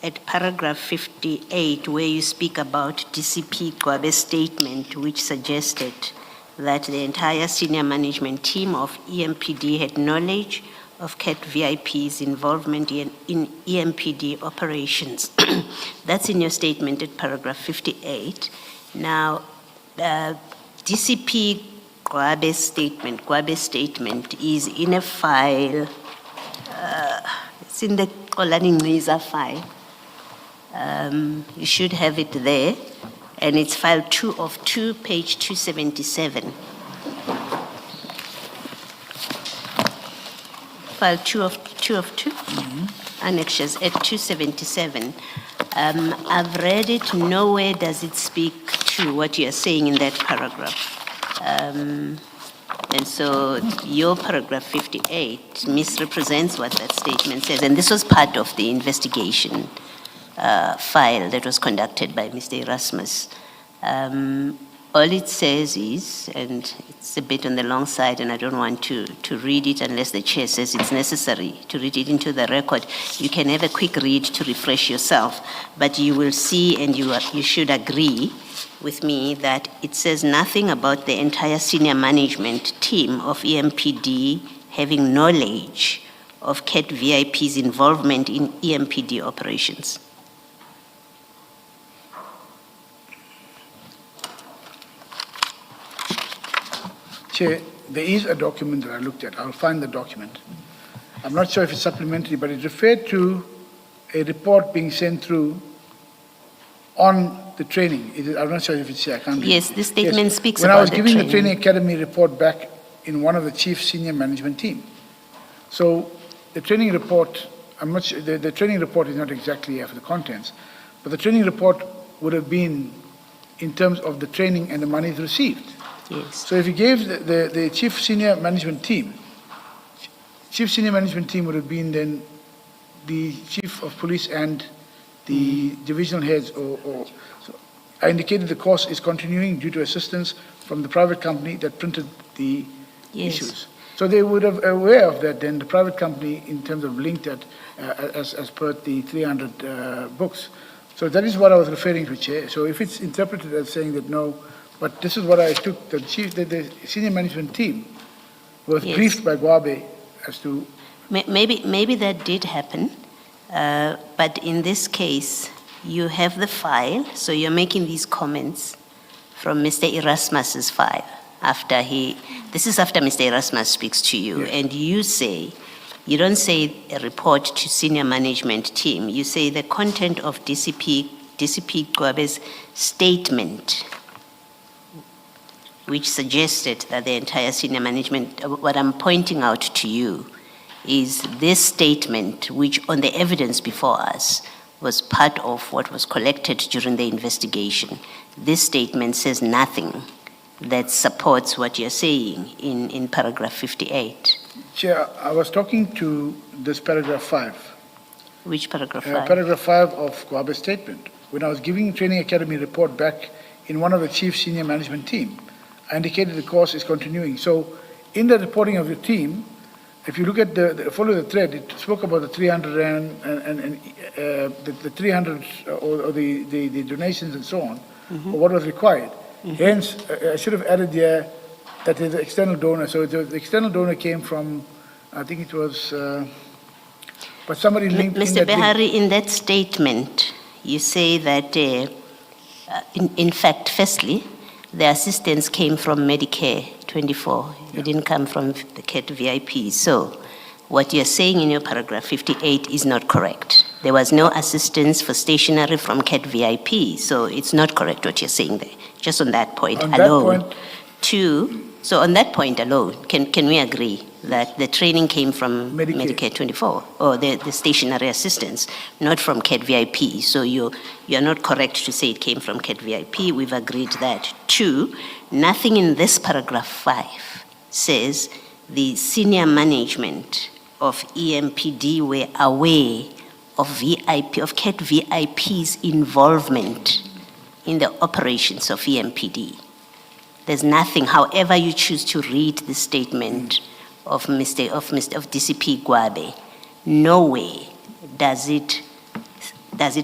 at paragraph 58, where you speak about DCP Kwabe's statement, which suggested that the entire senior management team of EMPD had knowledge of CAT VIP's involvement in EMPD operations. That's in your statement at paragraph 58. Now, DCP Kwabe's statement is in a file, it's in the Kolani Ngqiza file. You should have it there, and it's file 2 of 2, page 277. File 2 of 2, annexures at 277. I've read it, nowhere does it speak to what you're saying in that paragraph. And so your paragraph 58 misrepresents what that statement says, and this was part of the investigation file that was conducted by Mr. Erasmus. All it says is, and it's a bit on the long side, and I don't want to read it unless the chair says it's necessary to read it into the record. You can have a quick read to refresh yourself, but you will see, and you should agree with me, that it says nothing about the entire senior management team of EMPD having knowledge of CAT VIP's involvement in EMPD operations. Chair, there is a document that I looked at. I'll find the document. I'm not sure if it's supplementary, but it referred to a report being sent through on the training. I'm not sure if it's here. I can't read Yes, it. this statement speaks when about I was the giving training. the training academy report back in one of the chief senior management team. So the training report, I'm not sure, the training report is not exactly here for the contents, but the training report would have been in terms of the training and the monies received. Yes. So if you gave the chief senior management team would have been then the chief of police and the divisional heads, so I indicated the course is continuing due to assistance from the private company that printed the Yes. issues. So they would have aware of that, then the private company in terms of linked that as per the 300 books. So that is what I was referring to, Chair. So if it's interpreted as saying that no, but this is what I took, the senior management team was Yes. briefed by Gwabe as to, Maybe that did happen, but in this case, you have the file, so you're making these comments from Mr. Erasmus's file this is after Mr. Erasmus speaks to you, Yes. and you don't say a report to senior management team, you say the content of DCP Gwabe's statement, which suggested that the entire senior management, what I'm pointing out to you is this statement, which on the evidence before us was part of what was collected during the investigation. This statement says nothing that supports what you're saying in paragraph 58. Chair, I was talking to this paragraph 5. Which paragraph 5? Paragraph 5 of Gwabe's statement. When I was giving Training Academy report back in one of the chief senior management team, I indicated the course is continuing. So in the reporting of your team, if you look at follow the thread, it spoke about the 300 and the 300 or the donations and so on, or what was required. Hence, I should have added there that is the external donor. So the external donor came from, I think it was, but somebody linked in Mr. that link. Behari, in that statement, you say that, in fact, firstly, the assistance came from Medicare 24. It didn't come from the CAT VIP. So what you're saying in your paragraph 58 is not correct. There was no assistance for stationery from CAT VIP. So it's not correct what you're saying there. Just on that point On alone. that point, So on that point alone, can we agree that the training came from Medicare. Medicare 24, or the stationary assistance, not from CAT VIP? So you're not correct to say it came from CAT VIP. We've agreed that. 2, nothing in this paragraph 5 says the senior management of EMPD were aware of CAT VIP's involvement in the operations of EMPD. There's nothing, however you choose to read the statement of DCP Gwabe, no way does it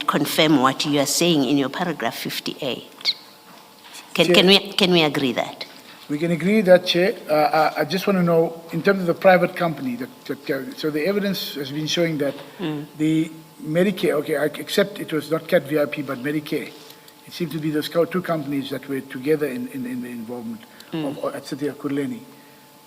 confirm what you are saying in your paragraph 58. Can we agree that? we can agree that, Chair. I just want to know, in terms of the private company, so the evidence has been showing that the Medicare, okay, I accept it was not CAT VIP, but Medicare. It seemed to be those two companies that were together in the involvement at City of Kurleni.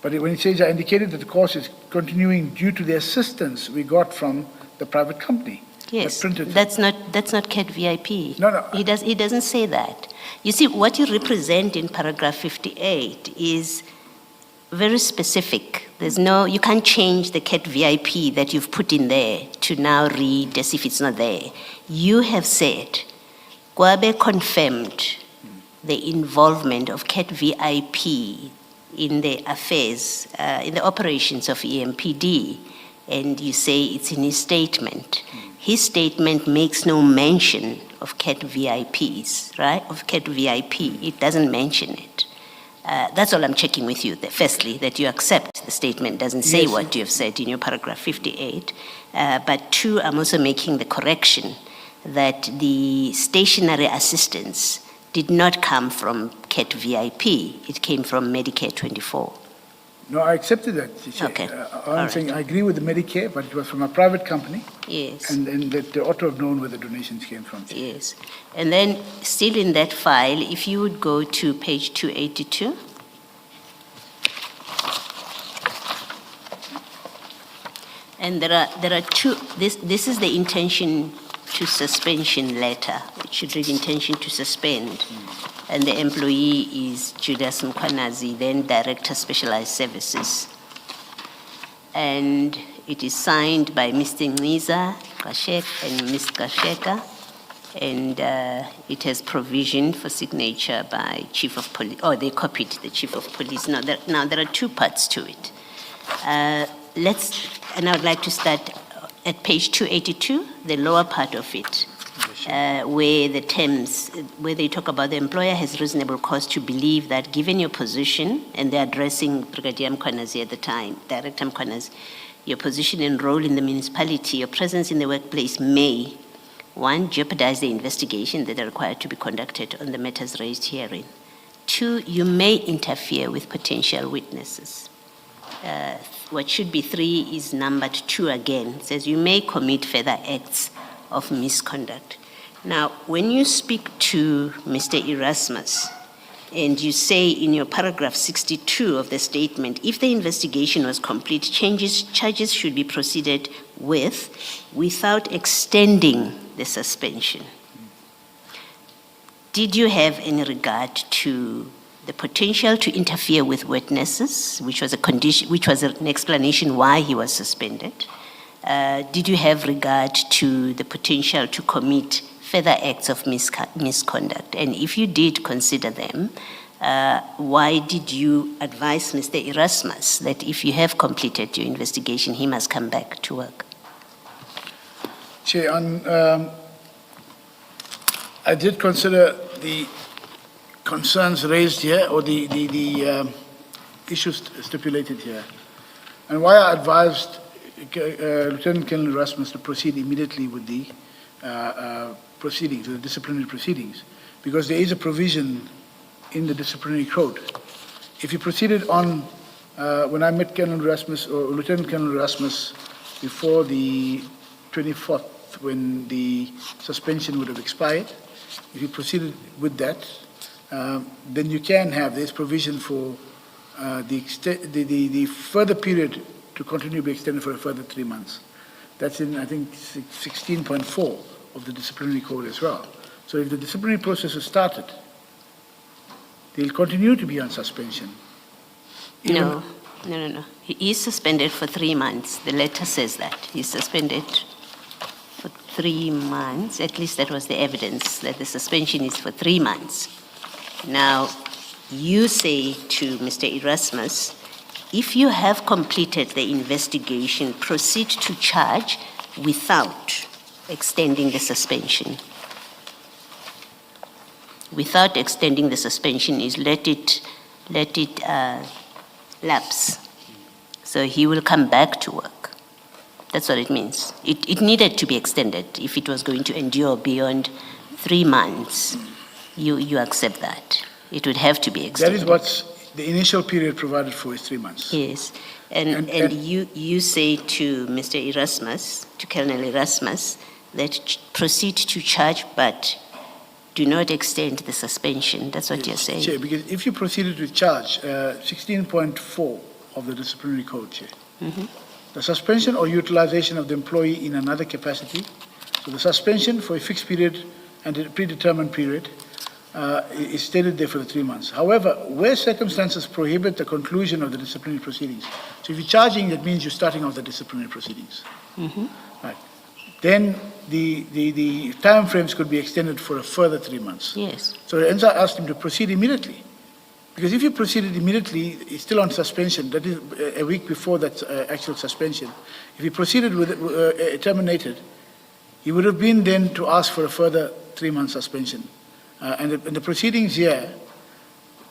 But when it says, I indicated that the course is continuing due to the assistance we got from the private company. Yes, printed. that's not CAT VIP. No. He doesn't say that. You see, what you represent in paragraph 58 is very specific. You can't change the CAT VIP that you've put in there to now read as if it's not there. You have said, Gwabe confirmed the involvement of CAT VIP in the affairs, in the operations of EMPD, and you say it's in his statement. His statement makes no mention of CAT VIPs, right? Of CAT VIP, it doesn't mention it. That's all I'm checking with you. Firstly, that you accept the statement doesn't say Yes. what you have said in your paragraph 58. But 2, I'm also making the correction that the stationary assistance did not come from CAT VIP. It came from Medicare 24. No, I accepted that, Chair. Okay. I'm All saying I agree with the Medicare, but it was from a private company, Yes. and that they ought to have known where the donations came from. Chair. Yes. And then still in that file, if you would go to page 282. And there are two, this is the intention to suspension letter, which should read intention to suspend. And the employee is Julius Mkwanazi, then Director Specialized Services. And it is signed by Mr. Ngiza Kashek and Ms. Kasheka. And it has provision for signature by Chief of Police, they copied the Chief of Police. Now there are 2 parts to it. And I would like to start at page 282, the lower part of it. where the terms, where they talk about the employer has reasonable cause to believe that given your position, and they're addressing Brigadier Mkhwanazi at the time, Director Mkhwanazi, your position and role in the municipality, your presence in the workplace may, one, jeopardize the investigation that are required to be conducted on the matters raised herein. Two, you may interfere with potential witnesses. What should be 3 is numbered 2 again. It says you may commit further acts of misconduct. Now, when you speak to Mr. Erasmus, and you say in your paragraph 62 of the statement, if the investigation was complete, charges should be proceeded with without extending the suspension. Did you have any regard to the potential to interfere with witnesses, which was a condition, which was an explanation why he was suspended? Did you have regard to the potential to commit further acts of misconduct? And if you did consider them, why did you advise Mr. Erasmus that if you have completed your investigation, he must come back to work? Chair, I did consider the concerns raised here, or the issues stipulated here. And why I advised Lieutenant Colonel Erasmus to proceed immediately with the proceedings, the disciplinary proceedings, because there is a provision in the disciplinary code. If he proceeded on, when I met Colonel Erasmus, or Lieutenant Colonel Erasmus, before the 24th, when the suspension would have expired, if he proceeded with that, then you can have this provision for the further period to continue to be extended for a further 3 months. That's in, I think, 16.4 of the disciplinary code as well. So if the disciplinary process is started, they'll continue to be on suspension. No. He is suspended for 3 months. The letter says that. He's suspended for 3 months. At least that was the evidence, that the suspension is for 3 months. Now, you say to Mr. Erasmus, if you have completed the investigation, proceed to charge without extending the suspension. Without extending the suspension is let it lapse. So he will come back to work. That's what it means. It needed to be extended if it was going to endure beyond 3 months. You accept that. It would have to be extended. That is what the initial period provided for is 3 months. Yes. And you say to Mr. Erasmus, to Colonel Erasmus, that proceed to charge, but do not extend the suspension. That's what you're saying. Chair, because if you proceeded to charge, 16.4 of the disciplinary code, Chair, the suspension or utilization of the employee in another capacity, so the suspension for a fixed period and a predetermined period is stated there for the 3 months. However, where circumstances prohibit the conclusion of the disciplinary proceedings, so if you're charging, that means you're starting off the disciplinary proceedings. Right. Then the time frames could be extended for a further 3 months. Yes. So ENSA asked him to proceed immediately. Because if you proceeded immediately, he's still on suspension, that is a week before that actual suspension. If he proceeded with terminated, he would have been then to ask for a further 3-month suspension. And the proceedings here,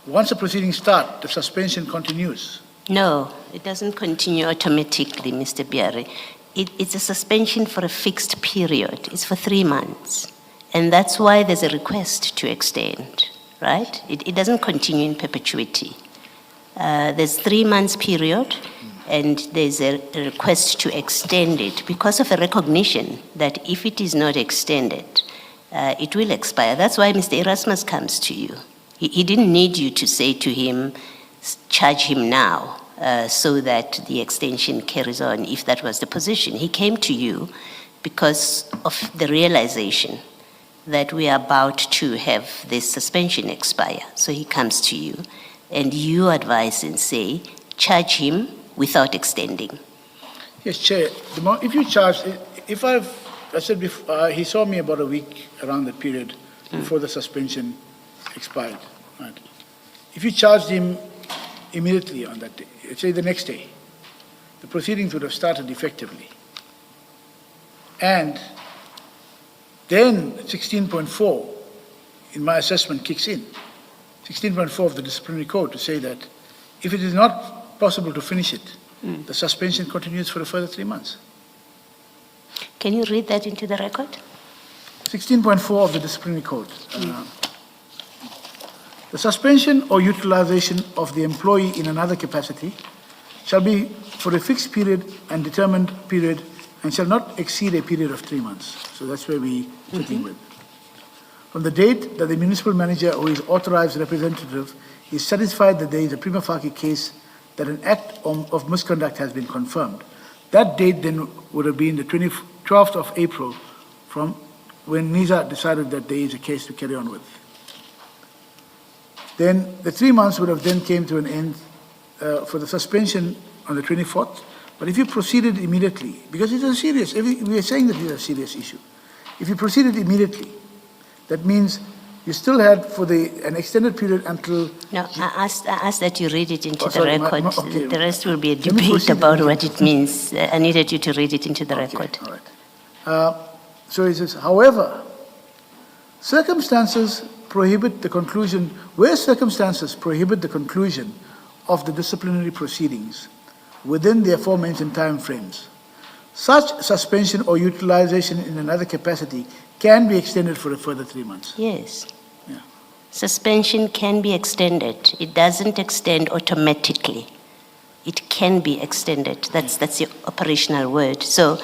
once the proceedings start, the suspension continues. No, it doesn't continue automatically, Mr. Biari. It's a suspension for a fixed period. It's for 3 months. And that's why there's a request to extend, right? It doesn't continue in perpetuity. There's 3 months period, and there's a request to extend it because of a recognition that if it is not extended, it will expire. That's why Mr. Erasmus comes to you. He didn't need you to say to him, charge him now, so that the extension carries on, if that was the position. He came to you because of the realization that we are about to have this suspension expire. So he comes to you, and you advise and say, charge him without extending. Yes, Chair. If you charge, I said before, he saw me about a week around that period before the suspension expired. Right. If you charged him immediately on that day, say the next day, the proceedings would have started effectively. And then 16.4, in my assessment, kicks in. 16.4 of the disciplinary code to say that if it is not possible to finish it, the suspension continues for a further 3 months. Can you read that into the record? 16.4 of the disciplinary code. The suspension or utilization of the employee in another capacity shall be for a fixed period and determined period and shall not exceed a period of 3 months. So that's where we're sitting with. From the date that the municipal manager or his authorized representative is satisfied that there is a prima facie case that an act of misconduct has been confirmed. That date then would have been the 12th of April from when NISA decided that there is a case to carry on with. Then the 3 months would have then came to an end for the suspension on the 24th. But if you proceeded immediately, because it's a serious, we are saying that it's a serious issue. If you proceeded immediately, that means you still had for an extended period until... No, I asked that you read it into the sorry, record. okay. The rest will be a me debate proceed about with what it means. I needed you to read it into the record. All right. So it says, however, circumstances prohibit the conclusion, where circumstances prohibit the conclusion of the disciplinary proceedings within the aforementioned time frames, such suspension or utilization in another capacity can be extended for a further 3 months. Yes. Yeah. Suspension can be extended. It doesn't extend automatically. It can be extended. That's the operational word. So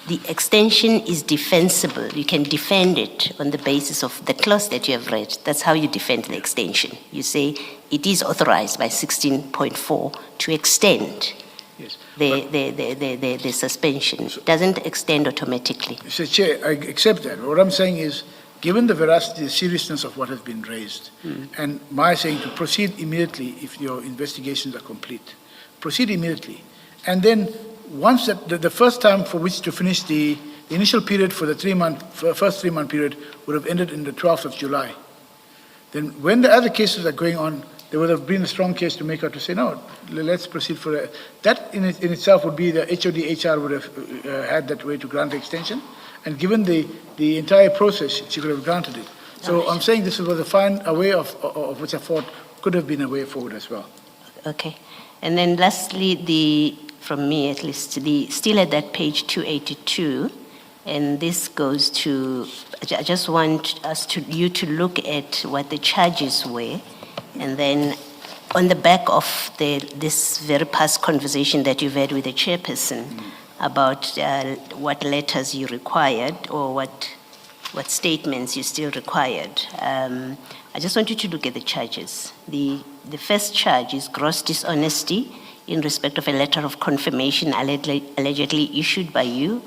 the extension is defensible. You can defend it on the basis of the clause that you have read. That's how you defend the extension. You say it is authorized by 16.4 to extend Yes. the suspension. It doesn't extend automatically. Mr. Chair, I accept that. What I'm saying is, given the veracity, the seriousness of what has been raised, and my saying to proceed immediately if your investigations are complete, proceed immediately. And then once the first time for which to finish the initial period for the first 3 month period would have ended in the 12th of July. Then when the other cases are going on, there would have been a strong case to make her to say, no, let's proceed for that in itself would be the HOD-HR would have had that way to grant the extension. And given the entire process, she could have granted it. So I'm saying this was a way of which I thought could have been a way forward as well. Okay. And then lastly, from me at least, still at that page 282, and this goes to, I just want you to look at what the charges were, and then on the back of this very past conversation that you've had with the chairperson about what letters you required or what statements you still required. I just want you to look at the charges. The first charge is gross dishonesty in respect of a letter of confirmation allegedly issued by you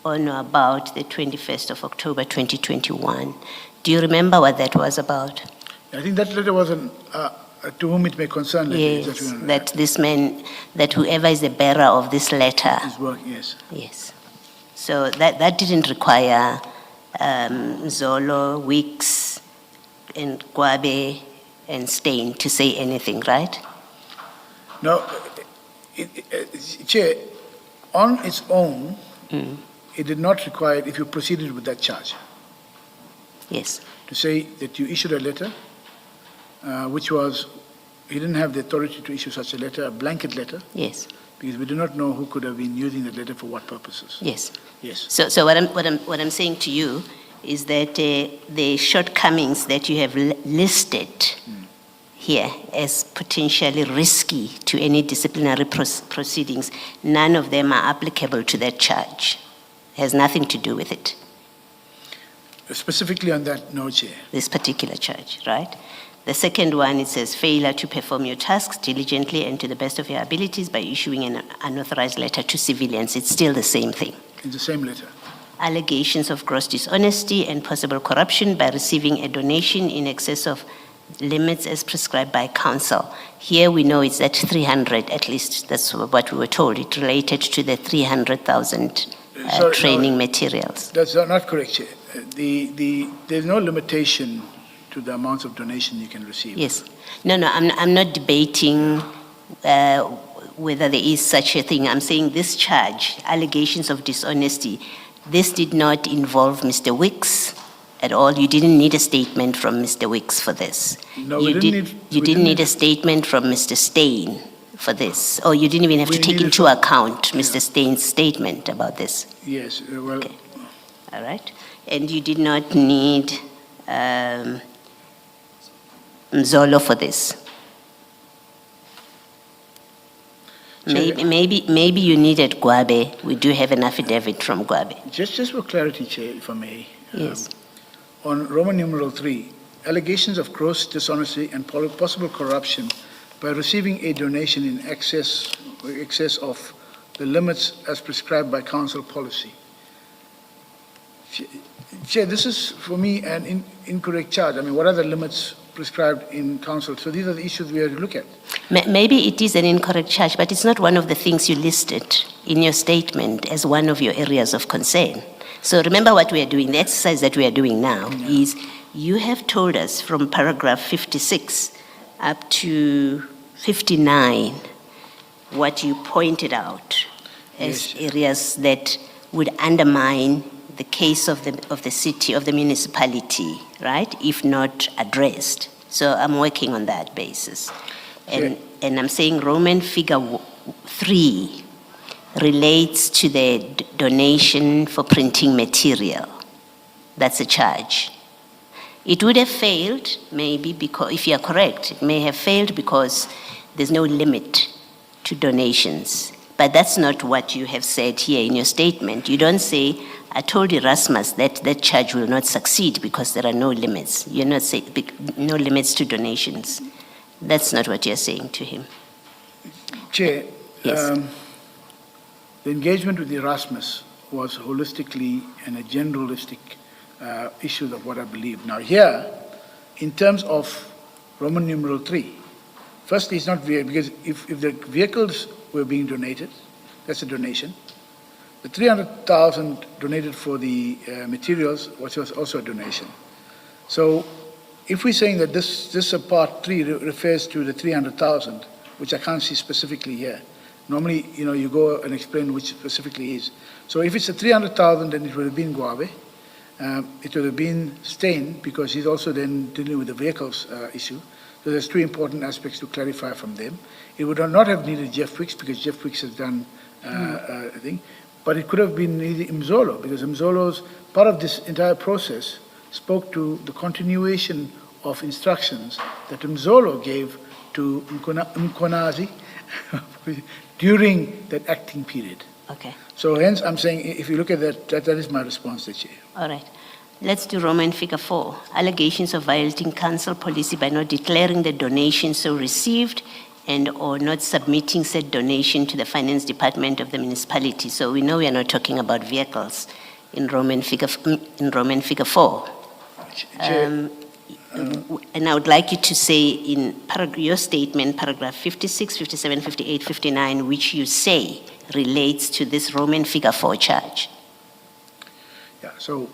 on or about the 21st of October 2021. Do you remember what that was about? I think that letter was to whom it may concern. Yes, that this man, that whoever is the bearer of this letter. His work, yes. Yes. So that didn't require Zolo, Weeks, and Kwabe, and Stein to say anything, right? No, Chair, on its own, it did not require it if you proceeded with that charge. Yes. To say that you issued a letter, which was, he didn't have the authority to issue such a letter, a blanket letter. Yes. Because we do not know who could have been using that letter for what purposes. Yes. Yes. So what I'm saying to you is that the shortcomings that you have listed here as potentially risky to any disciplinary proceedings, none of them are applicable to that charge. It has nothing to do with it. Specifically on that, no, Chair. This particular charge, right? The second one, it says failure to perform your tasks diligently and to the best of your abilities by issuing an unauthorized letter to civilians. It's still the same thing. In the same letter. Allegations of gross dishonesty and possible corruption by receiving a donation in excess of limits as prescribed by council. Here we know it's at 300, at least that's what we were told. It related to the 300,000 training materials. That's not correct, Chair. There's no limitation to the amounts of donation you can receive. Yes. No, I'm not debating whether there is such a thing. I'm saying this charge, allegations of dishonesty, this did not involve Mr. Wicks at all. You didn't need a statement from Mr. Wicks for this. No, we didn't need. You didn't need a statement from Mr. Steyn for this, or you didn't even have to take into account Mr. Steyn's statement about this. Yes, well, Okay. All right. And you did not need Mzolo for this. Maybe you needed Gwabe. We do have an affidavit from Gwabe. just for clarity, Chair, if I may. Yes. On Roman numeral 3, allegations of gross dishonesty and possible corruption by receiving a donation in excess of the limits as prescribed by council policy. Chair, this is for me an incorrect charge. I mean, what are the limits prescribed in council? So these are the issues we have to look at. Maybe it is an incorrect charge, but it's not one of the things you listed in your statement as one of your areas of concern. So remember what we are doing. The exercise that we are doing now is you have told us from paragraph 56 up to 59 what you pointed out as areas that would undermine the case of the city, of the municipality, right, if not addressed. So I'm working on that basis. And I'm saying Roman figure 3 relates to the donation for printing material. That's a charge. It would have failed, maybe, because, if you are correct, it may have failed because there's no limit to donations. But that's not what you have said here in your statement. You don't say, I told Erasmus that that charge will not succeed because there are no limits. You're not saying no limits to donations. That's not what you're saying to him. Chair, Yes. The engagement with Erasmus was holistically and a generalistic issue of what I believe. Now here, in terms of Roman numeral 3, firstly, it's not because if the vehicles were being donated, that's a donation. The 300,000 donated for the materials was also a donation. So if we're saying that this part 3 refers to the 300,000, which I can't see specifically here, normally, you go and explain which specifically is. So if it's a 300,000, then it would have been Gwabe. It would have been Steyn, because he's also then dealing with the vehicles issue. So there's 2 important aspects to clarify from them. It would not have needed Jeff Wicks, because Jeff Wicks has done a thing. But it could have been Mzolo, because Mzolo's part of this entire process spoke to the continuation of instructions that Mzolo gave to Mkonazi during that acting period. Okay. So hence, I'm saying, if you look at that is my response to Chair. All right. Let's do Roman figure 4. Allegations of violating council policy by not declaring the donation so received and or not submitting said donation to the finance department of the municipality. So we know we are not talking about vehicles in Roman figure 4. Chair, And I would like you to say in your statement, paragraph 56, 57, 58, 59, which you say relates to this Roman figure 4 charge. yeah, so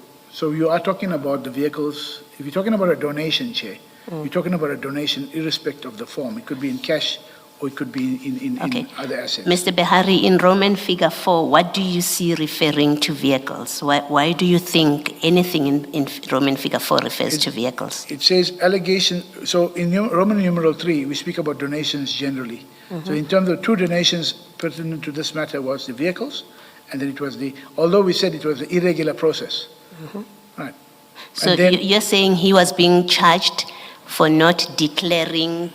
you are talking about the vehicles. If you're talking about a donation, Chair, you're talking about a donation irrespective of the form. It could be in cash or it could be in other assets. Mr. Behari, in Roman figure 4, what do you see referring to vehicles? Why do you think anything in Roman figure 4 refers to vehicles? It says allegation. So in Roman numeral 3, we speak about donations generally. So in terms of 2 donations pertinent to this matter was the vehicles, and then it was although we said it was an irregular process. Right. So And then- you're saying he was being charged for not declaring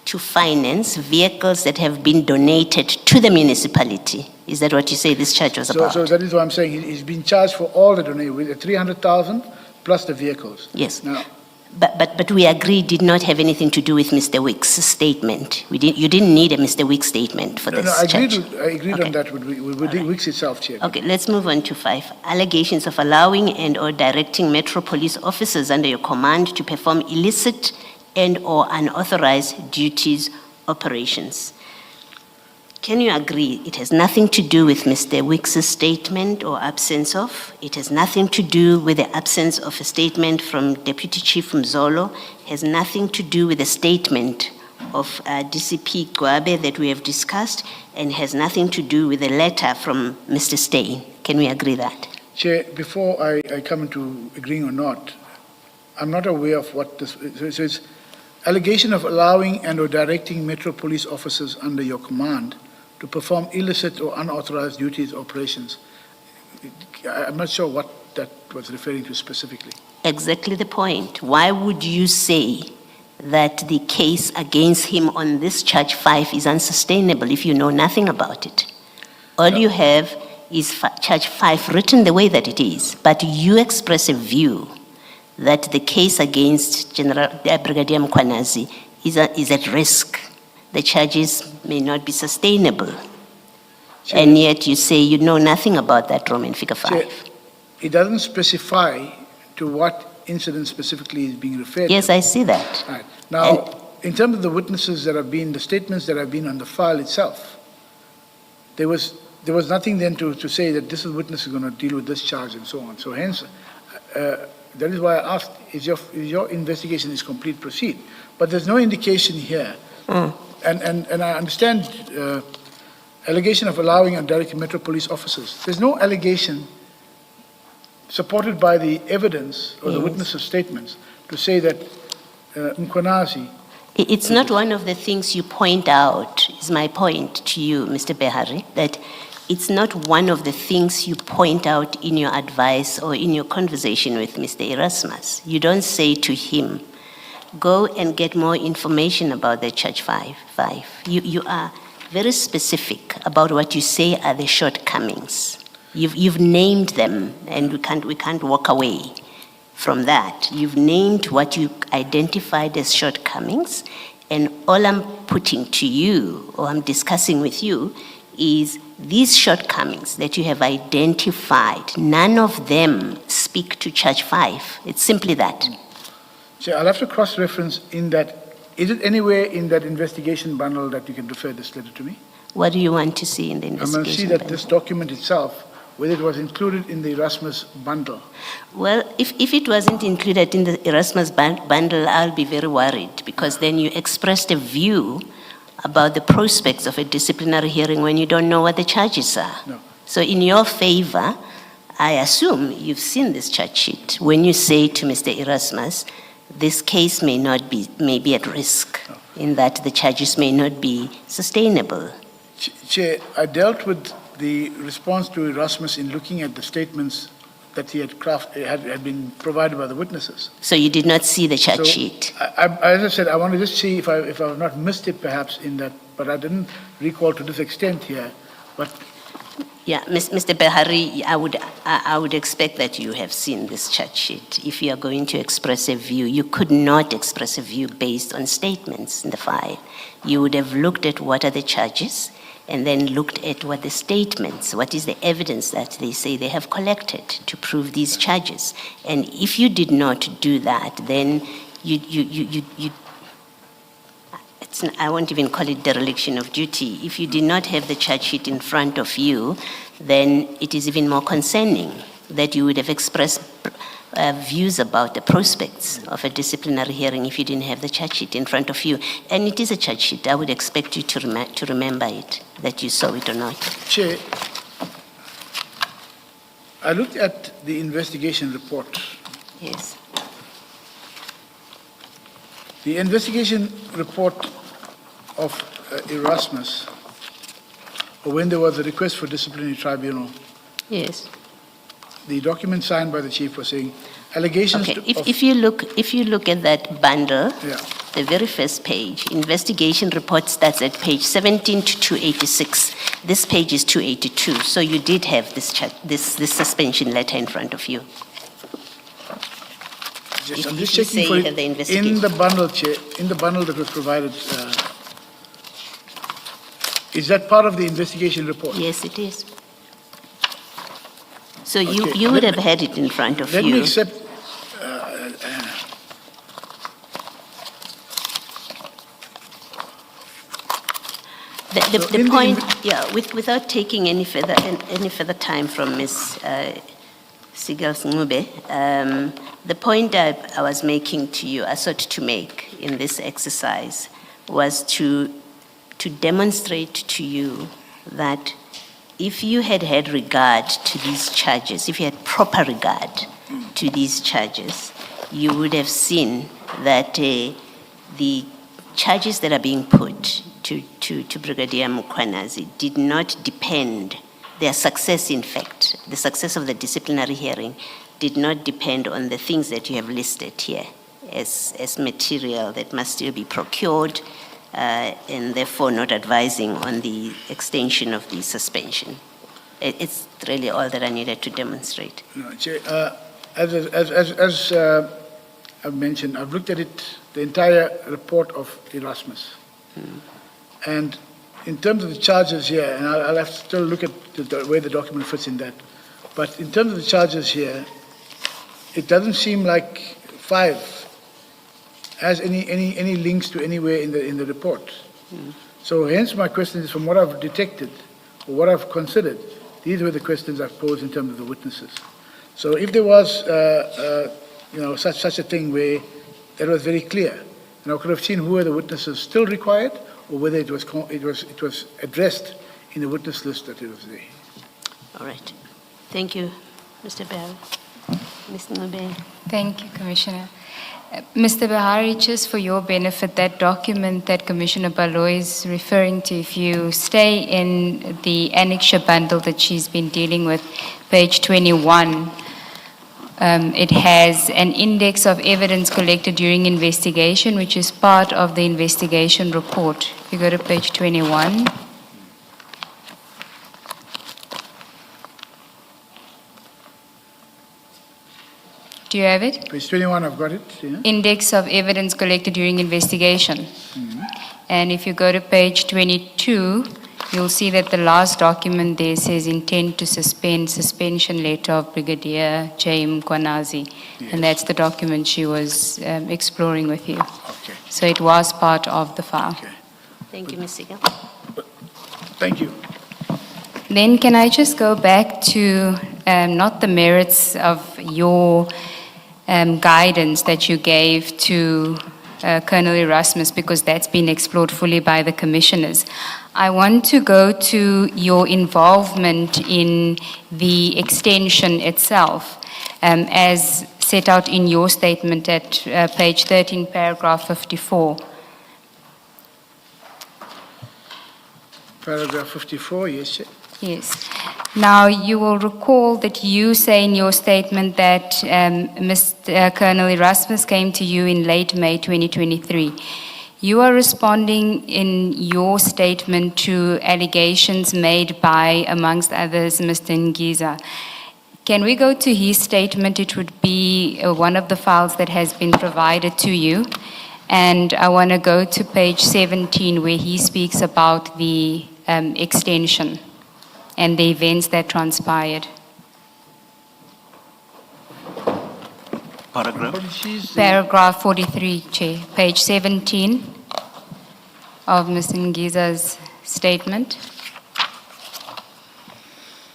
to finance vehicles that have been donated to the municipality. Is that what you say this charge was about? So that is what I'm saying. He's been charged for all the donations, with the 300,000 plus the vehicles. Yes. Now, But we agreed did not have anything to do with Mr. Wick's statement. You didn't need a Mr. Wick statement for this I charge. agreed Okay. on that with Wicks itself, Chair. Okay, let's move on to 5. Allegations of allowing and or directing Metro Police officers under your command to perform illicit and or unauthorized duties, operations. Can you agree it has nothing to do with Mr. Wick's statement or absence of? It has nothing to do with the absence of a statement from Deputy Chief Mzolo, has nothing to do with the statement of DCP Gwabe that we have discussed, and has nothing to do with the letter from Mr. Steyn. Can we agree that? Chair, before I come into agreeing or not, I'm not aware of what this, so it's allegation of allowing and or directing Metro Police officers under your command to perform illicit or unauthorized duties or operations. I'm not sure what that was referring to specifically. Exactly the point. Why would you say that the case against him on this charge 5 is unsustainable if you know nothing about it? All you have is charge 5 written the way that it is, but you express a view that the case against Brigadier Mkhwanazi is at risk. The charges may not be sustainable. Chair, And yet you say you know nothing about that Roman figure 5. Chair, it doesn't specify to what incident specifically is being referred to. Yes, I see that. Right. Now, in terms of the witnesses that have been, the statements that have been on the file itself, there was nothing then to say that this witness is going to deal with this charge and so on. So hence, that is why I asked, is your investigation is complete, proceed. But there's no indication here. And I understand allegation of allowing and directing Metro Police officers. There's no allegation supported by the evidence or the witnesses' statements to say that Mkhwanazi. It's not one of the things you point out, is my point to you, Mr. Behari, that it's not one of the things you point out in your advice or in your conversation with Mr. Erasmus. You don't say to him, go and get more information about the charge 5. You are very specific about what you say are the shortcomings. You've named them, and we can't walk away from that. You've named what you identified as shortcomings, and all I'm putting to you, or I'm discussing with you, is these shortcomings that you have identified, none of them speak to charge 5. It's simply that. So I'll have to cross-reference in that. Is it anywhere in that investigation bundle that you can refer this letter to me? What do you want to see in the I'm investigation? going to see that this document itself, whether it was included in the Erasmus bundle. Well, if it wasn't included in the Erasmus bundle, I'll be very worried, because then you expressed a view about the prospects of a disciplinary hearing when you don't know what the charges are. No. So in your favor, I assume you've seen this charge sheet. When you say to Mr. Erasmus, this case may be at risk, in that the charges may not be sustainable. Chair, I dealt with the response to Erasmus in looking at the statements that he had been provided by the witnesses. So you did not see the charge So, sheet? as I said, I want to just see if I've not missed it perhaps in that, but I didn't recall to this extent here. But Yeah, Mr. Behari, I would expect that you have seen this charge sheet. If you are going to express a view, you could not express a view based on statements in the file. You would have looked at what are the charges, and then looked at what the statements, what is the evidence that they say they have collected to prove these charges. And if you did not do that, then I won't even call it dereliction of duty. If you did not have the charge sheet in front of you, then it is even more concerning that you would have expressed views about the prospects of a disciplinary hearing if you didn't have the charge sheet in front of you. And it is a charge sheet. I would expect you to remember it, that you saw it or not. Chair, I looked at the investigation report. Yes. The investigation report of Erasmus, or when there was a request for disciplinary tribunal, Yes. the document signed by the chief was saying allegations. Okay. If you look at that bundle, Yeah. the very first page, investigation report starts at page 17 to 286. This page is 282. So you did have this suspension letter in front of you. I'm if just you checking say for you it. have the investigation. In the bundle, Chair, in the bundle that was provided, is that part of the investigation report? Yes, it is. So Okay, you would let have had it in front of Let you. me accept. So The in the point, without taking any further time from Ms. Sigel Ngube, the point I was making to you, I sought to make in this exercise, was to demonstrate to you that if you had had regard to these charges, if you had proper regard to these charges, you would have seen that the charges that are being put to Brigadier Mkhwanazi did not depend, their success in fact, the success of the disciplinary hearing did not depend on the things that you have listed here as material that must still be procured, and therefore not advising on the extension of the suspension. It's really all that I needed to demonstrate. No, Chair, as I've mentioned, I've looked at it, the entire report of Erasmus. And in terms of the charges here, and I'll have to still look at the way the document fits in that, but in terms of the charges here, it doesn't seem like 5 has any links to anywhere in the report. So hence my question is, from what I've detected, or what I've considered, these were the questions I've posed in terms of the witnesses. So if there was, such a thing where that was very clear, and I could have seen who were the witnesses still required, or whether it was addressed in the witness list that it was there. All right. Thank you, Mr. Bell. Mr. Ngubeng. Thank you, Commissioner. Mr. Bahari, just for your benefit, that document that Commissioner Baloy is referring to, if you stay in the annexure bundle that she's been dealing with, page 21, it has an index of evidence collected during investigation, which is part of the investigation report. If you go to page 21. Do you have it? Page 21, I've got it. Yeah. Index of evidence collected during investigation. And if you go to page 22, you'll see that the last document there says intent to suspend, suspension letter of Brigadier J. Mkhwanazi. Yes. And that's the document she was exploring with you. Okay. So it was part of the file. Okay. Thank you, Ms. Sigal. Thank you. Then can I just go back to not the merits of your guidance that you gave to Colonel Erasmus, because that's been explored fully by the commissioners. I want to go to your involvement in the extension itself, as set out in your statement at page 13, paragraph 54. Paragraph 54, yes, Chair. Yes. Now, you will recall that you say in your statement that Mr. Colonel Erasmus came to you in late May 2023. You are responding in your statement to allegations made by, amongst others, Mr. Ngiza. Can we go to his statement? It would be one of the files that has been provided to you. And I want to go to page 17, where he speaks about the extension and the events that transpired. Paragraph? Paragraph 43, Chair, page 17 of Mr. Ngiza's statement.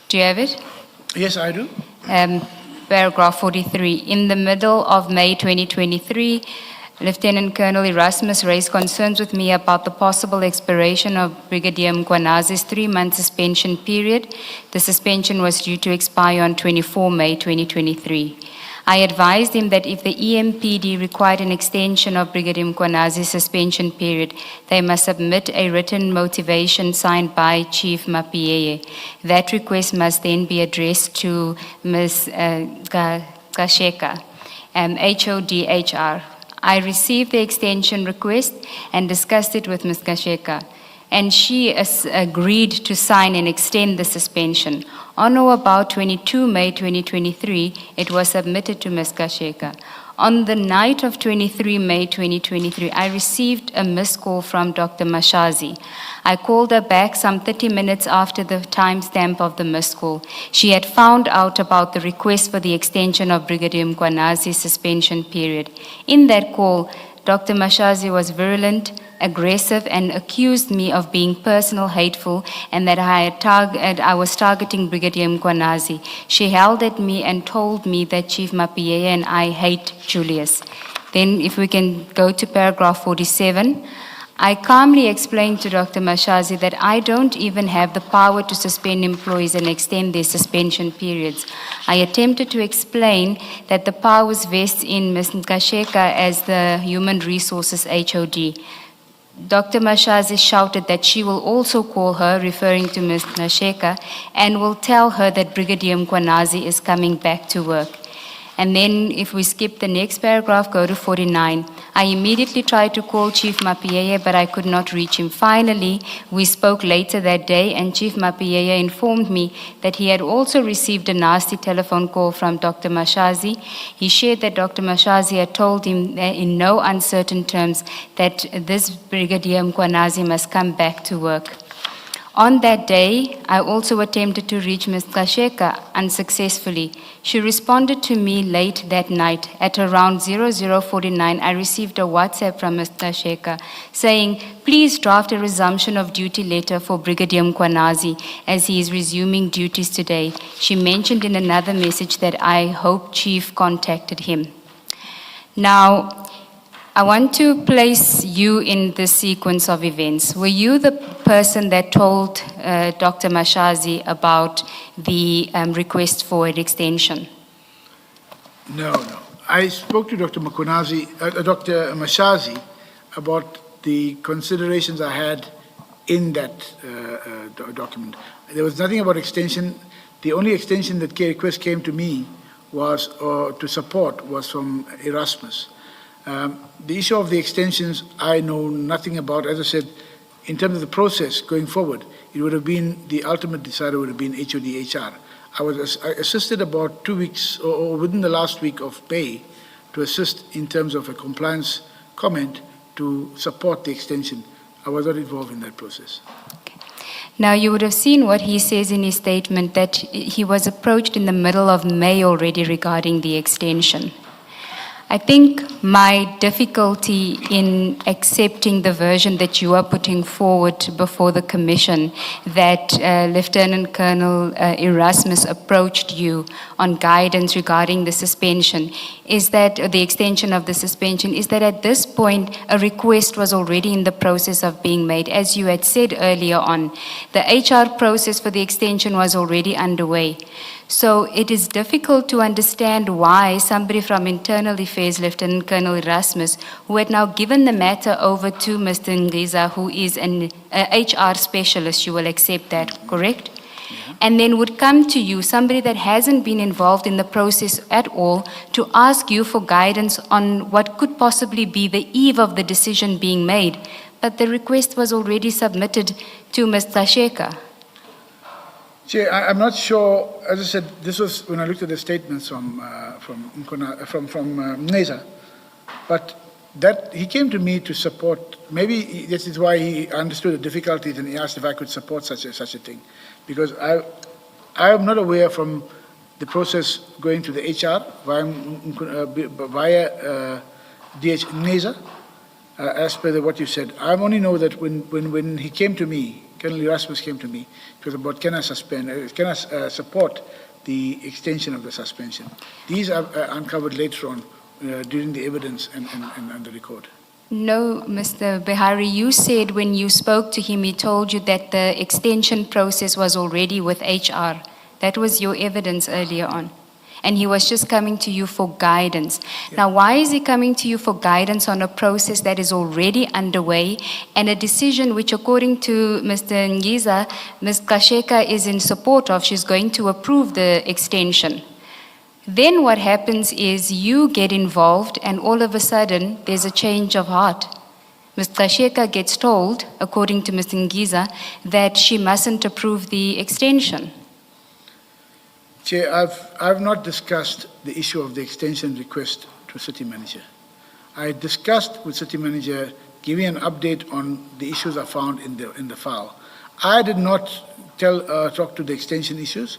Do you have it? Yes, I do. Paragraph 43. In the middle of May 2023, Lieutenant Colonel Erasmus raised concerns with me about the possible expiration of Brigadier Mkhwanazi's 3-month suspension period. The suspension was due to expire on 24 May 2023. I advised him that if the EMPD required an extension of Brigadier Mkhwanazi's suspension period, they must submit a written motivation signed by Chief Mapieye. That request must then be addressed to Ms. Kasheka, HODHR. I received the extension request and discussed it with Ms. Kasheka, and she agreed to sign and extend the suspension. On or about 22 May 2023, it was submitted to Ms. Kasheka. On the night of 23 May 2023, I received a missed call from Dr. Mashazi. I called her back some 30 minutes after the timestamp of the missed call. She had found out about the request for the extension of Brigadier Mkhwanazi's suspension period. In that call, Dr. Mashazi was virulent, aggressive, and accused me of being personal, hateful, and that I was targeting Brigadier Mkhwanazi. She held at me and told me that Chief Mapieye and I hate Julius. Then if we can go to paragraph 47, I calmly explained to Dr. Mashazi that I don't even have the power to suspend employees and extend their suspension periods. I attempted to explain that the powers vest in Ms. Nkasheka as the Human Resources HOD. Dr. Mashazi shouted that she will also call her, referring to Ms. Nkasheka, and will tell her that Brigadier Mkwanazi is coming back to work. And then if we skip the next paragraph, go to 49. I immediately tried to call Chief Mapiyeye, but I could not reach him. Finally, we spoke later that day, and Chief Mapiyeye informed me that he had also received a nasty telephone call from Dr. Mashazi. He shared that Dr. Mashazi had told him in no uncertain terms that this Brigadier Mkwanazi must come back to work. On that day, I also attempted to reach Ms. Nkasheka unsuccessfully. She responded to me late that night. At around 00:49, I received a WhatsApp from Ms. Nkasheka saying, please draft a resumption of duty letter for Brigadier Mkwanazi as he is resuming duties today. She mentioned in another message that I hope Chief contacted him. Now, I want to place you in this sequence of events. Were you the person that told Dr. Mashazi about the request for an extension? No. I spoke to Dr. Dr. Mashazi about the considerations I had in that document. There was nothing about extension. The only extension that request came to me was to support was from Erasmus. The issue of the extensions, I know nothing about. As I said, in terms of the process going forward, it would have been, the ultimate decider would have been HOD-HR. I assisted about 2 weeks, or within the last week of pay, to assist in terms of a compliance comment to support the extension. I was not involved in that process. Now, you would have seen what he says in his statement, that he was approached in the middle of May already regarding the extension. I think my difficulty in accepting the version that you are putting forward before the Commission, that Lieutenant Colonel Erasmus approached you on guidance regarding the suspension, is that the extension of the suspension, is that at this point a request was already in the process of being made. As you had said earlier on, the HR process for the extension was already underway. So it is difficult to understand why somebody from Internal Affairs, Lieutenant Colonel Erasmus, who had now given the matter over to Mr. Ngiza, who is an HR specialist, you will accept that, correct? And then would come to you, somebody that hasn't been involved in the process at all, to ask you for guidance on what could possibly be the eve of the decision being made. But the request was already submitted to Ms. Nkasheka. Chair, I'm not sure. As I said, this was when I looked at the statements from Neza, but that he came to me to support. Maybe this is why he understood the difficulties and he asked if I could support such a thing, because I am not aware from the process going to the HR via DH Neza, as per what you said. I only know that when he came to me, Colonel Erasmus came to me, it was about can I support the extension of the suspension. These are uncovered later on during the evidence and the record. No, Mr. Behari, you said when you spoke to him, he told you that the extension process was already with HR. That was your evidence earlier on. And he was just coming to you for guidance. Yeah. Now, why is he coming to you for guidance on a process that is already underway and a decision which, according to Mr. Ngiza, Ms. Nkasheka is in support of? She's going to approve the extension. Then what happens is you get involved and all of a sudden there's a change of heart. Ms. Nkasheka gets told, according to Mr. Ngiza, that she mustn't approve the extension. Chair, I've not discussed the issue of the extension request to City Manager. I discussed with City Manager giving an update on the issues I found in the file. I did not talk to the extension issues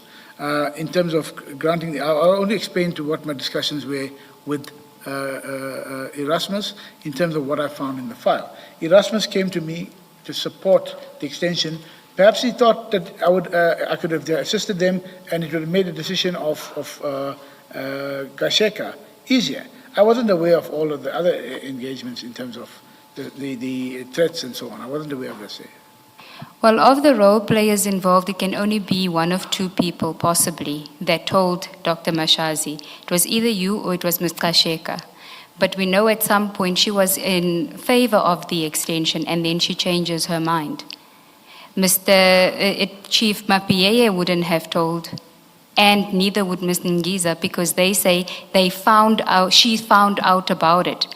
in terms of granting. I'll only explain to what my discussions were with Erasmus in terms of what I found in the file. Erasmus came to me to support the extension. Perhaps he thought that I could have assisted them and it would have made the decision of Nkasheka easier. I wasn't aware of all of the other engagements in terms of the threats and so on. I wasn't aware of this. Well, of the role players involved, it can only be one of two people, possibly, that told Dr. Mashazi. It was either you or it was Ms. Kasheka. But we know at some point she was in favor of the extension and then she changes her mind. Chief Mapieye wouldn't have told, and neither would Ms. Ngiza, because they say she found out about it.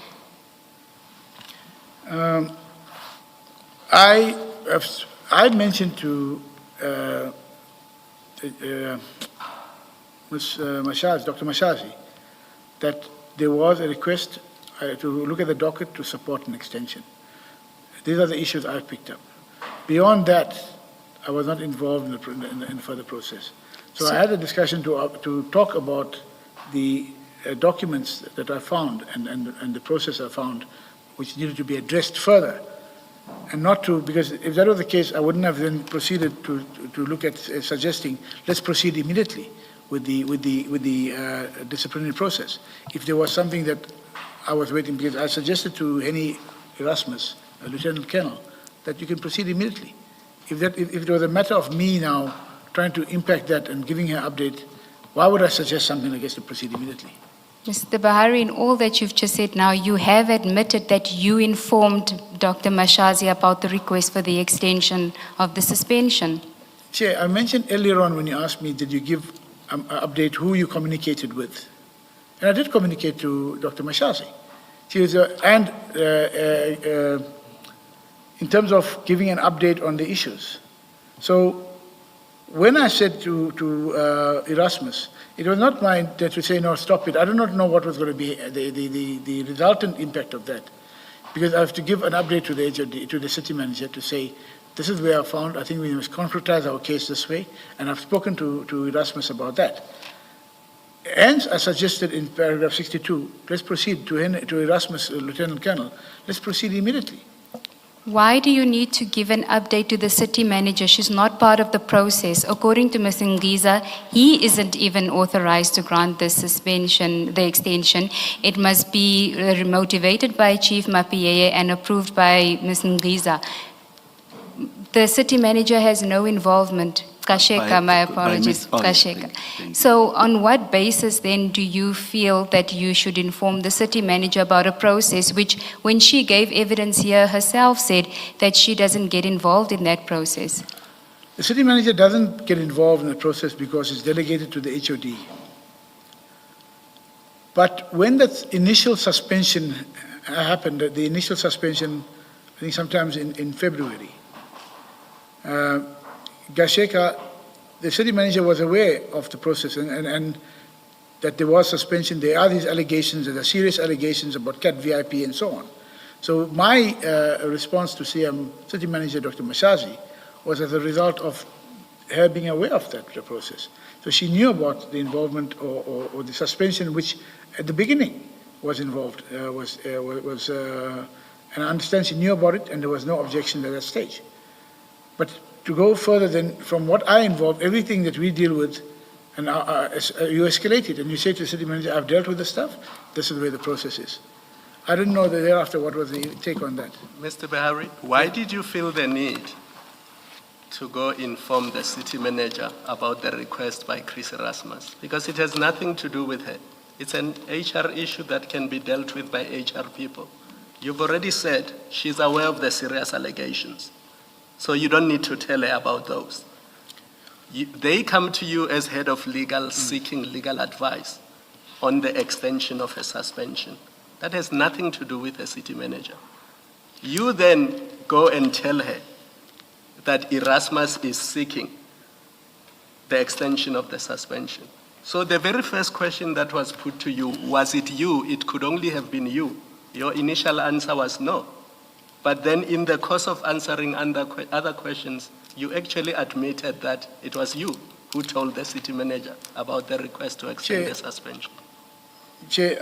I mentioned to Ms. Mashazi, Dr. Mashazi, that there was a request to look at the docket to support an extension. These are the issues I've picked up. Beyond that, I was not involved in the further process. So I had a discussion to talk about the documents that I found and the process I found, which needed to be addressed further. And not to, because if that was the case, I wouldn't have then proceeded to look at suggesting, let's proceed immediately with the disciplinary process. If there was something that I was waiting, because I suggested to Henny Erasmus, Lieutenant Colonel, that you can proceed immediately. If it was a matter of me now trying to impact that and giving her update, why would I suggest something like this to proceed immediately? Mr. Bahari, in all that you've just said now, you have admitted that you informed Dr. Mashazi about the request for the extension of the suspension. Chair, I mentioned earlier on when you asked me, did you give an update who you communicated with? And I did communicate to Dr. Mashazi. She was, in terms of giving an update on the issues. So when I said to Erasmus, it was not my intent to say, no, stop it. I do not know what was going to be the resultant impact of that. Because I have to give an update to the HOD, to the city manager to say, this is where I found, I think we must concretize our case this way. And I've spoken to Erasmus about that. And I suggested in paragraph 62, let's proceed to Erasmus, Lieutenant Colonel, let's proceed immediately. Why do you need to give an update to the city manager? She's not part of the process. According to Ms. Ngiza, he isn't even authorized to grant the suspension, the extension. It must be motivated by Chief Mapieye and approved by Ms. Ngiza. The city manager has no involvement. Kasheka, my apologies, Kasheka. So on what basis then do you feel that you should inform the city manager about a process which, when she gave evidence here herself, said that she doesn't get involved in that process? The city manager doesn't get involved in the process because it's delegated to the HOD. But when that initial suspension happened, the initial suspension, I think sometimes in February, Gasheka, the city manager was aware of the process and that there was suspension. There are these allegations, there are serious allegations about CAT VIP and so on. So my response to city manager Dr. Mashazi was as a result of her being aware of that process. So she knew about the involvement or the suspension, which at the beginning was involved, and I understand she knew about it and there was no objection at that stage. But to go further than from what I involved, everything that we deal with, and you escalate it and you say to the city manager, I've dealt with the stuff, this is the way the process is. I didn't know that thereafter what was the take on that. Mr. Bahari, why did you feel the need to go inform the city manager about the request by Chris Erasmus? Because it has nothing to do with her. It's an HR issue that can be dealt with by HR people. You've already said she's aware of the serious allegations. So you don't need to tell her about those. They come to you as head of legal, seeking legal advice on the extension of a suspension. That has nothing to do with the city manager. You then go and tell her that Erasmus is seeking the extension of the suspension. So the very first question that was put to you, was it you? It could only have been you. Your initial answer was no. But then in the course of answering other questions, you actually admitted that it was you who told the city manager about the request to extend the suspension. Chair,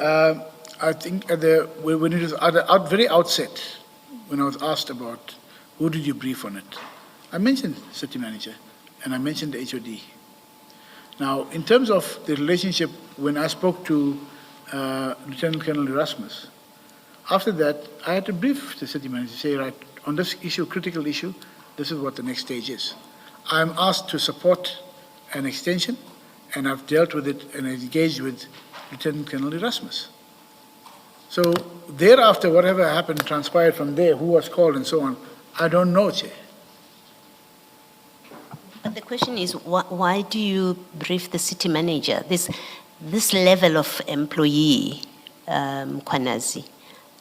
I think when it was at the very outset, when I was asked about who did you brief on it, I mentioned the city manager and I mentioned the HOD. Now, in terms of the relationship, when I spoke to Lieutenant Colonel Erasmus, After that, I had to brief the city manager, say, right, on this issue, critical issue, this is what the next stage is. I'm asked to support an extension, and I've dealt with it and engaged with Lieutenant Colonel Erasmus. So thereafter, whatever happened, transpired from there, who was called and so on, I don't know, Chair. But the question is, why do you brief the city manager? This level of employee, Kwanazi,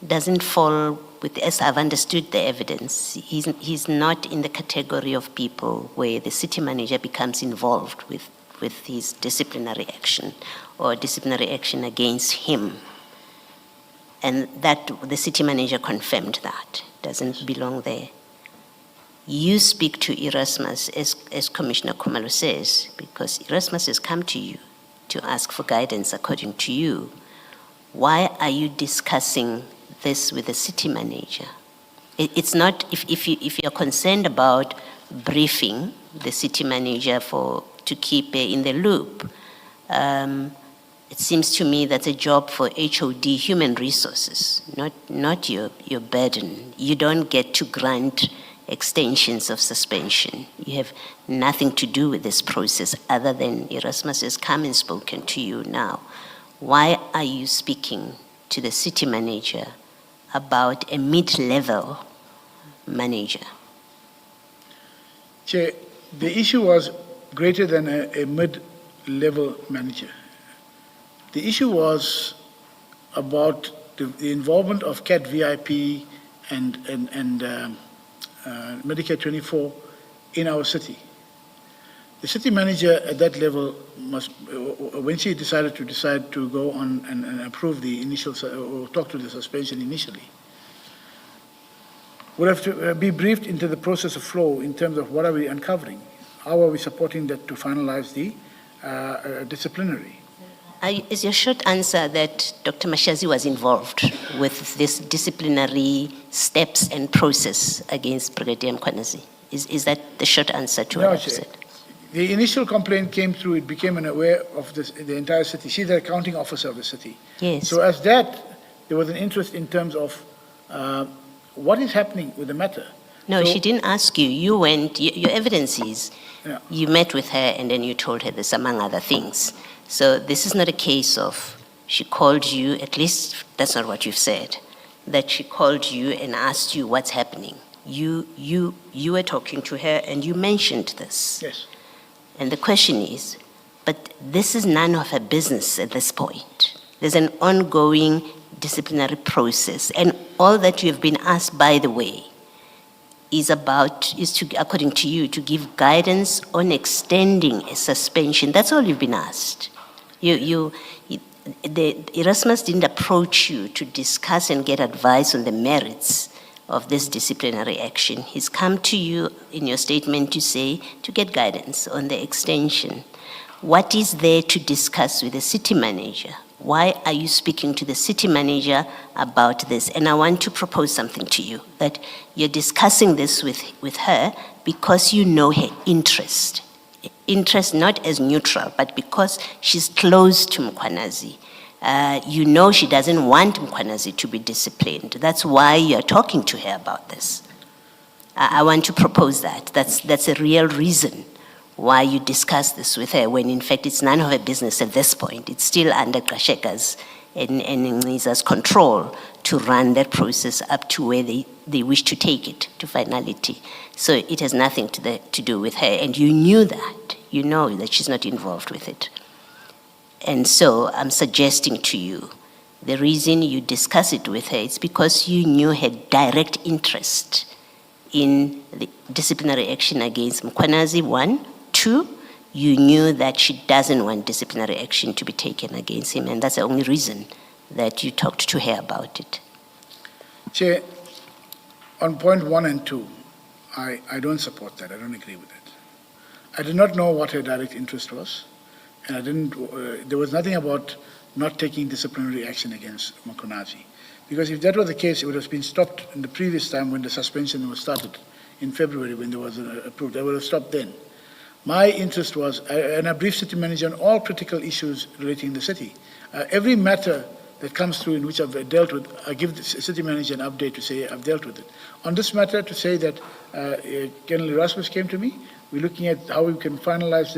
doesn't fall with, as I've understood the evidence, he's not in the category of people where the city manager becomes involved with his disciplinary action or disciplinary action against him. And that the city manager confirmed that, doesn't belong there. You speak to Erasmus, as Commissioner Khumalo says, because Erasmus has come to you to ask for guidance according to you. Why are you discussing this with the city manager? It's not, if you're concerned about briefing the city manager to keep in the loop, it seems to me that's a job for HOD, Human Resources, not your burden. You don't get to grant extensions of suspension. You have nothing to do with this process other than Erasmus has come and spoken to you now. Why are you speaking to the city manager about a mid-level manager? Chair, the issue was greater than a mid-level manager. The issue was about the involvement of CAT VIP and Medicare 24 in our city. The city manager at that level must, when she decided to go on and approve the initial, or talk to the suspension initially, would have to be briefed into the process of flow in terms of what are we uncovering, how are we supporting that to finalize the disciplinary. Is your short answer that Dr. Mashazi was involved with this disciplinary steps and process against Brigadier Mkhwanazi? Is that the short answer to what I've said? The initial complaint came through, it became aware of the entire city. She's the accounting officer of the city. Yes. So as that, there was an interest in terms of what is happening with the matter. No, So- she didn't ask you. You went, your evidence is, Yeah. you met with her and then you told her this, among other things. So this is not a case of she called you, at least that's not what you've said, that she called you and asked you what's happening. You were talking to her and you mentioned this. Yes. And the question is, but this is none of her business at this point. There's an ongoing disciplinary process, and all that you have been asked, by the way, is to, according to you, to give guidance on extending a suspension. That's all you've been asked. Erasmus didn't approach you to discuss and get advice on the merits of this disciplinary action. He's come to you in your statement to get guidance on the extension. What is there to discuss with the city manager? Why are you speaking to the city manager about this? And I want to propose something to you, that you're discussing this with her because you know her interest. Interest not as neutral, but because she's close to Mkhwanazi. You know she doesn't want Mkhwanazi to be disciplined. That's why you're talking to her about this. I want to propose that. That's a real reason why you discuss this with her, when in fact it's none of her business at this point. It's still under Kasheka's and Niza's control to run that process up to where they wish to take it to finality. So it has nothing to do with her, and you knew that. You know that she's not involved with it. And so I'm suggesting to you, the reason you discuss it with her is because you knew her direct interest in the disciplinary action against Mkhwanazi, 1. 2, you knew that she doesn't want disciplinary action to be taken against him, and that's the only reason that you talked to her about it. Chair, on point 1 and 2, I don't support that. I don't agree with it. I did not know what her direct interest was, and I didn't. There was nothing about not taking disciplinary action against Mkhwanazi, because if that was the case, it would have been stopped in the previous time when the suspension was started in February, when there was approved. I would have stopped then. My interest was, and I briefed city manager on all critical issues relating to the city. Every matter that comes through in which I've dealt with, I give the city manager an update to say I've dealt with it. On this matter, to say that Colonel Erasmus came to me, we're looking at how we can finalize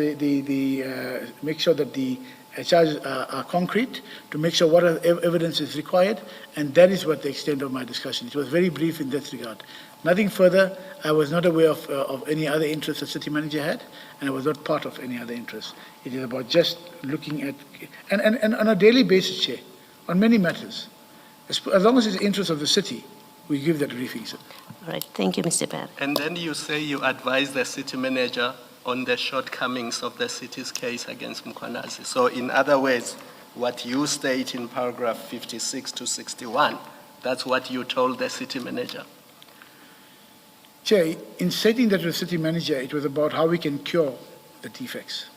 make sure that the charges are concrete, to make sure what evidence is required, and that is what the extent of my discussion. It was very brief in that regard. Nothing further. I was not aware of any other interest the city manager had, and I was not part of any other interest. It is about just looking at, and on a daily basis, Chair, on many matters. As long as it's the interest of the city, we give that briefing, sir. All right, thank you, Mr. Barry. And then you say you advise the city manager on the shortcomings of the city's case against Mkhwanazi. So in other words, what you state in paragraph 56 to 61, that's what you told the city manager. Chair, in stating that to the city manager, it was about how we can cure the defects,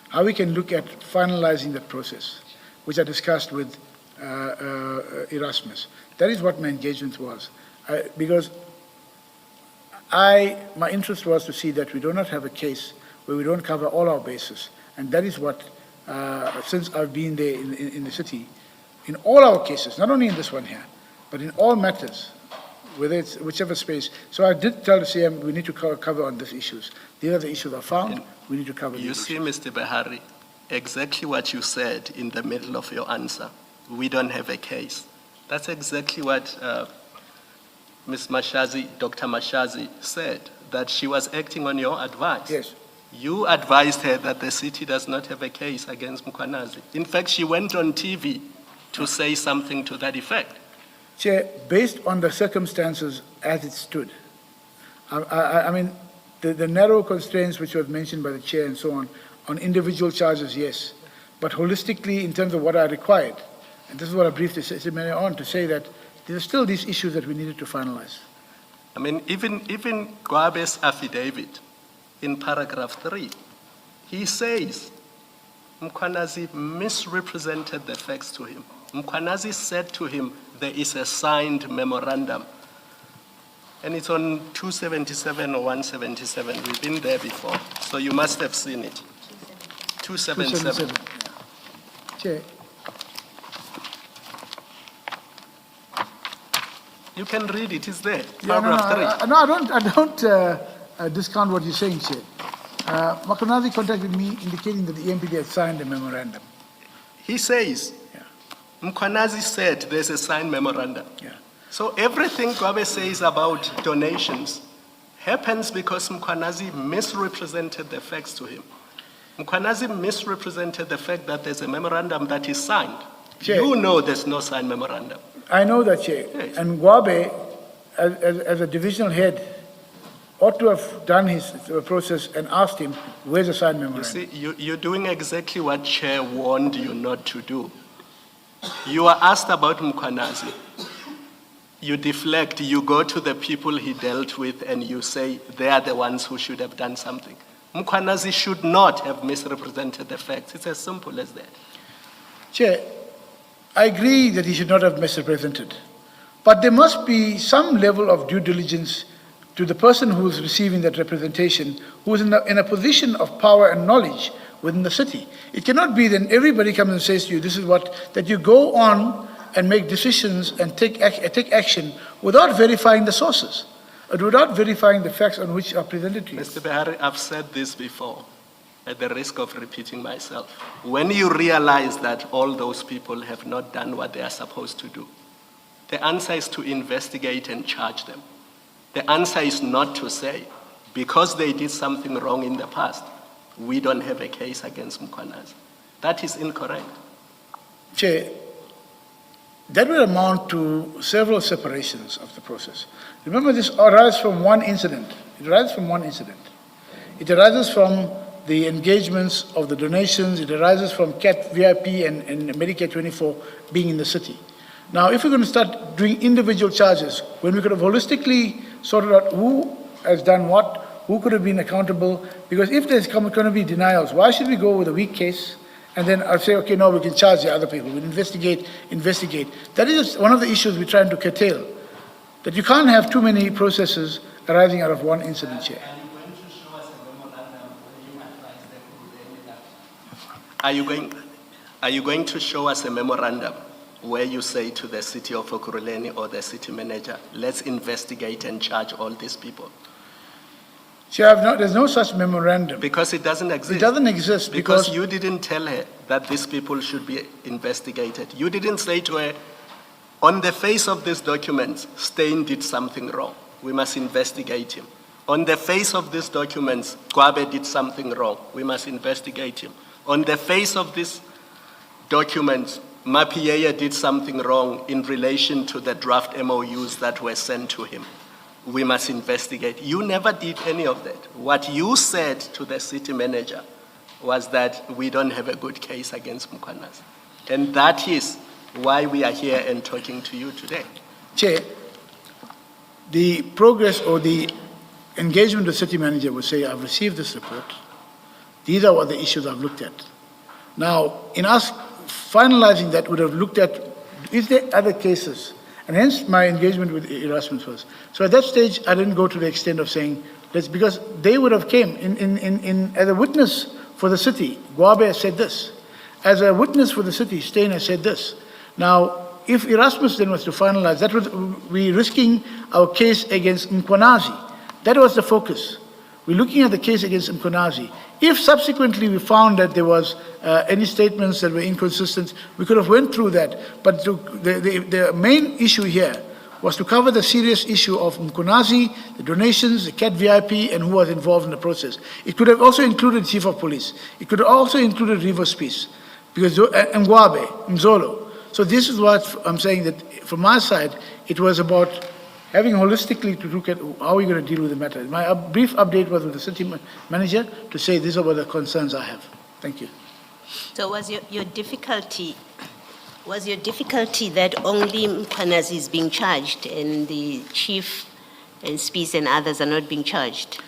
how we can look at finalizing that process, which I discussed with Erasmus. That is what my engagement was. Because my interest was to see that we do not have a case where we don't cover all our bases. And that is what, since I've been there in the city, in all our cases, not only in this one here, but in all matters, whether it's whichever space. So I did tell the CM we need to cover on these issues. These are the issues I found, we need to cover these issues. You see, Mr. Behari, exactly what you said in the middle of your answer. We don't have a case. That's exactly what Ms. Mashazi, Dr. Mashazi said, that she was acting on your advice. Yes. You advised her that the city does not have a case against Mkhwanazi. In fact, she went on TV to say something to that effect. Chair, based on the circumstances as it stood, I mean, the narrow constraints which were mentioned by the chair and so on individual charges, yes. But holistically, in terms of what I required, and this is what I briefed the city manager on, to say that there are still these issues that we needed to finalize. I mean, even Gwabe's affidavit in paragraph 3, he says Mkhwanazi misrepresented the facts to him. Mkhwanazi said to him, there is a signed memorandum. And it's on 277 or 177. We've been there before. So you must have seen it. 277. Yeah. Chair. You can read it, it's there. Yeah, Paragraph 3. I don't discount what you're saying, Chair. Mkhwanazi contacted me indicating that the EMPD had signed a memorandum. He says, Mkhwanazi said there's a signed memorandum. Yeah. So everything Gwabe says about donations happens because Mkhwanazi misrepresented the facts to him. Mkhwanazi misrepresented the fact that there's a memorandum that is signed. Chair. You know there's no signed memorandum. I know that, Chair. Yes. And Gwabe, as a divisional head, ought to have done his process and asked him, where's the signed memorandum? You see, you're doing exactly what Chair warned you not to do. You are asked about Mkhwanazi. You deflect, you go to the people he dealt with and you say they are the ones who should have done something. Mkhwanazi should not have misrepresented the facts. It's as simple as that. Chair, I agree that he should not have misrepresented. But there must be some level of due diligence to the person who is receiving that representation, who is in a position of power and knowledge within the city. It cannot be that everybody comes and says to you, this is what, that you go on and make decisions and take action without verifying the sources, without verifying the facts on which are presented to you. Mr. Behari, I've said this before, at the risk of repeating myself. When you realize that all those people have not done what they are supposed to do, the answer is to investigate and charge them. The answer is not to say, because they did something wrong in the past, we don't have a case against Mkhwanazi. That is incorrect. Chair, that will amount to several separations of the process. Remember, this arises from one incident. It arises from one incident. It arises from the engagements of the donations. It arises from CAT VIP and Medicare 24 being in the city. Now, if we're going to start doing individual charges, when we could have holistically sorted out who has done what, who could have been accountable, because if there's going to be denials, why should we go with a weak case and then I'll say, okay, no, we can charge the other people. We'll investigate. That is one of the issues we're trying to curtail, that you can't have too many processes arising out of one incident, Chair. Are you going to show us a memorandum where you say to the city of Ekurhuleni or the city manager, let's investigate and charge all these people? Chair, there's no such memorandum. Because it doesn't exist. It doesn't exist Because because you didn't tell her that these people should be investigated. You didn't say to her, on the face of these documents, Steyn did something wrong. We must investigate him. On the face of these documents, Gwabe did something wrong. We must investigate him. On the face of these documents, Mapieya did something wrong in relation to the draft MOUs that were sent to him. We must investigate. You never did any of that. What you said to the city manager was that we don't have a good case against Mkhwanazi. And that is why we are here and talking to you today. Chair, the progress or the engagement with the city manager would say, I've received this report. These are what the issues I've looked at. Now, in us finalizing that, would have looked at, is there other cases? And hence my engagement with Erasmus was. So at that stage, I didn't go to the extent of saying, because they would have came as a witness for the city. Gwabe said this. As a witness for the city, Steyn has said this. Now, if Erasmus then was to finalize, that would be risking our case against Mkhwanazi. That was the focus. We're looking at the case against Mkhwanazi. If subsequently we found that there was any statements that were inconsistent, we could have went through that. But the main issue here was to cover the serious issue of Mkhwanazi, the donations, the CAT VIP, and who was involved in the process. It could have also included Chief of Police. It could have also included River Peace, because Ngwabe, Mzolo. So this is what I'm saying, that from my side, it was about having holistically to look at how we're going to deal with the matter. My brief update was with the city manager to say these are what the concerns I have. Thank you. So was your difficulty that only Mkhwanazi is being charged and the chief and Spies and others are not being charged?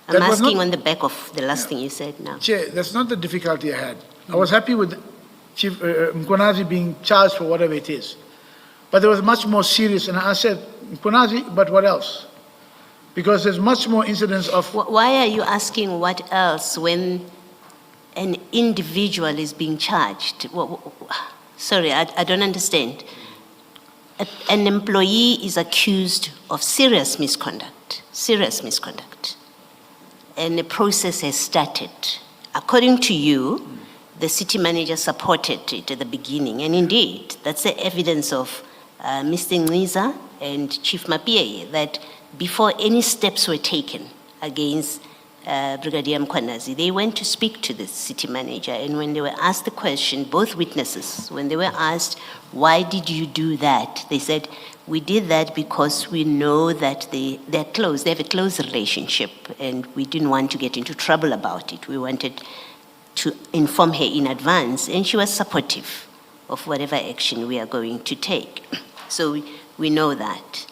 I'm asking on the back of the last thing you said now. Chair, that's not the difficulty I had. I was happy with Chief Mkhwanazi being charged for whatever it is. But there was much more serious, and I said, Mkhwanazi, but what else? Because there's much more incidents of... Why are you asking what else when an individual is being charged? Sorry, I don't understand. An employee is accused of serious misconduct, and the process has started. According to you, the city manager supported it at the beginning, and indeed, that's the evidence of Mr. Ngiza and Chief Mapieya, that before any steps were taken against Brigadier Mkhwanazi, they went to speak to the city manager, and when they were asked the question, both witnesses, when they were asked, why did you do that? They said, we did that because we know that they're close, they have a close relationship, and we didn't want to get into trouble about it. We wanted to inform her in advance, and she was supportive of whatever action we are going to take. So we know that,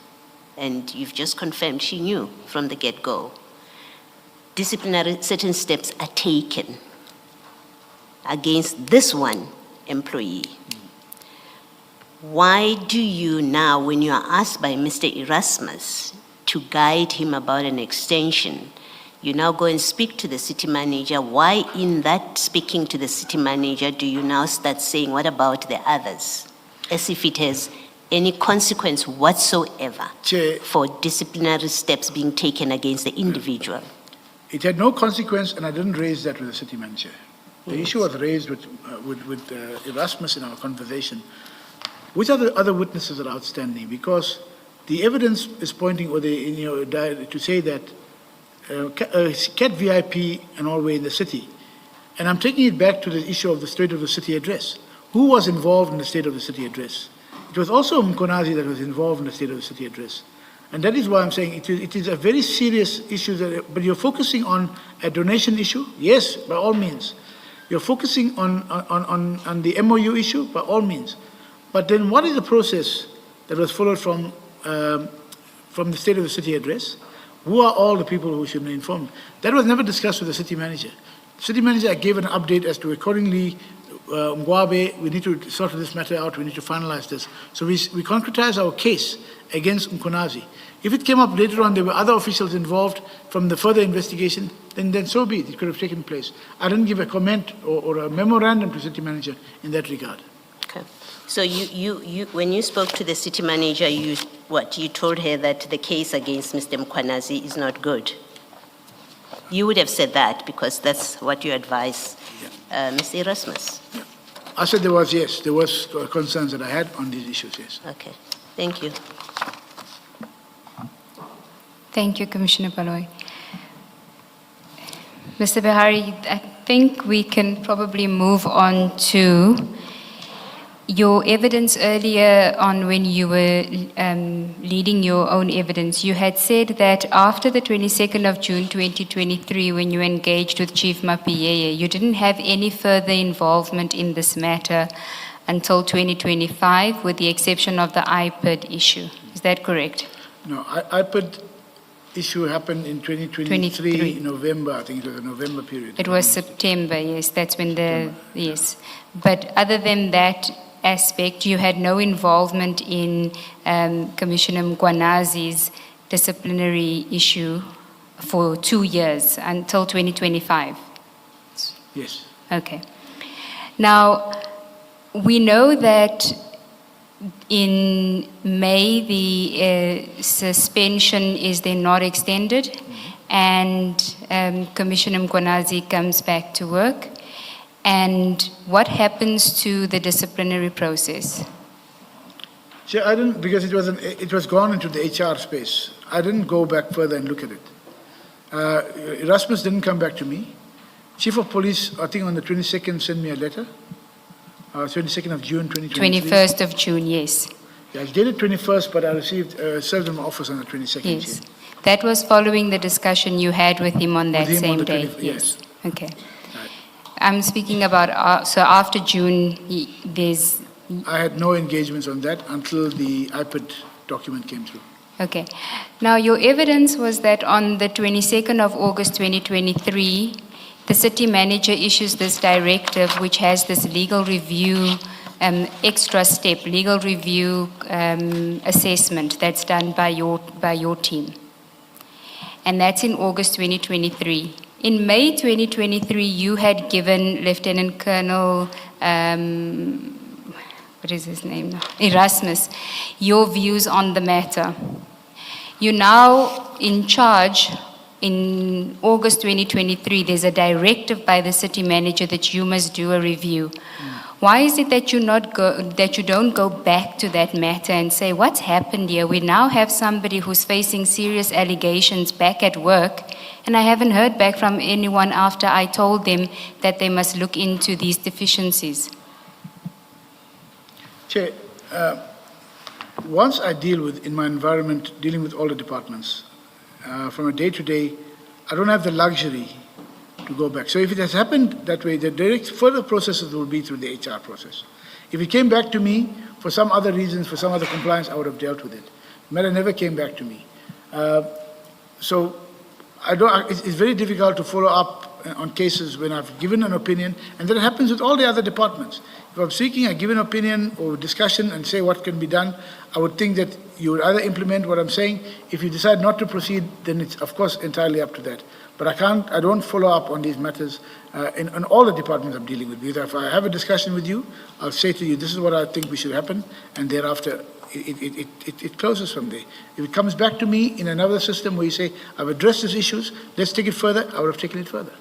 and you've just confirmed she knew from the get-go. Disciplinary, certain steps are taken against this one employee. Why do you now, when you are asked by Mr. Erasmus to guide him about an extension, you now go and speak to the city manager? Why in that speaking to the city manager do you now start saying, what about the others? As if it has any consequence whatsoever for disciplinary steps being taken against the individual? It had no consequence, and I didn't raise that with the city manager. The issue was raised with Erasmus in our conversation. Which are the other witnesses that are outstanding? Because the evidence is pointing, or to say that CAT VIP and all were in the city. And I'm taking it back to the issue of the State of the City address. Who was involved in the State of the City address? It was also Mkhwanazi that was involved in the State of the City address. And that is why I'm saying it is a very serious issue, but you're focusing on a donation issue? Yes, by all means. You're focusing on the MOU issue? By all means. But then what is the process that was followed from the State of the City address? Who are all the people who should be informed? That was never discussed with the city manager. The city manager gave an update as to accordingly, Ngwabe, we need to sort this matter out, we need to finalize this. So we concretize our case against Mkhwanazi. If it came up later on, there were other officials involved from the further investigation, then so be it. It could have taken place. I didn't give a comment or a memorandum to city manager in that regard. Okay. So when you spoke to the city manager, you told her that the case against Mr. Mkwanazi is not good? You would have said that because that's what you advise Ms. Erasmus. I said there was concerns that I had on these issues, yes. Okay, thank you. Thank you, Commissioner Baloy. Mr. Behari, I think we can probably move on to your evidence earlier on when you were leading your own evidence. You had said that after the 22nd of June 2023, when you engaged with Chief Mapiyeye, you didn't have any further involvement in this matter until 2025, with the exception of the IPID issue. Is that correct? No, IPID issue happened in 2023, November, I think it was a November period. It was September, yes, that's when yes. But other than that aspect, you had no involvement in Commissioner Mkwanazi's disciplinary issue for 2 years, until 2025? Yes. Okay. Now, we know that in May, the suspension is then not extended, and Commissioner Mkwanazi comes back to work. And what happens to the disciplinary process? See, I didn't, because it was gone into the HR space. I didn't go back further and look at it. Erasmus didn't come back to me. Chief of Police, I think on the 22nd, sent me a letter. 22nd of June, 2023. 21st of June, yes. Yeah, it's dated 21st, but I received, served in my office on the 22nd. Yes. June. That was following the discussion you had with him on that same day. Yes. Okay. I'm speaking about, so after June, I had no engagements on that until the IPID document came through. Okay. Now, your evidence was that on the 22nd of August 2023, the city manager issues this directive, which has this legal review, extra step, legal review assessment that's done by your team. And that's in August 2023. In May 2023, you had given Lieutenant Colonel, what is his name now? Erasmus, your views on the matter. You're now in charge. In August 2023, there's a directive by the city manager that you must do a review. Why is it that you don't go back to that matter and say, what's happened here? We now have somebody who's facing serious allegations back at work, and I haven't heard back from anyone after I told them that they must look into these deficiencies. Chair, once I deal with, in my environment, dealing with all the departments, from a day-to-day, I don't have the luxury to go back. So if it has happened that way, the direct further processes will be through the HR process. If it came back to me for some other reasons, for some other compliance, I would have dealt with it. The matter never came back to me. So it's very difficult to follow up on cases when I've given an opinion, and that happens with all the other departments. If I'm seeking a given opinion or discussion and say what can be done, I would think that you would either implement what I'm saying. If you decide not to proceed, then it's of course entirely up to that. But I don't follow up on these matters in all the departments I'm dealing with. If I have a discussion with you, I'll say to you, this is what I think we should happen, and thereafter it closes from there. If it comes back to me in another system where you say, I've addressed these issues, let's take it further, I would have taken it further.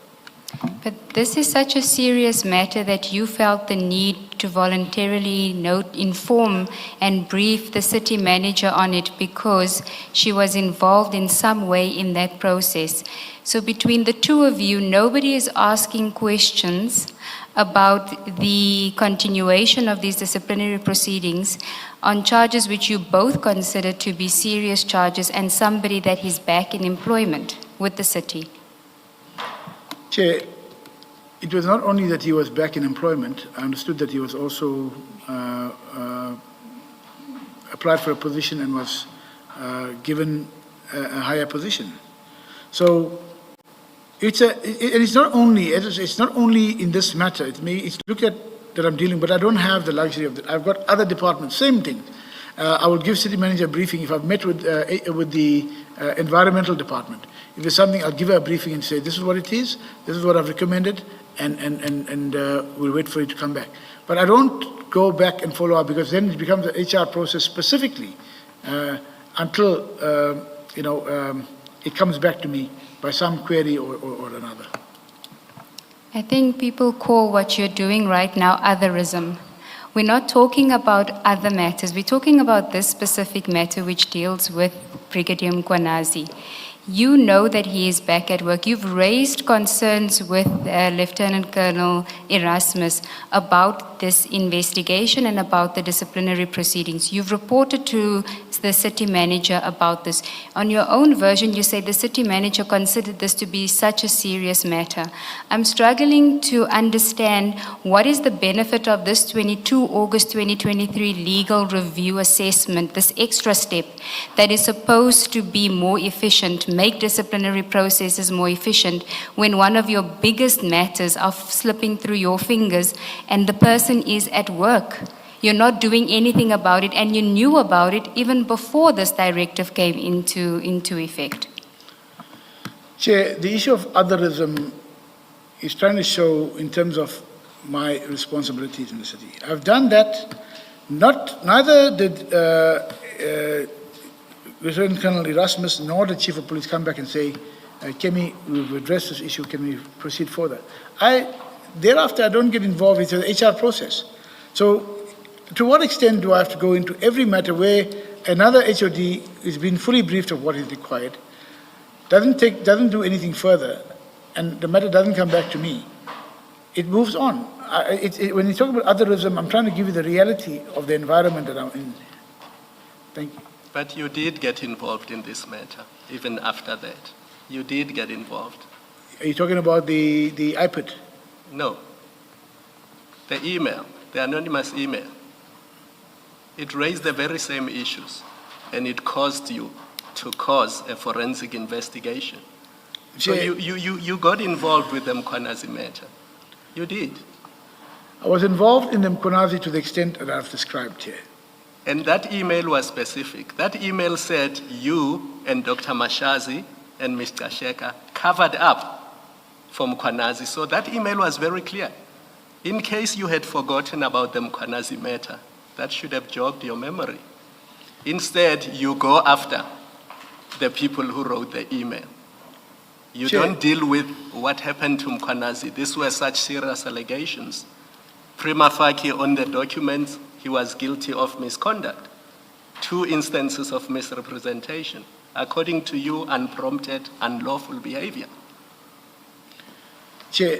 But this is such a serious matter that you felt the need to voluntarily inform and brief the city manager on it because she was involved in some way in that process. So between the two of you, nobody is asking questions about the continuation of these disciplinary proceedings on charges which you both consider to be serious charges and somebody that is back in employment with the city. Chair, it was not only that he was back in employment, I understood that he was also applied for a position and was given a higher position. So it's not only in this matter. It's look at that I'm dealing, but I don't have the luxury of that. I've got other departments, same thing. I will give city manager a briefing if I've met with the environmental department. If there's something, I'll give her a briefing and say, this is what it is, this is what I've recommended, and we'll wait for it to come back. But I don't go back and follow up, because then it becomes an HR process specifically until it comes back to me by some query or another. I think people call what you're doing right now otherism. We're not talking about other matters. We're talking about this specific matter which deals with Brigadier Mkwanazi. You know that he is back at work. You've raised concerns with Lieutenant Colonel Erasmus about this investigation and about the disciplinary proceedings. You've reported to the city manager about this. On your own version, you say the city manager considered this to be such a serious matter. I'm struggling to understand what is the benefit of this 22 August 2023 legal review assessment, this extra step that is supposed to be more efficient, make disciplinary processes more efficient, when one of your biggest matters are slipping through your fingers and the person is at work. You're not doing anything about it, and you knew about it even before this directive came into effect. Chair, the issue of otherism is trying to show in terms of my responsibilities in the city. I've done that. Neither did Lieutenant Colonel Erasmus nor the Chief of Police come back and say, Kemi, we've addressed this issue, can we proceed further? Thereafter, I don't get involved with the HR process. So, to what extent do I have to go into every matter where another HOD is being fully briefed of what is required, doesn't do anything further, and the matter doesn't come back to me? It moves on. When you talk about otherism, I'm trying to give you the reality of the environment that I'm in. Thank you. But you did get involved in this matter, even after that. You did get involved. Are you talking about the iPad? No. The email, the anonymous email. It raised the very same issues, and it caused you to cause a forensic investigation. So you got involved with the Mkwanazi matter. You did. I was involved in the Mkwanazi to the extent that I've described here. And that email was specific. That email said you and Dr. Mashazi and Mr. Sheka covered up for Mkwanazi. So that email was very clear. In case you had forgotten about the Mkwanazi matter, that should have jogged your memory. Instead, you go after the people who wrote the email. You don't deal with what happened to Mkwanazi. These were such serious allegations. Prima facie on the documents, he was guilty of misconduct. 2 instances of misrepresentation. According to you, unprompted, unlawful behavior. Chair,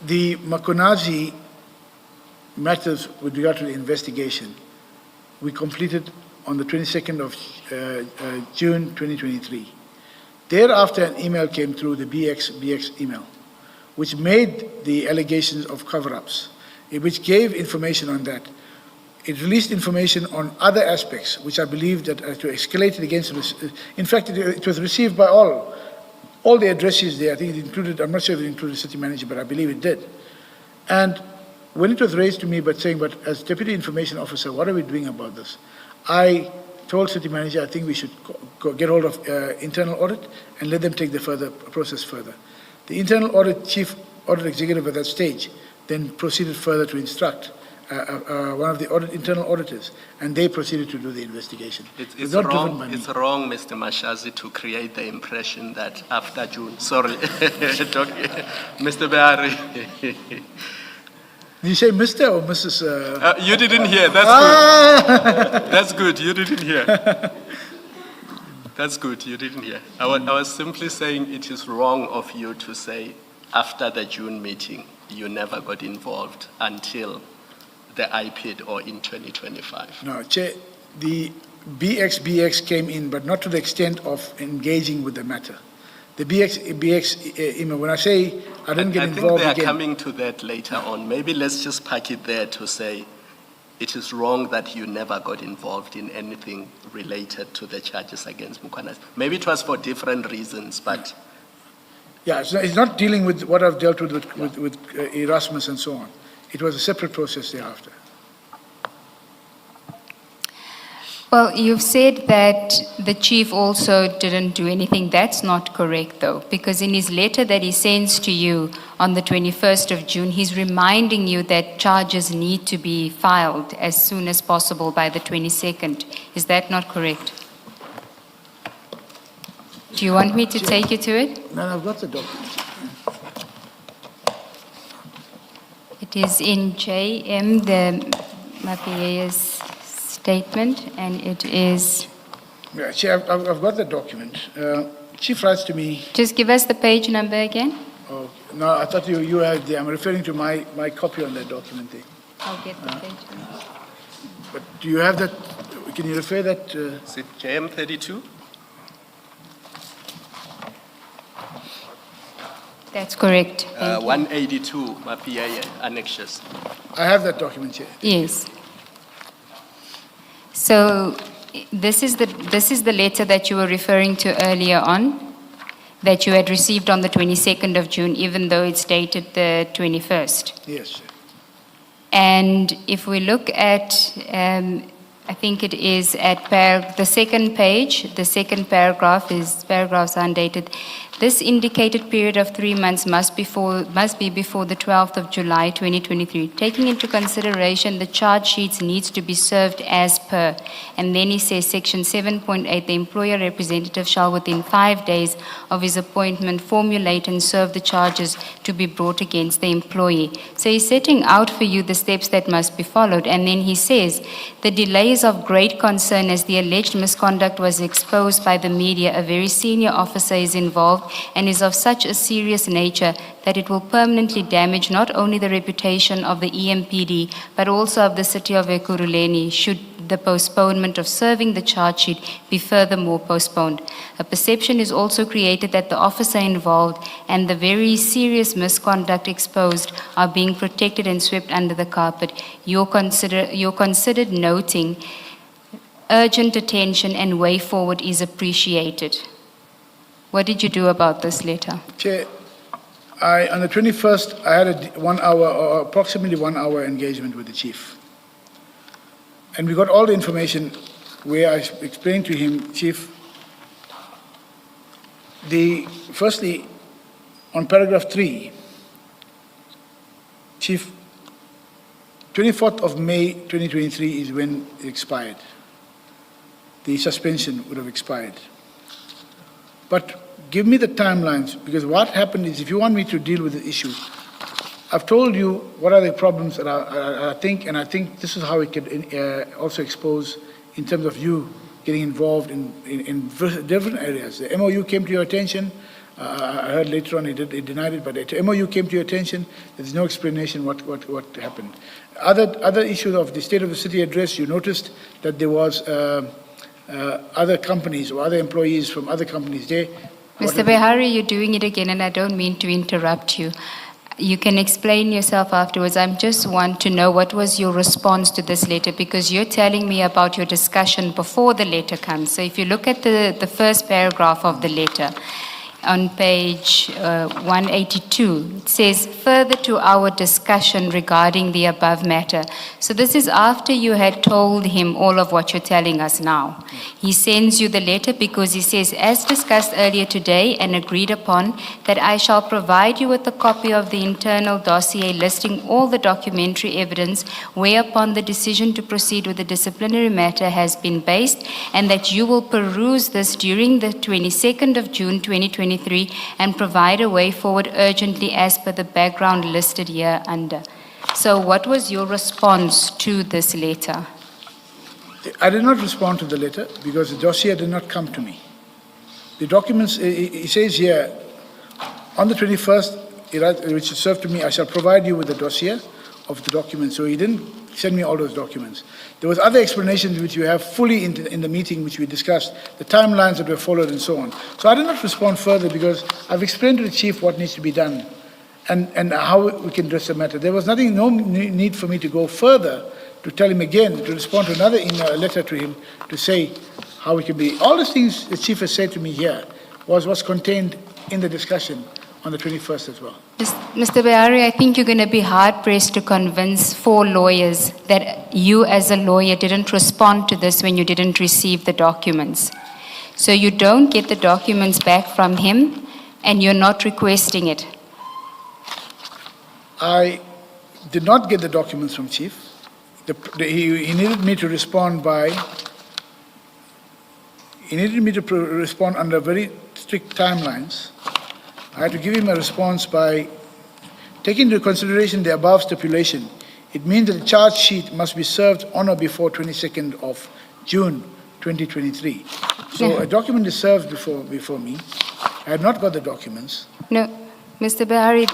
the Mkwanazi matters with regard to the investigation, we completed on the 22nd of June 2023. Thereafter, an email came through, the BX email, which made the allegations of cover-ups, which gave information on that. It released information on other aspects, which I believe that to escalate it against, in fact, it was received by all the addresses there. I think it included, I'm not sure if it included the city manager, but I believe it did. And when it was raised to me, but as Deputy Information Officer, what are we doing about this? I told city manager, I think we should get hold of internal audit and let them take the process further. The internal audit chief audit executive at that stage then proceeded further to instruct one of the internal auditors, and they proceeded to do the investigation. It's wrong, Mr. Mashazi, to create the impression that after June, sorry, Mr. Behari. Did you say Mr. or Mrs.? You didn't hear, that's good. That's good, you didn't hear. That's good, you didn't hear. I was simply saying it is wrong of you to say after the June meeting, you never got involved until the IPID or in 2025. No, Chair, the BX came in, but not to the extent of engaging with the matter. The BX email, when I say I didn't get involved again. I think they are coming to that later on. Maybe let's just pack it there to say it is wrong that you never got involved in anything related to the charges against Mkwanazi. Maybe it was for different reasons, but... Yeah, it's not dealing with what I've dealt with Erasmus and so on. It was a separate process thereafter. Well, you've said that the chief also didn't do anything. That's not correct, though, because in his letter that he sends to you on the 21st of June, he's reminding you that charges need to be filed as soon as possible by the 22nd. Is that not correct? Do you want me to take you to it? No, I've got the document. It is in JM, the Mapia's statement, and it is, Yeah, Chair, I've got the document. Chief writes to me, just give us the page number again. oh, no, I thought you had the, I'm referring to my copy on that document there. I'll get the page number. But do you have that, can you refer that? Is it JM 32? That's correct. Thank you. 182, Mapia annexes. I have that document, Chair. Yes. So this is the letter that you were referring to earlier on, that you had received on the 22nd of June, even though it's dated the 21st. Yes, sir. And if we look at, I think it is at the second page, the second paragraphs undated. This indicated period of 3 months must be before the 12th of July 2023. Taking into consideration the charge sheets needs to be served as per. And then he says section 7.8, the employer representative shall within 5 days of his appointment formulate and serve the charges to be brought against the employee. So he's setting out for you the steps that must be followed. And then he says the delay is of great concern as the alleged misconduct was exposed by the media. A very senior officer is involved and is of such a serious nature that it will permanently damage not only the reputation of the EMPD, but also of the city of Ekurhuleni should the postponement of serving the charge sheet be furthermore postponed. A perception is also created that the officer involved and the very serious misconduct exposed are being protected and swept under the carpet. Your considered noting urgent attention and way forward is appreciated. What did you do about this letter? Chair, on the 21st, I had a 1 hour, or approximately 1 hour engagement with the chief. And we got all the information where I explained to him, Chief, firstly, on paragraph 3, Chief, 24th of May 2023 is when it expired. The suspension would have expired. But give me the timelines, because what happened is if you want me to deal with the issue, I've told you what are the problems that I think, and I think this is how it could also expose in terms of you getting involved in different areas. The MOU came to your attention. I heard later on he denied it, but the MOU came to your attention. There's no explanation what happened. Other issues of the State of the City address, you noticed that there was other companies or other employees from other companies there. Mr. Behari, you're doing it again, and I don't mean to interrupt you. You can explain yourself afterwards. I just want to know what was your response to this letter, because you're telling me about your discussion before the letter comes. So if you look at the first paragraph of the letter, on page 182, it says, further to our discussion regarding the above matter. So this is after you had told him all of what you're telling us now. He sends you the letter because he says, as discussed earlier today and agreed upon, that I shall provide you with a copy of the internal dossier listing all the documentary evidence whereupon the decision to proceed with the disciplinary matter has been based, and that you will peruse this during the 22nd of June 2023 and provide a way forward urgently as per the background listed here under. So what was your response to this letter? I did not respond to the letter because the dossier did not come to me. The documents, it says here, on the 21st, which is served to me, I shall provide you with the dossier of the documents. So he didn't send me all those documents. There was other explanations which you have fully in the meeting which we discussed, the timelines that were followed and so on. So I did not respond further because I've explained to the chief what needs to be done and how we can address the matter. There was no need for me to go further to tell him again, to respond to another letter to him to say how it can be. All the things the chief has said to me here was contained in the discussion on the 21st as well. Mr. Behari, I think you're going to be hard-pressed to convince 4 lawyers that you as a lawyer didn't respond to this when you didn't receive the documents. So you don't get the documents back from him, and you're not requesting it. I did not get the documents from Chief. He needed me to respond by, he needed me to respond under very strict timelines. I had to give him a response by taking into consideration the above stipulation. It means that the charge sheet must be served on or before 22nd of June 2023. So a document is served before me. I had not got the documents. No, Mr. Behari,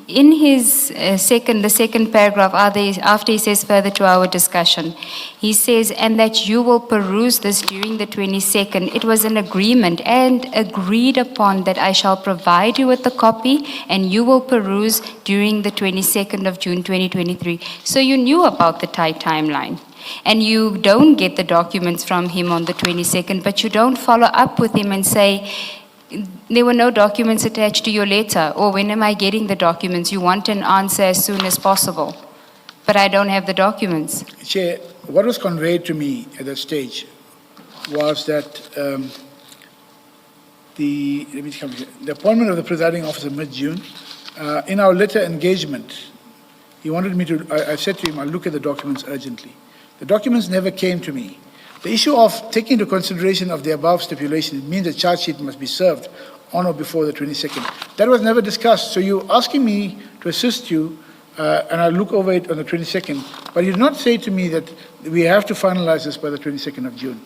in his the second paragraph, after he says further to our discussion, he says, and that you will peruse this during the 22nd. It was an agreement and agreed upon that I shall provide you with the copy and you will peruse during the 22nd of June 2023. So you knew about the tight timeline. And you don't get the documents from him on the 22nd, but you don't follow up with him and say, there were no documents attached to your letter, or when am I getting the documents? You want an answer as soon as possible, but I don't have the documents. Chair, what was conveyed to me at that stage was that the appointment of the presiding officer mid-June, in our letter engagement, he wanted me to, I said to him, I'll look at the documents urgently. The documents never came to me. The issue of taking into consideration of the above stipulation means the charge sheet must be served on or before the 22nd. That was never discussed. So you're asking me to assist you, and I'll look over it on the 22nd. But you did not say to me that we have to finalize this by the 22nd of June.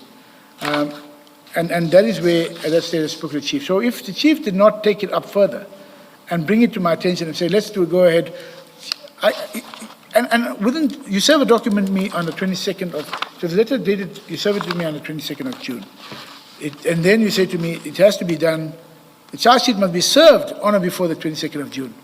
And that is where, at that stage, I spoke to the chief. So if the chief did not take it up further and bring it to my attention and say, let's go ahead, you serve a document to me on the 22nd of, so the letter dated, you serve it to me on the 22nd of June. And then you say to me, it has to be done, the charge sheet must be served on or before the 22nd of June.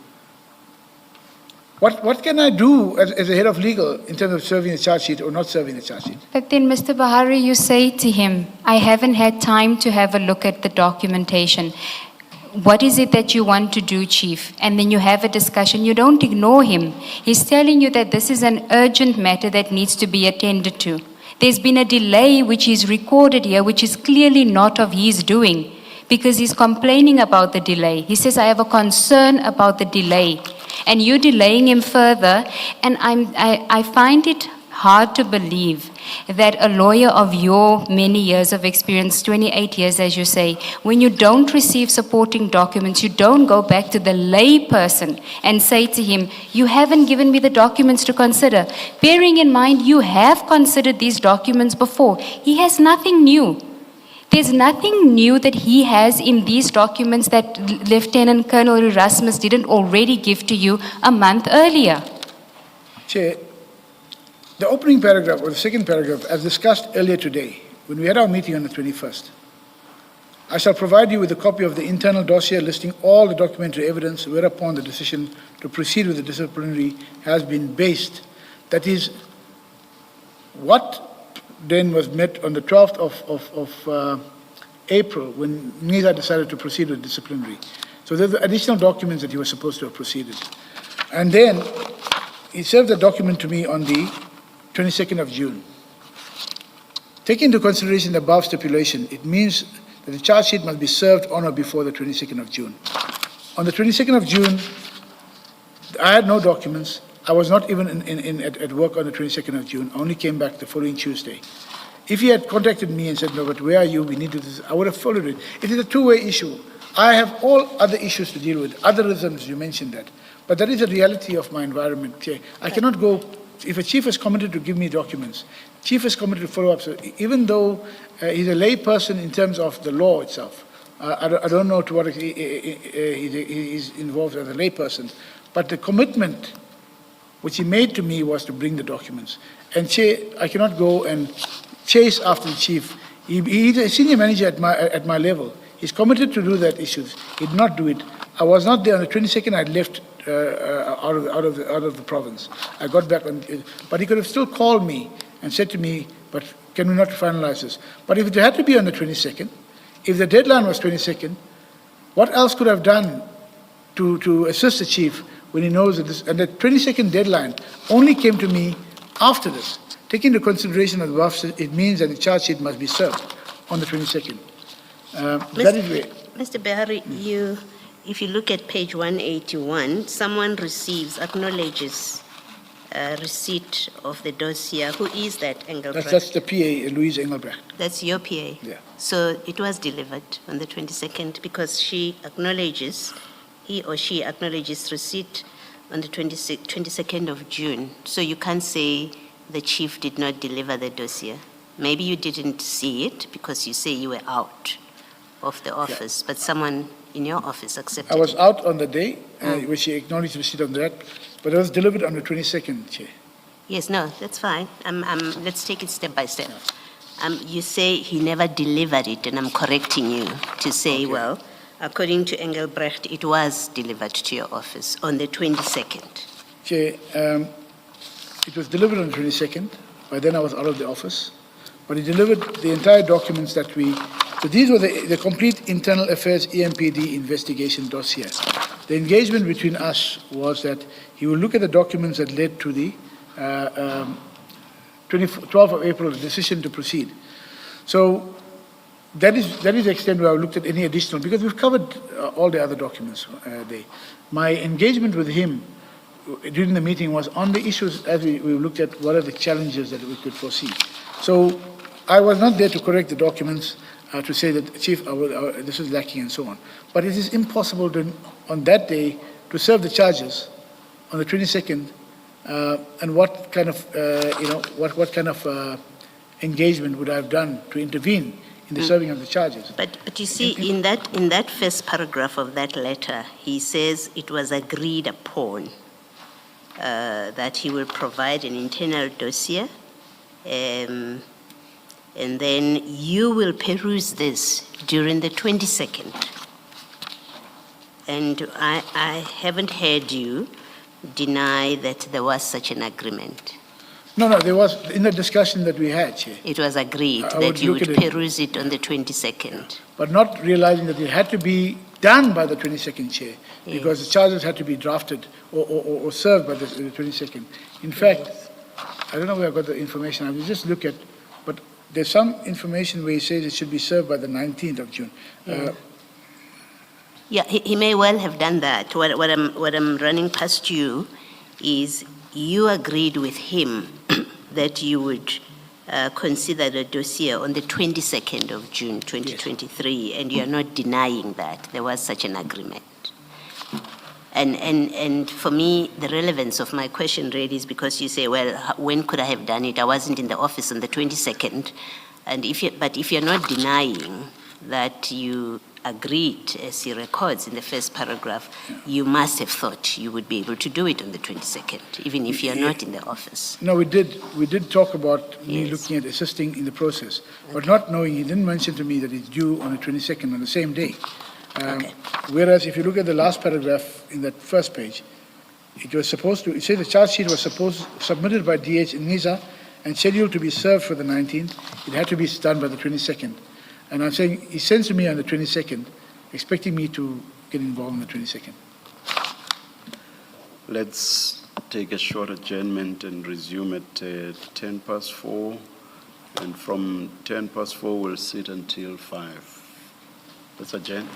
What can I do as a head of legal in terms of serving the charge sheet or not serving the charge sheet? But then, Mr. Behari, you say to him, I haven't had time to have a look at the documentation. What is it that you want to do, Chief? And then you have a discussion. You don't ignore him. He's telling you that this is an urgent matter that needs to be attended to. There's been a delay which is recorded here, which is clearly not of his doing, because he's complaining about the delay. He says, I have a concern about the delay. And you're delaying him further. And I find it hard to believe that a lawyer of your many years of experience, 28 years as you say, when you don't receive supporting documents, you don't go back to the lay person and say to him, you haven't given me the documents to consider. Bearing in mind, you have considered these documents before. He has nothing new. There's nothing new that he has in these documents that Lieutenant Colonel Erasmus didn't already give to you a month earlier. Chair, the opening paragraph or the second paragraph, as discussed earlier today, when we had our meeting on the 21st, I shall provide you with a copy of the internal dossier listing all the documentary evidence whereupon the decision to proceed with the disciplinary has been based. That is, what then was met on the 12th of April when NISA decided to proceed with disciplinary. So there's additional documents that he was supposed to have proceeded. And then he served the document to me on the 22nd of June. Taking into consideration the above stipulation, it means that the charge sheet must be served on or before the 22nd of June. On the 22nd of June, I had no documents. I was not even at work on the 22nd of June. I only came back the following Tuesday. If he had contacted me and said, no, but where are you? We need to do this, I would have followed it. It is a two-way issue. I have all other issues to deal with, other rhythms, you mentioned that. But that is the reality of my environment. Okay? I cannot go, if a chief is committed to give me documents, chief is committed to follow up. So even though he's a lay person in terms of the law itself, I don't know to what he's involved as a lay person, but the commitment which he made to me was to bring the documents. And I cannot go and chase after the chief. He's a senior manager at my level. He's committed to do that issues. He did not do it. I was not there on the 22nd. I left out of the province. I got back on, but he could have still called me and said to me, but can we not finalize this? But if it had to be on the 22nd, if the deadline was 22nd, what else could I have done to assist the chief when he knows that this, and the 22nd deadline only came to me after this. Taking into consideration of the above, it means that the charge sheet must be served on the 22nd. That is where. Mr. Behari, if you look at page 181, someone acknowledges receipt of the dossier. Who is that, Engelbrecht? That's the PA, Louise Engelbrecht. That's your PA? Yeah. So it was delivered on the 22nd because he or she acknowledges receipt on the 22nd of June. So you can't say the chief did not deliver the dossier. Maybe you didn't see it because you say you were out of the office, but someone in your office accepted I was it. out on the day, when she acknowledged receipt on that, but it was delivered on the 22nd, Chair. Yes, no, that's fine. Let's take it step by step. You say he never delivered it, and I'm correcting you to say, Okay. well, according to Engelbrecht, it was delivered to your office on the 22nd. Chair, it was delivered on the 22nd. By then I was out of the office. But he delivered the entire documents that so these were the complete internal affairs EMPD investigation dossier. The engagement between us was that he will look at the documents that led to the 12th of April, the decision to proceed. So that is the extent where I looked at any additional, because we've covered all the other documents there. My engagement with him during the meeting was on the issues as we looked at what are the challenges that we could foresee. So I was not there to correct the documents, to say that, Chief, this is lacking and so on. But it is impossible on that day to serve the charges on the 22nd, and what kind of, what kind of engagement would I have done to intervene in the serving of the charges? But you see, in that first paragraph of that letter, he says it was agreed upon that he will provide an internal dossier, and then you will peruse this during the 22nd. And I haven't heard you deny that there was such an agreement. No, there was, in the discussion that we had, Chair, It was agreed I that would you look would at it. peruse it on the 22nd. but not realizing that it had to be done by the 22nd, Chair, because the charges had to be drafted or served by the 22nd. In fact, I don't know where I got the information. I will just look at, but there's some information where he says it should be served by the 19th of June. Yeah, he may well have done that. What I'm running past you is you agreed with him that you would consider the dossier on the 22nd of June 2023, and you are not denying that there was such an agreement. And for me, the relevance of my question really is because you say, well, when could I have done it? I wasn't in the office on the 22nd. But if you're not denying that you agreed, as he records in the first paragraph, you must have thought you would be able to do it on the 22nd, even if you're not in the office. No, we did talk about me Yes. looking at assisting in the process, but not knowing, he didn't mention to me that it's due on the 22nd, on the same day. Okay. Whereas if you look at the last paragraph in that first page, it says the charge sheet was submitted by DH in NISA and scheduled to be served for the 19th. It had to be done by the 22nd. And I'm saying, he sends to me on the 22nd, expecting me to get involved on the 22nd. Let's take a short adjournment and resume at 4:10, and from 4:10 we'll sit until 5. Let's adjourn.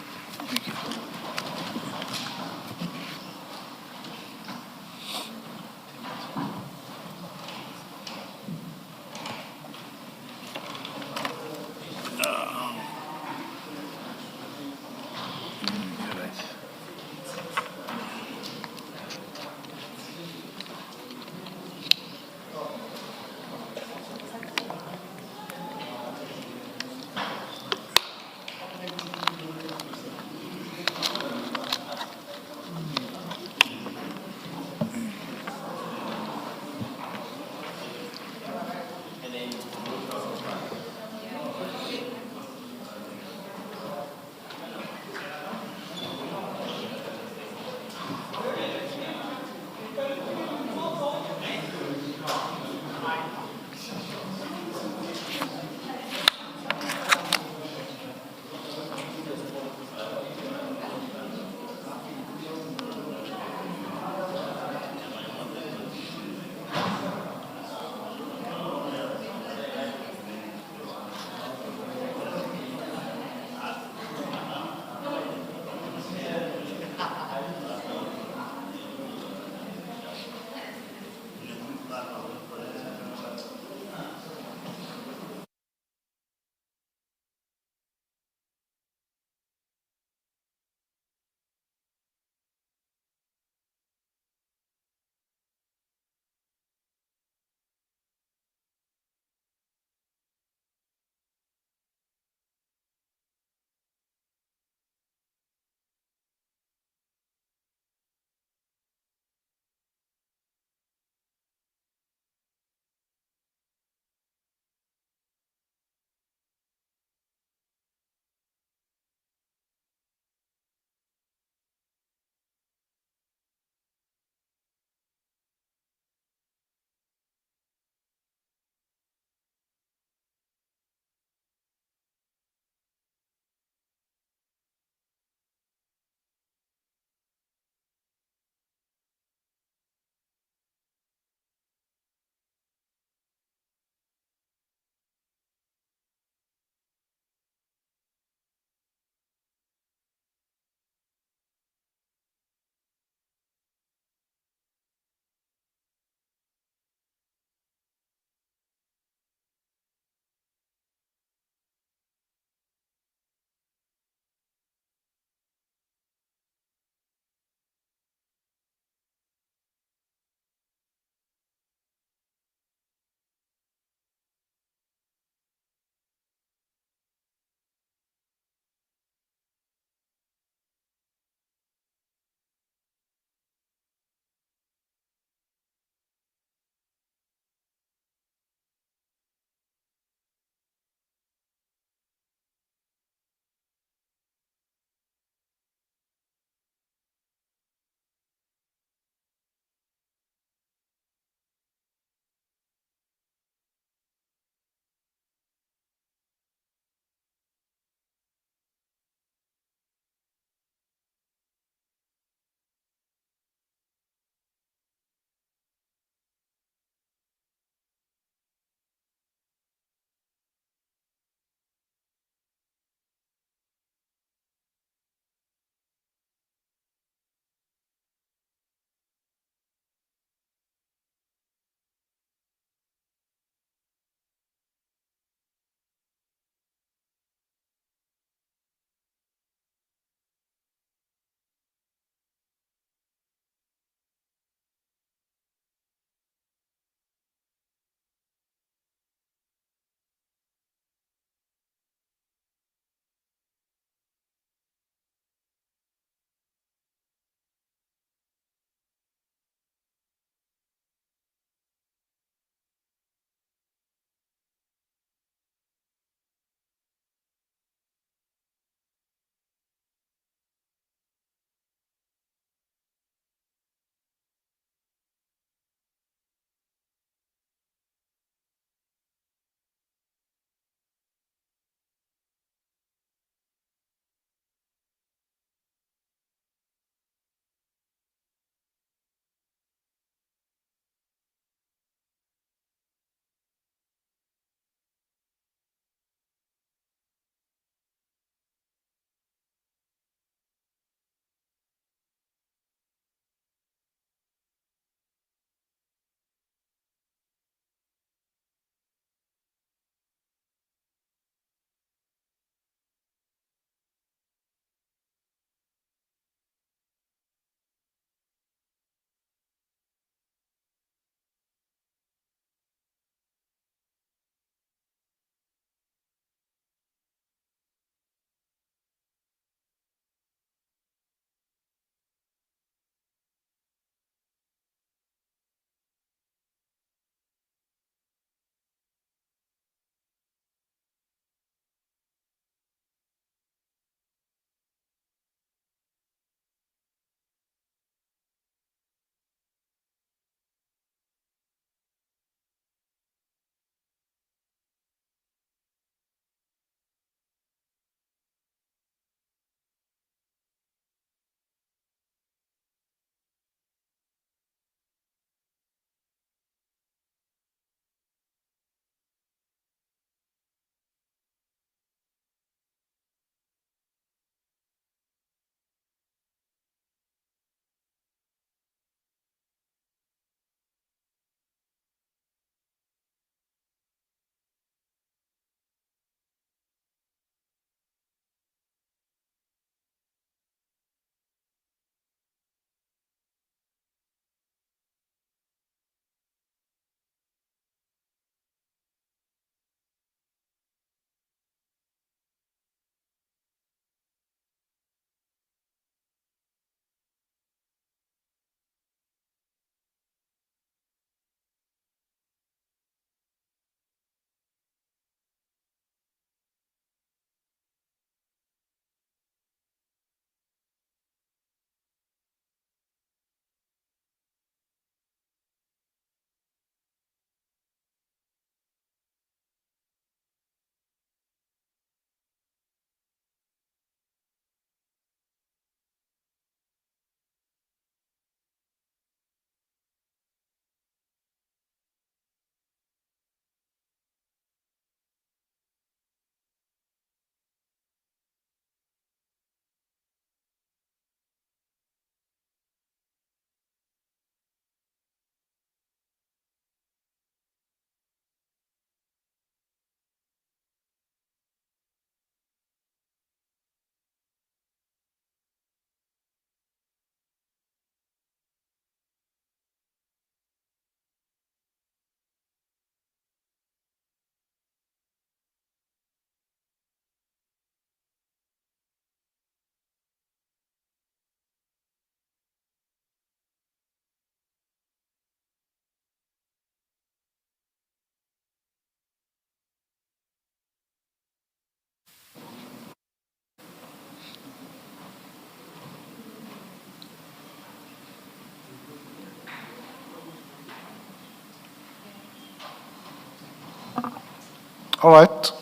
All right.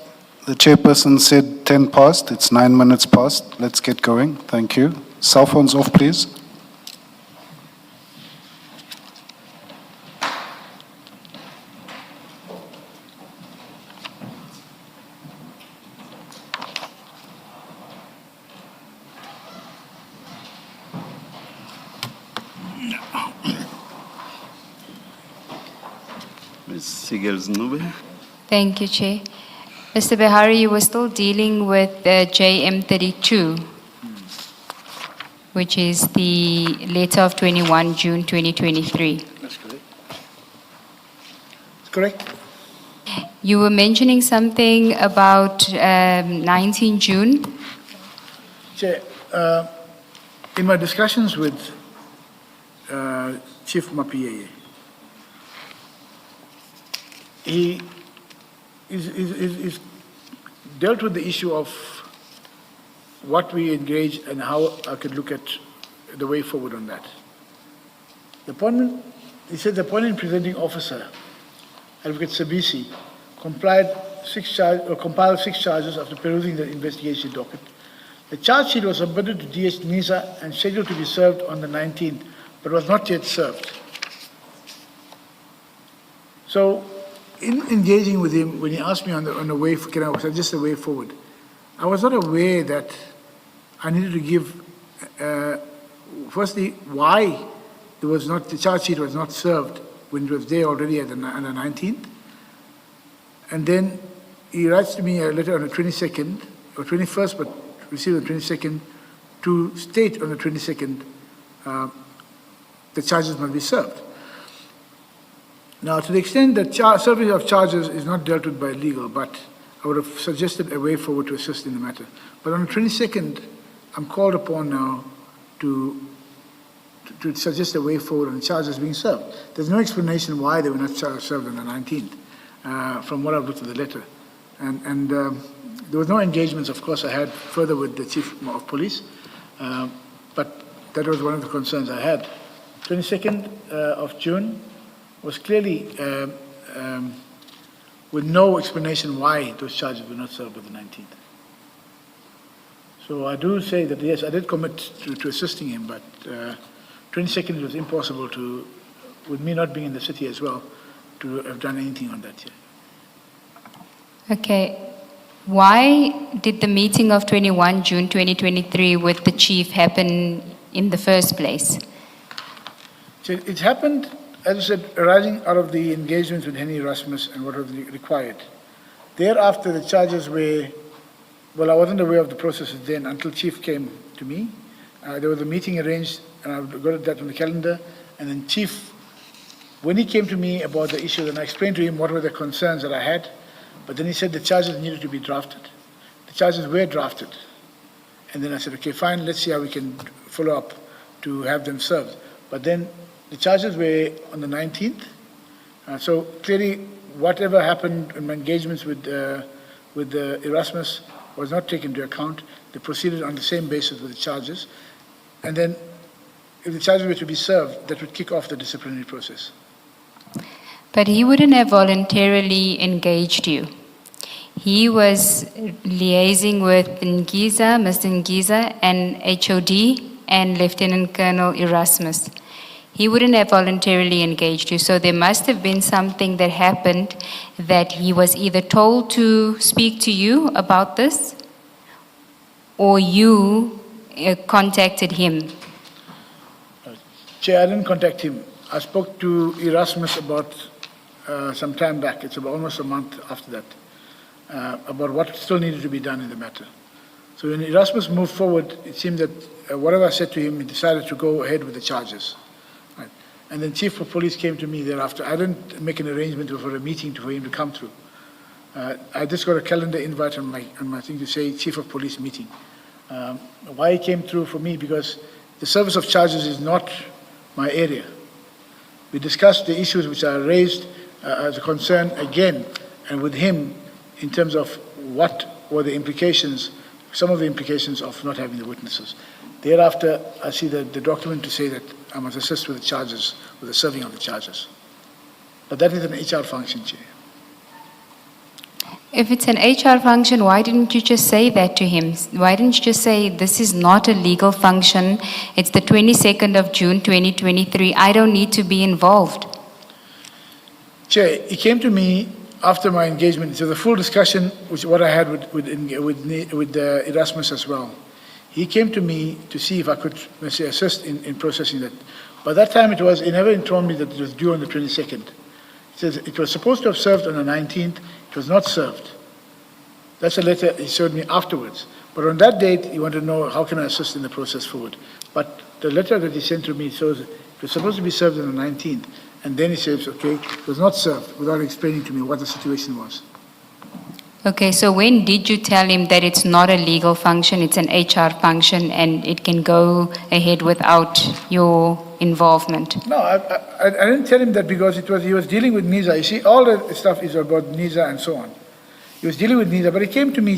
The chairperson said 10 past. It's 9 minutes past. Let's get going. Thank you. Cell phones off, please. Ms. Sigels-Nube. Thank you, Chair. Mr. Behari, you were still dealing with JM32, which is the letter of 21 June 2023. That's correct. That's correct. You were mentioning something about 19 June. Chair, in my discussions with Chief Mapieye, he is dealt with the issue of what we engage and how I could look at the way forward on that. The appointment, he said the appointed presenting officer, Advocate Sabisi, compiled 6 charges after perusing the investigation docket. The charge sheet was submitted to DS NISA and scheduled to be served on the 19th, but was not yet served. So, in engaging with him, when he asked me on the way, can I suggest a way forward, I was not aware that I needed to give, firstly, why the charge sheet was not served when it was there already on the 19th. And then he writes to me a letter on the 22nd, or 21st, but received on the 22nd, to state on the 22nd the charges must be served. Now, to the extent that service of charges is not dealt with by legal, but I would have suggested a way forward to assist in the matter. But on the 22nd, I'm called upon now to suggest a way forward on charges being served. There's no explanation why they were not served on the 19th, from what I've looked at the letter. And there was no engagements, of course, I had further with the Chief of Police, but that was one of the concerns I had. 22nd of June was clearly with no explanation why those charges were not served on the 19th. So I do say that, yes, I did commit to assisting him, but 22nd it was impossible to, with me not being in the city as well, to have done anything on that yet. Okay. Why did the meeting of 21 June 2023 with the chief happen in the first place? So it happened, as I said, arising out of the engagements with Henry Erasmus and what was required. Thereafter, the charges were, well, I wasn't aware of the processes then until Chief came to me. There was a meeting arranged, and I got that on the calendar. And then Chief, when he came to me about the issue, and I explained to him what were the concerns that I had, but then he said the charges needed to be drafted. The charges were drafted. And then I said, okay, fine, let's see how we can follow up to have them served. But then the charges were on the 19th. So clearly, whatever happened in my engagements with Erasmus was not taken into account. They proceeded on the same basis with the charges. And then if the charges were to be served, that would kick off the disciplinary process. But he wouldn't have voluntarily engaged you. He was liaising with Ngiza, Mr. Ngiza, and HOD and Lieutenant Colonel Erasmus. He wouldn't have voluntarily engaged you, so there must have been something that happened that he was either told to speak to you about this, or you contacted him. Chair, I didn't contact him. I spoke to Erasmus about some time back, it's about almost a month after that, about what still needed to be done in the matter. So when Erasmus moved forward, it seemed that whatever I said to him, he decided to go ahead with the charges. Right. And then Chief of Police came to me thereafter. I didn't make an arrangement for a meeting for him to come through. I just got a calendar invite on my thing to say Chief of Police meeting. Why he came through for me, because the service of charges is not my area. We discussed the issues which are raised as a concern again, and with him in terms of what were the implications, some of the implications of not having the witnesses. Thereafter, I see the document to say that I must assist with the charges, with the serving of the charges. But that is an HR function, Chair. If it's an HR function, why didn't you just say that to him? Why didn't you just say, this is not a legal function, it's the 22nd of June 2023, I don't need to be involved? Chair, he came to me after my engagement. So the full discussion, which what I had with Erasmus as well. He came to me to see if I could, let's say, assist in processing that. By that time, he never informed me that it was due on the 22nd. He says it was supposed to have served on the 19th. It was not served. That's a letter he showed me afterwards. But on that date, he wanted to know how can I assist in the process forward. But the letter that he sent to me shows it was supposed to be served on the 19th. And then he says, okay, it was not served, without explaining to me what the situation was. Okay, so when did you tell him that it's not a legal function, it's an HR function, and it can go ahead without your involvement? No, I didn't tell him that because he was dealing with NISA. You see, all the stuff is about NISA and so on. He was dealing with NISA, but he came to me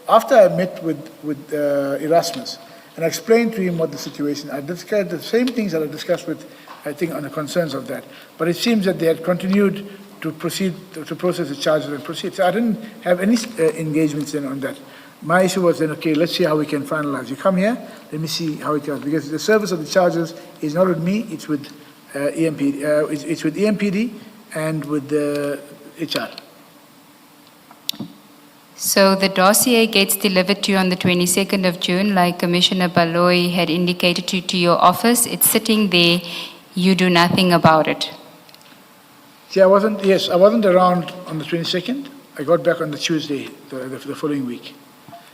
after I met with Erasmus, and I explained to him what the situation. I discussed the same things that I discussed with, I think, on the concerns of that. But it seems that they had continued to proceed, to process the charges and proceed. So I didn't have any engagements then on that. My issue was then, okay, let's see how we can finalize. You come here, let me see how it goes. Because the service of the charges is not with me, it's with EMPD. It's with EMPD and with the HR. So the dossier gets delivered to you on the 22nd of June, like Commissioner Baloy had indicated to your office. It's sitting there, you do nothing about it. See, I wasn't around on the 22nd. I got back on the Tuesday, the following week.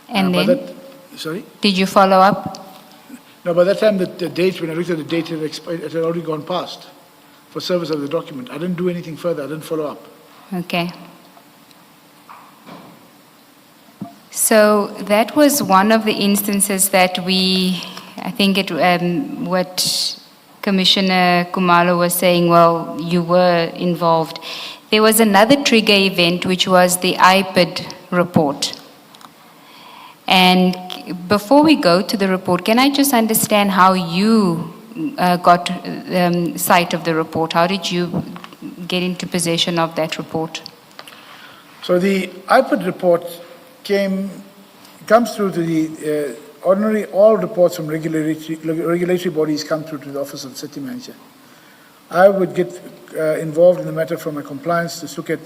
And then? Sorry? Did you follow up? No, by that time, the date, when I looked at the date, it had already gone past for service of the document. I didn't do anything further. I didn't follow up. Okay. So that was one of the instances that what Commissioner Kumalo was saying, well, you were involved. There was another trigger event, which was the IPID report. And before we go to the report, can I just understand how you got sight of the report? How did you get into possession of that report? So the IPID report comes through to the ordinary, all reports from regulatory bodies come through to the Office of the City Manager. I would get involved in the matter from a compliance to look at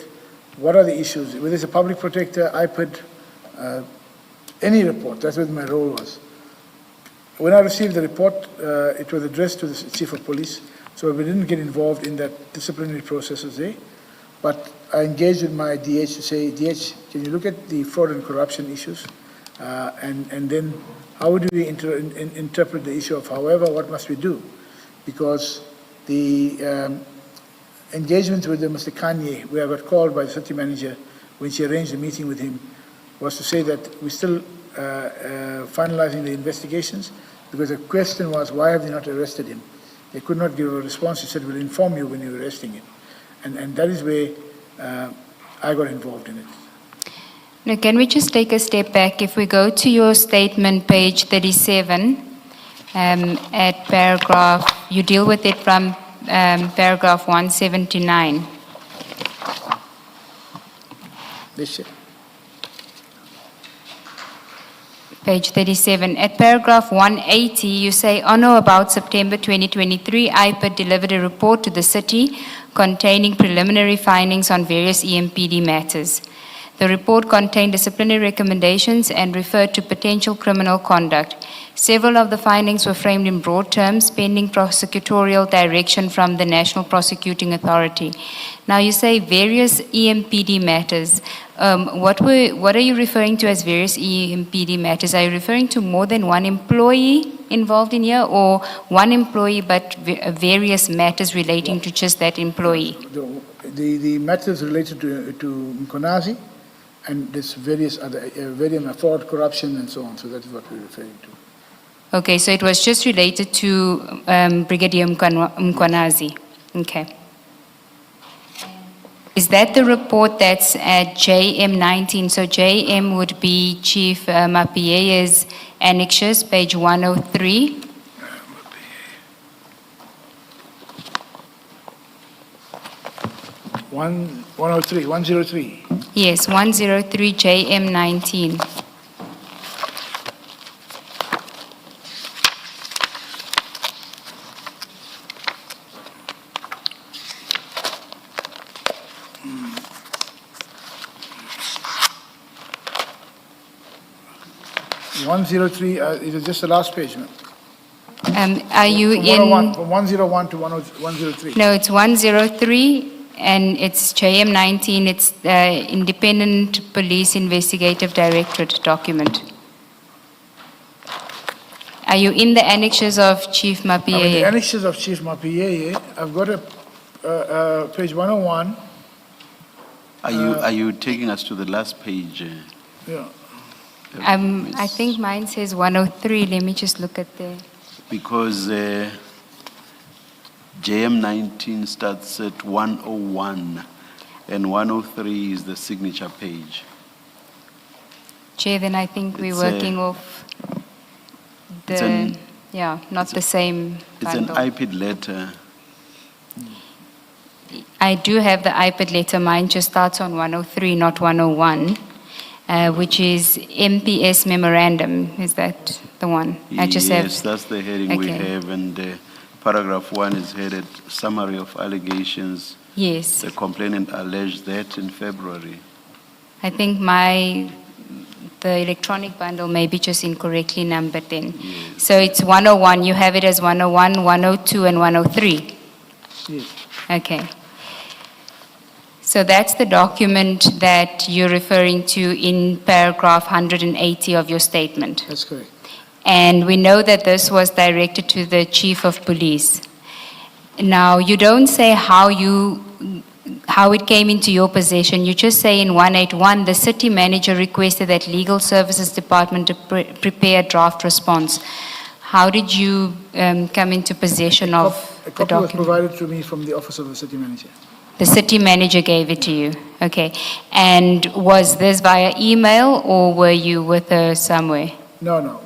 what are the issues, whether it's a public protector, IPID, any report. That's what my role was. When I received the report, it was addressed to the Chief of Police, so we didn't get involved in that disciplinary processes there. But I engaged with my DH to say, DH, can you look at the fraud and corruption issues? And then how do we interpret the issue of, however, what must we do? Because the engagement with Mr. Kanye, where I got called by the city manager when she arranged a meeting with him, was to say that we're still finalizing the investigations, because the question was, why have they not arrested him? They could not give a response. He said, we'll inform you when you're arresting him. And that is where I got involved in it. Now, can we just take a step back? If we go to your statement, page 37, at paragraph, you deal with it from paragraph 179. This year. Page 37. At paragraph 180, you say, on or about September 2023, IPID delivered a report to the city containing preliminary findings on various EMPD matters. The report contained disciplinary recommendations and referred to potential criminal conduct. Several of the findings were framed in broad terms, pending prosecutorial direction from the National Prosecuting Authority. Now, you say various EMPD matters. What are you referring to as various EMPD matters? Are you referring to more than one employee involved in here, or one employee but various matters relating to just that employee? The matters related to Mkonazi, and there's various other, fraud, corruption, and so on. So that is what we're referring to. Okay, so it was just related to Brigadier Mkonazi. Okay. Is that the report that's at JM 19? So JM would be Chief Mapie's annexures, page 103. One, 103, 103. Yes, 103 JM19. Mm. 103, it is just the last page, no? Are you From in? 101, from 101 to 103. No, it's 103 and it's JM19. It's the Independent Police Investigative Directorate document. Are you in the annexes of Chief I'm in the Mapie? annexes of Chief Mapie. I've got a page 101. Are you taking us to the last page? Yeah. I think mine says 103. Let me just look at the. Because JM19 starts at 101 and 103 is the signature page. Chair, then I think we're It's working off it's the, an- not the same It's an bundle. iPad letter. I do have the iPad letter. Mine just starts on 103, not 101, which is MPS memorandum. Is that the one? I just Yes, have. that's the heading we Okay. have, and paragraph 1 is headed Summary of Allegations. Yes, The complainant alleged that in February. I think the electronic bundle may be just incorrectly numbered then. Yes. So it's 101. You have it as 101, 102, and 103. Yes. Okay. So that's the document that you're referring to in paragraph 180 of your statement. That's correct. And we know that this was directed to the chief of police. Now, you don't say how it came into your possession. You just say in 181, the city manager requested that legal services department to prepare a draft response. How did you come into possession of A the copy was document? provided to me from the office of the city manager. The city manager gave it to you, okay. And was this via email or were you with her somewhere? No.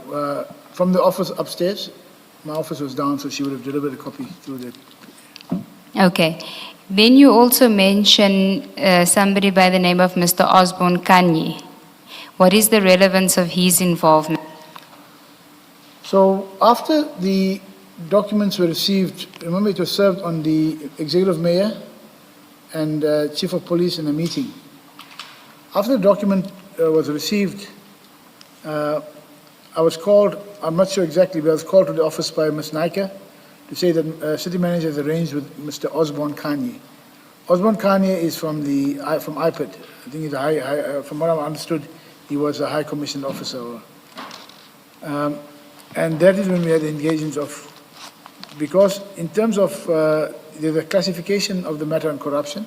From the office upstairs. My office was down, so she would have delivered a copy through the. Okay. Then you also mention somebody by the name of Mr. Osborne Kanye. What is the relevance of his involvement? So after the documents were received, remember it was served on the executive mayor and chief of police in a meeting. After the document was received, I was called, I'm not sure exactly, but I was called to the office by Ms. Naika to say that city manager has arranged with Mr. Osborne Kanye. Osborne Kanye is from IPAD. I think he's from what I understood, he was a high commissioned officer. And that is when we had the engagements of, because in terms of the classification of the matter on corruption,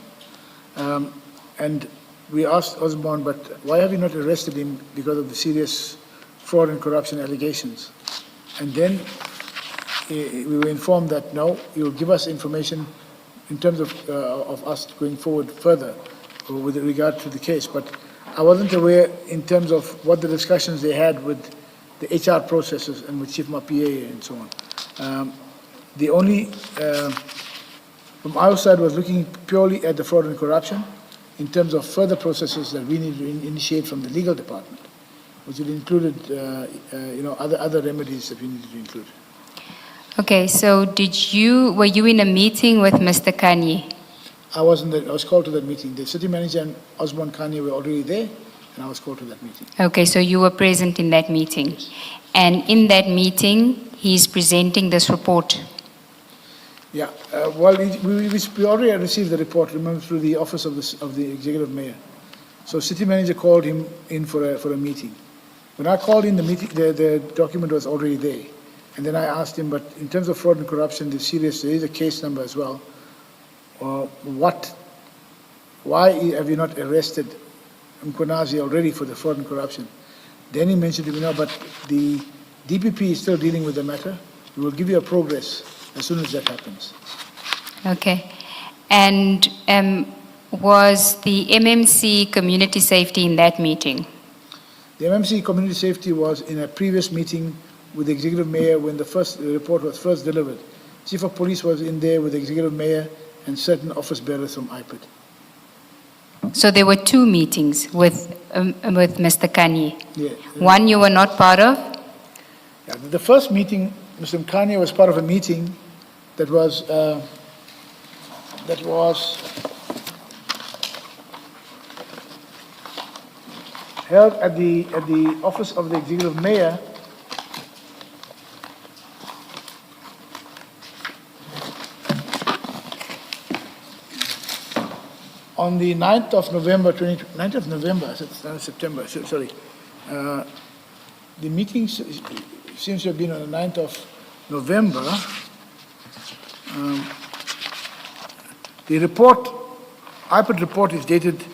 and we asked Osborne, but why have you not arrested him because of the serious fraud and corruption allegations? And then we were informed that no, you will give us information in terms of us going forward further with regard to the case. But I wasn't aware in terms of what the discussions they had with the HR processes and with Chief Mapie and so on. The only, from our side, was looking purely at the fraud and corruption in terms of further processes that we need to initiate from the legal department, which would included, other remedies that we needed to include. Okay, so were you in a meeting with Mr. Kanye? I was called to that meeting. The city manager and Osborne Kanye were already there, and I was called to that meeting. Okay, so you were present in that meeting. And in that meeting, he's presenting this report. Yeah, we already had received the report, remember, through the office of the executive mayor. So city manager called him in for a meeting. When I called in the meeting, the document was already there. And then I asked him, but in terms of fraud and corruption, there is a case number as well. Why have you not arrested Mkonazi already for the fraud and corruption? Then he mentioned to me, no, but the DPP is still dealing with the matter. We will give you a progress as soon as that happens. Okay. And was the MMC community safety in that meeting? The MMC community safety was in a previous meeting with the executive mayor when the report was first delivered. Chief of police was in there with the executive mayor and certain office bearers from IPAD. So there were two meetings with Mr. Kanye. Yeah. One you were not part of? Yeah, the first meeting, Mr. Mkhanye was part of a meeting that was held at the office of the executive mayor on the 9th of November, 9th of November, September, sorry. The meeting seems to have been on the 9th of November. The report, IPOD report is dated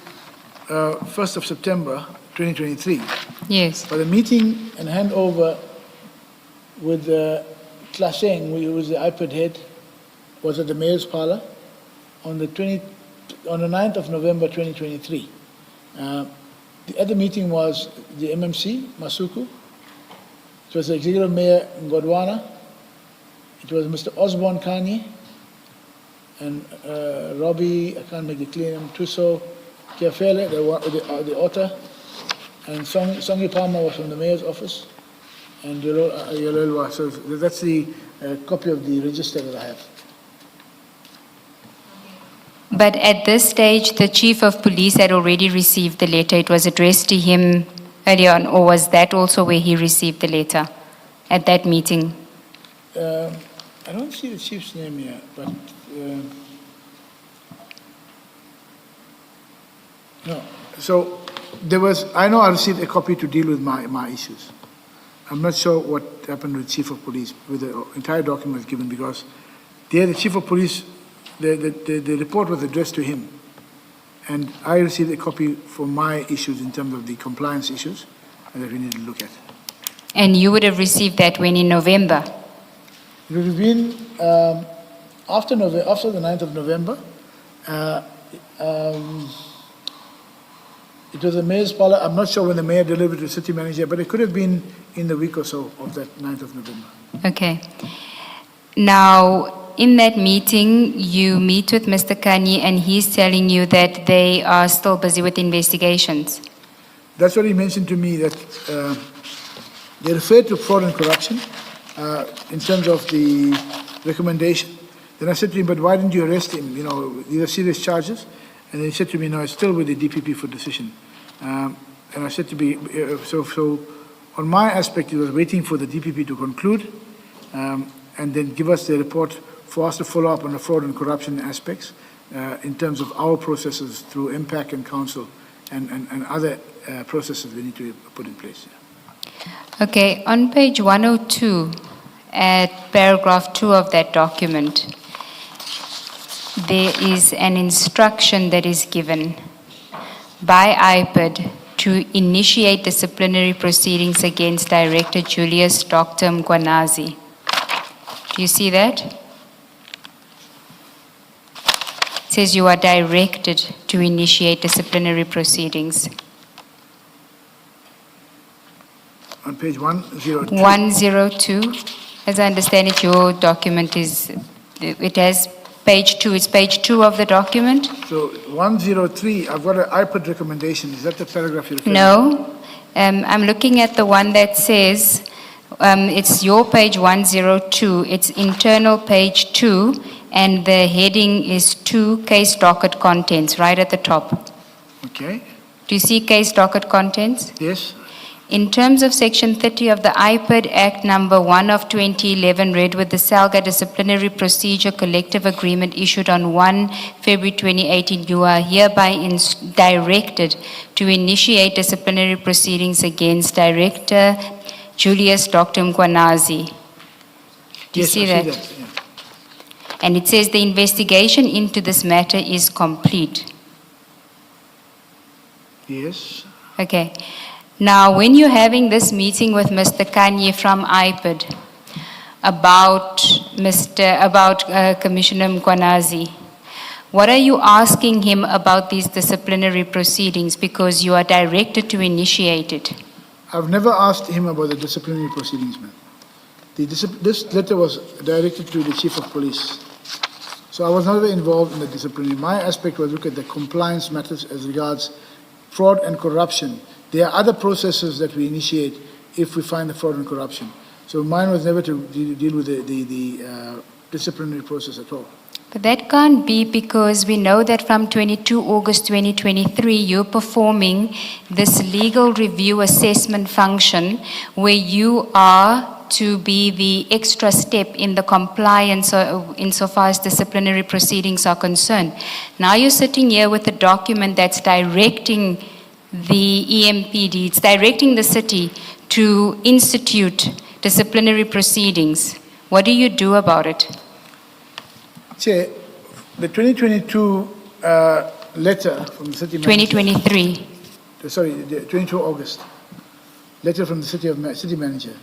1st of September 2023. Yes. But the meeting and handover with Klaseng, who was the IPOD head, was at the mayor's parlor on the 9th of November 2023. The other meeting was the MMC, Masuku. It was the executive mayor Ngodwana. It was Mr. Osborne Kanye and Robbie, I can't make the clear name, Tuso Kiafele, the author, and Songi Palmer was from the mayor's office, and Yolelwa. So that's the copy of the register that I have. But at this stage, the chief of police had already received the letter. It was addressed to him earlier on, or was that also where he received the letter, at that meeting? I don't see the chief's name here, but no. So there was, I know I received a copy to deal with my issues. I'm not sure what happened with chief of police, with the entire document was given, because there the chief of police, the report was addressed to him. And I received a copy for my issues in terms of the compliance issues that we need to look at. And you would have received that when in November? It would have been after the 9th of November. It was the mayor's parlor. I'm not sure when the mayor delivered to the city manager, but it could have been in the week or so of that 9th of November. Okay. Now, in that meeting, you meet with Mr. Kanye and he's telling you that they are still busy with investigations. That's what he mentioned to me, that they referred to fraud and corruption in terms of the recommendation. Then I said to him, but why didn't you arrest him? You know, these are serious charges. And he said to me, no, it's still with the DPP for decision. And I said to me, so on my aspect, he was waiting for the DPP to conclude and then give us the report for us to follow up on the fraud and corruption aspects in terms of our processes through impact and council and other processes we need to put in place. Okay, on page 102, at paragraph 2 of that document, there is an instruction that is given by IPOD to initiate disciplinary proceedings against Director Julius Dr. Mkwanazi. Do you see that? It says you are directed to initiate disciplinary proceedings. On page 102. 102. As I understand it, your document is, it has page 2. It's page 2 of the document? So 103, I've got an IPOD recommendation. Is that the paragraph you're referring to? No. I'm looking at the one that says, it's your page 102. It's internal page 2, and the heading is 2 case docket contents, right at the top. Okay. Do you see case docket contents? Yes. In terms of Section 30 of the IPOD Act number 1 of 2011, read with the SALGA Disciplinary Procedure Collective Agreement issued on 1 February 2018, you are hereby directed to initiate disciplinary proceedings against Director Julius Dr. Mkwanazi. Do you Yes, see I that? see that, yeah. And it says the investigation into this matter is complete. Yes. Okay. Now, when you're having this meeting with Mr. Kanye from IPOD about Commissioner Mkwanazi, what are you asking him about these disciplinary proceedings, because you are directed to initiate it? I've never asked him about the disciplinary proceedings, ma'am. This letter was directed to the chief of police. So I was never involved in the disciplinary. My aspect was look at the compliance matters as regards fraud and corruption. There are other processes that we initiate if we find the fraud and corruption. So mine was never to deal with the disciplinary process at all. But that can't be, because we know that from 22 August 2023, you're performing this legal review assessment function where you are to be the extra step in the compliance insofar as disciplinary proceedings are concerned. Now you're sitting here with a document that's directing the EMPD, it's directing the city to institute disciplinary proceedings. What do you do about it? Chair, the 2022 letter from the city manager. 2023. Sorry, the 22 August letter from the city manager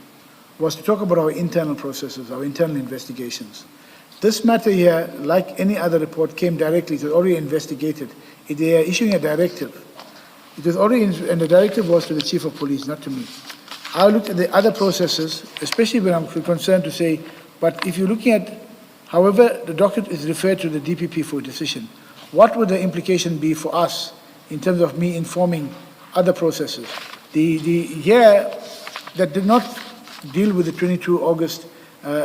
was to talk about our internal processes, our internal investigations. This matter here, like any other report, came directly. It was already investigated. They are issuing a directive. It was already, and the directive was to the chief of police, not to me. I looked at the other processes, especially when I'm concerned to say, but if you're looking at, however, the document is referred to the DPP for decision, what would the implication be for us in terms of me informing other processes? The here that did not deal with the 22 August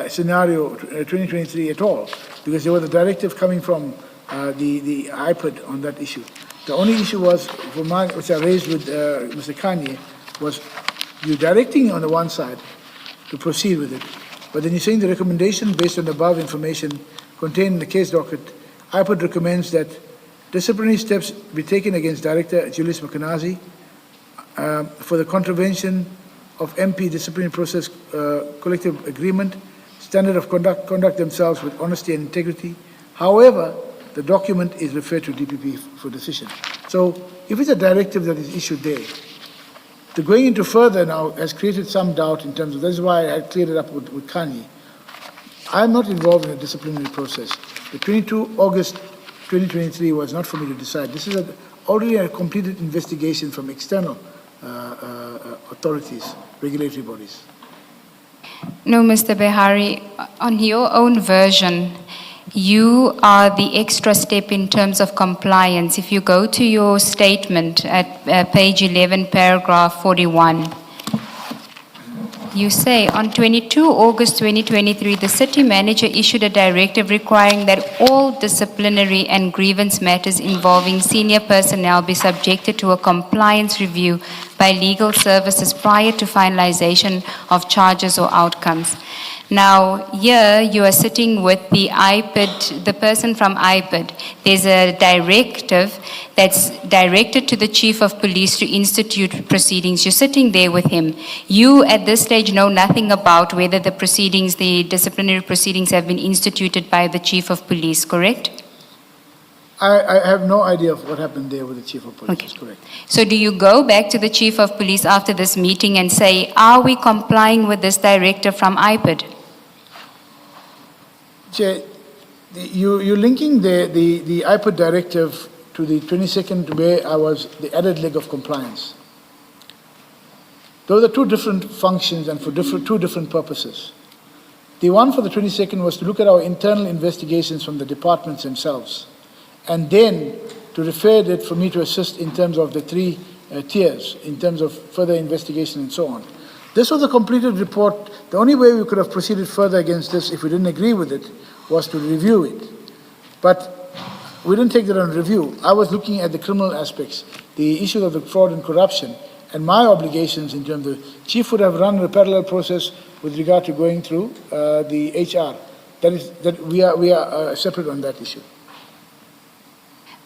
scenario 2023 at all, because there was a directive coming from the IPID on that issue. The only issue was, for mine, which I raised with Mr. Kanye, was you directing on the one side to proceed with it, but then you're saying the recommendation based on the above information contained in the case docket, IPID recommends that disciplinary steps be taken against Director Julius Mkhwanazi for the contravention of MP disciplinary process collective agreement, standard of conduct themselves with honesty and integrity. However, the document is referred to DPP for decision. So if it's a directive that is issued there, the going into further now has created some doubt in terms of, that's why I cleared it up with Kanye. I'm not involved in a disciplinary process. The 22 August 2023 was not for me to decide. This is already a completed investigation from external authorities, regulatory bodies. No, Mr. Behari, on your own version, you are the extra step in terms of compliance. If you go to your statement at page 11, paragraph 41, you say, on 22 August 2023, the city manager issued a directive requiring that all disciplinary and grievance matters involving senior personnel be subjected to a compliance review by legal services prior to finalization of charges or outcomes. Now, here you are sitting with the IPID, the person from IPID. There's a directive that's directed to the chief of police to institute proceedings. You're sitting there with him. You, at this stage, know nothing about whether the proceedings, the disciplinary proceedings have been instituted by the chief of police, correct? I have no idea of what happened there with the chief of police. Okay. That's correct. So do you go back to the chief of police after this meeting and say, are we complying with this directive from IPID? Chair, you're linking the IPID directive to the 22nd, where I was the added leg of compliance. Those are two different functions and for two different purposes. The one for the 22nd was to look at our internal investigations from the departments themselves, and then to refer it for me to assist in terms of the three tiers, in terms of further investigation and so on. This was a completed report. The only way we could have proceeded further against this, if we didn't agree with it, was to review it. But we didn't take that on review. I was looking at the criminal aspects, the issue of the fraud and corruption, and my obligations in terms of, chief would have run a parallel process with regard to going through the HR. That we are separate on that issue.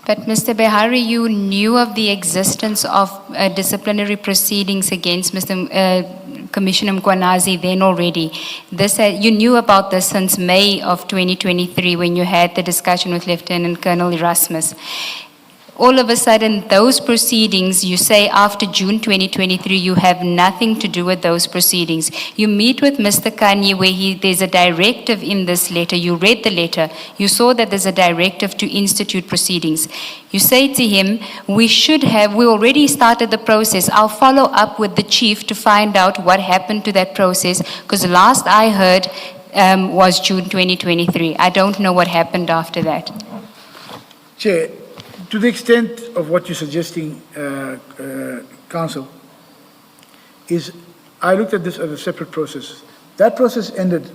But Mr. Behari, you knew of the existence of disciplinary proceedings against Commissioner Mkhwanazi then already. You knew about this since May of 2023 when you had the discussion with Lieutenant Colonel Erasmus. All of a sudden, those proceedings, you say after June 2023, you have nothing to do with those proceedings. You meet with Mr. Kanye where there's a directive in this letter. You read the letter. You saw that there's a directive to institute proceedings. You say to him, we already started the process. I'll follow up with the chief to find out what happened to that process, because last I heard, was June 2023. I don't know what happened after that. Chair, to the extent of what you're suggesting, Council, is I looked at this as a separate process. That process ended,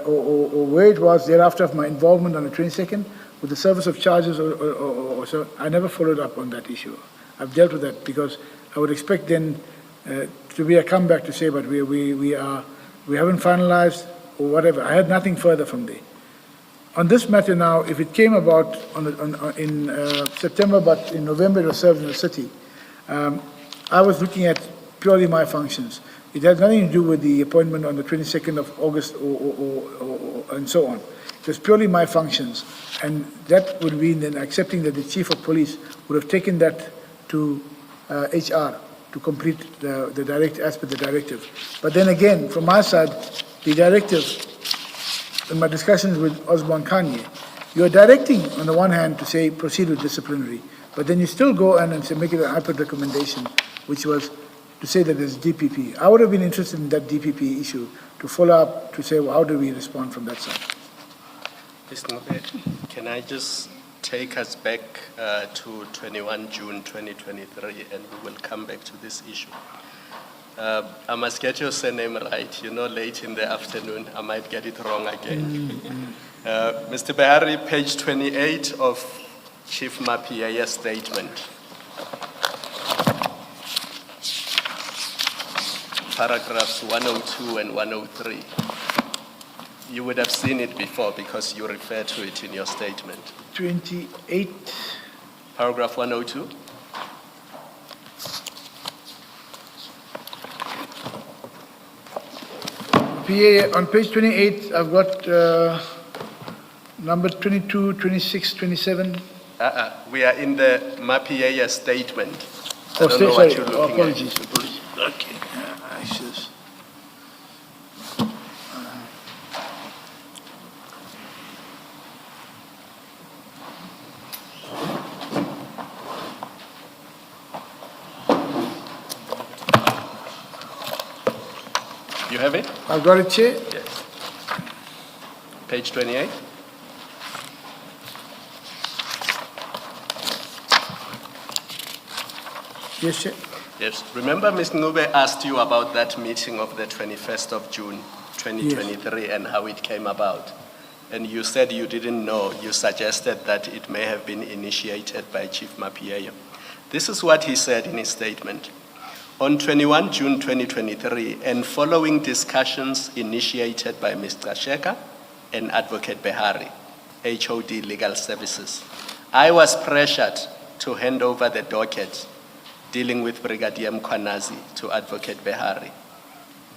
or where it was thereafter of my involvement on the 22nd with the service of charges or so, I never followed up on that issue. I've dealt with that because I would expect then to be a comeback to say, but we haven't finalized or whatever. I had nothing further from there. On this matter now, if it came about in September, but in November it was served in the city, I was looking at purely my functions. It had nothing to do with the appointment on the 22nd of August and so on. It was purely my functions. And that would mean then accepting that the chief of police would have taken that to HR to complete the direct, as per the directive. But then again, from my side, the directive, in my discussions with Osborne Kanye, you're directing on the one hand to say proceed with disciplinary, but then you still go and say make it a hyper recommendation, which was to say that there's DPP. I would have been interested in that DPP issue to follow up to say, well, how do we respond from that side? Mr. Ngube, can I just take us back to 21 June 2023, and we will come back to this issue. I must get your surname right. You know, late in the afternoon, I might get it wrong again. Mr. Behari, page 28 of Chief Mapiaya's statement. Paragraphs 102 and 103. You would have seen it before because you referred to it in your statement. 28. Paragraph 102. PA, on page 28, I've got number 22, 26, 27. We are in the Mapiaya statement. I Oh, don't know what sorry. you're Oh, looking apologies. at. Apologies. Okay. I just. You have it? I've got it, Chair. Yes. Page 28. Yes, Chair. Yes. Remember, Ms. Ngube asked you about that meeting of the 21st of June, 2023, and how it came about. And you said you didn't know. You suggested that it may have been initiated by Chief Mapiaya. This is what he said in his statement. On 21 June 2023, and following discussions initiated by Mr. Sheka and Advocate Behari, HOD Legal Services, I was pressured to hand over the docket dealing with Brigadier Mkhwanazi to Advocate Behari.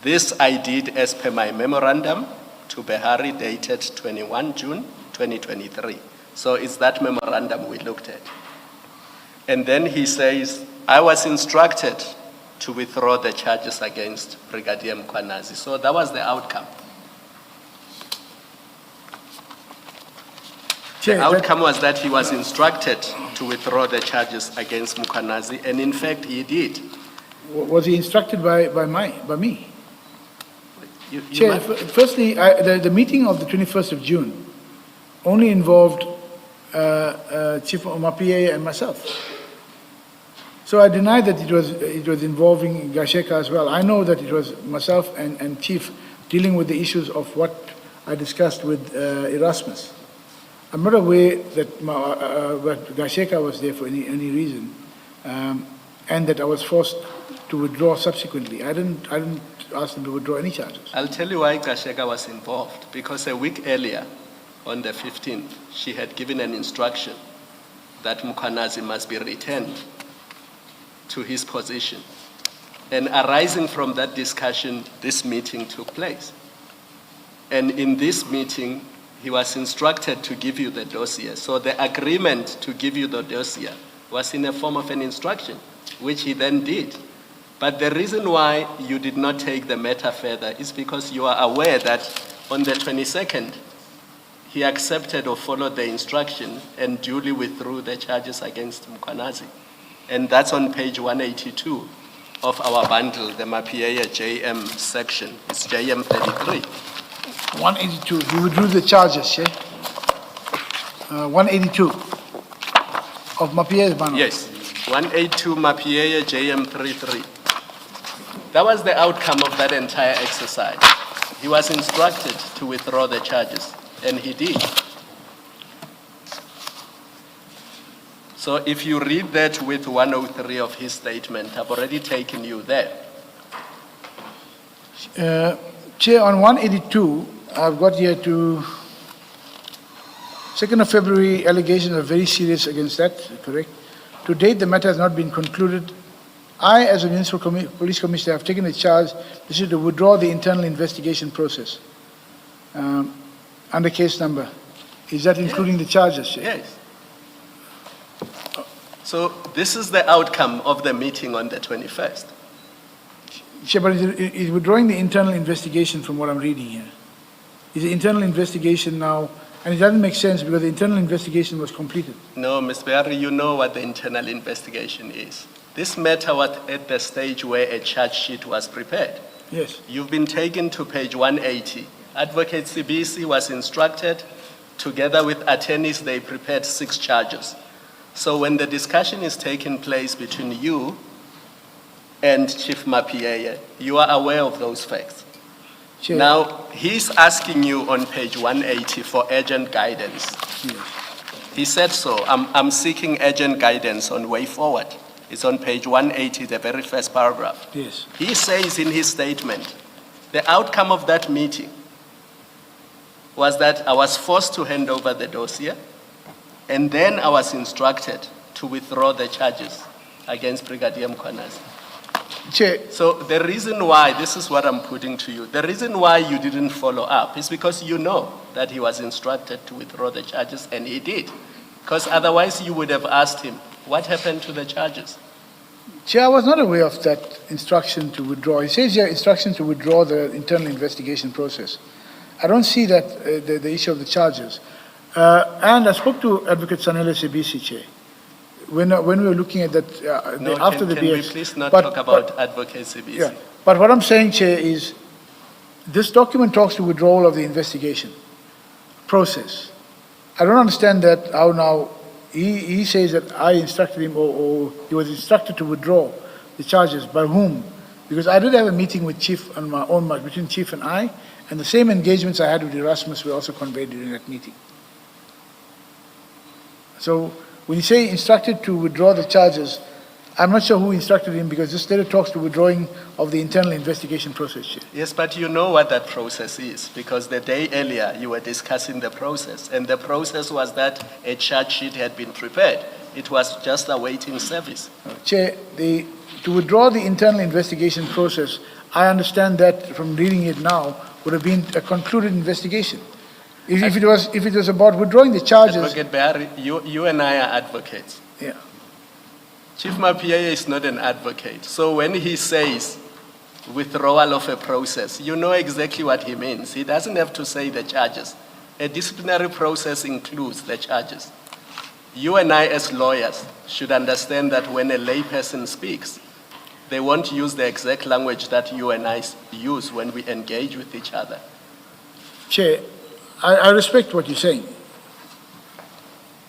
This I did as per my memorandum to Behari dated 21 June 2023. So it's that memorandum we looked at. And then he says, I was instructed to withdraw the charges against Brigadier Mkhwanazi. So that was the outcome. Chair, The outcome was that he was instructed to withdraw the charges against Mkhwanazi, and in fact he did. Was he instructed by me? You Chair, might- firstly, the meeting of the 21st of June only involved Chief Mapiaya and myself. So I deny that it was involving Gasheka as well. I know that it was myself and Chief dealing with the issues of what I discussed with Erasmus. I'm not aware that Gasheka was there for any reason, and that I was forced to withdraw subsequently. I didn't ask them to withdraw any charges. I'll tell you why Gasheka was involved. Because a week earlier, on the 15th, she had given an instruction that Mkhwanazi must be returned to his position. And arising from that discussion, this meeting took place. And in this meeting, he was instructed to give you the dossier. So the agreement to give you the dossier was in the form of an instruction, which he then did. But the reason why you did not take the matter further is because you are aware that on the 22nd, he accepted or followed the instruction and duly withdrew the charges against Mkhwanazi. And that's on page 182 of our bundle, the Mapiaya JM section. It's JM 33. 182, he withdrew the charges, Chair. 182 of Mapie's Bano. Yes, 182 Mapieye JM33. That was the outcome of that entire exercise. He was instructed to withdraw the charges, and he did. So if you read that with 103 of his statement, I've already taken you there. Chair, on 182, I've got here to 2nd of February, allegations are very serious against that, correct? To date, the matter has not been concluded. I, as a municipal police commissioner, have taken a charge. This is to withdraw the internal investigation process under case number. Is that including the charges, Chair? Yes. So this is the outcome of the meeting on the 21st. Chair, but is withdrawing the internal investigation from what I'm reading here? Is the internal investigation now, and it doesn't make sense because the internal investigation was completed. No, Ms. Berry, you know what the internal investigation is. This matter was at the stage where a charge sheet was prepared. Yes. You've been taken to page 180. Advocate CBC was instructed, together with attorneys, they prepared 6 charges. So when the discussion is taking place between you and Chief Mapieye, you are aware of those facts. Chair. Now, he's asking you on page 180 for urgent guidance. Yes. He said so. I'm seeking urgent guidance on way forward. It's on page 180, the very first paragraph. Yes. He says in his statement, the outcome of that meeting was that I was forced to hand over the dossier, and then I was instructed to withdraw the charges against Brigadier Mkhwanazi. Chair. So the reason why, this is what I'm putting to you, the reason why you didn't follow up is because you know that he was instructed to withdraw the charges, and he did. Because otherwise you would have asked him, what happened to the charges? Chair, I was not aware of that instruction to withdraw. He says here instruction to withdraw the internal investigation process. I don't see that, the issue of the charges. And I spoke to Advocate Sanele Sebisi, Chair, when we were looking at that after the BS. Can we please not talk about Advocate Sebisi? Yeah, but what I'm saying, Chair, is this document talks to withdrawal of the investigation process. I don't understand that, how now he says that I instructed him or he was instructed to withdraw the charges. By whom? Because I did have a meeting with Chief on my own, between Chief and I, and the same engagements I had with Erasmus were also conveyed during that meeting. So when you say instructed to withdraw the charges, I'm not sure who instructed him because this letter talks to withdrawing of the internal investigation process, Chair. Yes, but you know what that process is because the day earlier you were discussing the process, and the process was that a charge sheet had been prepared. It was just awaiting service. Chair, to withdraw the internal investigation process, I understand that from reading it now would have been a concluded investigation. If it was about withdrawing the charges. Advocate Bahari, you and I are advocates. Yeah. Chief Mapieye is not an advocate. So when he says withdrawal of a process, you know exactly what he means. He doesn't have to say the charges. A disciplinary process includes the charges. You and I as lawyers should understand that when a layperson speaks, they won't use the exact language that you and I use when we engage with each other. Chair, I respect what you're saying.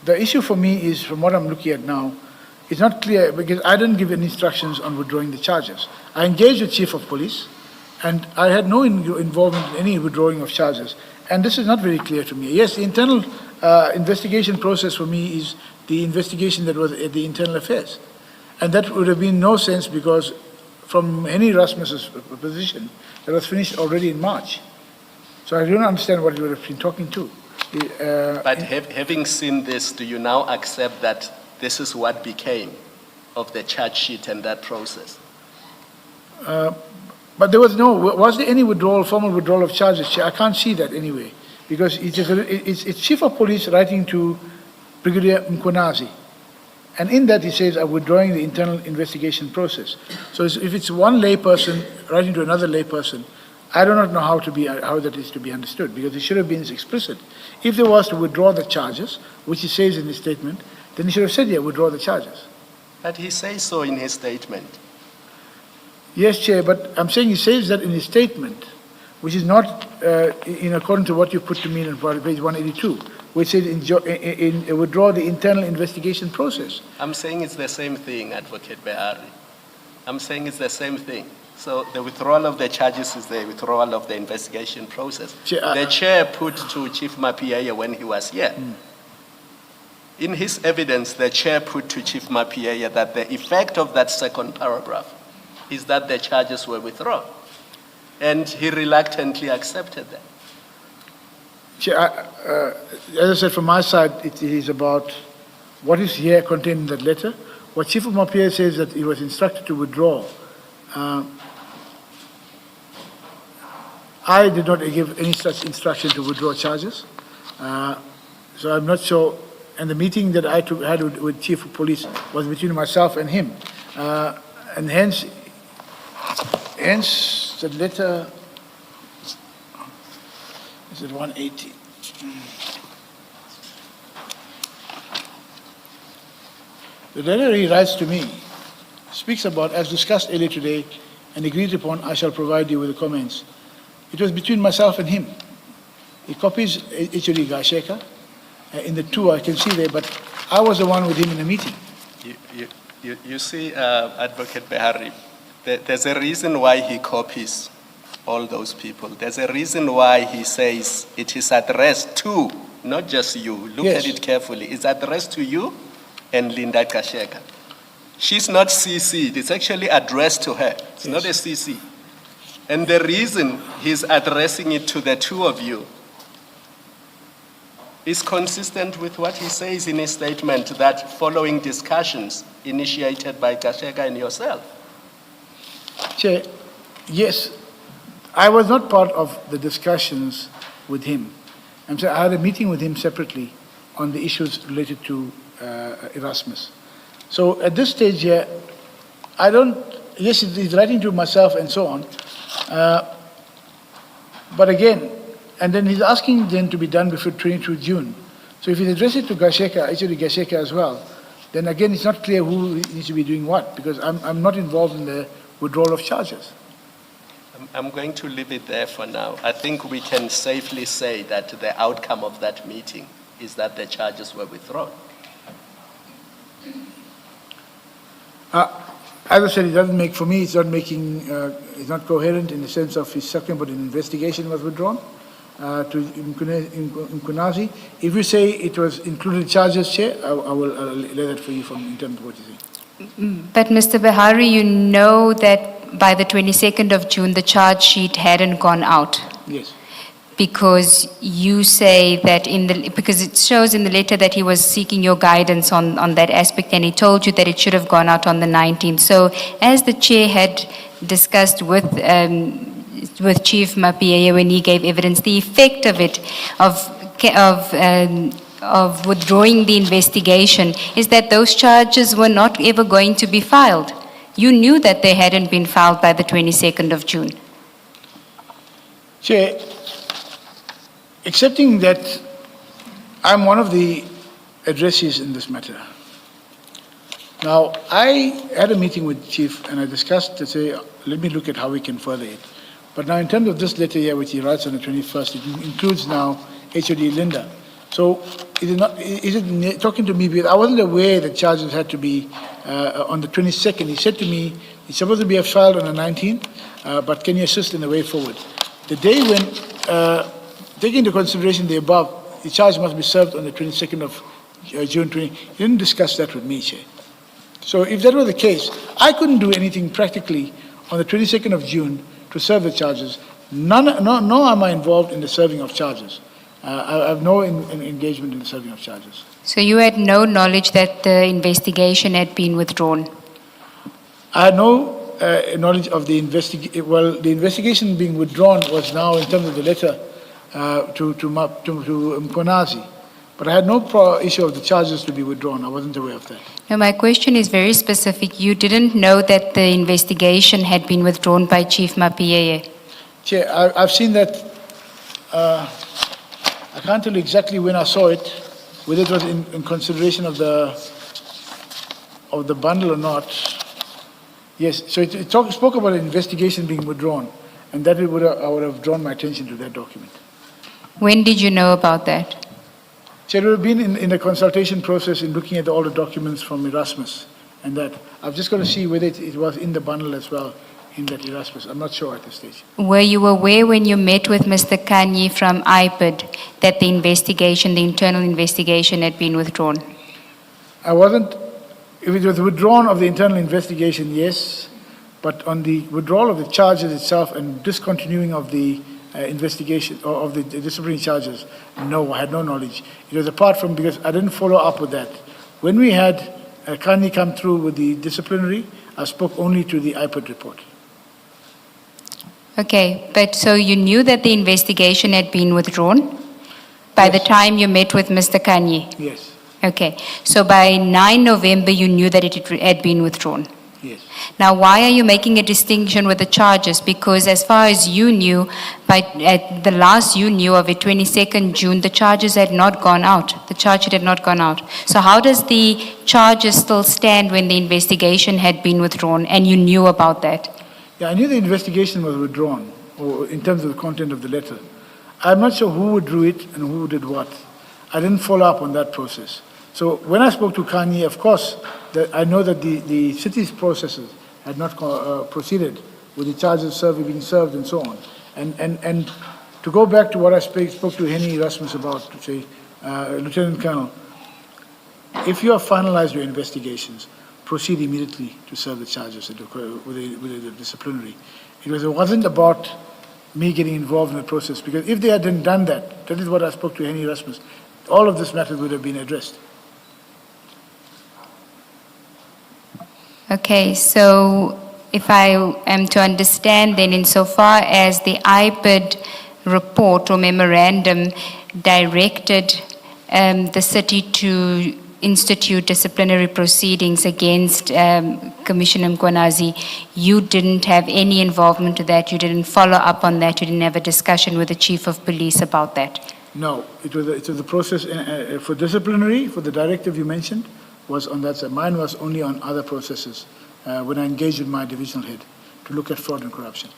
The issue for me is, from what I'm looking at now, it's not clear because I didn't give any instructions on withdrawing the charges. I engaged the Chief of Police, and I had no involvement in any withdrawing of charges. And this is not very clear to me. Yes, the internal investigation process for me is the investigation that was at the Internal Affairs. And that would have been no sense because from Henry Rasmus's position, that was finished already in March. So I don't understand what you would have been talking to. But having seen this, do you now accept that this is what became of the charge sheet and that process? But there was there any withdrawal, formal withdrawal of charges? I can't see that anyway, because it's Chief of Police writing to Brigadier Mkhwanazi. And in that he says, I'm withdrawing the internal investigation process. So if it's one layperson writing to another layperson, I do not know how that is to be understood, because it should have been explicit. If there was to withdraw the charges, which he says in his statement, then he should have said, yeah, withdraw the charges. But he says so in his statement. Yes, Chair, but I'm saying he says that in his statement. which is not in accordance to what you put to me on page 182, which says withdraw the internal investigation process. I'm saying it's the same thing, Advocate Behari. I'm saying it's the same thing. So the withdrawal of the charges is the withdrawal of the investigation process. The chair put to Chief Mapiaye when he was here. In his evidence, the chair put to Chief Mapiaye that the effect of that second paragraph is that the charges were withdrawn. And he reluctantly accepted that. Chair, as I said, from my side, it is about what is here contained in that letter. What Chief of Mapiaye says that he was instructed to withdraw. I did not give any such instruction to withdraw charges. So I'm not sure. And the meeting that I had with Chief of Police was between myself and him. And hence the letter, is it 180? The letter he writes to me speaks about, as discussed earlier today and agreed upon, I shall provide you with the comments. It was between myself and him. He copies HOD Gasheka. In the two I can see there, but I was the one with him in the meeting. You see, Advocate Behari, there's a reason why he copies all those people. There's a reason why he says it is addressed to, not just you. Look at it carefully. It's addressed to you and Linda Gasheka. She's not CC'd. It's actually addressed to her. It's not a CC. And the reason he's addressing it to the two of you is consistent with what he says in his statement that following discussions initiated by Gasheka and yourself. Chair, yes, I was not part of the discussions with him. I'm sorry, I had a meeting with him separately on the issues related to Erasmus. So at this stage here, yes, he's writing to myself and so on, but again, and then he's asking them to be done before 22 June. So if he addresses it to Gasheka, actually Gasheka as well, then again it's not clear who needs to be doing what, because I'm not involved in the withdrawal of charges. I'm going to leave it there for now. I think we can safely say that the outcome of that meeting is that the charges were withdrawn. As I said, it doesn't make, for me, it's not making, it's not coherent in the sense of he's talking about an investigation was withdrawn to Mkunazi. If you say it was included charges, Chair, I will lay that for you from in terms of what you think. But Mr. Behari, you know that by the 22nd of June, the charge sheet hadn't gone out. Yes. Because you say that because it shows in the letter that he was seeking your guidance on that aspect, and he told you that it should have gone out on the 19th. So as the chair had discussed with Chief Mapiaye when he gave evidence, the effect of it, of withdrawing the investigation, is that those charges were not ever going to be filed. You knew that they hadn't been filed by the 22nd of June. Chair, accepting that I'm one of the addressees in this matter. Now, I had a meeting with Chief and I discussed to say, let me look at how we can further it. But now in terms of this letter here, which he writes on the 21st, it includes now HOD Linda. So is it talking to me, because I wasn't aware that charges had to be on the 22nd. He said to me, it's supposed to be filed on the 19th, but can you assist in the way forward? The day when, taking into consideration the above, the charge must be served on the 22nd of June 20. He didn't discuss that with me, Chair. So if that were the case, I couldn't do anything practically on the 22nd of June to serve the charges. Nor am I involved in the serving of charges. I have no engagement in the serving of charges. So you had no knowledge that the investigation had been withdrawn? I had no knowledge of the investigation. Well, the investigation being withdrawn was now in terms of the letter to Mkonazi. But I had no issue of the charges to be withdrawn. I wasn't aware of that. No, my question is very specific. You didn't know that the investigation had been withdrawn by Chief Mapiaye? Chair, I've seen that. I can't tell you exactly when I saw it, whether it was in consideration of the bundle or not. Yes, so it spoke about an investigation being withdrawn. and that I would have drawn my attention to that document. When did you know about that? So it would have been in the consultation process in looking at all the documents from Erasmus, and that I've just got to see whether it was in the bundle as well in that Erasmus. I'm not sure at this stage. Were you aware when you met with Mr. Kanye from IPID that the investigation, the internal investigation, had been withdrawn? I wasn't, if it was withdrawn of the internal investigation, yes, but on the withdrawal of the charges itself and discontinuing of the investigation or of the disciplinary charges, no, I had no knowledge. It was apart from, because I didn't follow up with that. When we had Kanye come through with the disciplinary, I spoke only to the IPID report. Okay, but so you knew that the investigation had been withdrawn by the time you met with Mr. Kanye? Yes, Okay, so by 9 November you knew that it had been withdrawn? yes. Now, why are you making a distinction with the charges? Because as far as you knew, at the last you knew of it, 22nd June, the charges had not gone out. The charge sheet had not gone out. So how does the charges still stand when the investigation had been withdrawn and you knew about that? Yeah, I knew the investigation was withdrawn, or in terms of the content of the letter. I'm not sure who withdrew it and who did what. I didn't follow up on that process. So when I spoke to Kanye, of course, I know that the city's processes had not proceeded with the charges being served and so on. And to go back to what I spoke to Henny Erasmus about, to say, Lieutenant Colonel, if you have finalized your investigations, proceed immediately to serve the charges with the disciplinary. It wasn't about me getting involved in the process, because if they hadn't done that, that is what I spoke to Henny Erasmus, all of this matter would have been addressed. Okay, so if I am to understand then, insofar as the IPID report or memorandum directed the city to institute disciplinary proceedings against Commissioner Mkwanazi, you didn't have any involvement to that, you didn't follow up on that, you didn't have a discussion with the Chief of Police about that? No, it was a process for disciplinary, for the directive you mentioned, was on that side. Mine was only on other processes when I engaged with my divisional head to look at fraud and corruption.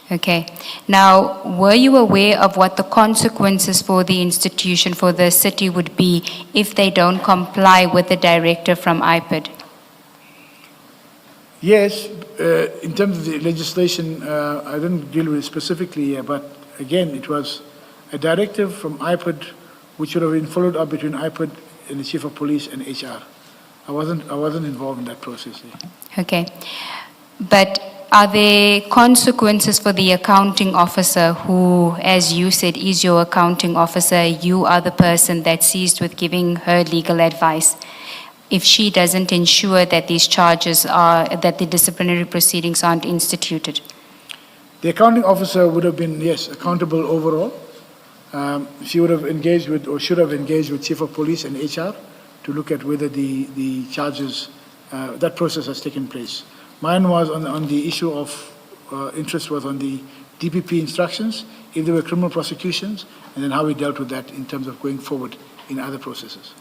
Okay. Now, were you aware of what the consequences for the institution, for the city would be if they don't comply with the directive from IPID? Yes, in terms of the legislation, I didn't deal with it specifically, but again, it was a directive from IPID which would have been followed up between IPID and the Chief of Police and HR. I wasn't involved in that process. Okay. But are there consequences for the accounting officer who, as you said, is your accounting officer? You are the person that's seized with giving her legal advice. If she doesn't ensure that these charges that the disciplinary proceedings aren't instituted? The accounting officer would have been, yes, accountable overall. She would have engaged with, or should have engaged with Chief of Police and HR to look at whether the charges, that process has taken place. Mine was on the issue of interest was on the DPP instructions, if there were criminal prosecutions, and then how we dealt with that in terms of going forward in other processes.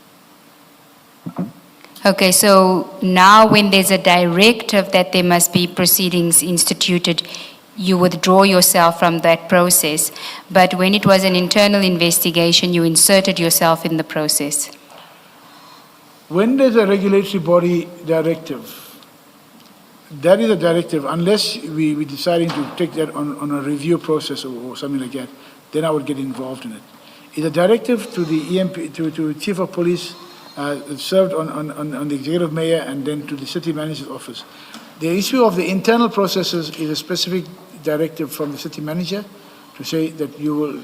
Okay, so now when there's a directive that there must be proceedings instituted, you withdraw yourself from that process. But when it was an internal investigation, you inserted yourself in the process. When there's a regulatory body directive, that is a directive, unless we're deciding to take that on a review process or something like that, then I would get involved in it. It's a directive to the EMP, to Chief of Police, served on the Executive Mayor and then to the City Manager's Office. The issue of the internal processes is a specific directive from the City Manager to say that you will,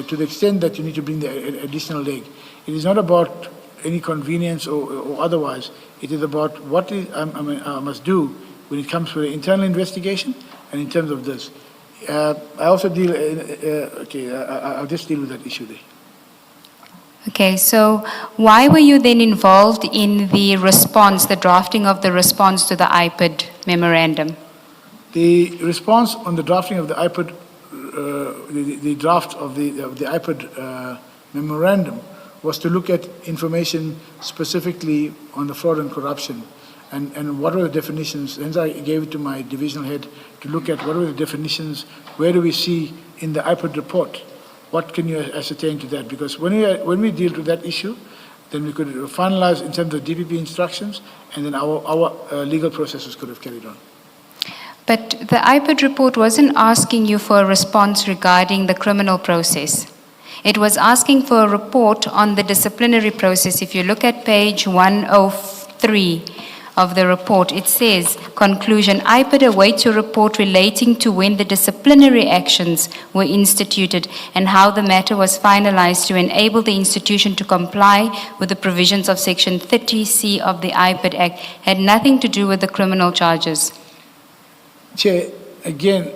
to the extent that you need to bring the additional leg. It is not about any convenience or otherwise. It is about what I must do when it comes to the internal investigation and in terms of this. I also deal, I'll just deal with that issue there. Okay, so why were you then involved in the response, the drafting of the response to the IPID memorandum? The response on the drafting of the IPID, the draft of the IPID memorandum was to look at information specifically on the fraud and corruption and what were the definitions. Hence I gave it to my divisional head to look at what were the definitions, where do we see in the IPOD report, what can you ascertain to that? Because when we deal with that issue, then we could finalize in terms of DPP instructions, and then our legal processes could have carried on. But the IPOD report wasn't asking you for a response regarding the criminal process. It was asking for a report on the disciplinary process. If you look at page 103 of the report, it says, conclusion, IPOD awaits a report relating to when the disciplinary actions were instituted and how the matter was finalized to enable the institution to comply with the provisions of Section 30C of the IPOD Act. Had nothing to do with the criminal charges. Chair, again,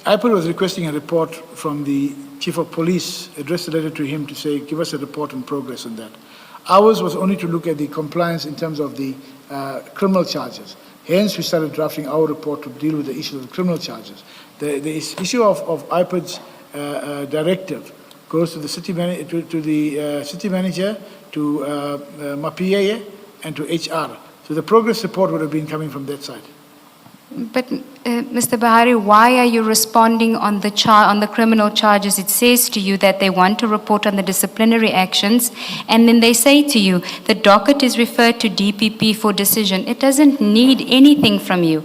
IPOD was requesting a report from the Chief of Police, addressed a letter to him to say, give us a report on progress on that. Ours was only to look at the compliance in terms of the criminal charges. Hence, we started drafting our report to deal with the issue of the criminal charges. The issue of IPOD's directive goes to the city manager, to MAPIA, and to HR. So the progress report would have been coming from that side. But, Mr. Bahari, why are you responding on the criminal charges? It says to you that they want to report on the disciplinary actions, and then they say to you, the docket is referred to DPP for decision. It doesn't need anything from you.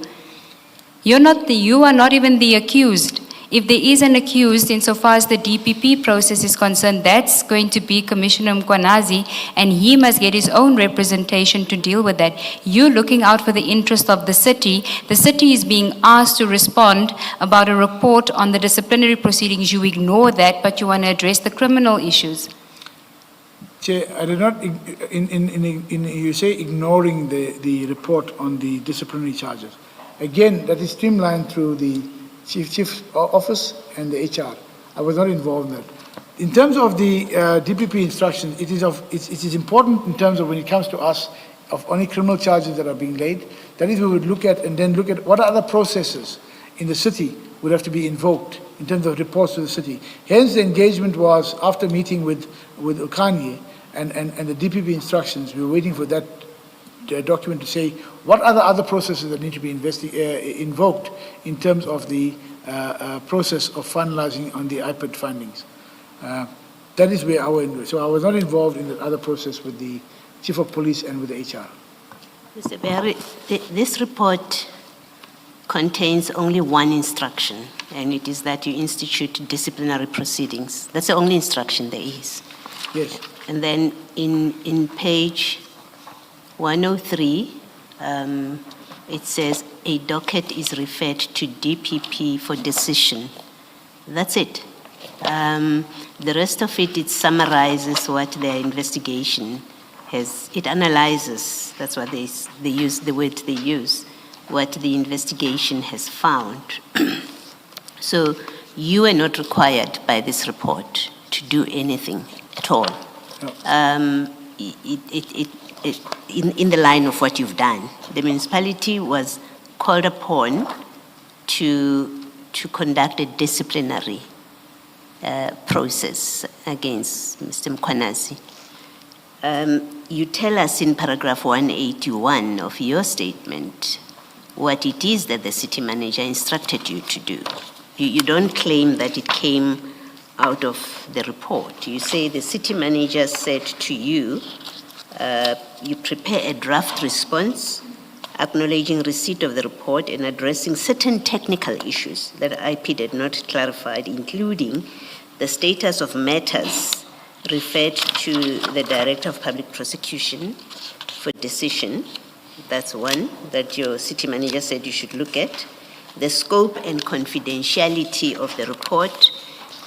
You are not even the accused. If there is an accused, insofar as the DPP process is concerned, that's going to be Commissioner Mkwanazi, and he must get his own representation to deal with that. You looking out for the interest of the city is being asked to respond about a report on the disciplinary proceedings. You ignore that, but you want to address the criminal issues. Chair, I did not, you say ignoring the report on the disciplinary charges. Again, that is streamlined through the Chief's office and the HR. I was not involved in that. In terms of the DPP instructions, it is important in terms of when it comes to us of any criminal charges that are being laid. That is, we would look at and then look at what other processes in the city would have to be invoked in terms of reports to the city. Hence, the engagement was after meeting with Okanye and the DPP instructions. We were waiting for that document to say what are the other processes that need to be invoked in terms of the process of finalizing on the IPOD findings. That is where so I was not involved in the other process with the Chief of Police and with the HR. Mr. Barry, this report contains only one instruction, and it is that you institute disciplinary proceedings. That's the only instruction there is. Yes. And then in page 103, it says a docket is referred to DPP for decision. That's it. The rest of it summarizes what their investigation has. It analyzes, that's what they use, the word they use, what the investigation has found. So you are not required by this report to do anything at all. No. In the line of what you've done, the municipality was called upon to conduct a disciplinary process against Mr. Mkwanazi. You tell us in paragraph 181 of your statement what it is that the city manager instructed you to do. You don't claim that it came out of the report. You say the city manager said to you, you prepare a draft response acknowledging receipt of the report and addressing certain technical issues that IPOD had not clarified, including the status of matters referred to the Director of Public Prosecution for decision. That's one that your city manager said you should look at. The scope and confidentiality of the report.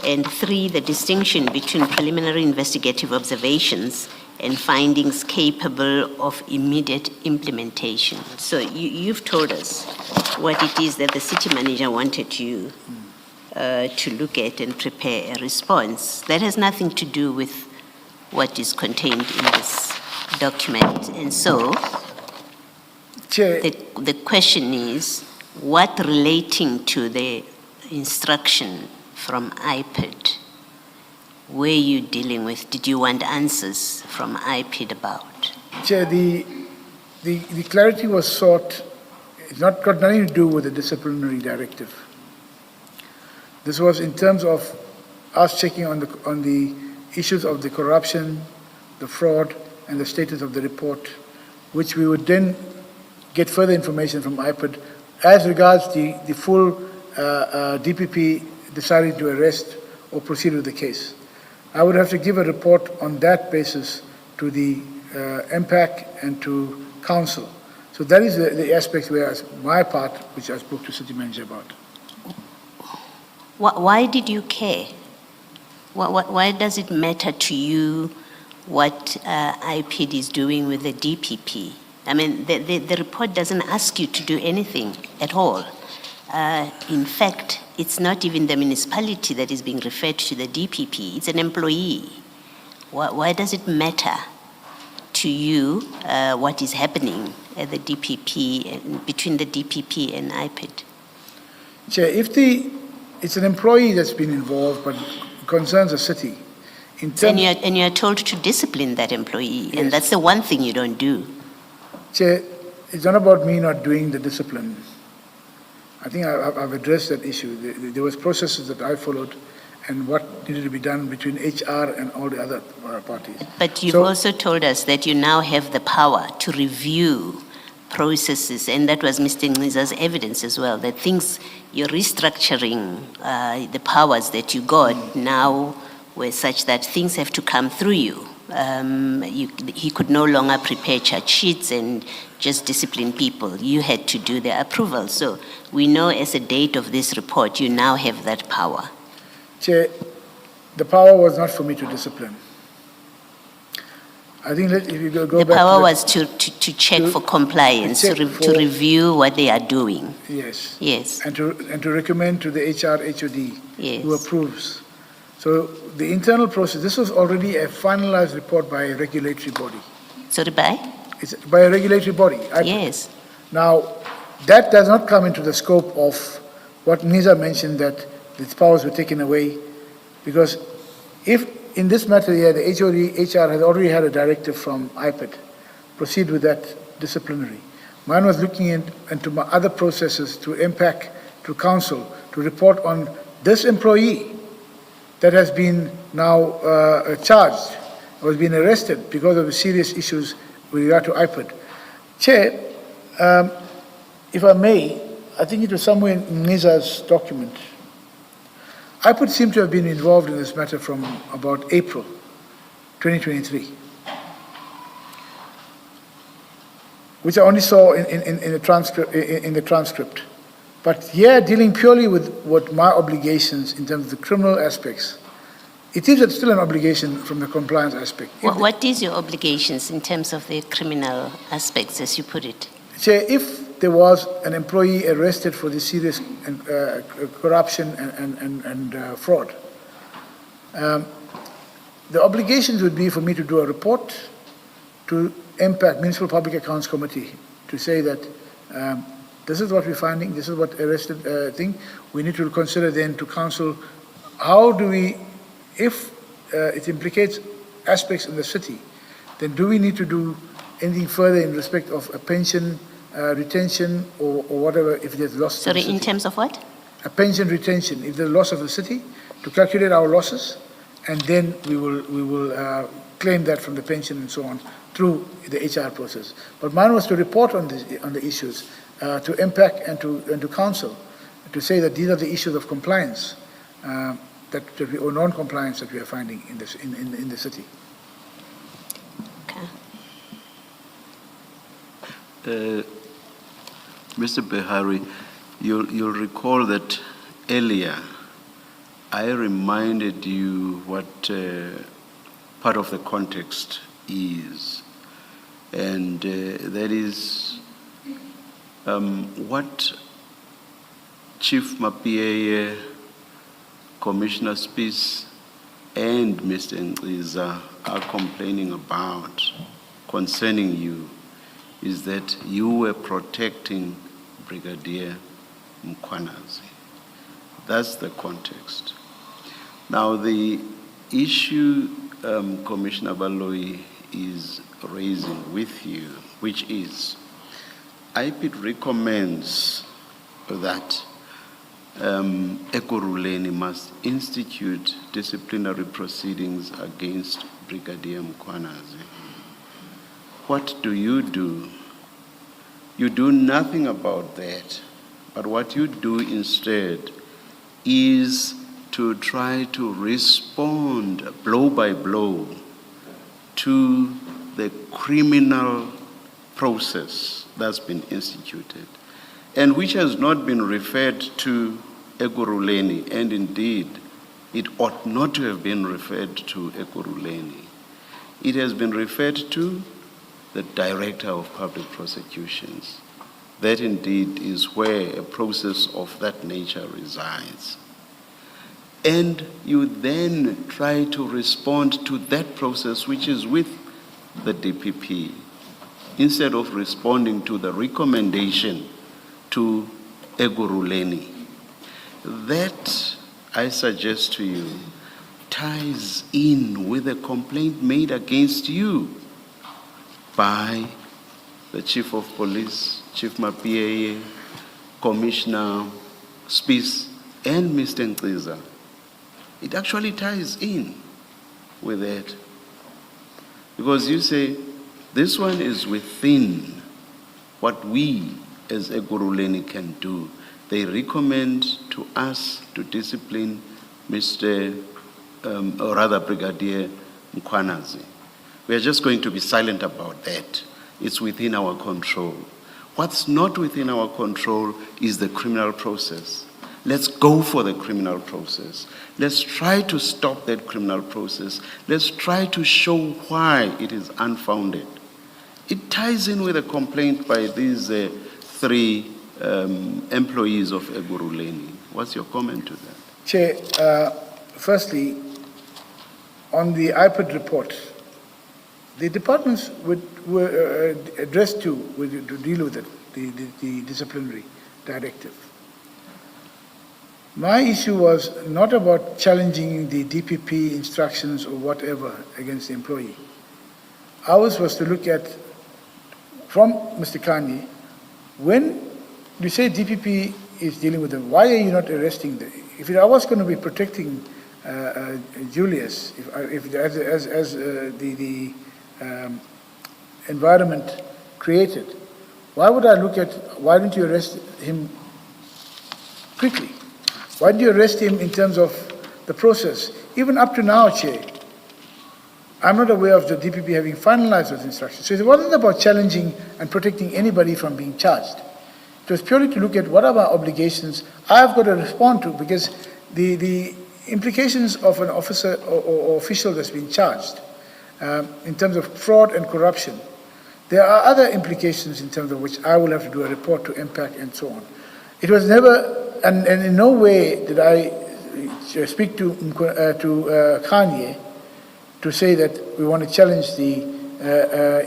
And 3, the distinction between preliminary investigative observations and findings capable of immediate implementation. So you've told us what it is that the city manager wanted you to look at and prepare a response. That has nothing to do with what is contained in this document. And so the question is, what relating to the instruction from IPOD were you dealing with? Did you want answers from IPOD about? Chair, The clarity was sought, it's not got nothing to do with the disciplinary directive. This was in terms of us checking on the issues of the corruption, the fraud, and the status of the report, which we would then get further information from IPID as regards the full DPP deciding to arrest or proceed with the case. I would have to give a report on that basis to the MPAC and to Council. So that is the aspect where my part, which I spoke to City Manager about. Why did you care? Why does it matter to you what IPID is doing with the DPP? I mean, the report doesn't ask you to do anything at all. In fact, it's not even the municipality that is being referred to the DPP, it's an employee. Why does it matter to you what is happening at the DPP, and between the DPP and IPID? Chair, if it's an employee that's been involved but concerns the city, And you are told to discipline that employee, Yes. and that's the one thing you don't do. Chair, it's not about me not doing the discipline. I think I've addressed that issue. There was processes that I followed and what needed to be done between HR and all the other parties. But you've So- also told us that you now have the power to review processes, and that was Mr. Ngiza's evidence as well, that things, you're restructuring the powers that you got now were such that things have to come through you. He could no longer prepare charge sheets and just discipline people. You had to do the approval. So we know as a date of this report, you now have that power. Chair, the power was not for me to discipline. I think if you go The back power to was to check for compliance, check to for- review what they are doing. Yes. Yes, And to recommend to the HR HOD yes. who approves. So the internal process, this was already a finalized report by a regulatory body. Sorry, bye? It's by a regulatory body. Yes. Now, that does not come into the scope of what Nisa mentioned, that its powers were taken away, because if in this matter here, the HR has already had a directive from IPID, proceed with that disciplinary. Mine was looking into my other processes to impact to council, to report on this employee that has been now charged, or has been arrested because of the serious issues with regard to IPID. Chair, if I may, I think it was somewhere in Nisa's document. IPID seemed to have been involved in this matter from about April 2023, which I only saw in the transcript. But here, dealing purely with what my obligations in terms of the criminal aspects, it is still an obligation from the compliance aspect. What is your obligations in terms of the criminal aspects, as you put it? Chair, if there was an employee arrested for the serious corruption and fraud, the obligations would be for me to do a report to MPAC, Municipal Public Accounts Committee, to say that this is what we're finding, this is what arrested thing. We need to consider then to council, how do we, if it implicates aspects in the city, then do we need to do anything further in respect of a pension retention or whatever if there's loss? Sorry, in terms of what? A pension retention, if there's loss of the city, to calculate our losses, and then we will claim that from the pension and so on through the HR process. But mine was to report on the issues to MPAC and to council, to say that these are the issues of compliance or non-compliance that we are finding in the city. Okay. Mr. Behari, you'll recall that earlier I reminded you what part of the context is, and that is what Chief Mapie, Commissioner Spies, and Mr. Ngiza are complaining about concerning you is that you were protecting Brigadier Mkhwanazi. That's the context. Now, the issue, Commissioner Baloyi, is raising with you, which is IPID recommends that Ekurhuleni must institute disciplinary proceedings against Brigadier Mkhwanazi. What do? You do nothing about that, but what you do instead is to try to respond blow by blow to the criminal process that's been instituted and which has not been referred to Ekurhuleni, and indeed it ought not to have been referred to Ekurhuleni. It has been referred to the Director of Public Prosecutions. That indeed is where a process of that nature resides. And you then try to respond to that process which is with the DPP, instead of responding to the recommendation to Ekurhuleni. That, I suggest to you, ties in with a complaint made against you by the Chief of Police, Chief Mapieye, Commissioner Spies, and Mr. Nkiza. It actually ties in with that. Because you say, this one is within what we as Ekurhuleni can do. They recommend to us to discipline Brigadier Mkhwanazi. We are just going to be silent about that. It's within our control. What's not within our control is the criminal process. Let's go for the criminal process. Let's try to stop that criminal process. Let's try to show why it is unfounded. It ties in with a complaint by these three employees of Ekurhuleni. What's your comment to that? Chair, firstly, on the IPID report, the departments were addressed to deal with it, the disciplinary directive. My issue was not about challenging the DPP instructions or whatever against the employee. Ours was to look at, from Mr. Kanye, when you say DPP is dealing with them, why are you not arresting them? If I was going to be protecting Julius, as the environment created, why would I look at, why don't you arrest him quickly? Why don't you arrest him in terms of the process? Even up to now, Chair, I'm not aware of the DPP having finalized those instructions. So it wasn't about challenging and protecting anybody from being charged. It was purely to look at what are my obligations I've got to respond to, because the implications of an officer or official that's been charged in terms of fraud and corruption, there are other implications in terms of which I will have to do a report to impact and so on. It was never, and in no way did I speak to Kanye to say that we want to challenge the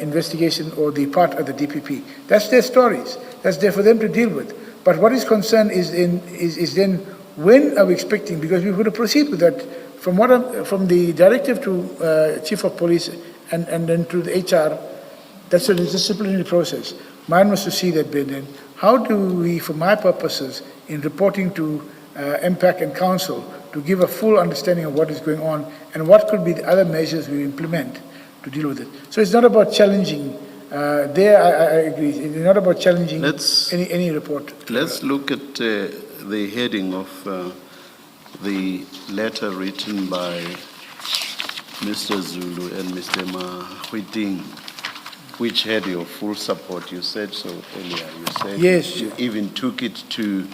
investigation or the part of the DPP. That's their stories. That's there for them to deal with. But what is concerned is then when are we expecting, because we would have proceed with that from the directive to Chief of Police and then to the HR. That's a disciplinary process. Mine was to see that bid in. How do we, for my purposes, in reporting to MPAC and Council, to give a full understanding of what is going on and what could be the other measures we implement to deal with it. So it's not about challenging, I agree, it's not about challenging any report. Let's look at the heading of the letter written by Mr. Zulu and Mr. Mahwiting, which had your full support. You said so earlier. You said yes. You even took it to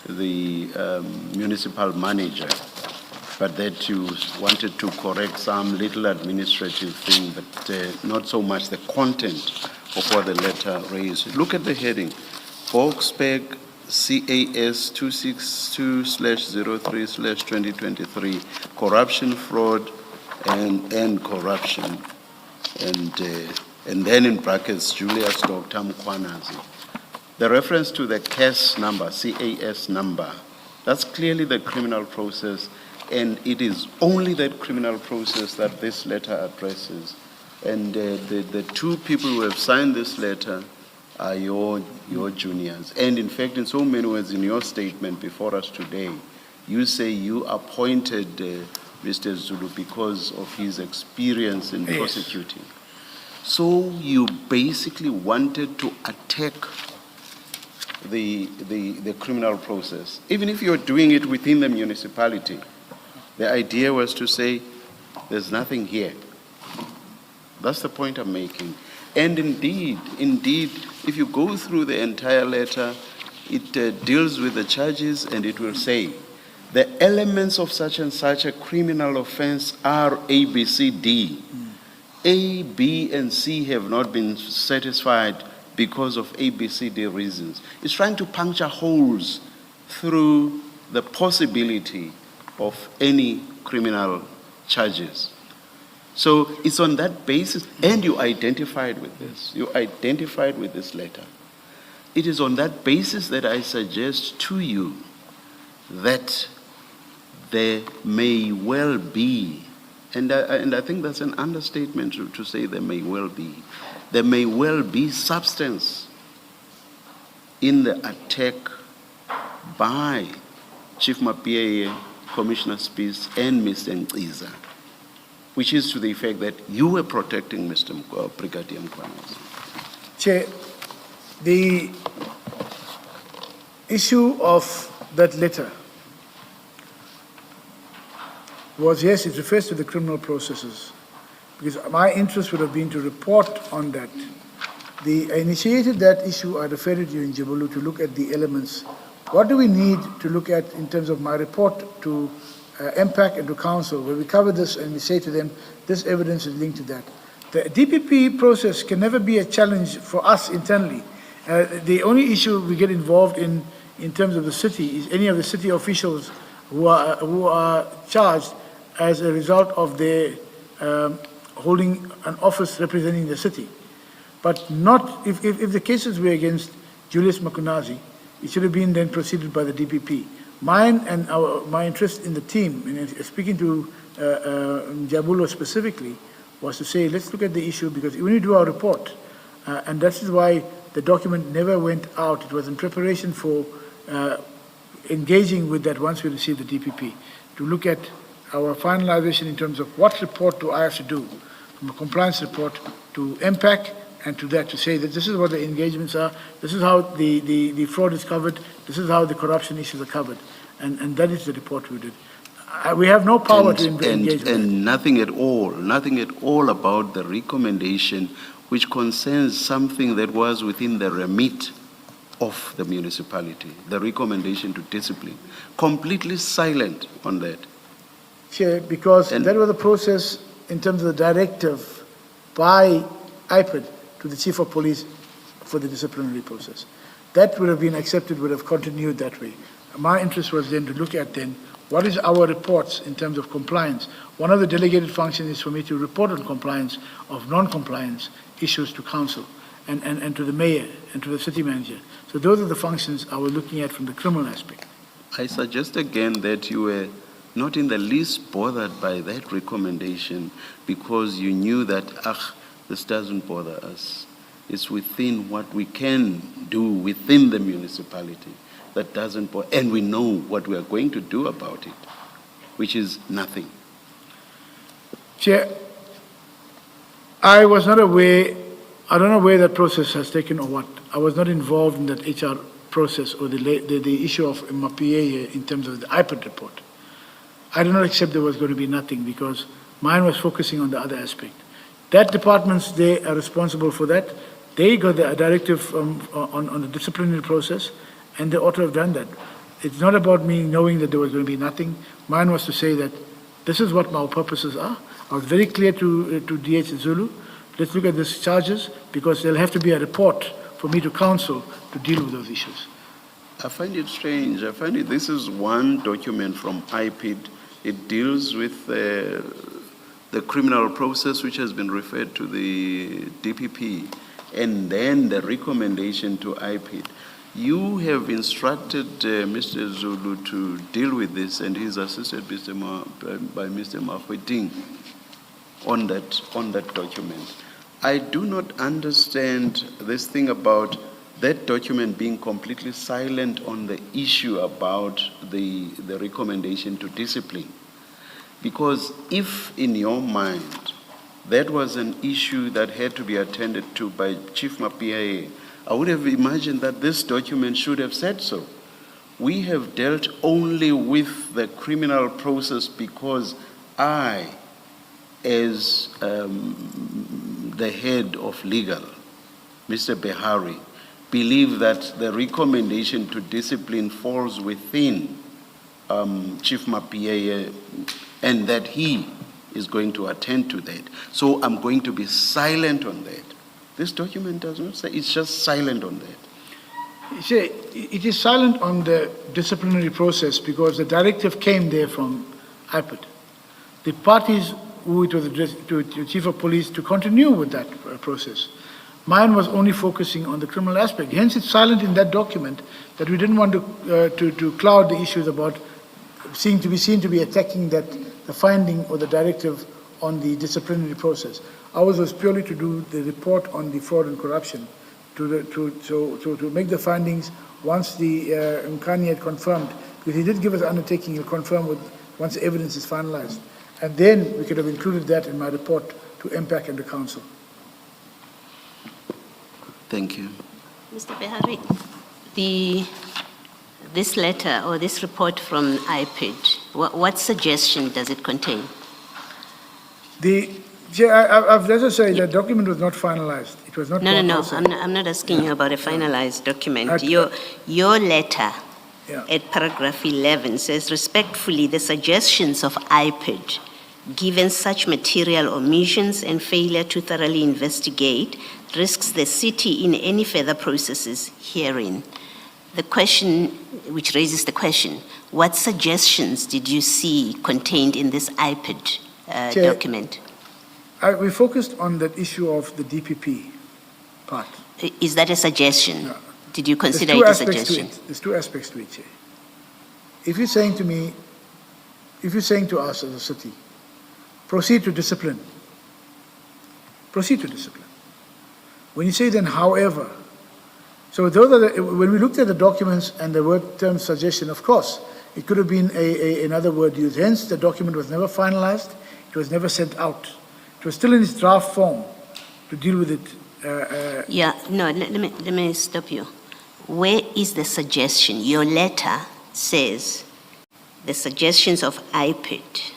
the municipal manager, but that you wanted to correct some little administrative thing, but not so much the content of what the letter raised. Look at the heading, Volkswagen CAS 262/03/2023, corruption, fraud, and corruption, and then in brackets, Julius Dr. Mkhwanazi. The reference to the CAS number, CAS number, that's clearly the criminal process, and it is only that criminal process that this letter addresses. And the two people who have signed this letter are your juniors. And in fact, in so many words, in your statement before us today, you say you appointed Mr. Zulu because of his experience in prosecuting. So you basically wanted to attack the criminal process. Even if you're doing it within the municipality, the idea was to say, there's nothing here. That's the point I'm making. And indeed, if you go through the entire letter, it deals with the charges and it will say, the elements of such and such a criminal offense are A, B, C, D. A, B, and C have not been satisfied because of A, B, C, D reasons. It's trying to puncture holes through the possibility of any criminal charges. So it's on that basis, and you identified with this. You identified with this letter. It is on that basis that I suggest to you that there may well be, and I think that's an understatement to say there may well be substance in the attack by Chief Mapieye, Commissioner Spies, and Mr. Nkiza, which is to the effect that you were protecting Mr. Brigadier Mkhwanazi. Chair, the issue of that letter was, yes, it refers to the criminal processes, because my interest would have been to report on that. I initiated that issue, I referred to you in Jabulu to look at the elements. What do we need to look at in terms of my report to MPAC and to Council, where we cover this and we say to them, this evidence is linked to that. The DPP process can never be a challenge for us internally. The only issue we get involved in terms of the city is any of the city officials who are charged as a result of their holding an office representing the city. But not, if the cases were against Julius Mkhwanazi, it should have been then proceeded by the DPP. Mine and my interest in the team, and speaking to Jabulo specifically, was to say, let's look at the issue, because when we do our report, and that is why the document never went out. It was in preparation for engaging with that once we received the DPP, to look at our finalization in terms of what report do I have to do, from a compliance report to MPAC, and to that to say that this is what the engagements are, this is how the fraud is covered, this is how the corruption issues are covered. And that is the report we did. We have no power to engage with and nothing at all about the recommendation which concerns something that was within the remit of the municipality, the recommendation to discipline. Completely silent on that. Chair, because that was the process in terms of the directive by IPID to the Chief of Police for the disciplinary process. That would have been accepted, would have continued that way. My interest was then to look at then what is our reports in terms of compliance. One of the delegated functions is for me to report on compliance of non-compliance issues to council and to the mayor and to the city manager. So those are the functions I was looking at from the criminal aspect. I suggest again that you were not in the least bothered by that recommendation because you knew that, this doesn't bother us. It's within what we can do within the municipality that doesn't bother, and we know what we are going to do about it, which is nothing. Chair, I was not aware, I don't know where that process has taken or what. I was not involved in that HR process or the issue of MPA in terms of the IPID report. I did not accept there was going to be nothing because mine was focusing on the other aspect. That departments, they are responsible for that. They got the directive on the disciplinary process, and they ought to have done that. It's not about me knowing that there was going to be nothing. Mine was to say that this is what our purposes are. I was very clear to DH Zulu, let's look at these charges, because there'll have to be a report for me to counsel to deal with those issues. I find it strange. I find it, this is one document from IPID. It deals with the criminal process which has been referred to the DPP, and then the recommendation to IPID. You have instructed Mr. Zulu to deal with this, and he's assisted by Mr. Mahweting. on that document. I do not understand this thing about that document being completely silent on the issue about the recommendation to discipline. Because if in your mind that was an issue that had to be attended to by Chief Mapia, I would have imagined that this document should have said so. We have dealt only with the criminal process because I, as the head of legal, Mr. Behari, believe that the recommendation to discipline falls within Chief Mapia and that he is going to attend to that. So I'm going to be silent on that. This document does not say, it's just silent on that. You see, it is silent on the disciplinary process because the directive came there from IPID. The parties who it was addressed to the Chief of Police to continue with that process. Mine was only focusing on the criminal aspect. Hence, it's silent in that document that we didn't want to cloud the issues about seen to be attacking that the finding or the directive on the disciplinary process. Ours was purely to do the report on the fraud and corruption, to make the findings once the Mkhani had confirmed, because he did give us undertaking, he'll confirm once the evidence is finalized. And then we could have included that in my report to MPAC and the council. Thank you. Mr. Behari, this letter or this report from IPID, what suggestion does it contain? As I say, the document was not finalized. It was not. No. I'm not asking you about a finalized document. Your letter at paragraph 11 says, respectfully, the suggestions of IPID, given such material omissions and failure to thoroughly investigate, risks the city in any further processes herein. The question, which raises the question, what suggestions did you see contained in this IPID document? We focused on that issue of the DPP part. Is that a suggestion? No. Did you consider it a suggestion? There's two aspects to it, Chair. If you're saying to us as a city, proceed to discipline. Proceed to discipline. When you say then, however, so those are when we looked at the documents and the word term suggestion, of course, it could have been another word used. Hence, the document was never finalized. It was never sent out. It was still in its draft form to deal with it. Let me stop you. Where is the suggestion? Your letter says the suggestions of IPID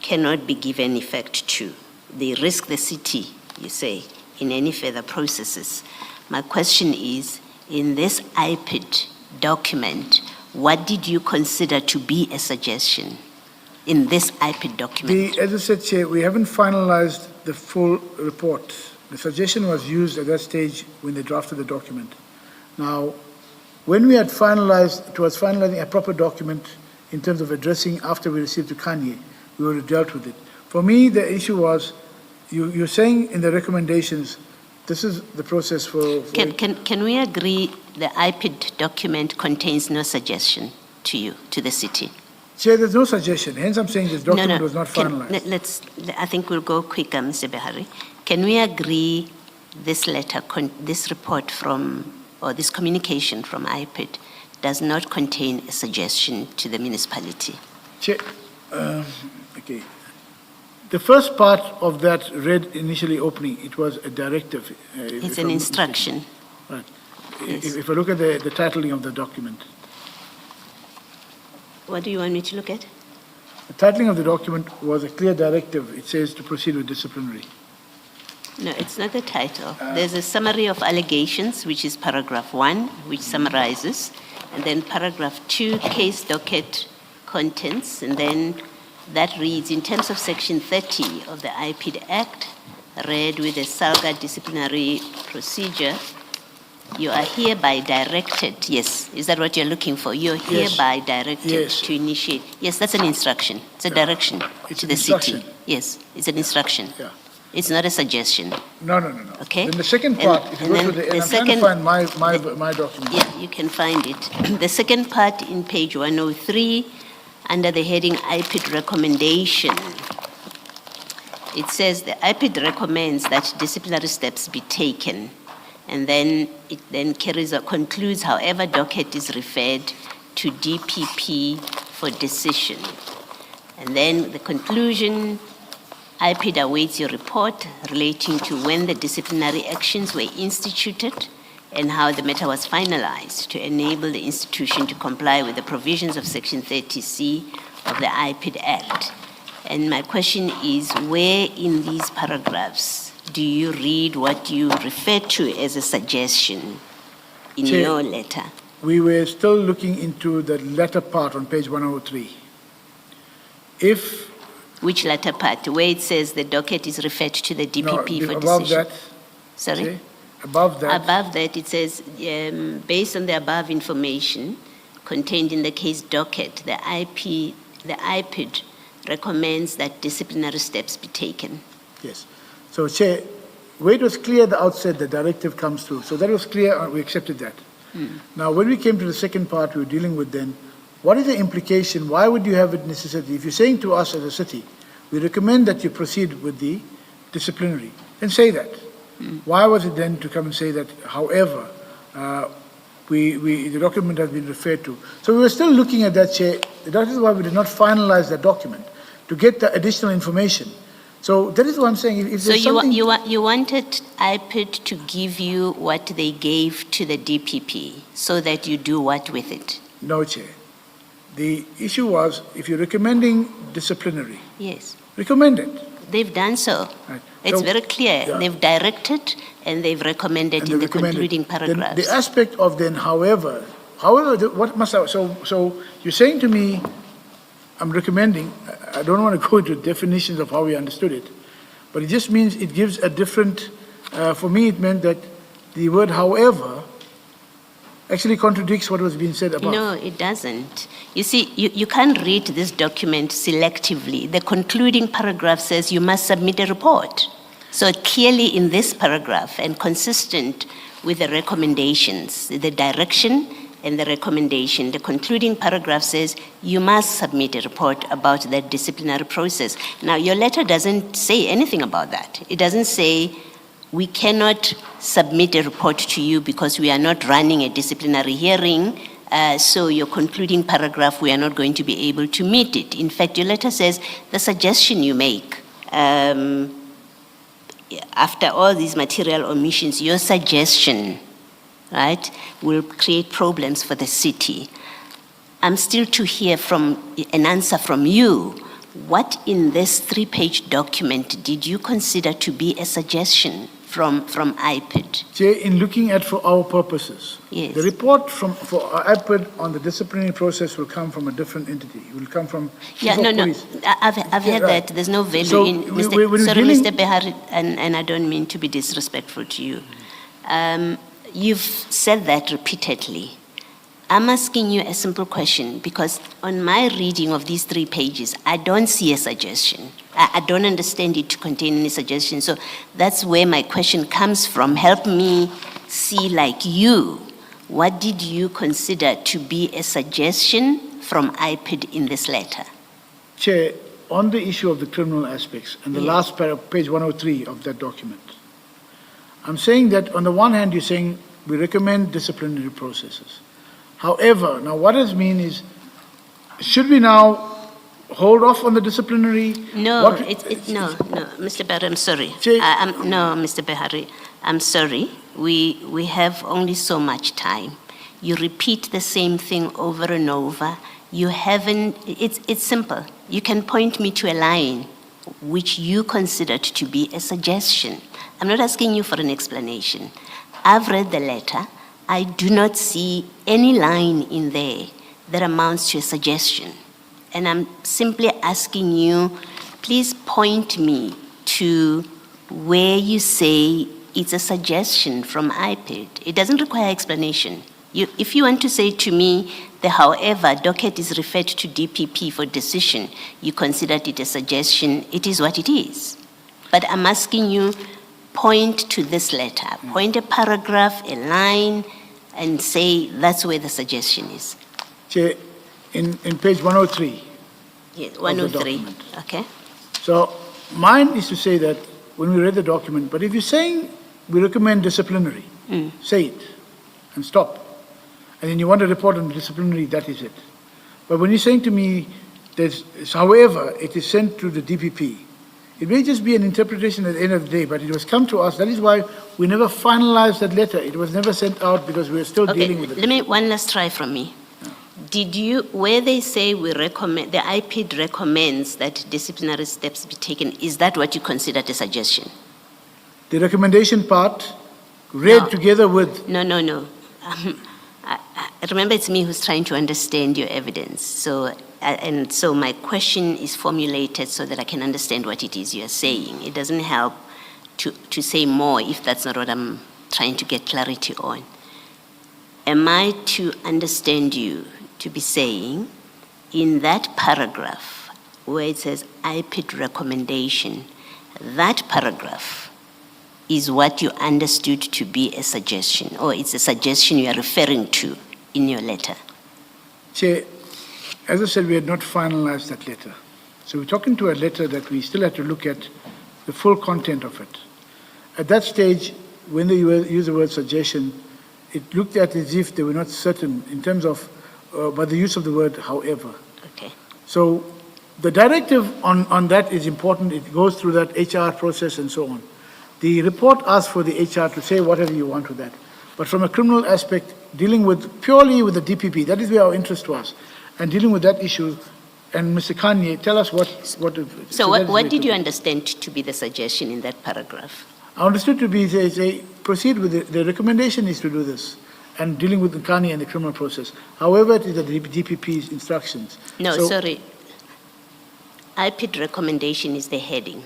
cannot be given effect to. They risk the city, you say, in any further processes. My question is, in this IPID document, what did you consider to be a suggestion in this IPID document? As I said, Chair, we haven't finalized the full report. The suggestion was used at that stage when they drafted the document. Now, when we had towards finalizing a proper document in terms of addressing after we received the Kanye, we would have dealt with it. For me, the issue was, you're saying in the recommendations, this is the process for... Can we agree the IPID document contains no suggestion to you, to the city? Chair, there's no suggestion. Hence, I'm saying this document was not finalized. I think we'll go quicker, Mr. Behari. Can we agree this letter, this report from, or this communication from IPID does not contain a suggestion to the municipality? Chair, okay. The first part of that read initially opening, it was a directive. It's an instruction. Right. Yes. If I look at the titling of the document. What do you want me to look at? The titling of the document was a clear directive. It says to proceed with disciplinary. No, it's not the title. There's a summary of allegations, which is paragraph 1, which summarizes, and then paragraph 2, case docket contents, and then that reads, in terms of section 30 of the IPID Act, read with a SALGA disciplinary procedure, you are hereby directed, yes, is that what you're looking for? You're hereby directed to initiate. Yes, that's an instruction. It's a direction to the city. Yes, it's an instruction. Yeah. It's not a suggestion. No. Okay. Then the second part, if you go to the, I'm trying to find my document. Yeah, you can find it. The second part in page 103, under the heading IPID recommendation, it says the IPID recommends that disciplinary steps be taken. And then it then concludes, however, docket is referred to DPP for decision. And then the conclusion, IPID awaits your report relating to when the disciplinary actions were instituted and how the matter was finalized to enable the institution to comply with the provisions of Section 30C of the IPID Act. And my question is, where in these paragraphs do you read what you refer to as a suggestion in Chair, your letter? We were still looking into the latter part on page 103. If Which latter part? Where it says the docket is referred to the DPP for above decision? that, Sorry? okay, above that, Above that, it says, based on the above information contained in the case docket, the IPID recommends that disciplinary steps be taken. yes. So, Chair, where it was clear at the outset the directive comes through, so that was clear, we accepted that. Now, when we came to the second part we were dealing with then, what is the implication? Why would you have it necessity? If you're saying to us as a city, we recommend that you proceed with the disciplinary, then say that. Why was it then to come and say that, however, the document has been referred to? So we were still looking at that, Chair. That is why we did not finalize that document, to get the additional information. So that is what I'm saying. If So there's something- you wanted IPID to give you what they gave to the DPP so that you do what with it? No, Chair. The issue was, if you're recommending disciplinary, Yes, recommend it. they've done so. Right. It's So- very clear. Yeah. They've directed and they've recommended And in they the recommend it. concluding Then paragraphs. the aspect of then, however, what must I, so you're saying to me, I'm recommending, I don't want to go into definitions of how we understood it, but it just means it gives a different, for me it meant that the word however actually contradicts what was being said above. No, it doesn't. You see, you can't read this document selectively. The concluding paragraph says you must submit a report. So clearly in this paragraph and consistent with the recommendations, the direction and the recommendation, the concluding paragraph says you must submit a report about that disciplinary process. Now, your letter doesn't say anything about that. It doesn't say we cannot submit a report to you because we are not running a disciplinary hearing, so your concluding paragraph, we are not going to be able to meet it. In fact, your letter says the suggestion you make, after all these material omissions, your suggestion, right, will create problems for the city. I'm still to hear from an answer from you. What in this 3-page document did you consider to be a suggestion from IPID? Chair, in looking at for our purposes, Yes. the report for IPID on the disciplinary process will come from a different entity. It will come from Yeah, Chief of no. Police. I've Yeah, heard right. that. There's no value So in when Mr. we're Sorry, dealing- Mr. Behari, and I don't mean to be disrespectful to you. You've said that repeatedly. I'm asking you a simple question because on my reading of these 3 pages, I don't see a suggestion. I don't understand it to contain any suggestion. So that's where my question comes from. Help me see, like you, what did you consider to be a suggestion from IPID in this letter? Chair, on the issue of the criminal aspects, and the Yes. last page 103 of that document, I'm saying that on the one hand, you're saying we recommend disciplinary processes. However, now what does mean is, should we now hold off on the disciplinary? No, What- no, Mr. Behari, I'm sorry. Chair- No, Mr. Behari, I'm sorry. We have only so much time. You repeat the same thing over and over. You haven't, it's simple. You can point me to a line which you considered to be a suggestion. I'm not asking you for an explanation. I've read the letter. I do not see any line in there that amounts to a suggestion. And I'm simply asking you, please point me to where you say it's a suggestion from IPID. It doesn't require explanation. If you want to say to me, however, docket is referred to DPP for decision, you considered it a suggestion, it is what it is. But I'm asking you, point to this letter, point a paragraph, a line, and say that's where the suggestion is. Chair, in page 103, Yes, 103, document. okay? so Mine is to say that when we read the document, but if you're saying we recommend disciplinary, say it and stop. And then you want a report on disciplinary, that is it. But when you're saying to me, however, it is sent to the DPP, it may just be an interpretation at the end of the day, but it was come to us. That is why we never finalized that letter. It was never sent out because we were still dealing with it. One last try from me. Did you, where they say we recommend, the IPID recommends that disciplinary steps be taken, is that what you considered a suggestion? The recommendation part, read No. together with, No. I remember it's me who's trying to understand your evidence. So my question is formulated so that I can understand what it is you're saying. It doesn't help to say more if that's not what I'm trying to get clarity on. Am I to understand you to be saying in that paragraph where it says IPID recommendation, that paragraph is what you understood to be a suggestion, or it's a suggestion you are referring to in your letter? Chair, as I said, we had not finalized that letter. So we're talking to a letter that we still had to look at the full content of it. At that stage, when they use the word suggestion, it looked at as if they were not certain in terms of, by the use of the word however. Okay. So the directive on that is important. It goes through that HR process and so on. The report asks for the HR to say whatever you want with that. But from a criminal aspect, dealing with purely with the DPP, that is where our interest was. And dealing with that issue, and Mr. Kanye, tell us what So what did you understand to be the suggestion in that paragraph? I understood to be, say proceed with the recommendation is to do this, and dealing with the Kanye and the criminal process. However, it is the DPP's instructions. No, So- sorry. IPID recommendation is the heading.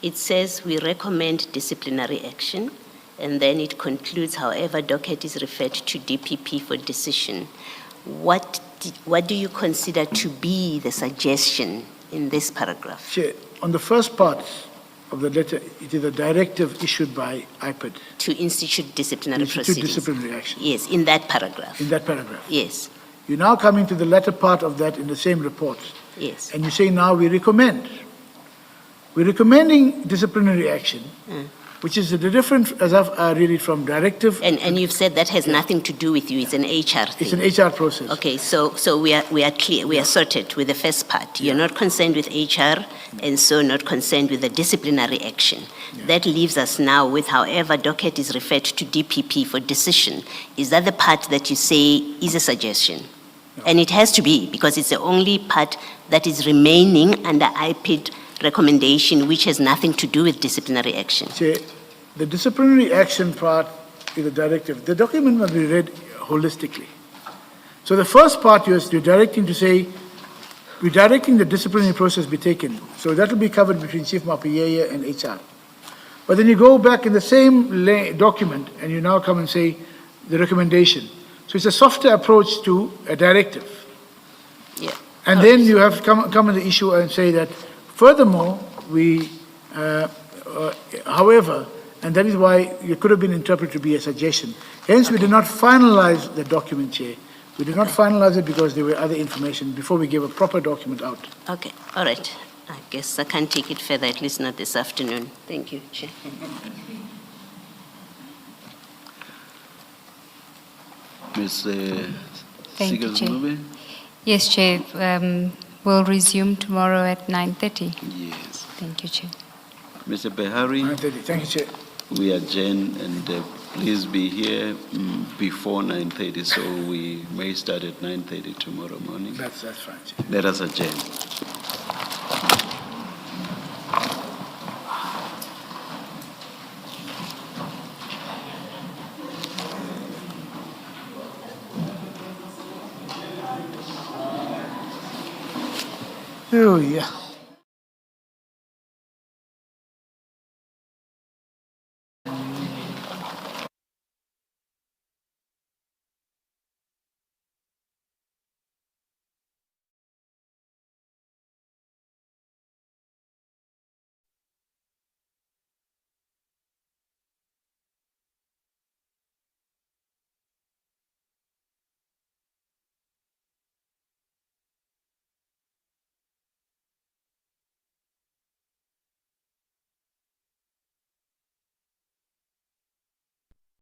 It says we recommend disciplinary action, and then it concludes, however, docket is referred to DPP for decision. What do you consider to be the suggestion in this paragraph? Chair, on the first part of the letter, it is a directive issued by IPID. To institute disciplinary Institute proceedings. disciplinary action. Yes, in that paragraph. In that paragraph. Yes, You're now coming to the latter part of that in the same report, yes. and you say now we recommend. We're recommending disciplinary action, which is the difference, as I read it, from directive. And you've said that has nothing to do with you, it's an HR thing. It's an HR process. Okay, so we are clear, we are sorted with the first part. You're not concerned with HR, and so not concerned with the disciplinary action. That leaves us now with however docket is referred to DPP for decision. Is that the part that you say is a suggestion? And it has to be, because it's the only part that is remaining under IPID recommendation, which has nothing to do with disciplinary action. Chair, the disciplinary action part is a directive. The document must be read holistically. So the first part you're directing to say, we're directing the disciplinary process be taken. So that will be covered between Chief Mapuyeye and HR. But then you go back in the same document and you now come and say the recommendation. So it's a softer approach to a directive. Yeah. And then you have come on the issue and say that furthermore, however, and that is why it could have been interpreted to be a suggestion. Hence, we did not finalize the document, Chair. We did not finalize it because there were other information before we gave a proper document out. Okay, all right. I guess I can't take it further, at least not this afternoon. Thank you, Chair. Ms. Thank you, Chair. Seegers-Mlube? Yes, Chair. We'll resume tomorrow at 9:30. Yes. Thank you, Chair. Mr. Behari, Thank you, Chair. we adjourn, and please be here before 9:30, so we may start at 9:30 tomorrow morning. That's fine, Chair. Let us adjourn. Oh, yeah.